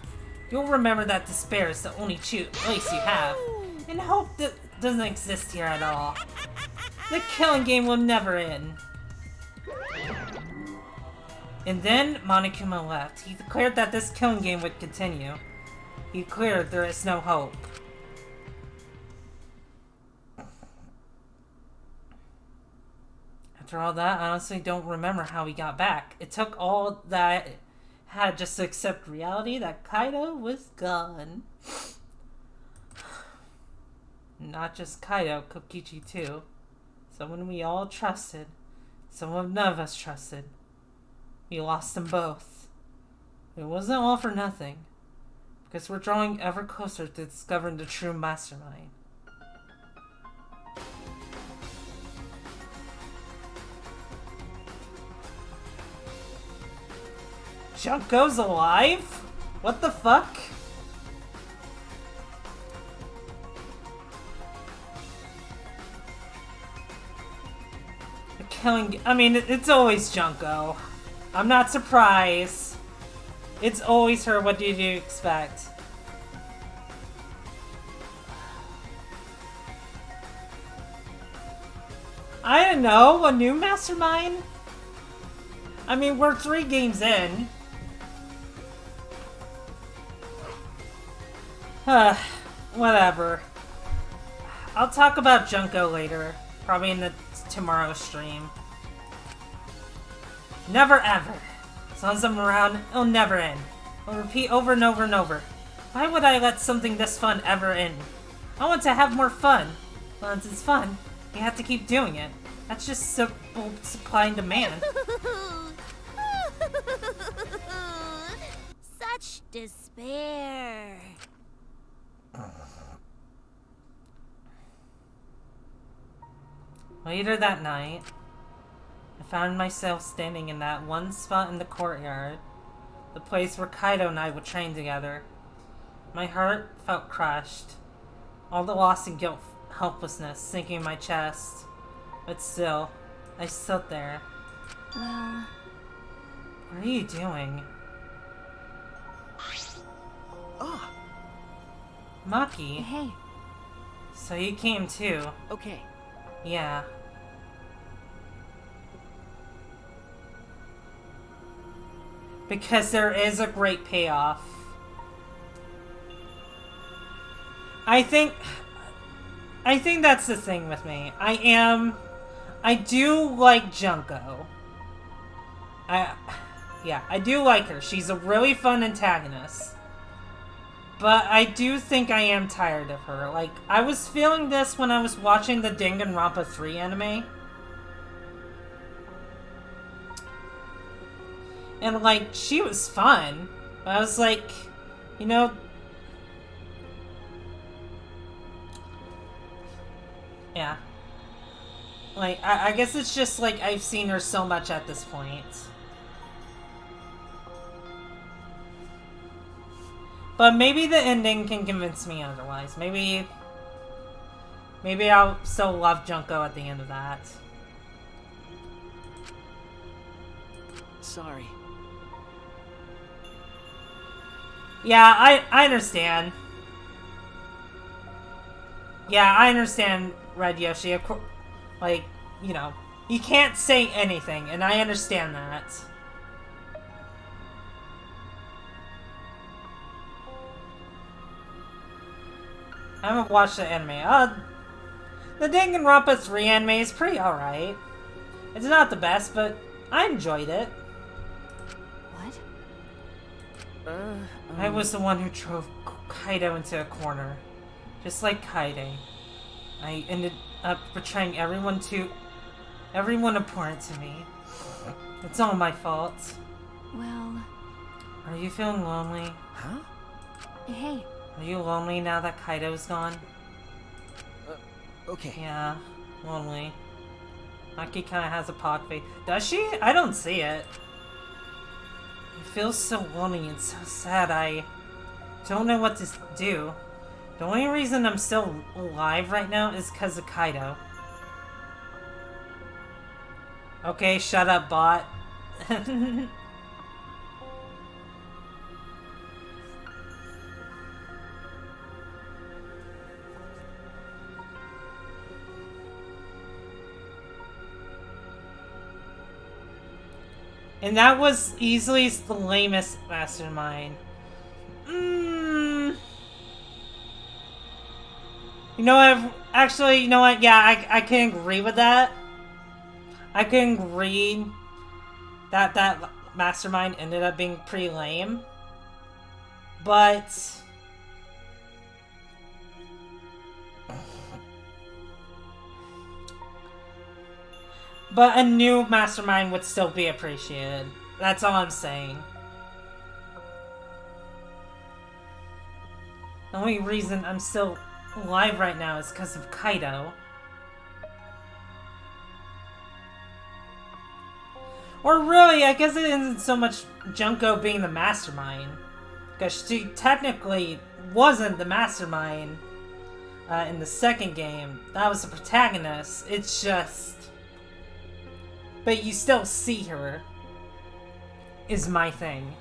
You'll remember that despair is the only choice you have. And hope that doesn't exist here at all. The killing game will never end. And then Monokuma left. He declared that this killing game would continue. He declared there is no hope. After all that, I honestly don't remember how he got back. It took all that I had just to accept reality that Kaido was gone. Not just Kaido, Kokichi too. Someone we all trusted. Someone none of us trusted. We lost them both. It wasn't all for nothing. Because we're drawing ever closer to discovering the true mastermind. Junko's alive? What the fuck? The killing... I mean, it's always Junko. I'm not surprised. It's always her. What did you expect? I don't know. A new mastermind? I mean, we're 3 games in. Whatever. I'll talk about Junko later. Probably in the tomorrow stream. Never ever. As long as I'm around, it'll never end. I'll repeat over and over and over. Why would I let something this fun ever end? I want to have more fun. Once it's fun, you have to keep doing it. That's just simple supply and demand. Such despair. Later that night, I found myself standing in that one spot in the courtyard, the place where Kaido and I would train together. My heart felt crushed, all the loss and guilt, helplessness sinking in my chest. But still, I stood there. Well... What are you doing? Ah! Maki. Hey. So you came too. Okay. Yeah. Because there is a great payoff. I think that's the thing with me. I do like Junko. Yeah, I do like her. She's a really fun antagonist. But I do think I am tired of her. Like, I was feeling this when I was watching the Danganronpa 3 anime. And, like, she was fun. But I was like, you know... Yeah. Like, I guess it's just, like, I've seen her so much at this point. But maybe the ending can convince me otherwise. Maybe I'll still love Junko at the end of that. Sorry. Yeah, I understand. Yeah, I understand, Red Yoshi. Of course, like, you know, you can't say anything, and I understand that. I haven't watched the anime. The Danganronpa 3 anime is pretty alright. It's not the best, but I enjoyed it. What? I was the one who drove Kaido into a corner. Just like Kaide. I ended up betraying everyone important to me. It's all my fault. Well... Are you feeling lonely? Huh? Hey. Are you lonely now that Kaido's gone? Okay. Yeah, lonely. Maki kinda has a pock face. Does she? I don't see it. It feels so lonely and so sad. I don't know what to do. The only reason I'm still alive right now is because of Kaido. Okay, shut up, bot. And that was easily the lamest mastermind. You know what? Actually, you know what? Yeah, I can agree with that. I can agree that that mastermind ended up being pretty lame. But a new mastermind would still be appreciated. That's all I'm saying. The only reason I'm still alive right now is because of Kaido. Or really, I guess it isn't so much Junko being the mastermind. Because she technically wasn't the mastermind in the second game. That was the protagonist. It's just... But you still see her, is my thing.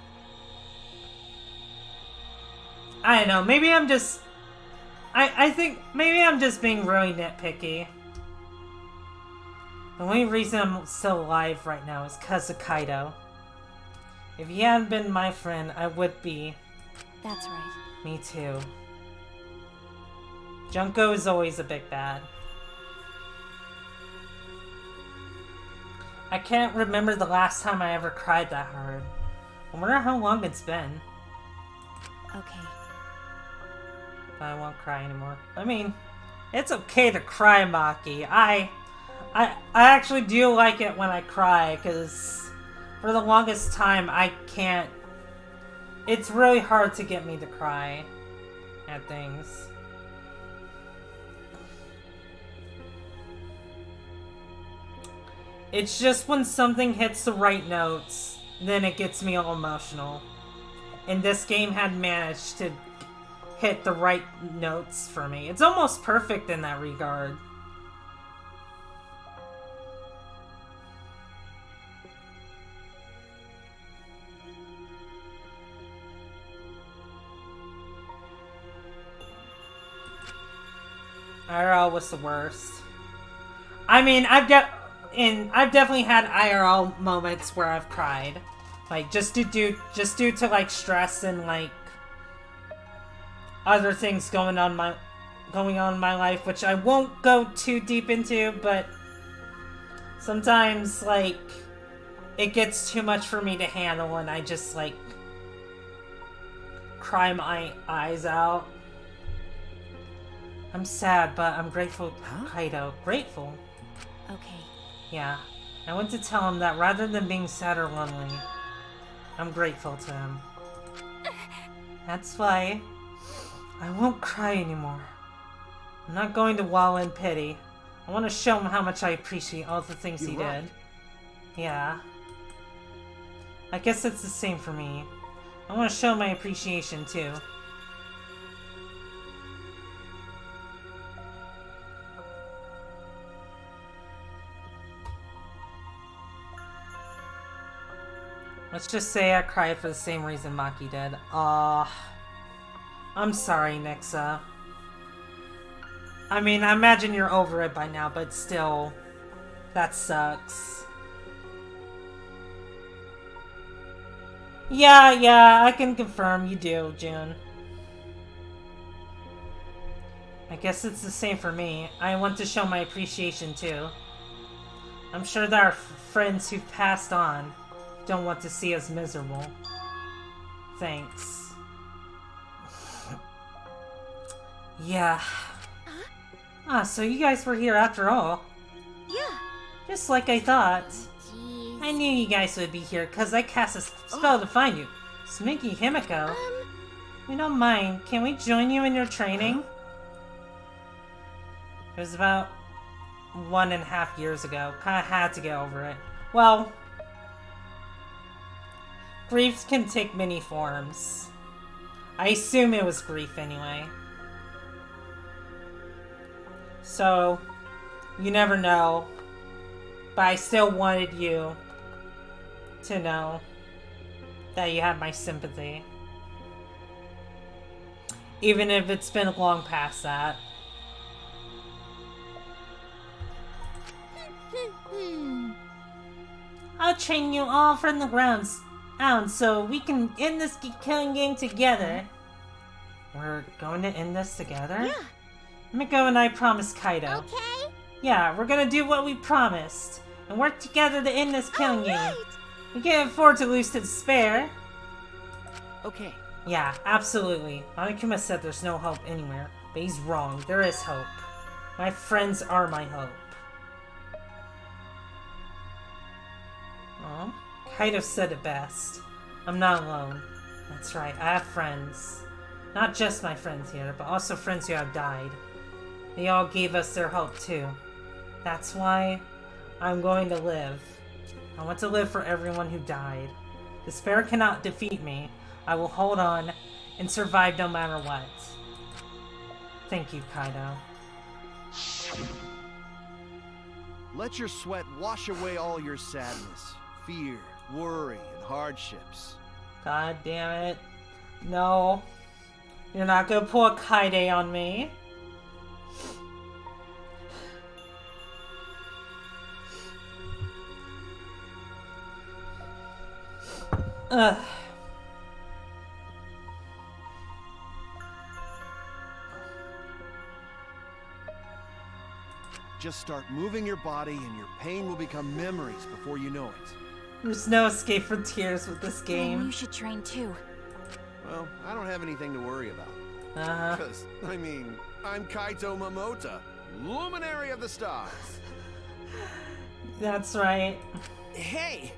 I don't know, maybe I'm just... I think maybe I'm just being really nitpicky. The only reason I'm still alive right now is because of Kaido. If he hadn't been my friend, I would be. That's right. Me too. Junko is always a big bad. I can't remember the last time I ever cried that hard. I wonder how long it's been. Okay. But I won't cry anymore. I mean, it's okay to cry, Maki. I actually do like it when I cry, because for the longest time I can't... It's really hard to get me to cry at things. It's just when something hits the right notes, then it gets me all emotional. And this game had managed to hit the right notes for me. It's almost perfect in that regard. IRL was the worst. I mean, I've definitely had IRL moments where I've cried, like just due to like stress and like other things going on in my life, which I won't go too deep into, but sometimes like it gets too much for me to handle and I just like cry my eyes out. I'm sad, but I'm grateful, Kaido. Grateful. Okay. Yeah. I went to tell him that rather than being sad or lonely, I'm grateful to him. That's why I won't cry anymore. I'm not going to wallow in pity. I want to show him how much I appreciate all the things he did. Yeah. I guess it's the same for me. I want to show my appreciation too. Let's just say I cried for the same reason Maki did. I'm sorry, Nixa. I mean, I imagine you're over it by now, but still, that sucks. Yeah, I can confirm you do, June. I guess it's the same for me. I want to show my appreciation too. I'm sure that our friends who've passed on don't want to see us miserable. Thanks. Yeah. So you guys were here after all. Yeah. Just like I thought. Jeez. I knew you guys would be here because I cast a spell to find you. Sminky Himiko. We don't mind. Can we join you in your training? It was about 1.5 years ago. Kinda had to get over it. Well, Grief can take many forms. I assume it was grief anyway. So, you never know. But I still wanted you to know that you had my sympathy. Even if it's been long past that. I'll train you all from the grounds out so we can end this killing game together. We're going to end this together? Yeah. Miko and I promised Kaido. Okay. Yeah, we're gonna do what we promised and work together to end this killing game. We can't afford to lose to despair. Okay. Yeah, absolutely. Monokuma said there's no hope anywhere, but he's wrong. There is hope. My friends are my hope. Aw, Kaido said it best. I'm not alone. That's right, I have friends. Not just my friends here, but also friends who have died. They all gave us their hope too. That's why I'm going to live. I want to live for everyone who died. Despair cannot defeat me. I will hold on and survive no matter what. Thank you, Kaido. Let your sweat wash away all your sadness, fear, worry, and hardships. God damn it. No. You're not gonna pull a Kaide on me. Ugh. Just start moving your body and your pain will become memories before you know it. There's no escape from tears with this Then game. you should train too. Well, I don't have anything to worry about. Uh-huh. Because, I mean, I'm Kaito Momota, luminary of the stars. That's right. Hey!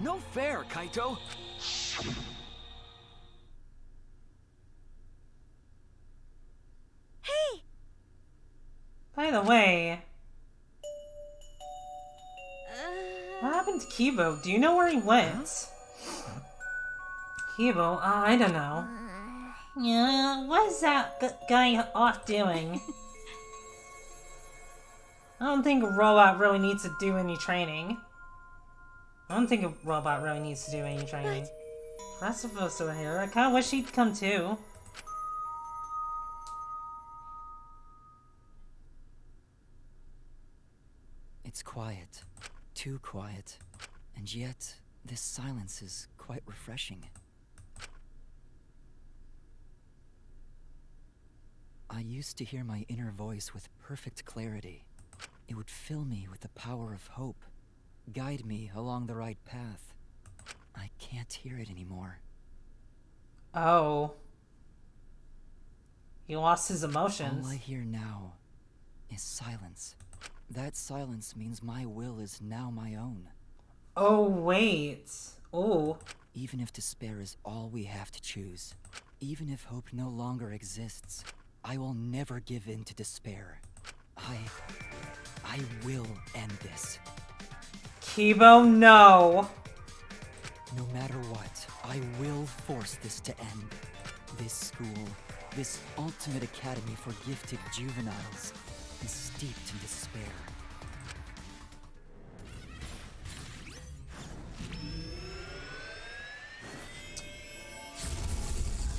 No fair, Kaito! Hey! By the way, what happened to Kibo? Do you know where he went? Kibo? I don't know. Yeah, what is that guy off doing? I don't think a robot really needs to do any training. I don't think a robot really needs to do any training. Rest of us over here. I kinda wish he'd come too. It's quiet. Too quiet. And yet, this silence is quite refreshing. I used to hear my inner voice with perfect clarity. It would fill me with the power of hope, guide me along the right path. I can't hear it anymore. Oh. He lost his emotions. All I hear now is silence. That silence means my will is now my own. Oh, wait. Oh. Even if despair is all we have to choose, even if hope no longer exists, I will never give in to despair. I will end this. Kibo, no. No matter what, I will force this to end. This school, this ultimate academy for gifted juveniles, is steeped in despair.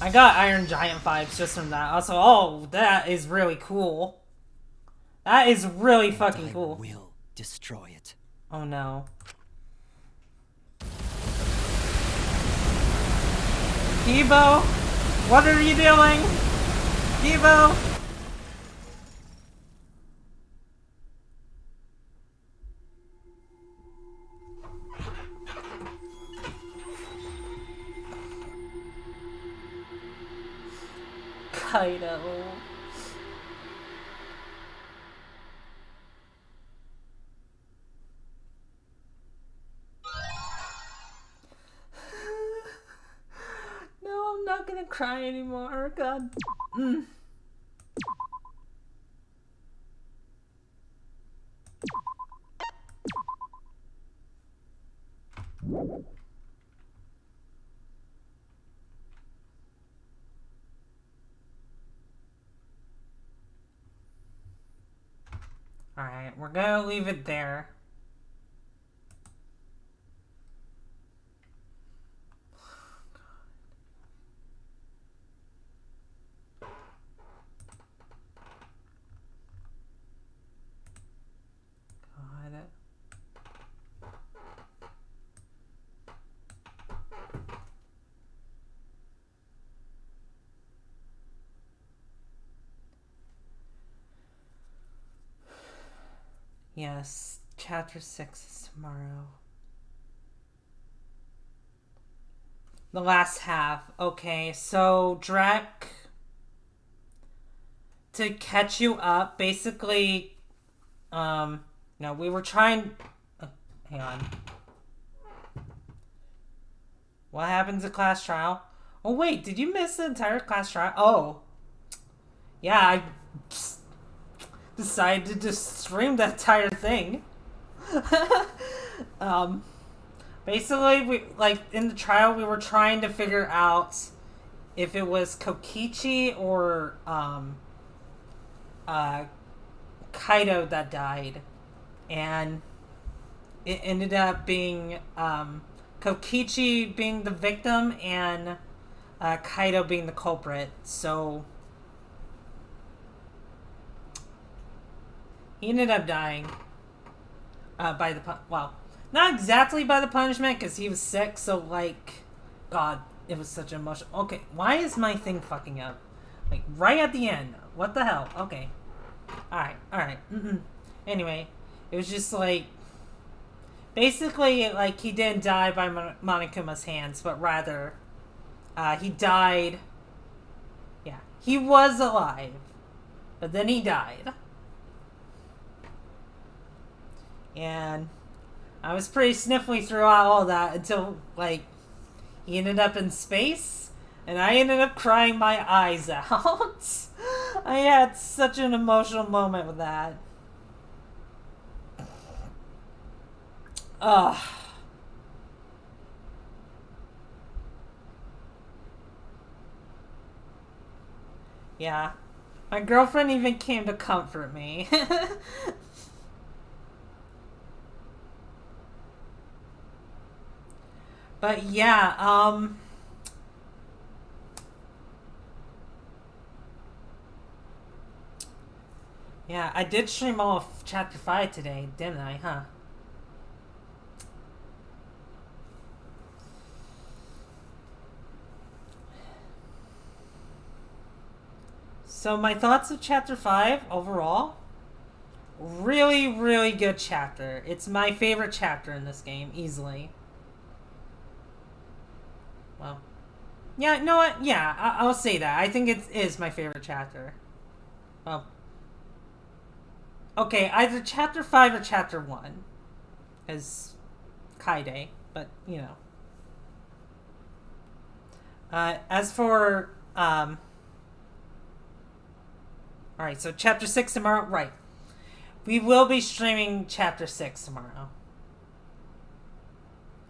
I got Iron Giant vibes just from that. Also, oh, that is really cool. That is really fucking cool. I will destroy it. Oh no. Kibo, what are you doing? Kibo? Kaido. No, I'm not gonna cry anymore. God. Alright, we're gonna leave it there. God. Yes, chapter 6 is tomorrow. The last half. Okay, so Drek, to catch you up, basically, no, we were trying, hang on. What happens at class trial? Oh wait, did you miss the entire class trial? Oh. Yeah, I decided to just stream the entire thing. Basically, we, like, in the trial, we were trying to figure out if it was Kokichi or, Kaido that died. And it ended up being, Kokichi being the victim and, Kaido being the culprit. So he ended up dying, by the, well, not exactly by the punishment, because he was sick, so, like, God, it was such an emotional... Okay, why is my thing fucking up? Like, right at the end. What the hell? Okay. Alright. Anyway, it was just, like... Basically, like, he didn't die by Monokuma's hands, but rather, he died... Yeah, he was alive, but then he died. And I was pretty sniffly throughout all that until, like, he ended up in space, and I ended up crying my eyes out. I had such an emotional moment with that. Ugh. Yeah. My girlfriend even came to comfort me. But yeah, yeah, I did stream all of chapter 5 today, didn't I, huh? So my thoughts of chapter 5 overall, really, really good chapter. It's my favorite chapter in this game, easily. Well, yeah, no, yeah, I'll say that. I think it is my favorite chapter. Well, okay, either chapter 5 or chapter 1 as Kaide, but, you know. As for, alright, so chapter 6 tomorrow, right. We will be streaming chapter 6 tomorrow.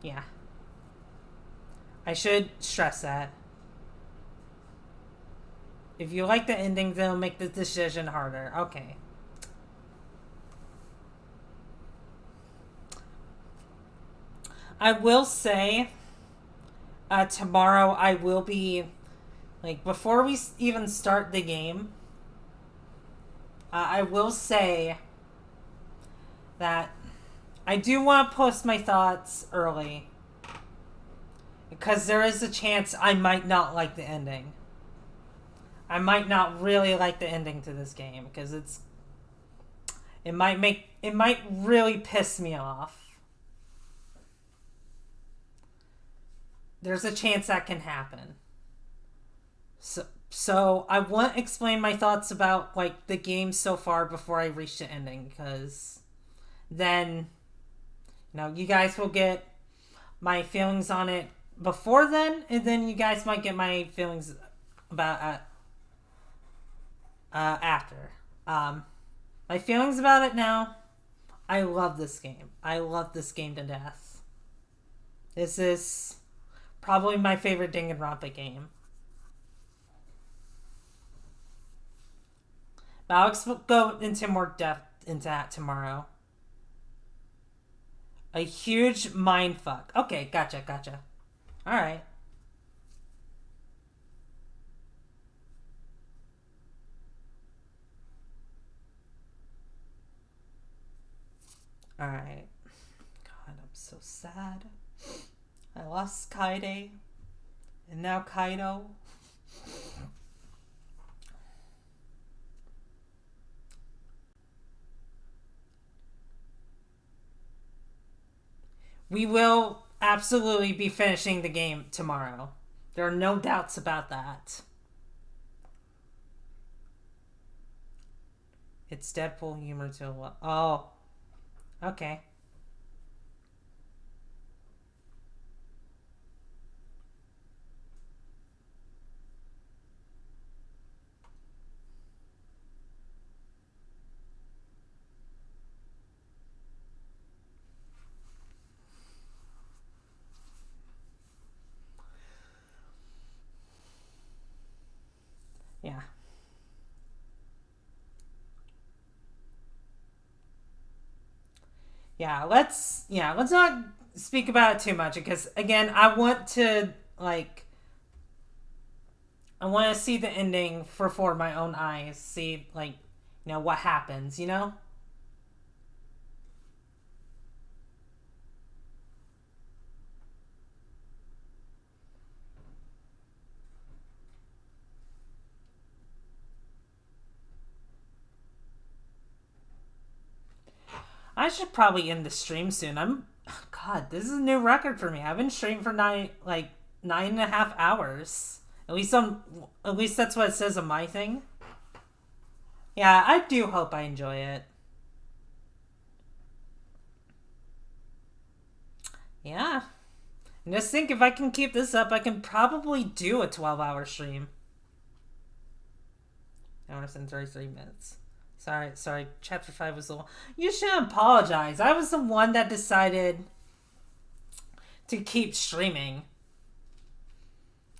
Yeah. I should stress that. If you like the ending, then it'll make the decision harder. Okay. I will say, tomorrow I will be, like, before we even start the game, I will say that I do want to post my thoughts early. Because there is a chance I might not like the ending. I might not really like the ending to this game. Because it might really piss me off. There's a chance that can happen. So I want to explain my thoughts about, like, the game so far before I reach the ending. Because then, you know, you guys will get my feelings on it before then, and then you guys might get my feelings about after. My feelings about it now, I love this game. I love this game to death. This is probably my favorite Danganronpa game. But I'll go into more depth into that tomorrow. A huge mindfuck. Okay, gotcha. Alright. Alright. God, I'm so sad. I lost Kaide. And now Kaido. We will absolutely be finishing the game tomorrow. There are no doubts about that. It's Deadpool humor to a lot. Oh. Okay. Yeah. Let's not speak about it too much because again, I want to see the ending for my own eyes, see what happens, you know? I should probably end the stream soon. God, this is a new record for me. I've been streaming for 9.5 hours. At least that's what it says on my thing. Yeah, I do hope I enjoy it. Yeah. And just think, if I can keep this up, I can probably do a 12-hour stream. Hours and 33 minutes. Sorry. Chapter 5 was the one. You shouldn't apologize. I was the one that decided to keep streaming.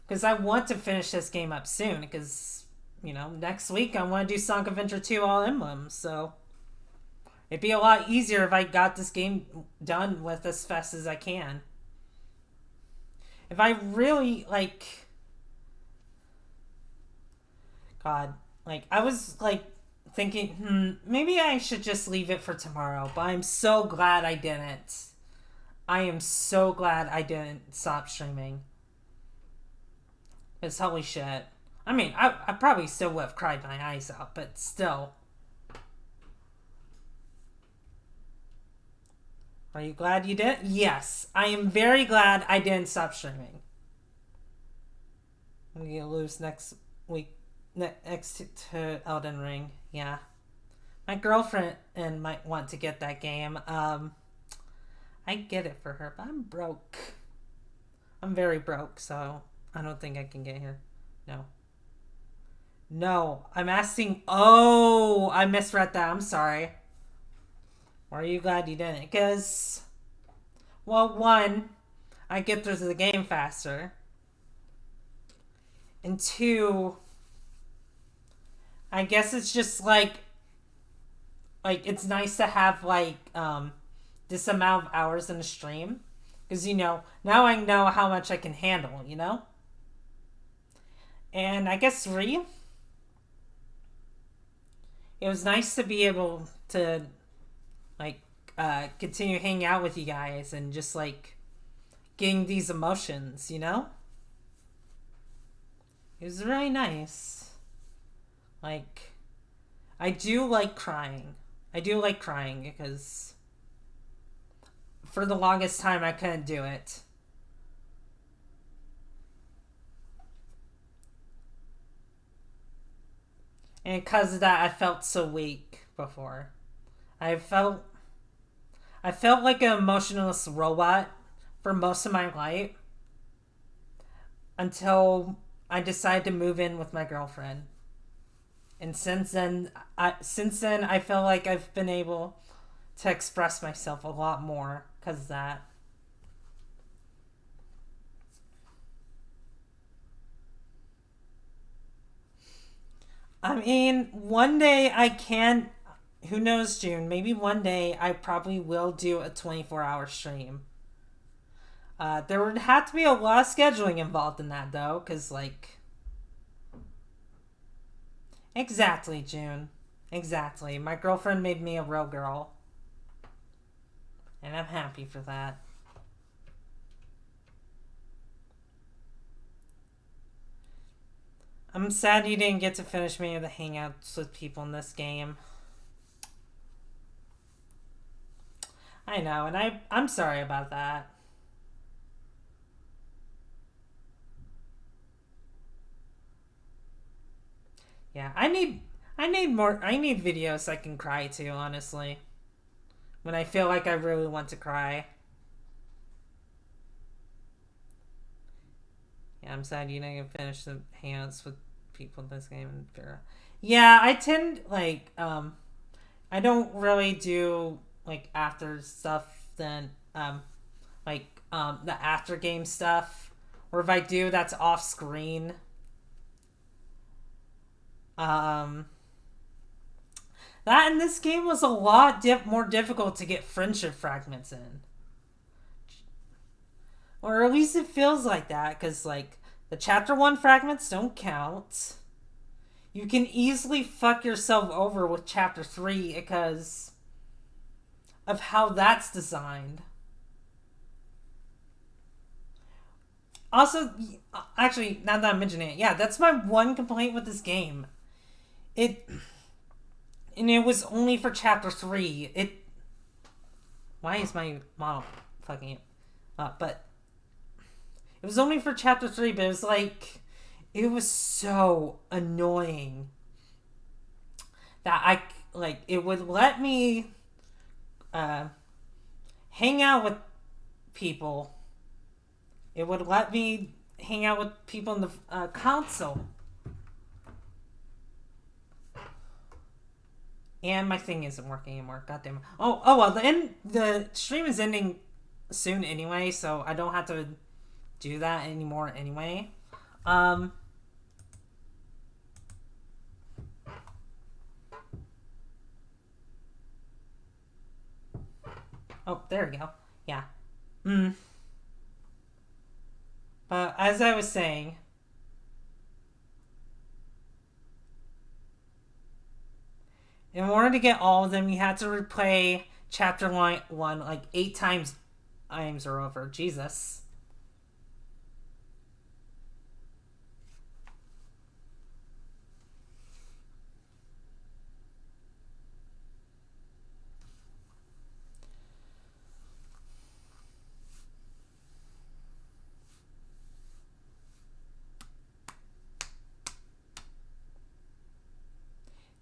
Because I want to finish this game up soon. Because, next week I want to do Sonic Adventure 2 All Emblems. So, it'd be a lot easier if I got this game done with as fast as I can. If I really, God, I was, thinking, maybe I should just leave it for tomorrow. But I'm so glad I didn't. I am so glad I didn't stop streaming. Because holy shit. I mean, I probably still would have cried my eyes out, but still. Are you glad you did? Yes. I am very glad I didn't stop streaming. I'm going to lose next week. Next to Elden Ring. Yeah. My girlfriend might want to get that game. I get it for her, but I'm broke. I'm very broke, so I don't think I can get here. No, I'm asking... Oh, I misread that. I'm sorry. Or are you glad you didn't? Because, well, one, I get through the game faster. And two, I guess it's just it's nice to have this amount of hours in a stream. Because, now I know how much I can handle, And I guess three, it was nice to be able to continue hanging out with you guys and just getting these emotions, It was really nice. I do like crying. Because for the longest time I couldn't do it. And because of that, I felt so weak before. I felt like an emotionless robot for most of my life until I decided to move in with my girlfriend. And since then I feel like I've been able to express myself a lot more because of that. I mean, one day I can who knows, June? Maybe one day I probably will do a 24-hour stream. There would have to be a lot of scheduling involved in that, though, because, like... Exactly, June. Exactly. My girlfriend made me a real girl. And I'm happy for that. I'm sad you didn't get to finish many of the hangouts with people in this game. I know, and I'm sorry about that. Yeah, I need videos I can cry to, honestly. When I feel like I really want to cry. Yeah, I'm sad you didn't finish the hangouts with people in this game. Yeah, I tend, like, I don't really do, like, after stuff than, the after game stuff. Or if I do, that's off screen. That in this game was a lot more difficult to get friendship fragments in. Or at least it feels like that, because, like, the Chapter 1 fragments don't count. You can easily fuck yourself over with Chapter 3 because of how that's designed. Also, actually, now that I'm mentioning it, yeah, that's my one complaint with this game. And it was only for Chapter 3. Why is my model fucking it up? But it was only for Chapter 3, but it was like... It was so annoying that it would let me hang out with people. It would let me hang out with people in the console. And my thing isn't working anymore. Goddamn. Oh well. The stream is ending soon anyway, so I don't have to do that anymore anyway. Oh, there we go. Yeah. But as I was saying, in order to get all of them, you had to replay Chapter 1 like 8 times or over. Jesus.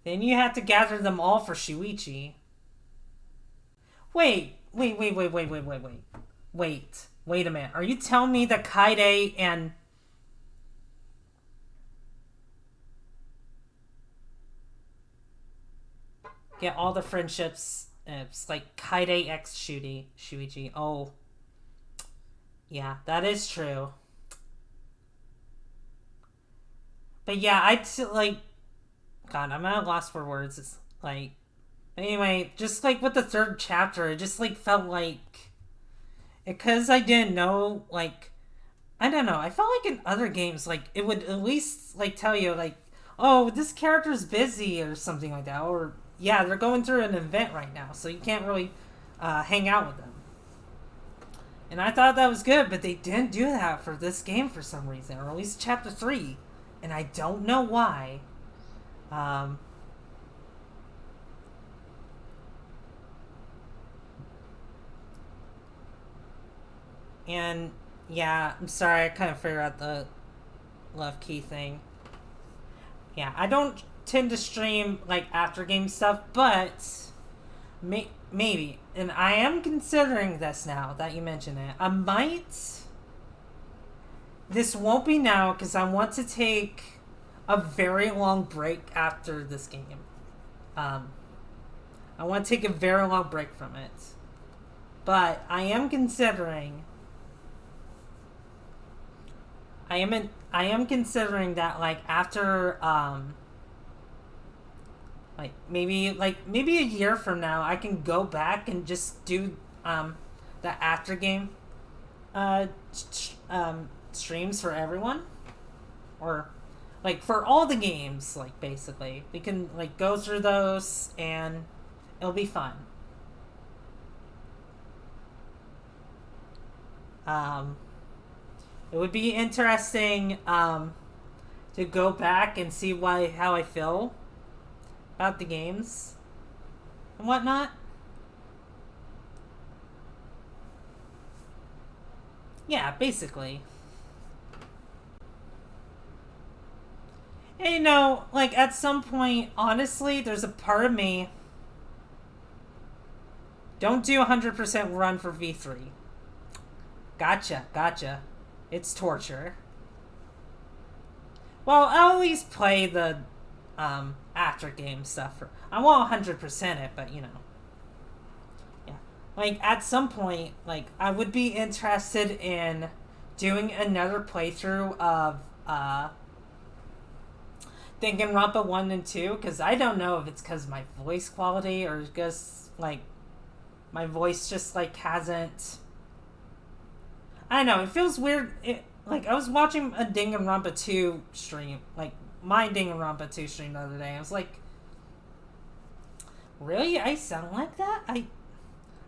Then you have to gather them all for Shuichi. Wait a minute. Are you telling me that Kaide and... get all the friendships... It's like Kaide x Shuichi. Oh. Yeah, that is true. But yeah, God, I'm at a loss for words. It's like... Anyway, just like with the 3rd chapter, it just like felt like... Because I didn't know, like... I don't know. I felt like in other games, like, it would at least, like, tell you, like... Oh, this character's busy or something like that. Or, yeah, they're going through an event right now, so you can't really hang out with them. And I thought that was good, but they didn't do that for this game for some reason. Or at least Chapter 3. And I don't know why. And yeah, I'm sorry, I couldn't figure out the love key thing. Yeah, I don't tend to stream like after game stuff, but maybe. And I am considering this now that you mention it. I might. This won't be now because I want to take a very long break after this game. I want to take a very long break from it. But I am considering... I am considering that, like, after like maybe a year from now, I can go back and just do the after game streams for everyone, or like for all the games. Like basically, we can like go through those and it'll be fun. It would be interesting to go back and see how I feel about the games and whatnot. Yeah, basically. And, you know, like at some point, honestly, there's a part of me. Don't do 100% run for V3. Gotcha. It's torture. Well, I'll at least play the after game stuff. I won't 100% it, but you know. Yeah. Like, at some point, like, I would be interested in doing another playthrough of Danganronpa 1 and 2, because I don't know if it's because my voice quality or just, like, my voice just, like, hasn't... I don't know, it feels weird. Like, I was watching a Danganronpa 2 stream, like, my Danganronpa 2 stream the other day. I was like, really? I sound like that?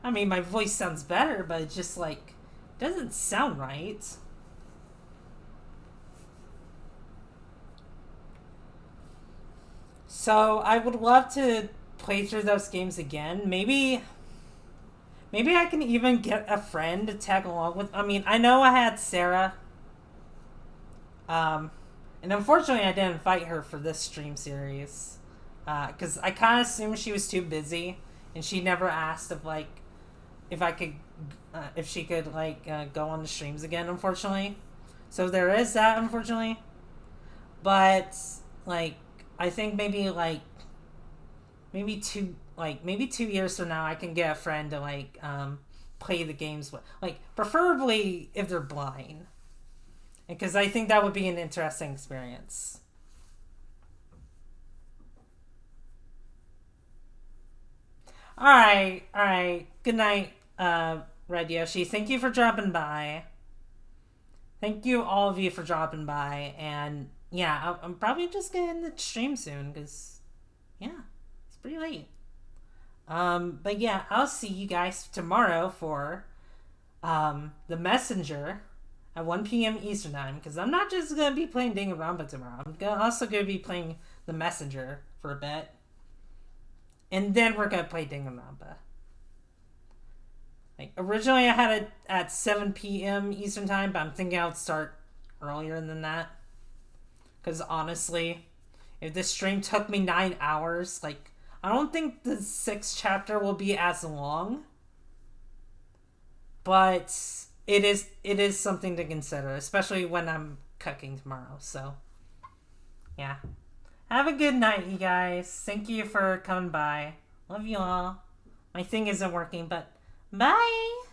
I mean, my voice sounds better, but it just, like, doesn't sound right. So, I would love to play through those games again. Maybe I can even get a friend to tag along with. I mean, I know I had Sarah. And unfortunately I didn't invite her for this stream series. Because I kind of assumed she was too busy. And she never asked if she could, like, go on the streams again, unfortunately. So there is that, unfortunately. But, like, I think maybe 2 years from now, I can get a friend to, like, play the games with. Like, preferably if they're blind. Because I think that would be an interesting experience. Alright. Good night, Red Yoshi. Thank you for dropping by. Thank you, all of you, for dropping by. And, yeah, I'm probably just gonna end the stream soon, because, yeah, it's pretty late. But yeah, I'll see you guys tomorrow for The Messenger at 1 p.m. Eastern Time, because I'm not just going to be playing Danganronpa tomorrow. I'm also going to be playing The Messenger for a bit. And then we're going to play Danganronpa. Like, originally I had it at 7 p.m. Eastern Time, but I'm thinking I would start earlier than that. Because honestly, if this stream took me 9 hours, like, I don't think the 6th chapter will be as long, but it is something to consider, especially when I'm cooking tomorrow. So, yeah. Have a good night, you guys. Thank you for coming by. Love you all. My thing isn't working, but bye!